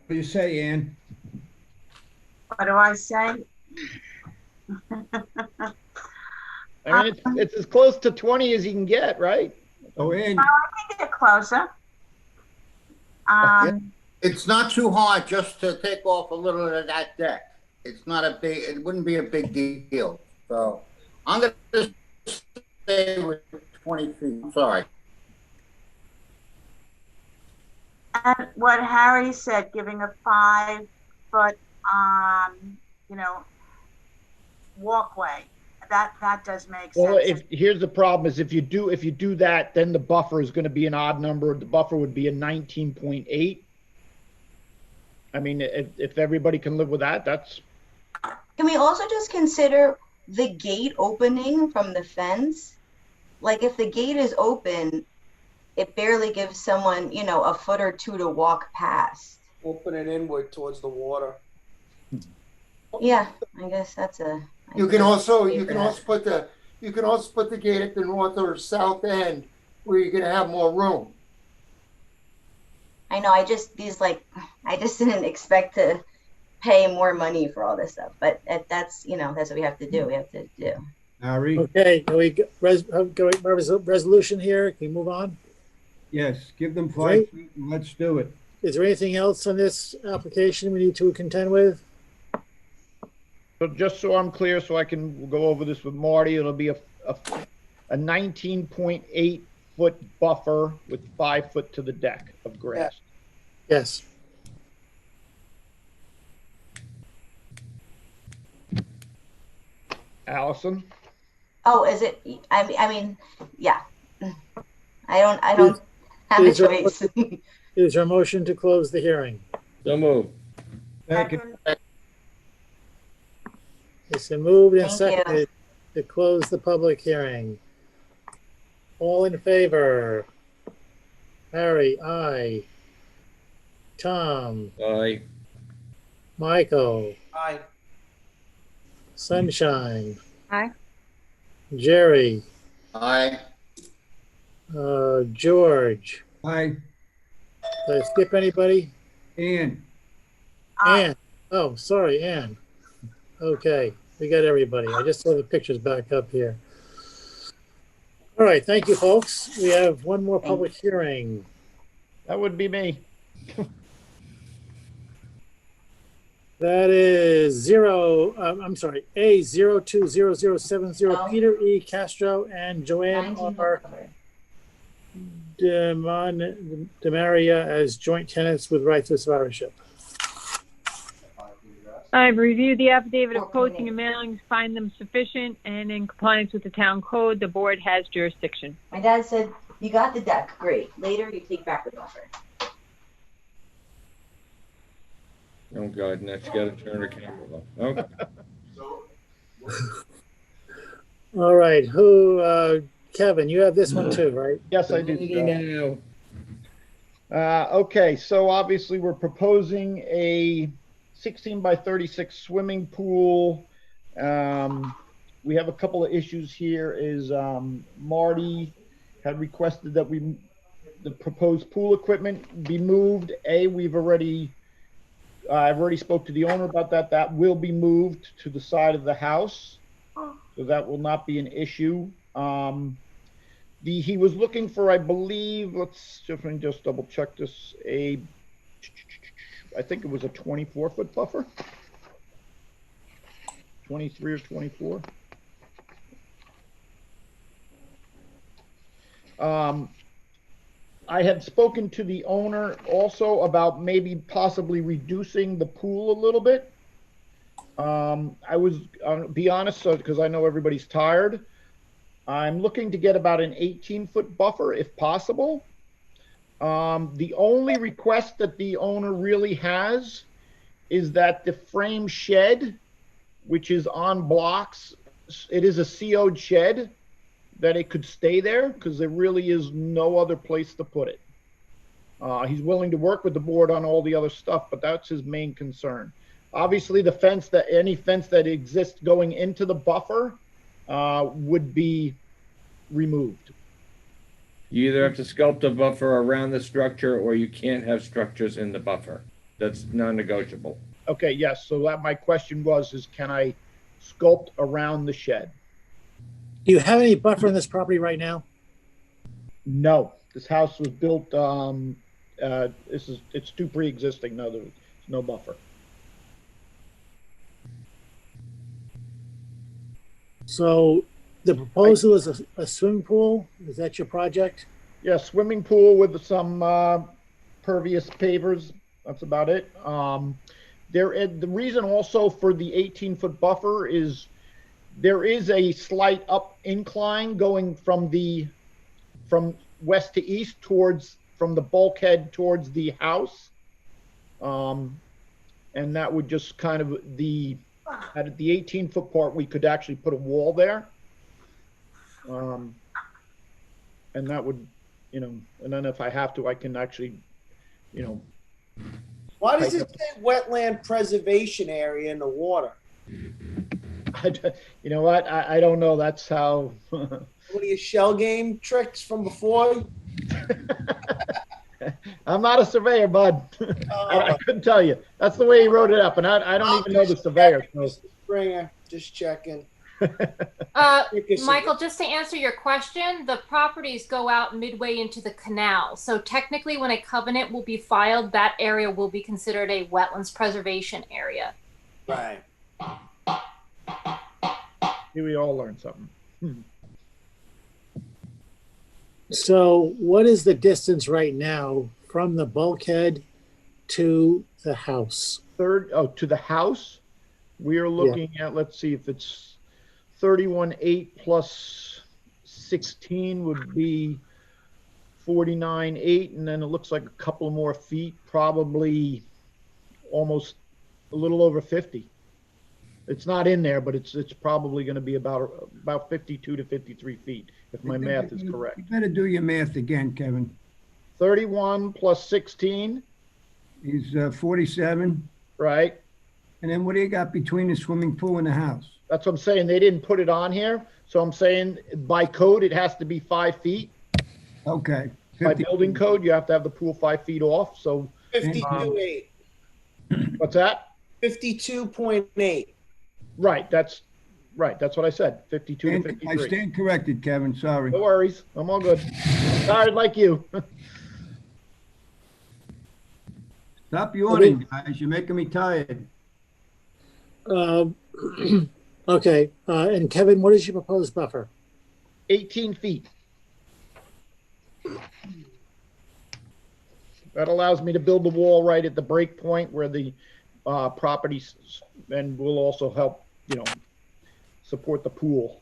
What do you say, Ann?
What do I say?
I mean, it's as close to 20 as you can get, right?
Oh, Ann.
I can get closer.
It's not too hard just to take off a little of that deck. It's not a big, it wouldn't be a big deal. So I'm going to stay with 20 feet. I'm sorry.
And what Harry said, giving a 5-foot, you know, walkway, that does make sense.
Well, here's the problem is if you do that, then the buffer is going to be an odd number. The buffer would be a 19.8. I mean, if everybody can live with that, that's.
Can we also just consider the gate opening from the fence? Like if the gate is open, it barely gives someone, you know, a foot or 2 to walk past.
Open it inward towards the water.
Yeah, I guess that's a.
You can also put the gate at the north or south end where you're gonna have more room.
I know. I just didn't expect to pay more money for all this stuff, but that's what we have to do. We have to do.
Harry?
Okay, can we resolution here? Can we move on?
Yes, give them 5 feet and let's do it.
Is there anything else on this application we need to contend with?
So just so I'm clear, so I can go over this with Marty, it'll be a 19.8 foot buffer with 5 foot to the deck of grass.
Yes.
Allison?
Oh, is it? I mean, yeah. I don't have a choice.
Is there a motion to close the hearing?
So move.
Second.
It's been moved and
Thank you.
seconded to close the public hearing. All in favor? Harry, aye. Tom,
Aye.
Michael,
Aye.
Sunshine,
Aye.
Jerry,
Aye.
George.
Aye.
Did I skip anybody?
Ann?
Ann. Oh, sorry, Ann. Okay, we got everybody. I just saw the pictures back up here. All right, thank you, folks. We have one more public hearing.
That would be me.
That is A020070, Peter E. Castro and Joanne R. DeMaria as joint tenants with rights of survivorship.
I've reviewed the affidavit of posting and mailings, find them sufficient and in compliance with the town code. The board has jurisdiction.
My dad said, "You got the deck, great. Later, you take back the buffer."
Oh, God, next you gotta turn the camera off. Okay.
All right, Kevin, you have this one too, right?
Yes, I do. Okay, so obviously we're proposing a 16 by 36 swimming pool. We have a couple of issues here is Marty had requested that the proposed pool equipment be moved. I've already spoke to the owner about that. That will be moved to the side of the house. So that will not be an issue. He was looking for, I believe, let's just double check this, I think it was a 24-foot buffer. 23 or 24. I had spoken to the owner also about maybe possibly reducing the pool a little bit. I was, be honest, so because I know everybody's tired, I'm looking to get about an 18-foot buffer if possible. The only request that the owner really has is that the frame shed, which is on blocks, it is a CO'd shed, that it could stay there because there really is no other place to put it. He's willing to work with the board on all the other stuff, but that's his main concern. Obviously, the fence that any fence that exists going into the buffer would be removed.
You either have to sculpt a buffer around the structure or you can't have structures in the buffer. That's non-negotiable.
Okay, yes. So that my question is can I sculpt around the shed?
Do you have any buffer in this property right now?
No, this house was built, it's too pre-existing. No, there's no buffer.
So the proposal is a swimming pool? Is that your project?
Yeah, swimming pool with some pervious pavers. That's about it. The reason also for the 18-foot buffer is there is a slight up incline going from west to east from the bulkhead towards the house. And that would just kind of at the 18-foot part, we could actually put a wall there. And that would, and then if I have to, I can actually,
Why does it say wetland preservation area in the water?
You know what? I don't know. That's how.
What are your shell game tricks from before?
I'm not a surveyor, bud. I couldn't tell you. That's the way he wrote it up, and I don't even know the surveyor. So.
Springer, just checking.
Michael, just to answer your question, the properties go out midway into the canal. So technically, when a covenant will be filed, that area will be considered a wetlands preservation area.
Right.
Here we all learned something.
So what is the distance right now from the bulkhead to the house?
To the house? We are looking at, let's see if it's 31.8 plus 16 would be 49.8, and then it looks like a couple more feet, probably almost a little over 50. It's not in there, but it's probably going to be about 52 to 53 feet, if my math is correct.
You better do your math again, Kevin.
31 plus 16
is 47.
Right.
And then what do you got between the swimming pool and the house?
That's what I'm saying. They didn't put it on here. So I'm saying by code, it has to be 5 feet.
Okay.
By building code, you have to have the pool 5 feet off. So
52.8.
What's that?
52.8.
Right. That's what I said. 52 to 53.
I stand corrected, Kevin. Sorry.
No worries. I'm all good. Tired like you.
Stop yawning, guys. You're making me tired.
Okay. And Kevin, what is your proposed buffer?
18 feet. That allows me to build the wall right at the break point where the property, and will also help, support the pool.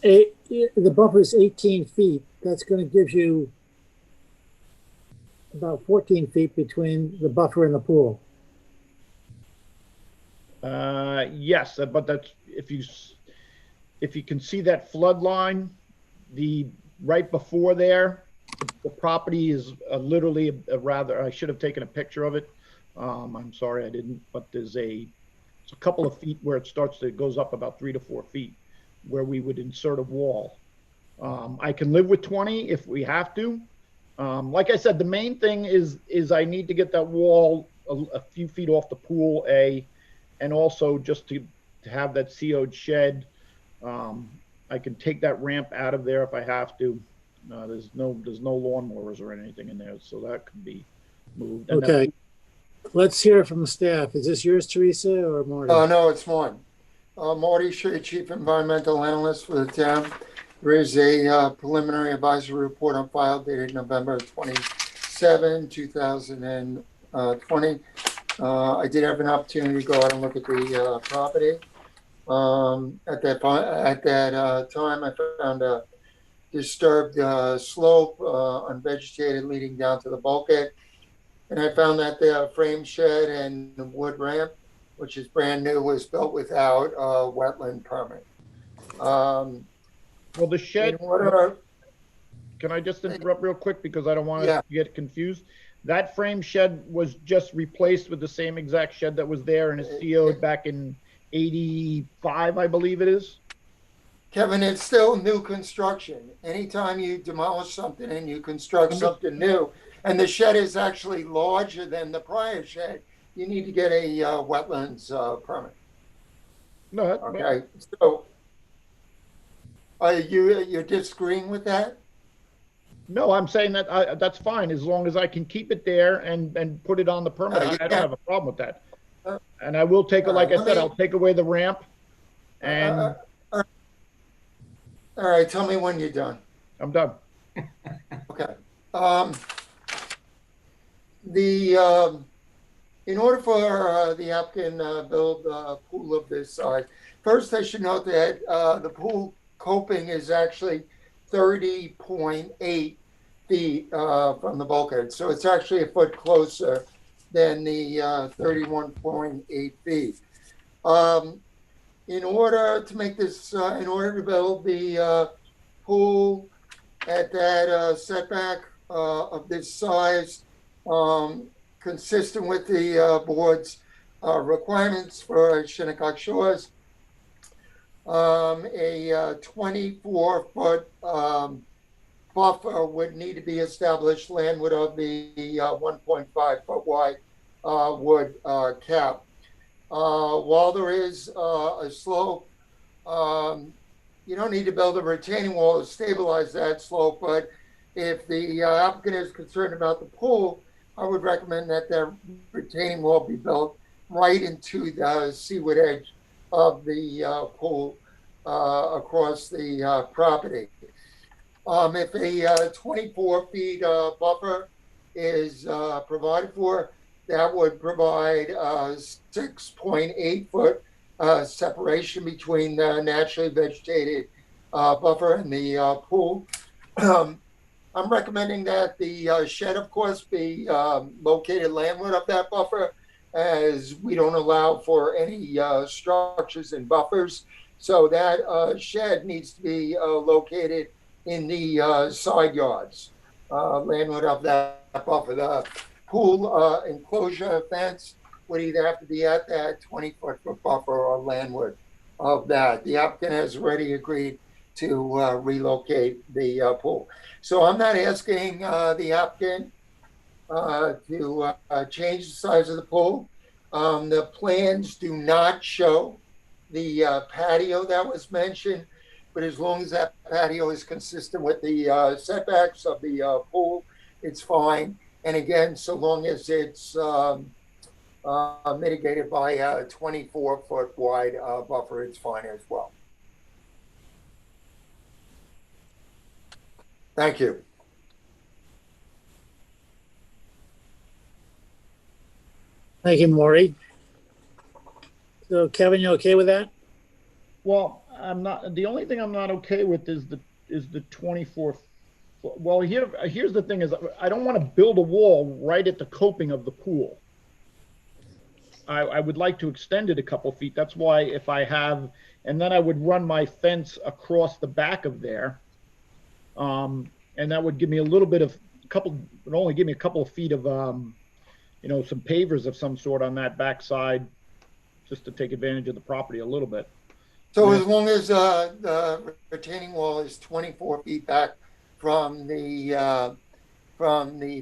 The buffer is 18 feet. That's going to give you about 14 feet between the buffer and the pool.
Yes, but that's if you can see that flood line, the right before there, the property is literally I should have taken a picture of it. I'm sorry I didn't, but it's a couple of feet where it goes up about 3 to 4 feet where we would insert a wall. I can live with 20 if we have to. Like I said, the main thing is I need to get that wall a few feet off the pool, and also just to have that CO'd shed. I can take that ramp out of there if I have to. There's no lawnmowers or anything in there, so that could be moved. And
okay. Let's hear from the staff. Is this yours, Teresa, or Marty?
No, it's mine. Marty Shea, Chief Environmental Analyst for the town. There is a preliminary advisory report on file dated November 27, 2020. I did have an opportunity to go out and look at the property. At that time, I found a disturbed slope, unvegetated, leading down to the bulkhead. And I found that the frame shed and the wood ramp, which is brand new, was built without a wetland permit.
Well, the shed, can I just interrupt real quick because I don't want to get confused? That frame shed was just replaced with the same exact shed that was there and is CO'd back in 85, I believe it is.
Kevin, it's still new construction. Anytime you demolish something and you construct something new, and the shed is actually larger than the prior shed, you need to get a wetlands permit.
No.
Okay, so you're disagreeing with that?
No, I'm saying that that's fine as long as I can keep it there and put it on the permit. I don't have a problem with that. And I will take it, like I said, I'll take away the ramp. And
all right, tell me when you're done.
I'm done.
Okay. In order for the applicant build a pool of this size, first I should note that the pool coping is actually 30.8 feet from the bulkhead. So it's actually a foot closer than the 31.8 feet. In order to make this, in order to build the pool at that setback of this size, consistent with the board's requirements for Shinnecock Shores, a 24-foot buffer would need to be established landward of the 1.5-foot wide wood cap. While there is a slope, you don't need to build a retaining wall to stabilize that slope, but if the applicant is concerned about the pool, I would recommend that the retaining wall be built right into the seaward edge of the pool across the property. If a 24 feet buffer is provided for, that would provide 6.8 foot separation between the naturally vegetated buffer and the pool. I'm recommending that the shed, of course, be located landward of that buffer, as we don't allow for any structures and buffers. So that shed needs to be located in the side yards, landward of that buffer. The pool enclosure fence would either have to be at that 20-foot buffer or landward of that. The applicant has already agreed to relocate the pool. So I'm not asking the applicant to change the size of the pool. The plans do not show the patio that was mentioned, but as long as that patio is consistent with the setbacks of the pool, it's fine. And again, so long as it's mitigated by a 24-foot wide buffer, it's fine as well. Thank you.
Thank you, Maury. So Kevin, you okay with that?
Well, I'm not. The only thing I'm not okay with is the 24 foot. Well, here's the thing: is I don't want to build a wall right at the coping of the pool. I would like to extend it a couple feet. That's why if I have, and then I would run my fence across the back of there, and that would give me a little bit of would only give me a couple of feet of you know, some pavers of some sort on that back side, just to take advantage of the property a little bit.
So as long as the retaining wall is 24 feet back from the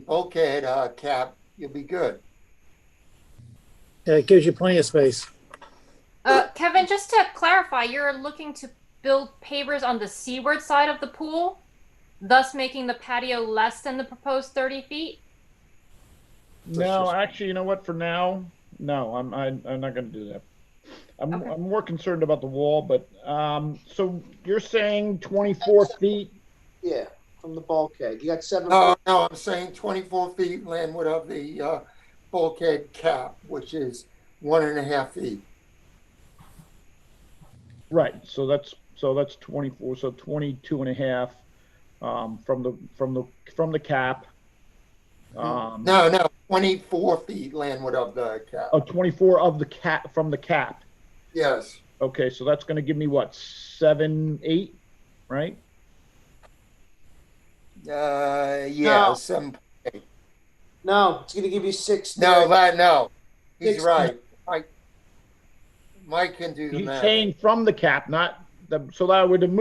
bulkhead cap, you'll be good.
Yeah, it gives you plenty of space.
Kevin, just to clarify, you're looking to build pavers on the seaward side of the pool, thus making the patio less than the proposed 30 feet?
No, actually, you know what? For now, no, I'm not going to do that. I'm more concerned about the wall, but, so you're saying 24 feet?
Yeah, from the bulkhead. You got 7
No,
feet.
no, I'm saying 24 feet landward of the bulkhead cap, which is 1.5 feet.
Right, so that's 24, so 22 and a half, from the cap.
No, 24 feet landward of the cap.
Oh, 24 of the cap, from the cap.
Yes.
Okay, so that's gonna give me what, 7, 8, right?
Yeah,
No.
7.8.
No, it's gonna give you 6.
No, no, he's
6.
right. Mike can do the
He's
math.
saying from the cap, not so that would have.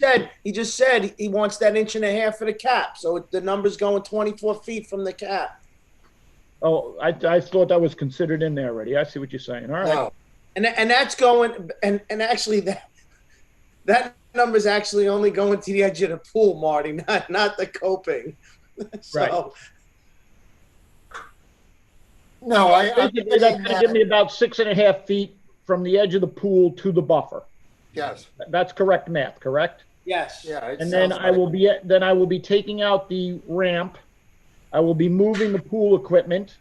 Yeah. He just said he wants that 1.5 inches for the cap, so the number's going 24 feet from the cap.
Oh, I thought that was considered in there already. I see what you're saying. All right.
No.
And that's going, and actually that number's actually only going to the edge of the pool, Marty, not the coping. So,
Right.
No,
Basically, that's gonna give me about 6.5 feet from the edge of the pool to the buffer.
Yes.
That's correct math, correct?
Yes.
Yeah.
And then I will be taking out the ramp. I will be moving the pool equipment.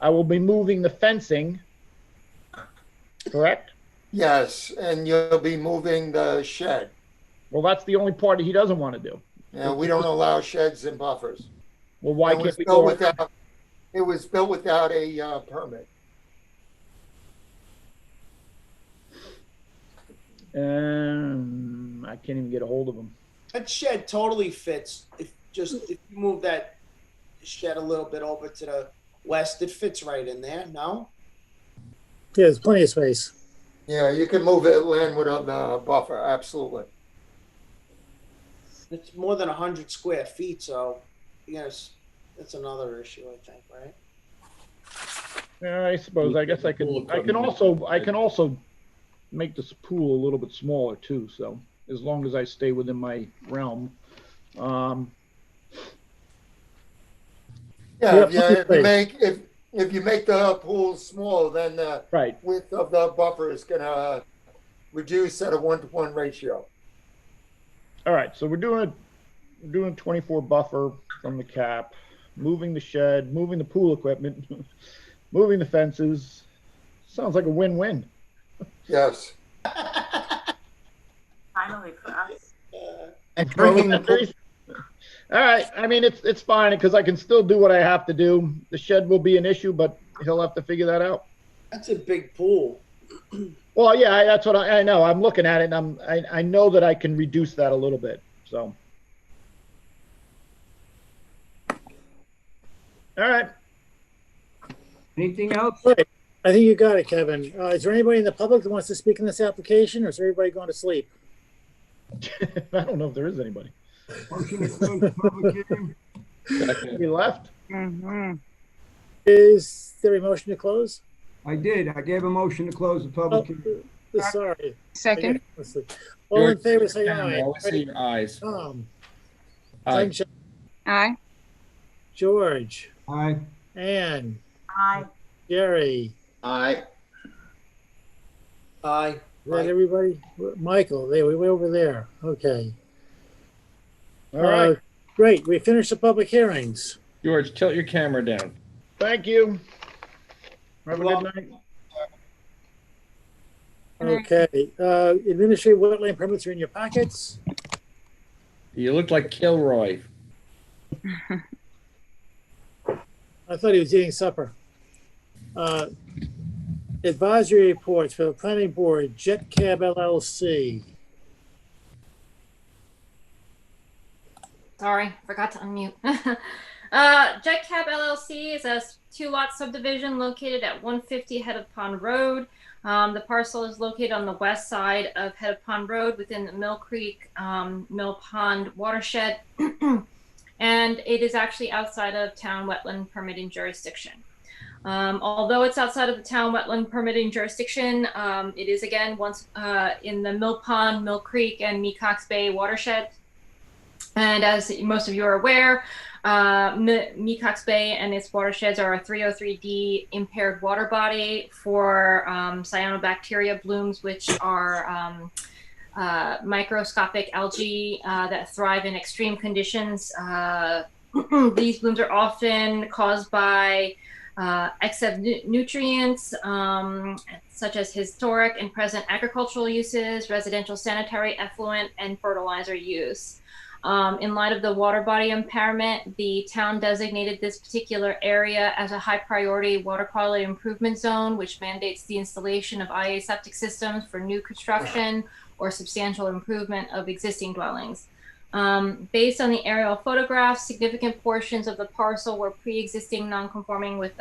I will be moving the fencing. Correct?
Yes, and you'll be moving the shed.
Well, that's the only part he doesn't want to do.
Yeah, we don't allow sheds and buffers.
Well, why
It
can't
was
we
built
go?
without, it was built without a permit.
I can't even get a hold of him.
That shed totally fits. If you move that shed a little bit over to the west, it fits right in there. No?
Yeah, there's plenty of space.
Yeah, you can move it landward of the buffer, absolutely.
It's more than 100 square feet, so yes, that's another issue, I think, right?
Yeah, I suppose. I guess I can also make this pool a little bit smaller too. So as long as I stay within my realm.
Yeah, if you make the pool small, then the width of the buffer is gonna reduce at a 1-to-1 ratio.
All right, so we're doing a 24 buffer from the cap, moving the shed, moving the pool equipment, moving the fences. Sounds like a win-win.
Yes.
Finally for us.
And drinking the pool.
All right, I mean it's fine because I can still do what I have to do. The shed will be an issue, but he'll have to figure that out.
That's a big pool.
Well, yeah, that's what I know. I'm looking at it, and I know that I can reduce that a little bit. So, all right.
Anything else?
Right. I think you got it, Kevin. Is there anybody in the public that wants to speak in this application, or is everybody going to sleep?
I don't know if there is anybody.
Motion to close the public hearing.
He left.
Mm-hmm.
Is there a motion to close?
I did. I gave a motion to close the public hearing.
Sorry.
Second.
All in favor, say
I
aye.
always see your eyes.
Tom.
Aye.
Aye.
George.
Aye.
Ann.
Aye.
Gary.
Aye.
Aye.
Is that everybody? Michael, they way over there. Okay.
All right.
Great. We finished the public hearings.
George, tilt your camera down.
Thank you. Have a good night.
Okay. Administrative wetland permits are in your packets.
You look like Kilroy.
I thought he was eating supper. Advisory reports for the planning board, Jet Cab LLC.
Sorry, forgot to unmute. Jet Cab LLC is a 2-lot subdivision located at 150 Head of Pond Road. The parcel is located on the west side of Head of Pond Road within the Mill Creek Mill Pond watershed. And it is actually outside of town wetland permitting jurisdiction. Although it's outside of the town wetland permitting jurisdiction, it is again once in the Mill Pond, Mill Creek, and Mecox Bay watershed. And as most of you are aware, Mecox Bay and its watersheds are a 303D impaired water body for cyanobacteria blooms, which are microscopic algae that thrive in extreme conditions. These blooms are often caused by excess nutrients, such as historic and present agricultural uses, residential sanitary effluent, and fertilizer use. In light of the water body impairment, the town designated this particular area as a high priority water quality improvement zone, which mandates the installation of IA septic systems for new construction or substantial improvement of existing dwellings. Based on the aerial photographs, significant portions of the parcel were pre-existing non-conforming with,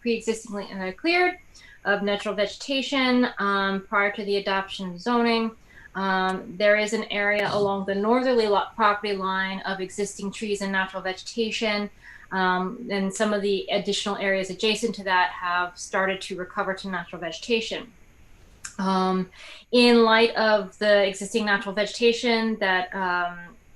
pre-existingly cleared of natural vegetation prior to the adoption of zoning. There is an area along the northerly property line of existing trees and natural vegetation. And some of the additional areas adjacent to that have started to recover to natural vegetation. In light of the existing natural vegetation that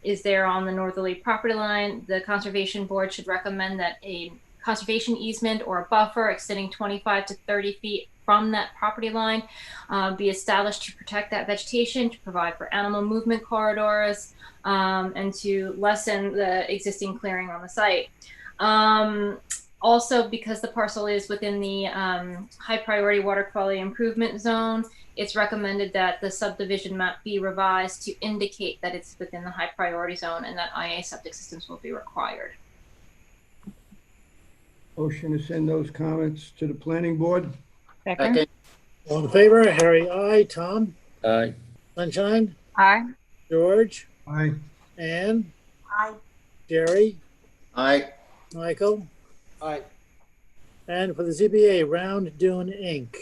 is there on the northerly property line, the Conservation Board should recommend that a conservation easement or a buffer extending 25 to 30 feet from that property line be established to protect that vegetation, to provide for animal movement corridors, and to lessen the existing clearing on the site. Also, because the parcel is within the high priority water quality improvement zone, it's recommended that the subdivision map be revised to indicate that it's within the high priority zone and that IA septic systems will be required.
Motion to send those comments to the planning board.
Second.
All in favor? Harry, aye. Tom?
Aye.
Sunshine?
Aye.
George?
Aye.
Ann?
Aye.
Jerry?
Aye.
Michael?
Aye.
And for the ZBA, Round Dune Inc.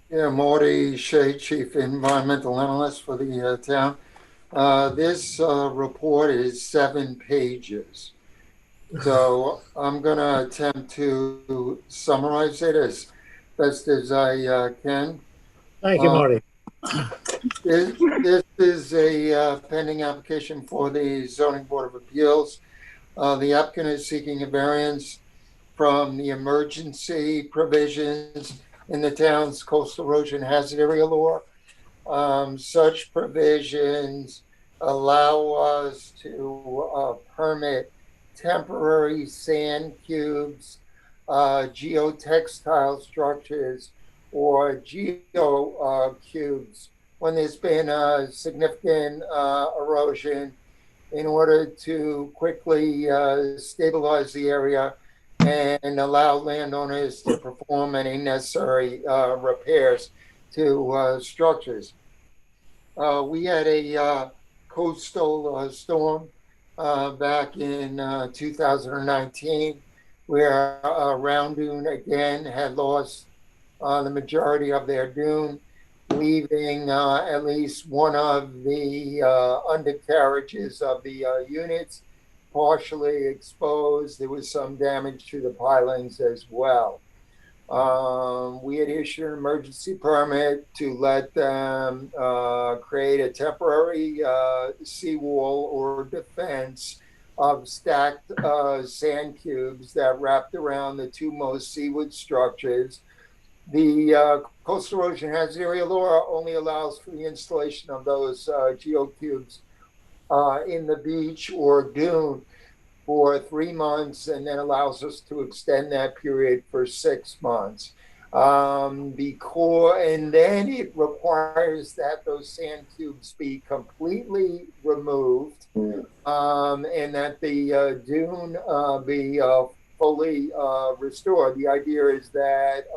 Yeah, Marty Shea, Chief Environmental Analyst for the town. This report is 7 pages. So I'm going to attempt to summarize it as best as I can.
Thank you, Marty.
This is a pending application for the Zoning Board of Appeals. The applicant is seeking a variance from the emergency provisions in the town's coastal erosion hazard area law. Such provisions allow us to permit temporary sand cubes, geotextile structures, or geocubes when there's been a significant erosion in order to quickly stabilize the area and allow landowners to perform any necessary repairs to structures. We had a coastal storm back in 2019 where Round Dune again had lost the majority of their dune, leaving at least one of the undercarriages of the units partially exposed. There was some damage to the pilings as well. We had issued an emergency permit to let them create a temporary seawall or defense of stacked sand cubes that wrapped around the 2 most seaward structures. The Coastal Erosion Hazard Area Law only allows for the installation of those geocubes in the beach or dune for 3 months, and then allows us to extend that period for 6 months. And then it requires that those sand cubes be completely removed, and that the dune be fully restored. The idea is that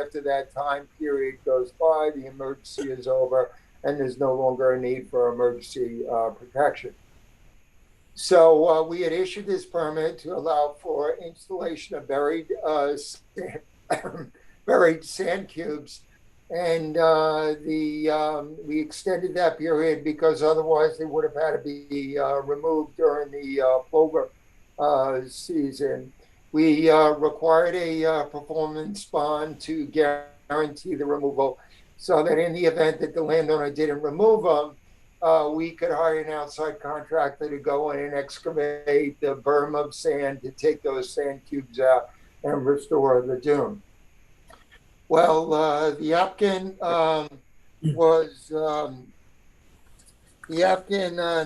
after that time period goes by, the emergency is over and there's no longer a need for emergency protection. So we had issued this permit to allow for installation of buried sand cubes, and we extended that period because otherwise they would have had to be removed during the plover season. We required a performance bond to guarantee the removal, so that in the event that the landowner didn't remove them, we could hire an outside contractor to go in and excavate the berm of sand to take those sand cubes out and restore the dune. Well, the applicant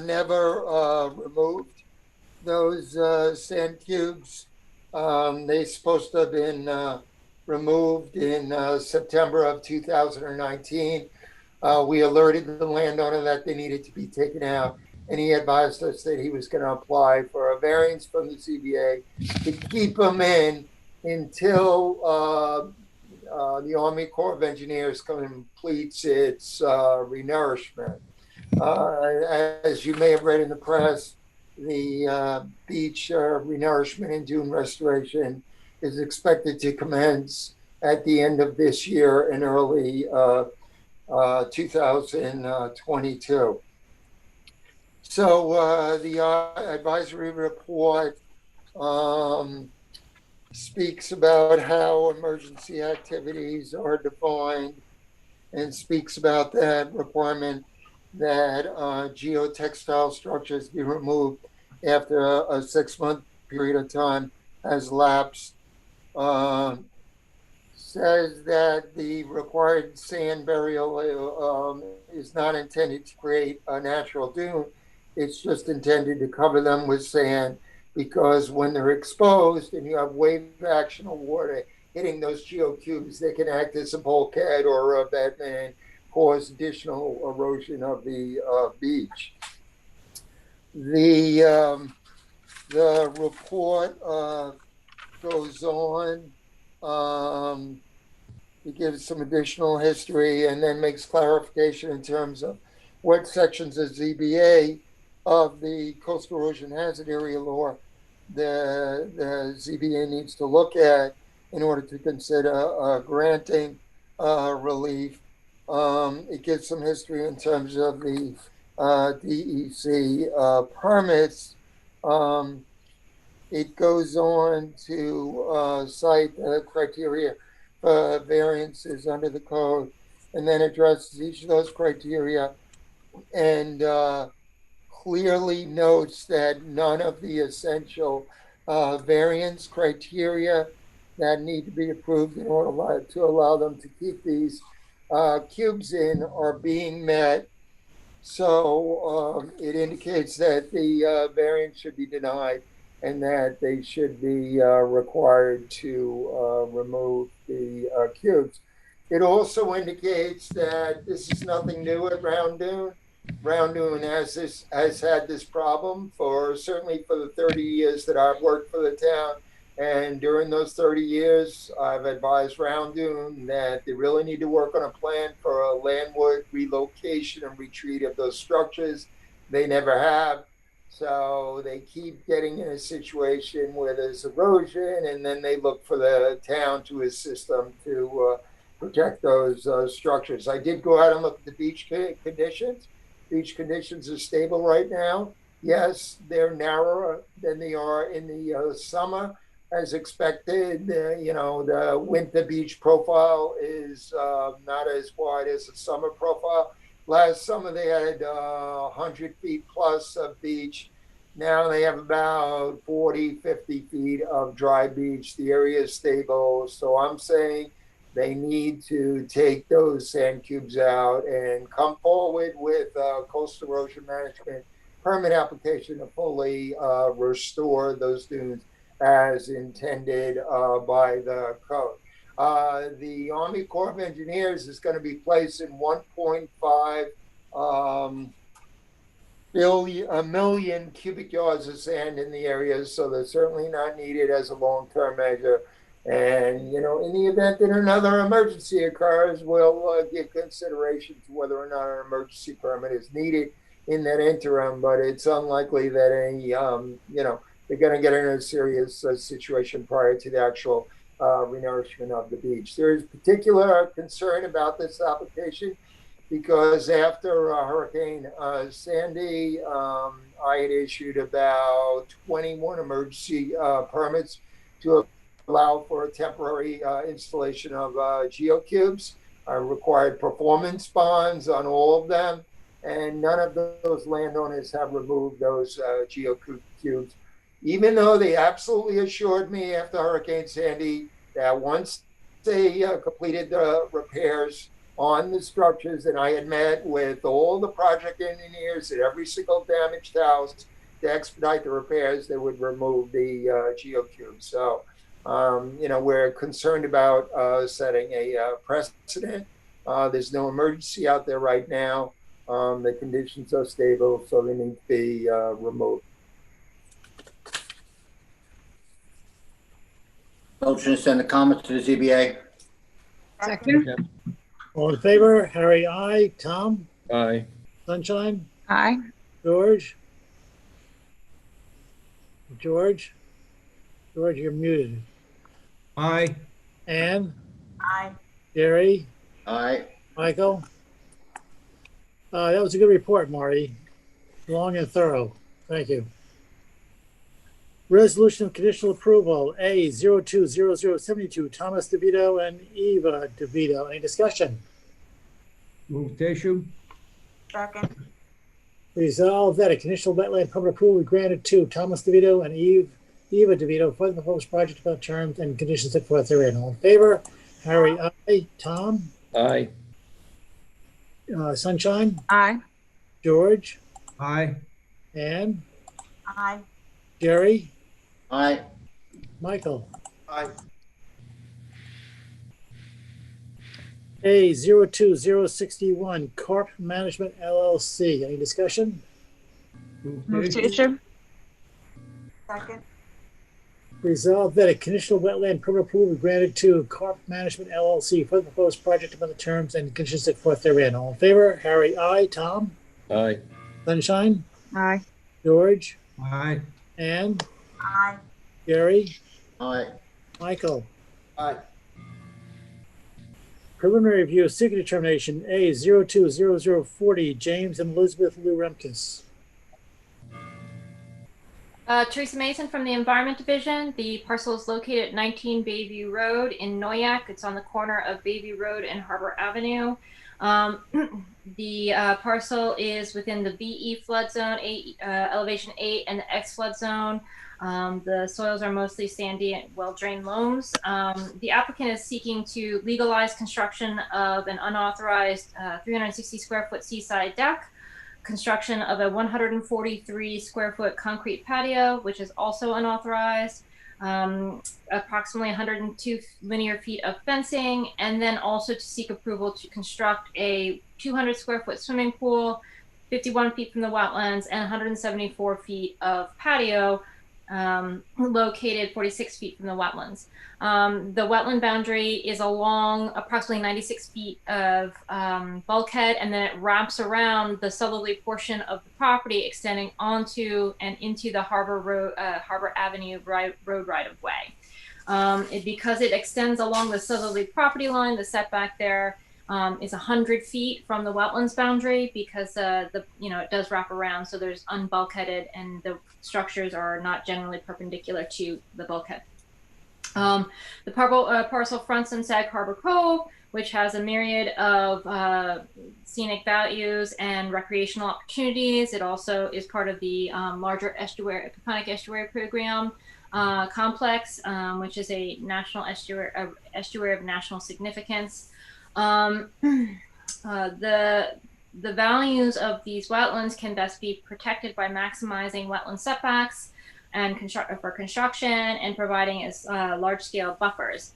never removed those sand cubes. They're supposed to have been removed in September of 2019. We alerted the landowner that they needed to be taken out, and he advised us that he was going to apply for a variance from the CBA to keep them in until the Army Corps of Engineers completes its renourishment. As you may have read in the press, the beach renourishment and dune restoration is expected to commence at the end of this year and early 2022. So the advisory report speaks about how emergency activities are defined and speaks about that requirement that geotextile structures be removed after a 6-month period of time has lapsed. Says that the required sand burial is not intended to create a natural dune. It's just intended to cover them with sand, because when they're exposed and you have wave action of water hitting those geocubes, they can act as a bulkhead or a bed and cause additional erosion of the beach. The report goes on. It gives some additional history and then makes clarification in terms of what sections of ZBA of the Coastal Erosion Hazard Area Law the ZBA needs to look at in order to consider granting relief. It gives some history in terms of the DEC permits. It goes on to cite criteria for variances under the code, and then addresses each of those criteria and clearly notes that none of the essential variance criteria that need to be approved in order to allow them to keep these cubes in are being met. So it indicates that the variance should be denied and that they should be required to remove the cubes. It also indicates that this is nothing new at Round Dune. Round Dune has had this problem certainly for the 30 years that I've worked for the town. And during those 30 years, I've advised Round Dune that they really need to work on a plan for a landward relocation and retreat of those structures. They never have. So they keep getting in a situation where there's erosion, and then they look for the town to assist them to protect those structures. I did go out and look at the beach conditions. Beach conditions are stable right now. Yes, they're narrower than they are in the summer, as expected. The winter beach profile is not as wide as the summer profile. Last summer they had 100 feet plus of beach. Now they have about 40, 50 feet of dry beach. The area is stable. So I'm saying they need to take those sand cubes out and come forward with coastal erosion management permit application to fully restore those dunes as intended by the code. The Army Corps of Engineers is going to be placing 1.5 million cubic yards of sand in the area, so they're certainly not needed as a long-term measure. And, in the event that another emergency occurs, we'll give consideration to whether or not an emergency permit is needed in that interim, but it's unlikely that they're going to get in a serious situation prior to the actual renourishment of the beach. There is particular concern about this application because after Hurricane Sandy, I had issued about 21 emergency permits to allow for a temporary installation of geocubes. I required performance bonds on all of them. and none of those landowners have removed those geocubes, even though they absolutely assured me after Hurricane Sandy that once they completed the repairs on the structures, and I had met with all the project engineers at every single damaged house to expedite the repairs, they would remove the geocubes. So, we're concerned about setting a precedent. There's no emergency out there right now. The conditions are stable, so they need to be removed.
Motion to send the comments to the ZBA.
Second.
All in favor? Harry, aye. Tom?
Aye.
Sunshine?
Aye.
George? George, you're muted.
Aye.
Ann?
Aye.
Gary?
Aye.
Michael? That was a good report, Marty. Long and thorough. Thank you. Resolution of conditional approval, A 020072, Thomas DeVito and Eva DeVito. Any discussion?
Move to issue.
Second.
Resolve that a conditional wetland permit approval be granted to Thomas DeVito and Eva DeVito for the proposed project about terms and conditions set forth therein. All in favor? Harry, aye. Tom?
Aye.
Sunshine?
Aye.
George?
Aye.
Ann?
Aye.
Jerry?
Aye.
Michael?
Aye.
A 02061, Corp Management LLC. Any discussion?
Move to issue.
Second.
Resolved that a conditional wetland permit approval be granted to Corp Management LLC for the proposed project about the terms and conditions set forth therein. All in favor? Harry, aye. Tom?
Aye.
Sunshine?
Aye.
George?
Aye.
Ann?
Aye.
Gary?
Aye.
Michael?
Aye.
Preliminary review of seeker determination A 020040, James and Elizabeth Lou Remkes.
Teresa Mason from the Environment Division. The parcel is located at 19 Bayview Road in Noyak. It's on the corner of Bayview Road and Harbor Avenue. The parcel is within the VE flood zone, elevation 8, and the X flood zone. The soils are mostly sandy and well-drained loams. The applicant is seeking to legalize construction of an unauthorized 360 square foot seaside deck, construction of a 143 square foot concrete patio, which is also unauthorized, approximately 102 linear feet of fencing, and then also to seek approval to construct a 200 square foot swimming pool, 51 feet from the wetlands, and 174 feet of patio, located 46 feet from the wetlands. The wetland boundary is along approximately 96 feet of bulkhead, and then it wraps around the southerly portion of the property, extending onto and into the Harbor Avenue road right of way. Because it extends along the southerly property line, the setback there is 100 feet from the wetlands boundary, because it does wrap around, so there's unbulkheaded and the structures are not generally perpendicular to the bulkhead. The parcel fronts in Sag Harbor Cove, which has a myriad of scenic values and recreational opportunities. It also is part of the larger Peconic Estuary Program complex, which is a national estuary of national significance. The values of these wetlands can best be protected by maximizing wetland setbacks and for construction, and providing as large-scale buffers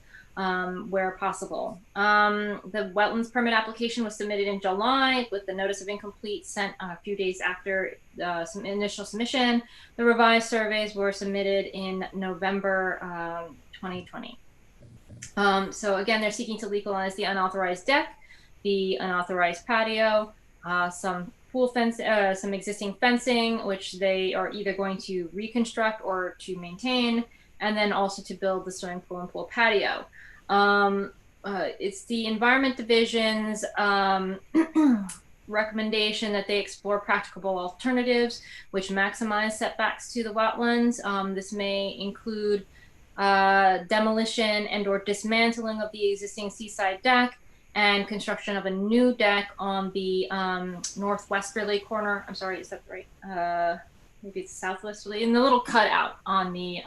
where possible. The wetlands permit application was submitted in July with the notice of incomplete sent a few days after some initial submission. The revised surveys were submitted in November 2020. So again, they're seeking to legalize the unauthorized deck, the unauthorized patio, some pool fence, some existing fencing, which they are either going to reconstruct or to maintain, and then also to build the swimming pool and pool patio. It's the Environment Division's recommendation that they explore practicable alternatives which maximize setbacks to the wetlands. This may include demolition and or dismantling of the existing seaside deck, and construction of a new deck on the northwesterly corner. I'm sorry, is that right? Maybe it's southwesterly, in the little cutout on the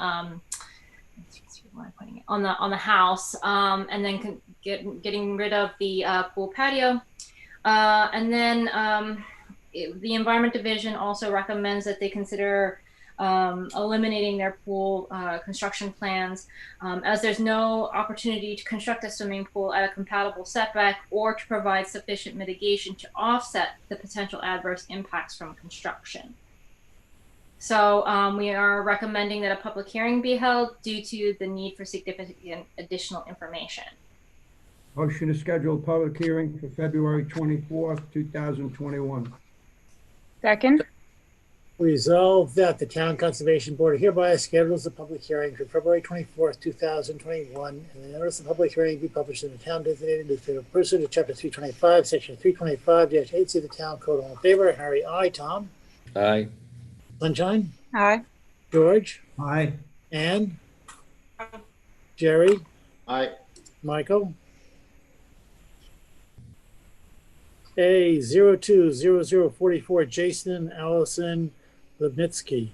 on the house, and then getting rid of the pool patio, and then the Environment Division also recommends that they consider eliminating their pool construction plans, as there's no opportunity to construct a swimming pool at a compatible setback or to provide sufficient mitigation to offset the potential adverse impacts from construction. So we are recommending that a public hearing be held due to the need for significant additional information.
Motion to schedule a public hearing for February 24th, 2021.
Second.
Resolve that the Town Conservation Board hereby schedules a public hearing for February 24th, 2021, and the notice of public hearing be published in the town designated newspaper pursuant to Chapter 325, Section 325-8C of the Town Code. All in favor? Harry, aye. Tom?
Aye.
Sunshine?
Aye.
George?
Aye.
Ann? Jerry?
Aye.
Michael? A 020044, Jason Allison Lubnitsky.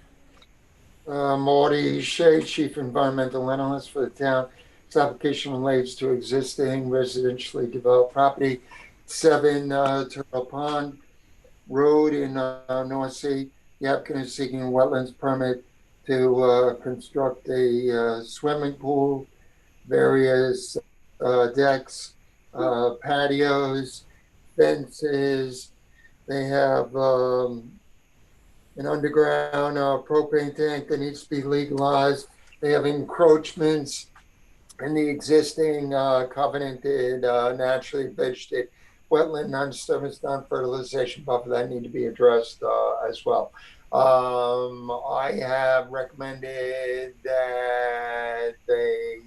Marty Shea, Chief Environmental Analyst for the town. This application relates to existing residentially developed property, 7 Turtle Pond Road in North Sea. The applicant is seeking a wetlands permit to construct a swimming pool, various decks, patios, fences. They have an underground propane tank that needs to be legalized. They have encroachments in the existing covenanted naturally vegetated wetland, non-disturbance, non-fertilization buffer that need to be addressed as well. I have recommended that they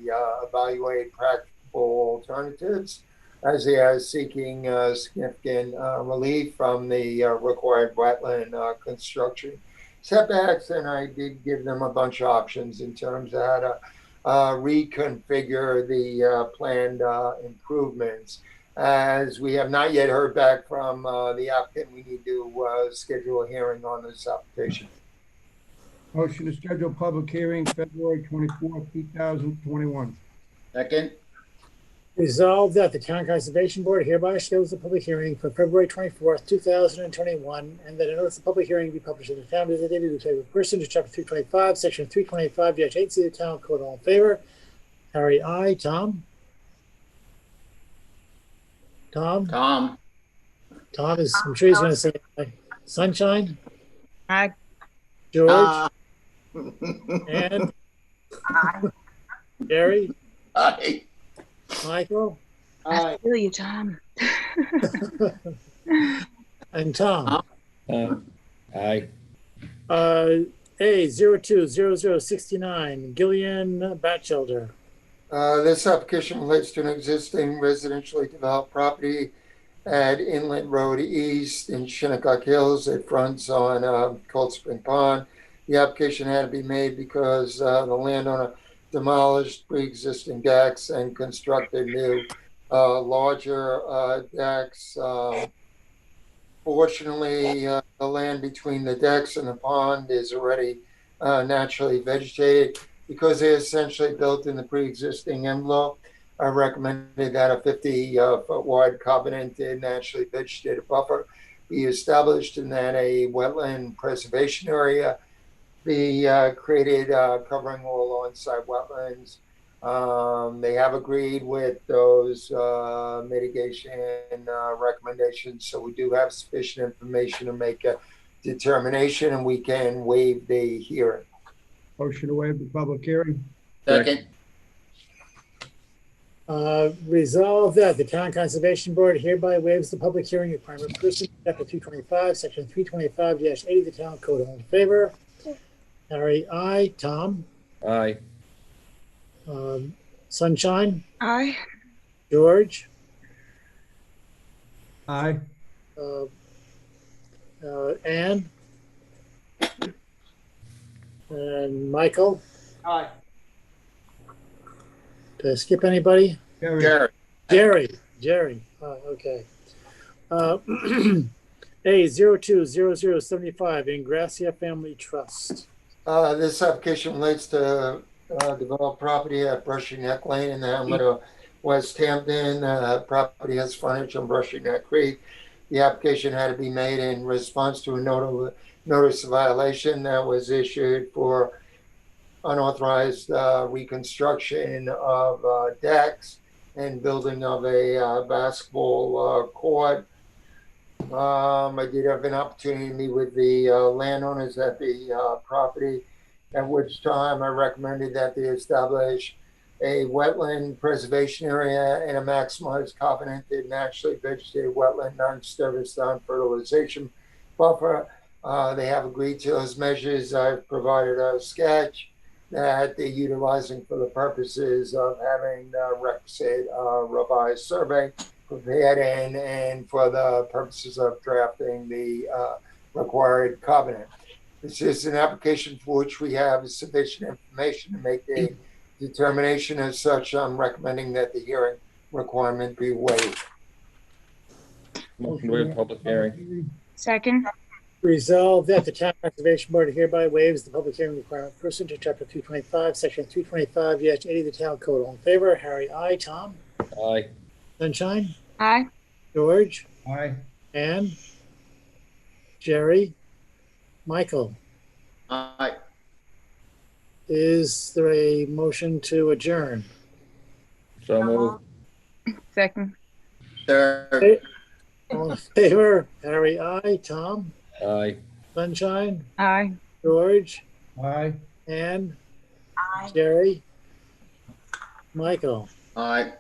evaluate practical alternatives as they are seeking significant relief from the required wetland construction setbacks. And I did give them a bunch of options in terms of how to reconfigure the planned improvements. As we have not yet heard back from the applicant, we need to schedule a hearing on this application.
Motion to schedule a public hearing February 24th, 2021.
Second.
Resolved that the Town Conservation Board hereby schedules a public hearing for February 24th, 2021, and that a notice of public hearing be published in the town designated newspaper pursuant to Chapter 325, Section 325-8C of the Town Code. All in favor? Harry, aye. Tom? Tom?
Tom.
Tom is, I'm sure he's going to say aye. Sunshine?
Aye.
George? And?
Aye.
Gary?
Aye.
Michael?
I feel you, Tom.
And Tom?
Aye.
A 020069, Gillian Batchelder.
This application relates to an existing residentially developed property at Inlet Road East in Shinnecock Hills. It fronts on Cold Spring Pond. The application had to be made because the landowner demolished pre-existing decks and constructed new larger decks. Fortunately, the land between the decks and the pond is already naturally vegetated. Because they essentially built in the pre-existing envelope, I recommended that a 50-foot wide covenanted naturally vegetated buffer be established and that a wetland preservation area be created covering all on-site wetlands. They have agreed with those mitigation recommendations, so we do have sufficient information to make a determination and we can waive the hearing.
Motion to waive the public hearing.
Second.
Resolve that the Town Conservation Board hereby waives the public hearing requirement pursuant to Chapter 225, Section 325-80 of the Town Code. All in favor? Harry, aye. Tom?
Aye.
Sunshine?
Aye.
George?
Aye.
Ann? And Michael?
Aye.
Did I skip anybody?
Gary.
Jerry. Jerry, okay. A 020075 Ingracia Family Trust.
This application relates to developed property at Brushy Neck Lane in the hamlet of West Hampton. Property has frontage on Brushy Neck Creek. The application had to be made in response to a notice of violation that was issued for unauthorized reconstruction of decks and building of a basketball court. I did have an opportunity to meet with the landowners at the property, at which time I recommended that they establish a wetland preservation area and a maximized covenanted naturally vegetated wetland non-disturbance non-fertilization buffer. They have agreed to those measures. I've provided a sketch that they're utilizing for the purposes of having the requisite revised survey prepared and for the purposes of drafting the required covenant. This is an application for which we have sufficient information to make a determination. As such, I'm recommending that the hearing requirement be waived.
Motion to waive public hearing.
Second.
Resolved that the Town Conservation Board hereby waives the public hearing requirement pursuant to Chapter 225, Section 325-80 of the Town Code. All in favor? Harry, aye. Tom?
Aye.
Sunshine?
Aye.
George?
Aye.
Ann? Jerry? Michael?
Aye.
Is there a motion to adjourn?
So moved.
Second.
Third.
All in favor? Harry, aye. Tom?
Aye.
Sunshine?
Aye.
George?
Aye.
Ann?
Aye.
Jerry? Michael?
Aye.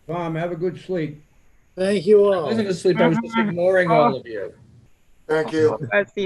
Tom, have a good sleep.
Thank you
I
all.
wasn't asleep. I was just ignoring all of you.
Thank you.
Let's see.